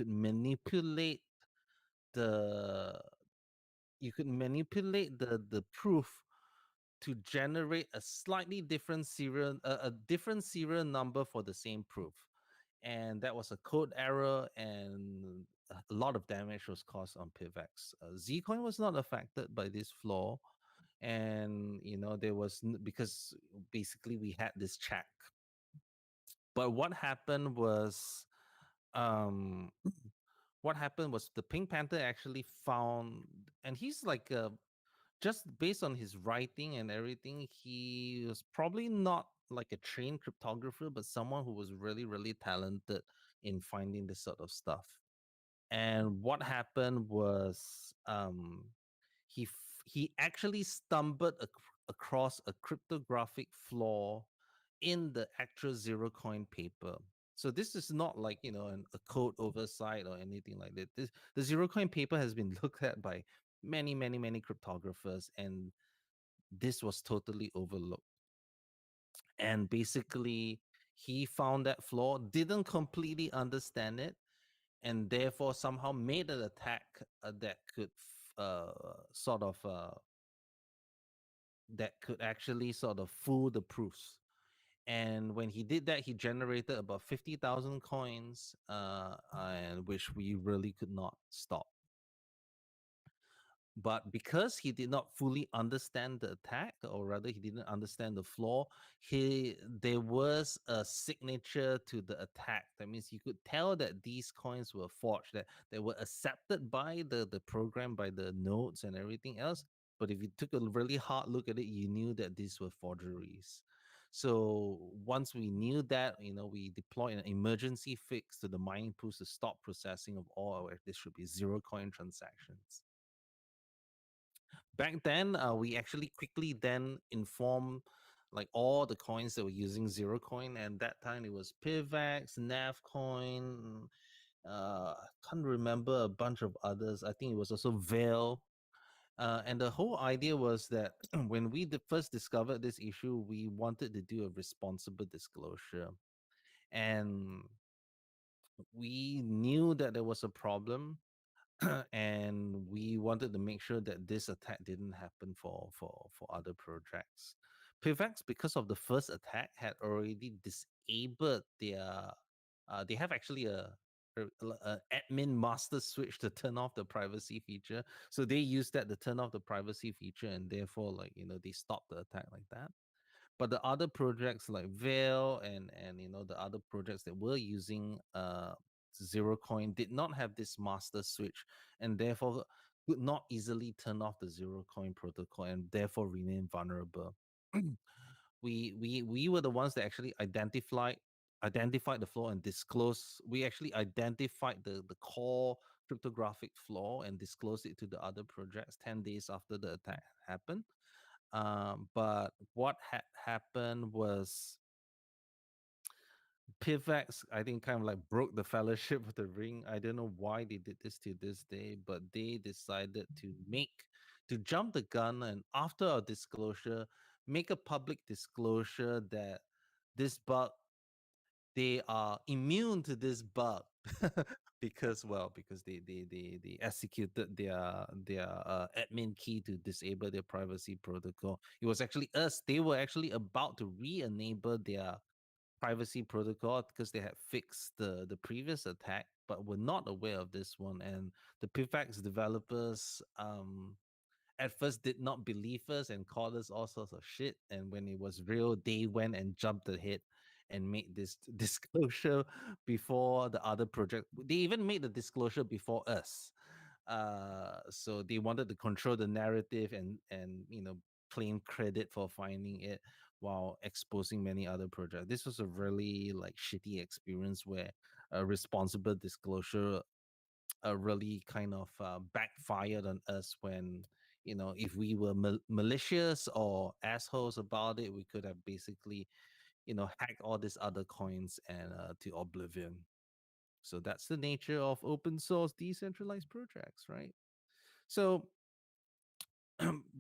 could manipulate the proof to generate a slightly different serial, a different serial number for the same proof. And that was a code error, and a lot of damage was caused on PIVX. Zcoin was not affected by this flaw, and there was because basically we had this check. But um what happened was the Pink Panther actually found, and he's like just based on his writing and everything, he was probably not like a trained cryptographer, but someone who was really, really talented in finding this sort of stuff. And what happened was he actually stumbled across a cryptographic flaw in the actual zero coin paper. So this is not like a code oversight or anything like that. The zero coin paper has been looked at by many, many, many cryptographers, and this was totally overlooked. And basically, he found that flaw, didn't completely understand it, and therefore somehow made an attack that could sort of that could actually sort of fool the proofs. And when he did that, he generated about 50,000 coins, and which we really could not stop. But because he did not fully understand the attack, or rather he didn't understand the flaw, there was a signature to the attack. That means you could tell that these coins were forged, that they were accepted by the program, by the nodes and everything else. But if you took a really hard look at it, you knew that these were forgeries. So once we knew that, we deployed an emergency fix to the mining pools to stop processing of all our, this should be zero coin transactions. Back then, we actually quickly then informed like all the coins that were using zero coin, and that time it was PIVX, Navcoin, I can't remember a bunch of others. I think it was also Veil. And the whole idea was that when we first discovered this issue, we wanted to do a responsible disclosure. And we knew that there was a problem, and we wanted to make sure that this attack didn't happen for other projects. PIVX, because of the first attack, had already disabled their. They have actually a admin master switch to turn off the privacy feature. So they used that to turn off the privacy feature, and therefore, they stopped the attack like that. But the other projects like Veil and the other projects that were using zero coin did not have this master switch, and therefore could not easily turn off the zero coin protocol, and therefore remain vulnerable. We were the ones that actually identified the flaw and disclosed. We actually identified the core cryptographic flaw and disclosed it to the other projects 10 days after the attack happened. But what had happened was PIVX, I think, kind of like broke the fellowship of the ring. I don't know why they did this to this day, but they decided to jump the gun, and after our disclosure, make a public disclosure that this bug, they are immune to this bug because they executed their admin key to disable their privacy protocol. It was actually us. They were actually about to re-enable their privacy protocol because they had fixed the previous attack, but were not aware of this one. And the PIFAX developers at first did not believe us and called us all sorts of shit. And when it was real, they went and jumped ahead and made this disclosure before the other project. They even made the disclosure before us. So they wanted to control the narrative and claim credit for finding it while exposing many other projects. This was a really like shitty experience where a responsible disclosure really kind of backfired on us when if we were malicious or assholes about it, we could have basically hacked all these other coins and to oblivion. So that's the nature of open source decentralized projects, right? So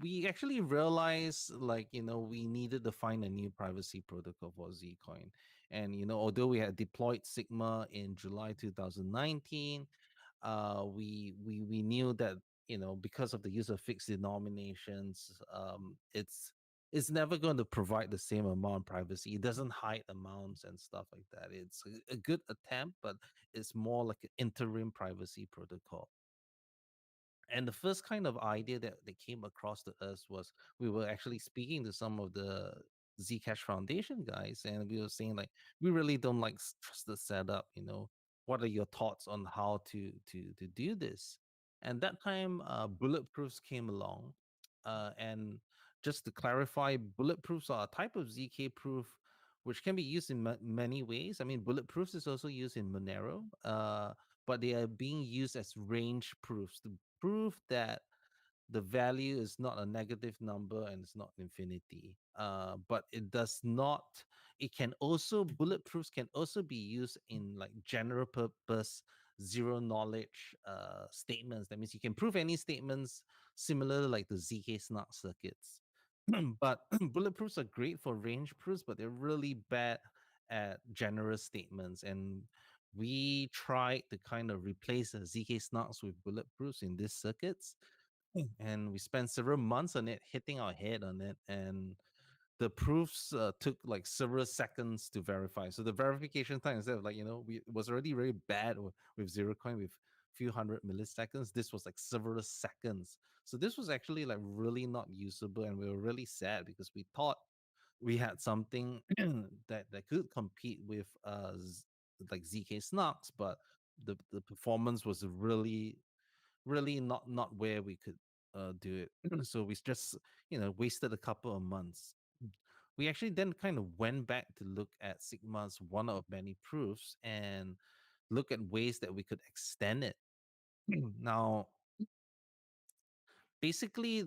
we actually realized we needed to find a new privacy protocol for Zcoin. And although we had deployed Sigma in July 2019, we knew that because of the use of fixed denominations, it's never going to provide the same amount of privacy. It doesn't hide amounts and stuff like that. It's a good attempt, but it's more like an interim privacy protocol. And the first kind of idea that came across to us was we were actually speaking to some of the Zcash Foundation guys, and we were saying like, we really don't like trust the setup. What are your thoughts on how to do this? And that time, bulletproofs came along, and just to clarify, bulletproofs are a type of ZK proof which can be used in many ways. I mean, bulletproofs is also used in Monero, but they are being used as range proofs to prove that the value is not a negative number and it's not infinity. But it does not. It can also bulletproofs can also be used in like general purpose zero knowledge statements. That means you can prove any statements similar like the ZK snark circuits. But bulletproofs are great for range proofs, but they're really bad at general statements. And we tried to kind of replace the ZK snarks with bulletproofs in these circuits. And we spent several months on it, hitting our head on it. And the proofs took like several seconds to verify. So the verification time, instead of like, it was already very bad with zero coin with few hundred milliseconds. This was like several seconds. So this was actually like really not usable. And we were really sad because we thought we had something that could compete with like ZK snarks, but the performance was really not where we could do it. So we just wasted a couple of months. We actually then kind of went back to look at Sigma's one of many proofs and look at ways that we could extend it. Now, basically,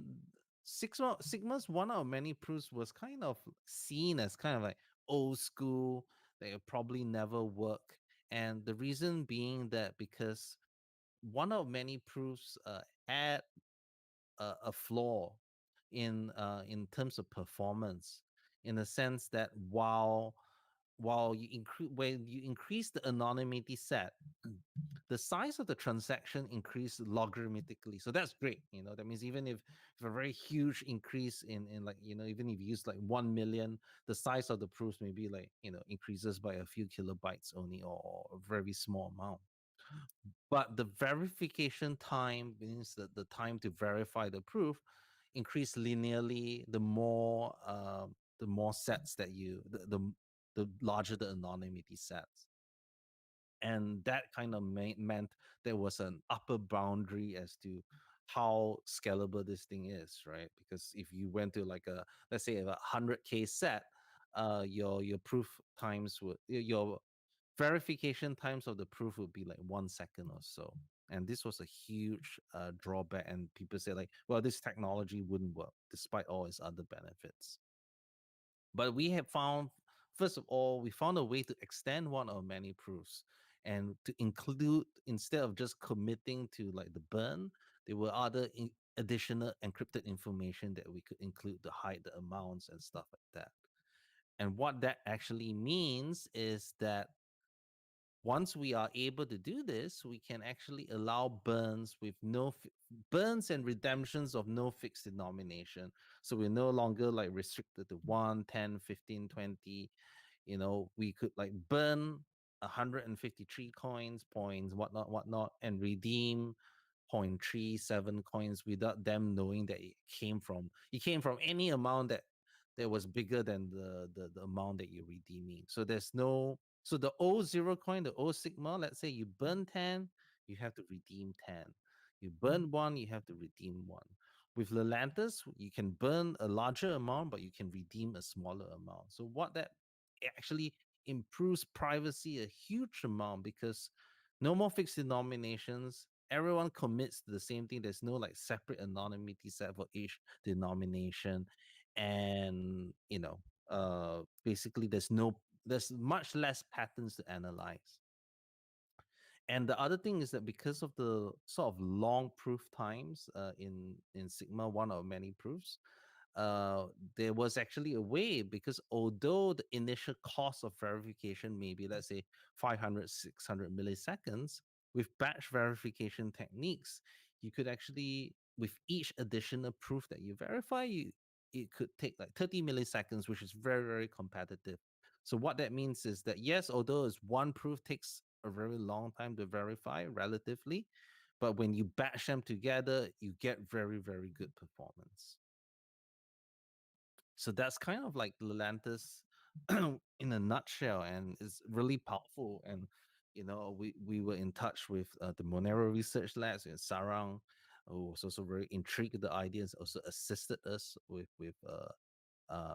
Sigma's one of many proofs was kind of seen as kind of like old school, that it probably never work. And the reason being that because one of many proofs had a flaw in terms of performance, in the sense that while when you increase the anonymity set, the size of the transaction increased logarithmically. So that's great. That means even if a very huge increase in like, even if you use like 1 million, the size of the proofs maybe like, increases by a few kilobytes only, or a very small amount. But the verification time means that the time to verify the proof increase linearly the more sets that the larger the anonymity sets. And that kind of meant there was an upper boundary as to how scalable this thing is, right? Because if you went to like let's say a 100K set, your proof times your verification times of the proof would be like 1 second or so. And this was a huge drawback. And people say like, well, this technology wouldn't work despite all its other benefits. But we have found, first of all, we found a way to extend one of many proofs and to include, instead of just committing to like the burn, there were other additional encrypted information that we could include to hide the amounts and stuff like that. And what that actually means is that once we are able to do this, we can actually allow burns with burns and redemptions of no fixed denomination. So we're no longer like restricted to 1, 10, 15, 20. we could like burn 153 coins, points, whatnot, and redeem 0.37 coins without them knowing that it came from any amount that was bigger than the amount that you're redeeming. So there's no so the O0 coin, the O sigma, let's say you burn 10, you have to redeem 10. You burn one, you have to redeem one. With Lelantus, you can burn a larger amount, but you can redeem a smaller amount. So what that actually improves privacy a huge amount, because no more fixed denominations. Everyone commits to the same thing. There's no like separate anonymity set for each denomination. And basically there's much less patterns to analyze. And the other thing is that because of the sort of long proof times in Sigma, one of many proofs, uh, there was actually a way, because although the initial cost of verification may be, let's say, 500, 600 milliseconds, with batch verification techniques, you could actually, with each additional proof that you verify, it could take like 30 milliseconds, which is very, very competitive. So what that means is that, yes, although it's one proof takes a very long time to verify relatively, but when you batch them together, you get very, very good performance. So that's kind of like Lelantus in a nutshell, and it's really powerful. And we were in touch with the Monero research labs in Sarang, who was also very intrigued with the ideas, also assisted us with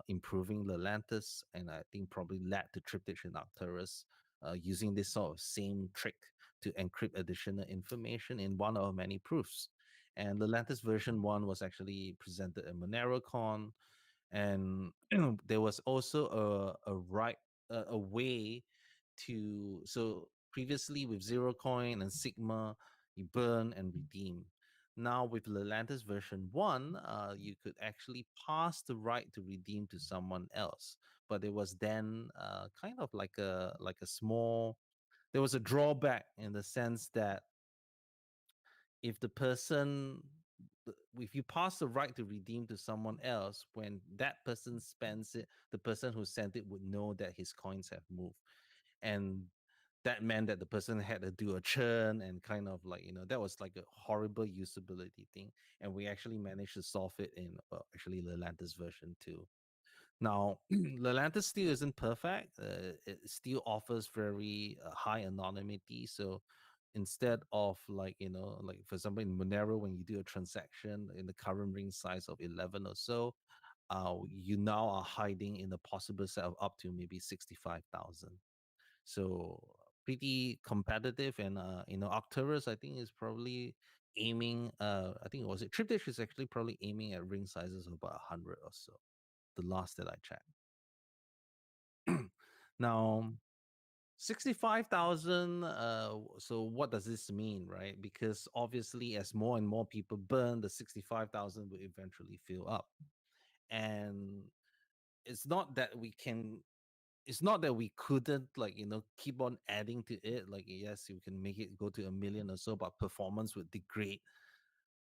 improving Lelantus, and I think probably led to Triptych and Arcturus using this sort of same trick to encrypt additional information in one of many proofs. And Lelantus version 1 was actually presented at MoneroCon, and there was also a way to, so previously with Zero Coin and Sigma, you burn and redeem. Now with Lelantus version 1, you could actually pass the right to redeem to someone else, but there was then kind of like a small, there was a drawback in the sense that if the person if you pass the right to redeem to someone else, when that person spends it, the person who sent it would know that his coins have moved. And that meant that the person had to do a churn, and kind of like, that was like a horrible usability thing. And we actually managed to solve it in actually Lelantus version 2. Now, Lelantus still isn't perfect. It still offers very high anonymity. So instead of like, like for example, in Monero, when you do a transaction in the current ring size of 11 or so, you now are hiding in a possible set of up to maybe 65,000. So pretty competitive. And, Arcturus, I think, is probably aiming, I think, was it Triptych is actually probably aiming at ring sizes of about 100 or so, the last that I checked. Now, 65,000, so what does this mean, right? Because obviously, as more and more people burn, the 65,000 will eventually fill up. And it's not that we can, it's not that we couldn't, like, keep on adding to it. Like, yes, you can make it go to 1 million or so, but performance would degrade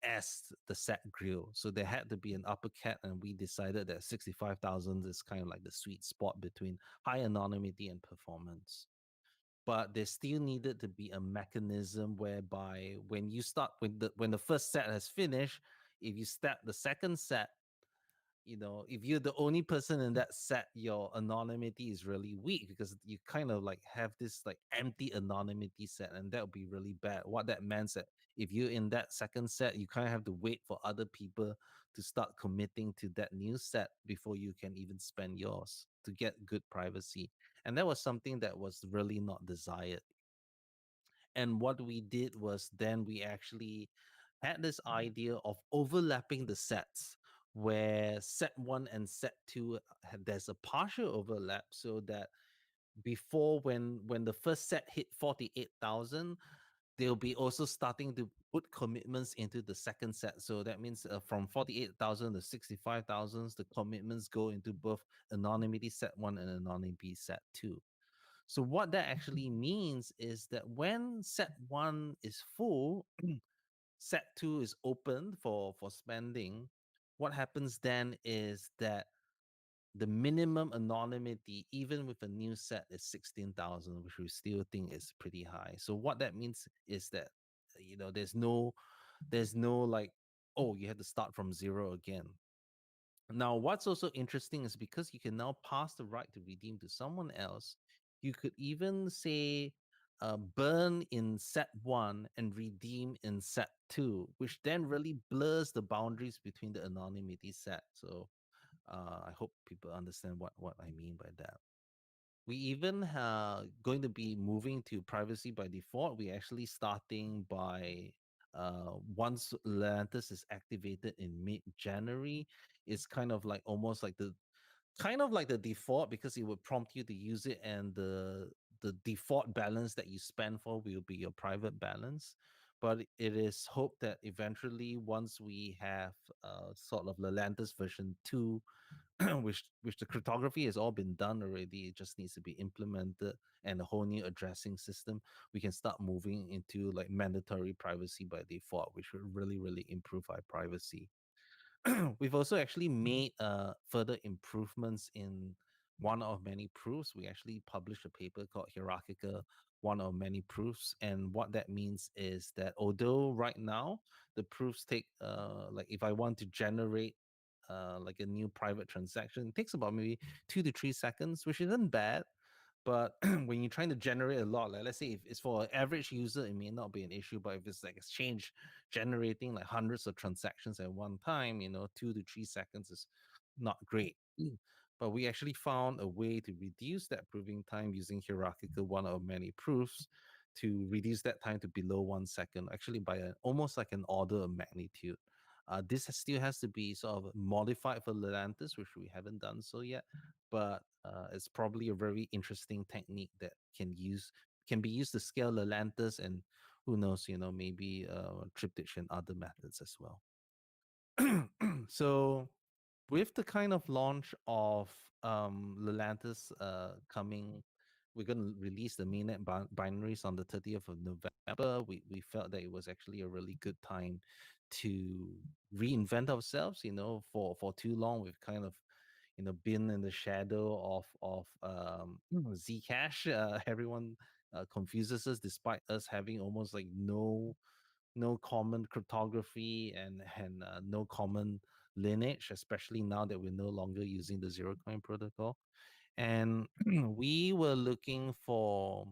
as the set grew. So there had to be an upper cap, and we decided that 65,000 is kind of like the sweet spot between high anonymity and performance. But there still needed to be a mechanism whereby when you start, when the first set has finished, if you start the second set, if you're the only person in that set, your anonymity is really weak, because you kind of like have this like empty anonymity set, and that would be really bad. What that means that if you're in that second set, you kind of have to wait for other people to start committing to that new set before you can even spend yours to get good privacy. And that was something that was really not desired. And what we did was, then we actually had this idea of overlapping the sets, where set 1 and set 2 there's a partial overlap, so that before, when the first set hit 48,000, they'll be also starting to put commitments into the second set. So that means from 48,000 to 65,000, the commitments go into both anonymity set 1 and anonymity set 2. So what that actually means is that when set 1 is full, set 2 is open for spending. What happens then is that the minimum anonymity, even with a new set, is 16,000, which we still think is pretty high. So what that means is that there's no like, oh, you have to start from zero again. Now, what's also interesting is because you can now pass the right to redeem to someone else, you could even say burn in set one and redeem in set two, which then really blurs the boundaries between the anonymity set. So I hope people understand what I mean by that. We even going to be moving to privacy by default. We actually starting by once Atlantis is activated in mid-January, it's kind of like almost like the default, because it would prompt you to use it, and the default balance that you spend for will be your private balance. But it is hoped that eventually, once we have sort of Atlantis version 2, which the cryptography has all been done already, it just needs to be implemented, and a whole new addressing system, we can start moving into like mandatory privacy by default, which will really, really improve our privacy. We've also actually made further improvements in one of many proofs. We actually published a paper called Hierarchical One of Many Proofs. And what that means is that although right now the proofs take, like if I want to generate like a new private transaction, it takes about maybe 2 to 3 seconds, which isn't bad. But when you're trying to generate a lot, like let's say if it's for an average user, it may not be an issue. But if it's like exchange generating like hundreds of transactions at one time, 2 to 3 seconds is not great. But we actually found a way to reduce that proving time using hierarchical one of many proofs to reduce that time to below 1 second, actually by almost like an order of magnitude. This still has to be sort of modified for Lelantis, which we haven't done so yet, but it's probably a very interesting technique that can be used to scale Lelantis, and who knows, maybe Triptych and other methods as well. So with the kind of launch of Lelantis coming, we're going to release the mainnet binaries on the 30th of November. We felt that it was actually a really good time to reinvent ourselves. For too long we've kind of been in the shadow of Zcash. Everyone confuses us, despite us having almost like no common cryptography and no common lineage, especially now that we're no longer using the zero coin protocol. And we were looking for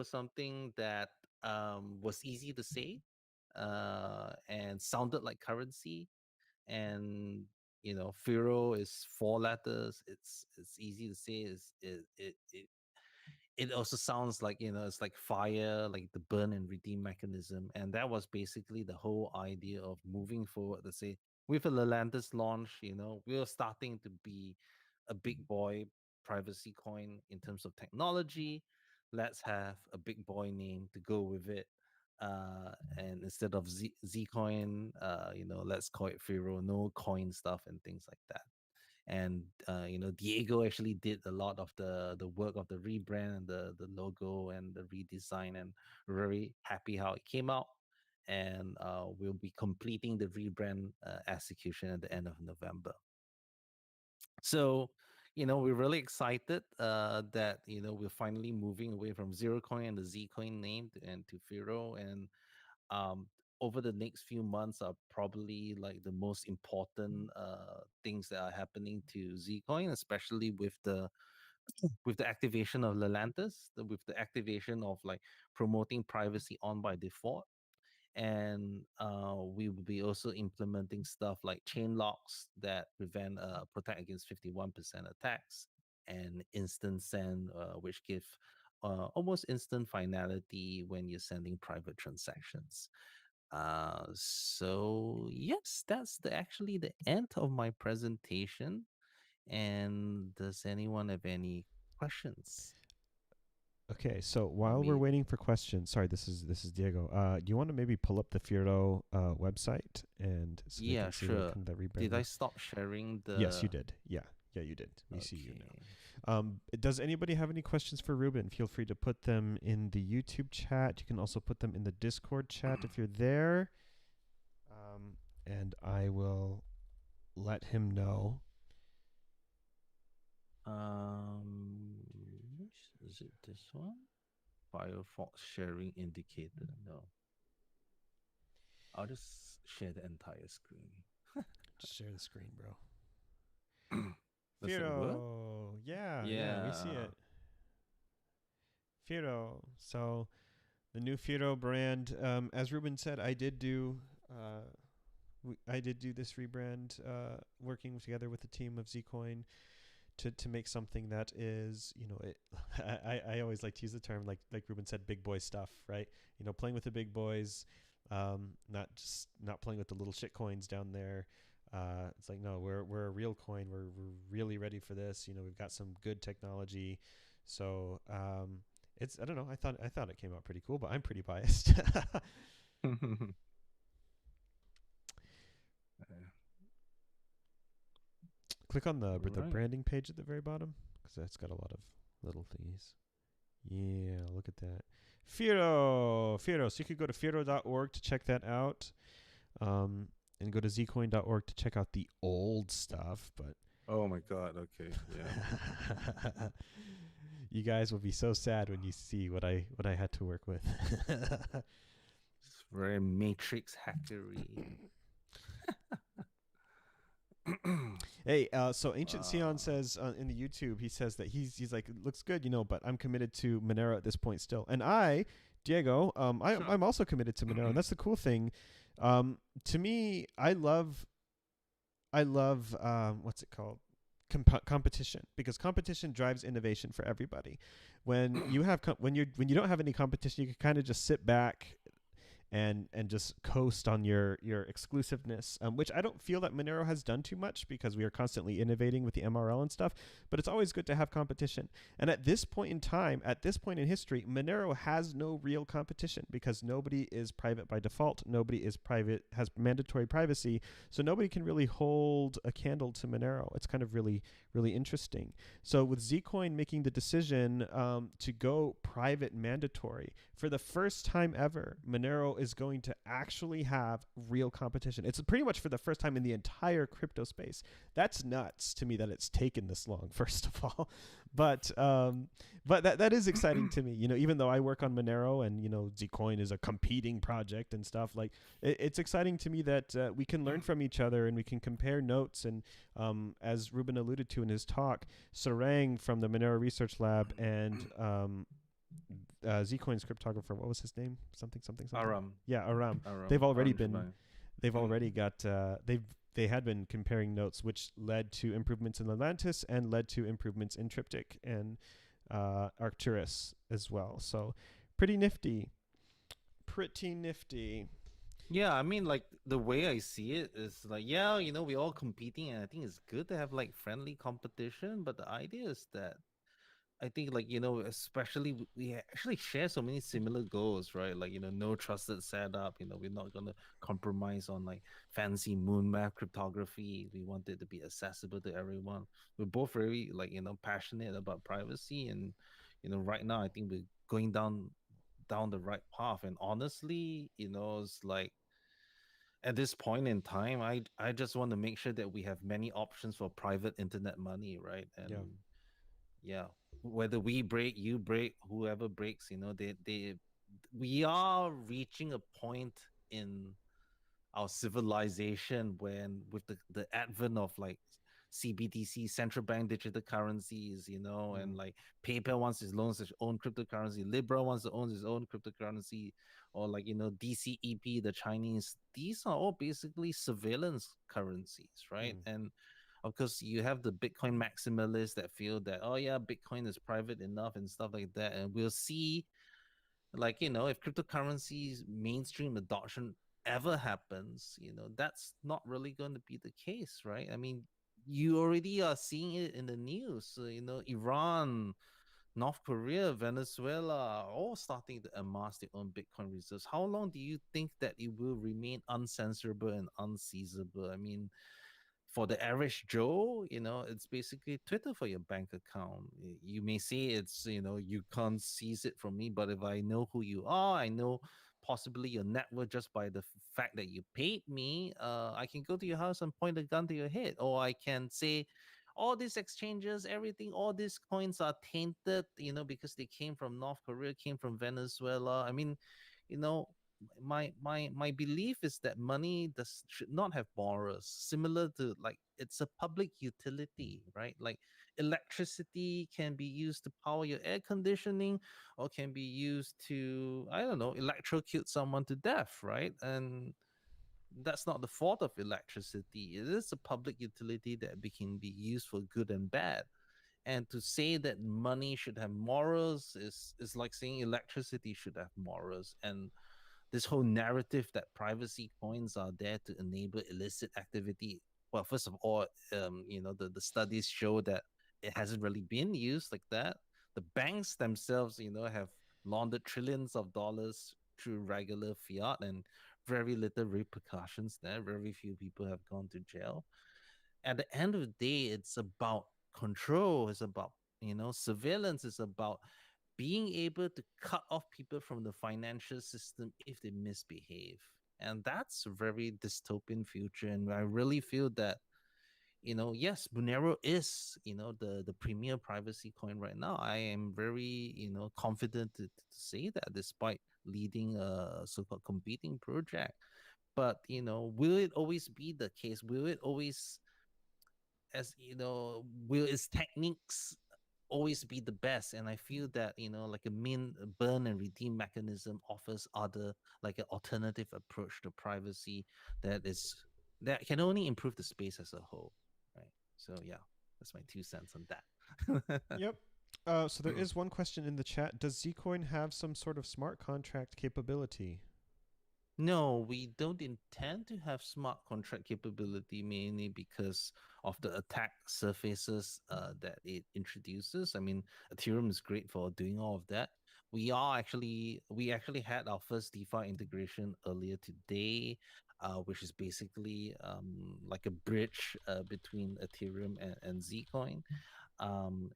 something that was easy to say and sounded like currency. And Firo is 4 letters. It's easy to say. It also sounds like, it's like fire, like the burn and redeem mechanism. And that was basically the whole idea of moving forward to say, with a Lelantis launch, we're starting to be a big boy privacy coin in terms of technology. Let's have a big boy name to go with it. And instead of Zcoin, let's call it Firo, no coin stuff and things like that. And Diego actually did a lot of the work of the rebrand and the logo and the redesign, and we're very happy how it came out. And we'll be completing the rebrand execution at the end of November. So we're really excited that we're finally moving away from zero coin and the Zcoin name and to Firo. And over the next few months are probably like the most important things that are happening to Zcoin, especially with the activation of Lelantis, with the activation of like promoting privacy on by default. And we will be also implementing stuff like chain locks that protect against 51% attacks, and instant send, which give almost instant finality when you're sending private transactions. So yes, that's actually the end of my presentation. And does anyone have any questions? Okay, so while we're waiting for questions, sorry, this is Diego. Do you want to maybe pull up the Firo website and so they can see sure. kind of the rebrand? Did I stop sharing the? Yes, you did. Yeah, you did. We see you now. Does anybody have any questions for Ruben? Feel free to put them in the YouTube chat. You can also put them in the Discord chat if you're there. And I will let him know Is it this one? Firefox sharing indicator. No, I'll just share the entire screen. Just share the screen, bro. Does it work? Firo. Yeah, we see Yeah. it. Firo. So the new Firo brand, as Ruben said, I did do this rebrand, working together with the team of Zcoin to make something that is, I always like to use the term, like Ruben said, big boy stuff, right? Playing with the big boys, not playing with the little shit coins down there. It's like, no, we're a real coin. We're really ready for this. We've got some good technology. So it's, I don't know. I thought it came out pretty cool, but I'm pretty biased. Click on the Right. branding page at the very bottom, because that's got a lot of little thingies. Yeah, look at that. Firo. So you could go to Firo.org to check that out, and go to zcoin.org to check out the old stuff. But Oh my God. Okay. Yeah. you guys will be so sad when you see what I had to work with. It's very matrix hackery. Hey, so Ancient Sion Wow. says in the YouTube, he says that he's like, it looks good, but I'm committed to Monero at this point still. And Diego, Sure. I'm also committed to Monero, and that's the cool thing. To me, I love what's it called? Competition, because competition drives innovation for everybody. When you have when you don't have any competition, you can kind of just sit back and just coast on your exclusiveness, which I don't feel that Monero has done too much, because we are constantly innovating with the MRL and stuff. But it's always good to have competition. And at this point in time, at this point in history, Monero has no real competition, because nobody is private by default. Nobody is private, has mandatory privacy, so nobody can really hold a candle to Monero. It's kind of really, really interesting. So with Zcoin making the decision to go private mandatory, for the first time ever, Monero is going to actually have real competition. It's pretty much for the first time in the entire crypto space. That's nuts to me that it's taken this long, first of all. But that is exciting to me. Even though I work on Monero, and Zcoin is a competing project and stuff, like it's exciting to me that we can learn from each other and we can compare notes. And as Ruben alluded to in his talk, Sarang from the Monero Research Lab and Zcoin's cryptographer, what was his name? Something. Aram. Yeah, Aram. Aram. They've already Aram been. Shebang. They've already got. They had been comparing notes, which led to improvements in Atlantis and led to improvements in Triptych and Arcturus as well. So pretty nifty. Pretty nifty. Yeah, I mean, like the way I see it is like, yeah, we're all competing, and I think it's good to have like friendly competition. But the idea is that I think, like, especially we actually share so many similar goals, right? Like, no trusted setup. We're not gonna compromise on like fancy moon map cryptography. We want it to be accessible to everyone. We're both very like passionate about privacy, and right now I think we're going down the right path. And honestly, it's like at this point in time, I just want to make sure that we have many options for private internet money, right? And Yeah. yeah, whether we break, you break, whoever breaks, they we are reaching a point in our civilization when, with the advent of like CBDC, central bank digital currencies, Mm. and like PayPal wants its own cryptocurrency, Libra wants to own its own cryptocurrency, or like DCEP, the Chinese. These are all basically surveillance currencies, right? Mm. And of course, you have the Bitcoin maximalists that feel that, oh yeah, Bitcoin is private enough and stuff like that, and we'll see, like, if cryptocurrencies mainstream adoption ever happens, that's not really going to be the case, right? I mean, you already are seeing it in the news. So, Iran, North Korea, Venezuela are all starting to amass their own Bitcoin reserves. How long do you think that it will remain uncensorable and unseizable? I mean, for the average Joe, it's basically Twitter for your bank account. You may say it's, you can't seize it from me, but if I know who you are, I know possibly your network just by the fact that you paid me, I can go to your house and point a gun to your head, or I can say, all these exchanges, everything, all these coins are tainted, because they came from North Korea, came from Venezuela. I mean, you know, my belief is that money should not have borrowers. Similar to, like, it's a public utility, right? Like electricity can be used to power your air conditioning, or can be used to, I don't know, electrocute someone to death, right? And that's not the fault of electricity. It is a public utility that can be used for good and bad. And to say that money should have morals is like saying electricity should have morals. And this whole narrative that privacy coins are there to enable illicit activity. Well, first of all, the studies show that it hasn't really been used like that. The banks themselves, have laundered trillions of dollars through regular fiat, and very little repercussions there. Very few people have gone to jail. At the end of the day, it's about control. It's about, surveillance. It's about being able to cut off people from the financial system if they misbehave. And that's a very dystopian future. And I really feel that, yes, Monero is, the premier privacy coin right now. I am very, confident to say that, despite leading a so-called competing project. But, will it always be the case? Will it always, will its techniques always be the best? And I feel that, like a min burn and redeem mechanism offers other, like an alternative approach to privacy that can only improve the space as a whole, right? So yeah, that's my 2 cents on that. Yep. So there is one question in the chat. Does Zcoin have some sort of smart contract capability? No, we don't intend to have smart contract capability, mainly because of the attack surfaces that it introduces. I mean, Ethereum is great for doing all of that. We actually had our first DeFi integration earlier today, which is basically like a bridge between Ethereum and Zcoin.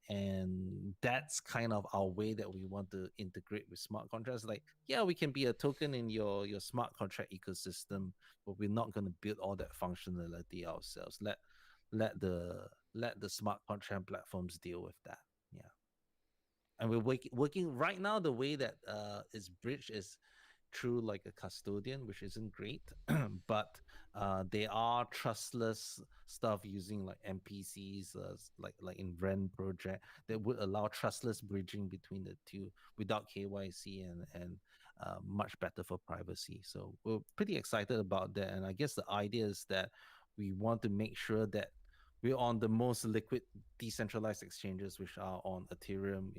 And that's kind of our way that we want to integrate with smart contracts. Like, yeah, we can be a token in your smart contract ecosystem, but we're not going to build all that functionality ourselves. Let the smart contract platforms deal with that. Yeah. And we're working right now. The way that is bridged is through like a custodian, which isn't great, but they are trustless stuff using like MPCs, like in Ren project, that would allow trustless bridging between the two without KYC and much better for privacy. So we're pretty excited about that. And I guess the idea is that we want to make sure that we're on the most liquid decentralized exchanges, which are on Ethereum.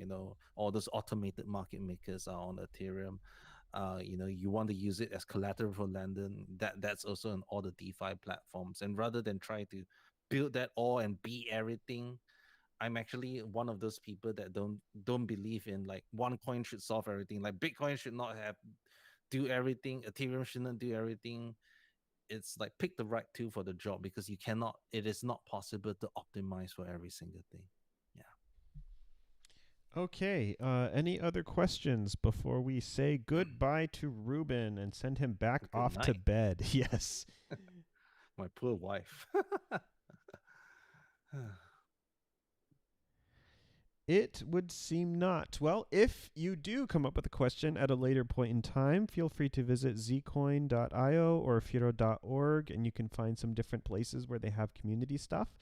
All those automated market makers are on Ethereum. You want to use it as collateral for lending. That's also on all the DeFi platforms. And rather than try to build that all and be everything, I'm actually one of those people that don't believe in like one coin should solve everything. Like Bitcoin should not have do everything. Ethereum shouldn't do everything. It's like pick the right tool for the job, because it is not possible to optimize for every single thing. Yeah. Okay. Any other questions before we say goodbye to Ruben and send him back Good off to night. bed? Yes. My poor wife. It would seem not. Well, if you do come up with a question at a later point in time, feel free to visit zcoin.io or firo.org, and you can find some different places where they have community stuff.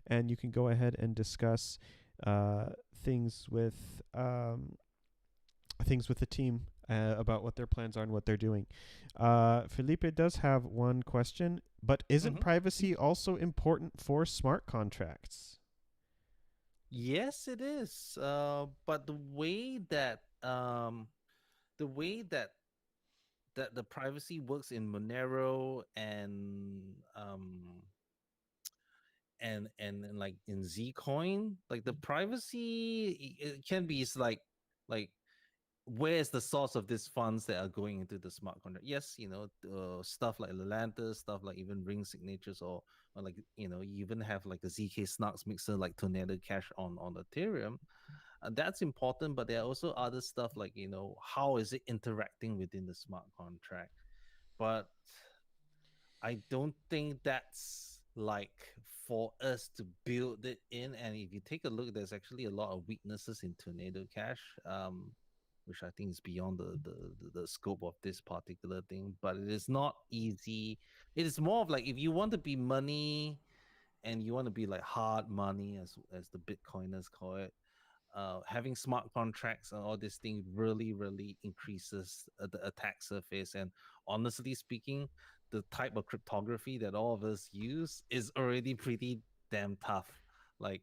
And you can go ahead and discuss things with the team about what their plans are and what they're doing. Felipe does have one question, but isn't privacy also important for smart contracts? Yes, it is. But the way that the privacy works in Monero and like in Zcoin, like the privacy, it can be like where is the source of these funds that are going into the smart contract? Yes, stuff like Lelantus, stuff like even ring signatures, or like you even have like a ZK Snarks mixer like Tornado Cash on Ethereum. That's important, but there are also other stuff like how is it interacting within the smart contract. But I don't think that's like for us to build it in. And if you take a look, there's actually a lot of weaknesses in Tornado Cash, which I think is beyond the scope of this particular thing. But it is not easy. It is more of like if you want to be money and you want to be like hard money, as the Bitcoiners call it, having smart contracts and all this thing really increases the attack surface. And honestly speaking, the type of cryptography that all of us use is already pretty damn tough. Like,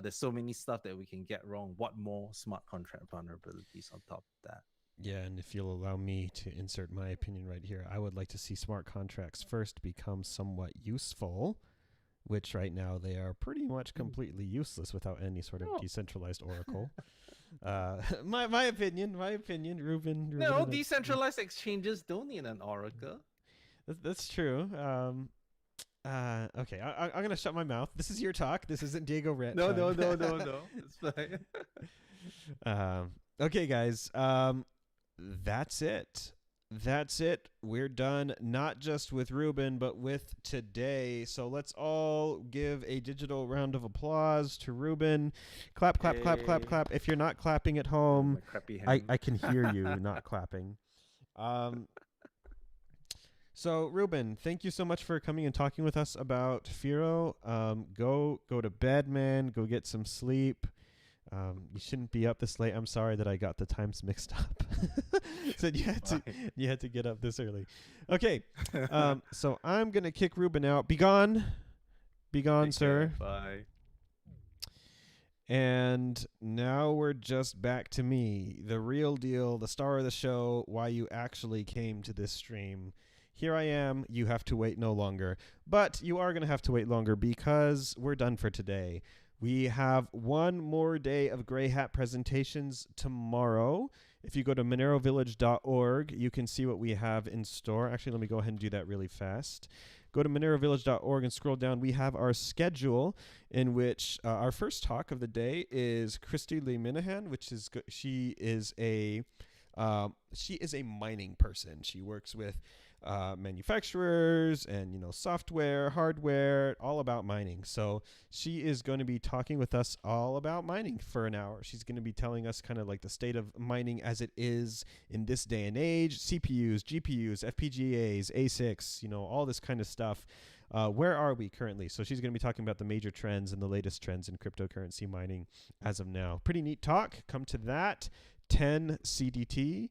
there's so many stuff that we can get wrong. What more smart contract vulnerabilities on top of that? Yeah, and if you'll allow me to insert my opinion right here, I would like to see smart contracts first become somewhat useful, which right now they are pretty much completely useless without any sort of decentralized oracle. My opinion, Ruben. No, decentralized exchanges don't need an oracle. That's true. Okay, I'm going to shut my mouth. This is your talk. This isn't Diego Rett. No. It's fine. Okay, guys. That's it. We're done, not just with Ruben, but with today. So let's all give a digital round of applause to Ruben. Clap. If you're not clapping at home, I can hear you not clapping. So Ruben, thank you so much for coming and talking with us about Firo. Go to bed, man. Go get some sleep. You shouldn't be up this late. I'm sorry that I got the times mixed up. Said you had to get up this early. Okay. So I'm gonna kick Ruben out. Be gone, sir. Bye. And now we're just back to me, the real deal, the star of the show, why you actually came to this stream. Here I am. You have to wait no longer. But you are going to have to wait longer because we're done for today. We have one more day of Grayhat presentations tomorrow. If you go to monerovillage.org, you can see what we have in store. Actually, let me go ahead and do that really fast. Go to monerovillage.org and scroll down. We have our schedule in which our first talk of the day is Christy Lee Minahan, which is she is a mining person. She works with manufacturers and software, hardware, all about mining. So she is going to be talking with us all about mining for an hour. She's going to be telling us kind of like the state of mining as it is in this day and age, CPUs, GPUs, FPGAs, ASICs, all this kind of stuff. Where are we currently? So she's going to be talking about the major trends and the latest trends in cryptocurrency mining as of now. Pretty neat talk. Come to that. 10 CDT.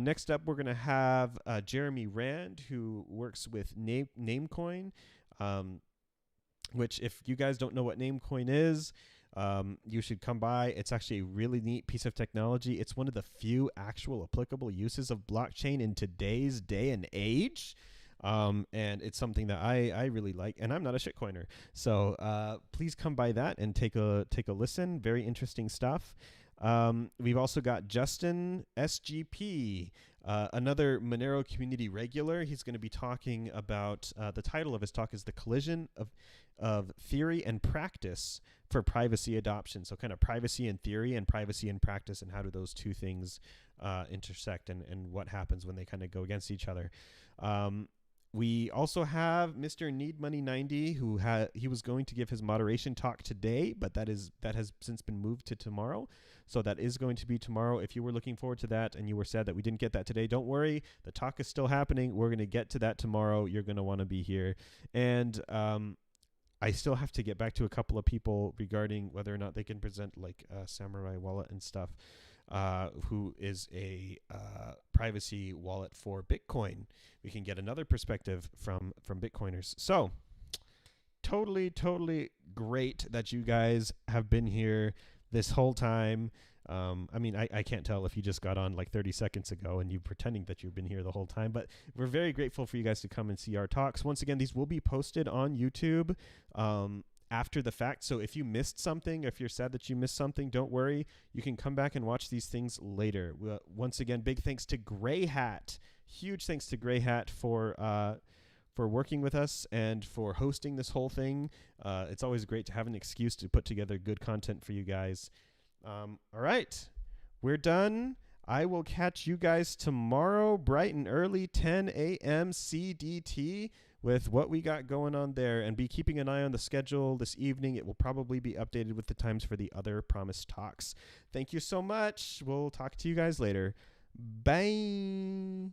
Next up, we're going to have Jeremy Rand, who works with Namecoin, which if you guys don't know what Namecoin is, you should come by. It's actually a really neat piece of technology. It's one of the few actual applicable uses of blockchain in today's day and age. And it's something that I really like, and I'm not a shitcoiner. So please come by that and take a listen. Very interesting stuff. We've also got Justin SGP, another Monero community regular. He's going to be talking about, the title of his talk is The Collision of Theory and Practice for Privacy Adoption. So kind of privacy in theory and privacy in practice, and how do those two things intersect, and what happens when they kind of go against each other. We also have Mr. Need Money 90, who he was going to give his moderation talk today, but that has since been moved to tomorrow. So that is going to be tomorrow. If you were looking forward to that and you were sad that we didn't get that today, don't worry. The talk is still happening. We're going to get to that tomorrow. You're going to want to be here. And I still have to get back to a couple of people regarding whether or not they can present like Samurai Wallet and stuff, who is a privacy wallet for Bitcoin. We can get another perspective from Bitcoiners. So totally great that you guys have been here this whole time. I mean, I can't tell if you just got on like 30 seconds ago and you're pretending that you've been here the whole time, but we're very grateful for you guys to come and see our talks. Once again, these will be posted on YouTube after the fact. So if you missed something, if you're sad that you missed something, don't worry. You can come back and watch these things later. Once again, big thanks to Grayhat. Huge thanks to Grayhat for working with us and for hosting this whole thing. It's always great to have an excuse to put together good content for you guys. All right, we're done. I will catch you guys tomorrow, bright and early, 10 a.m. CDT, with what we got going on there. And be keeping an eye on the schedule this evening. It will probably be updated with the times for the other promised talks. Thank you so much. We'll talk to you guys later. Bye.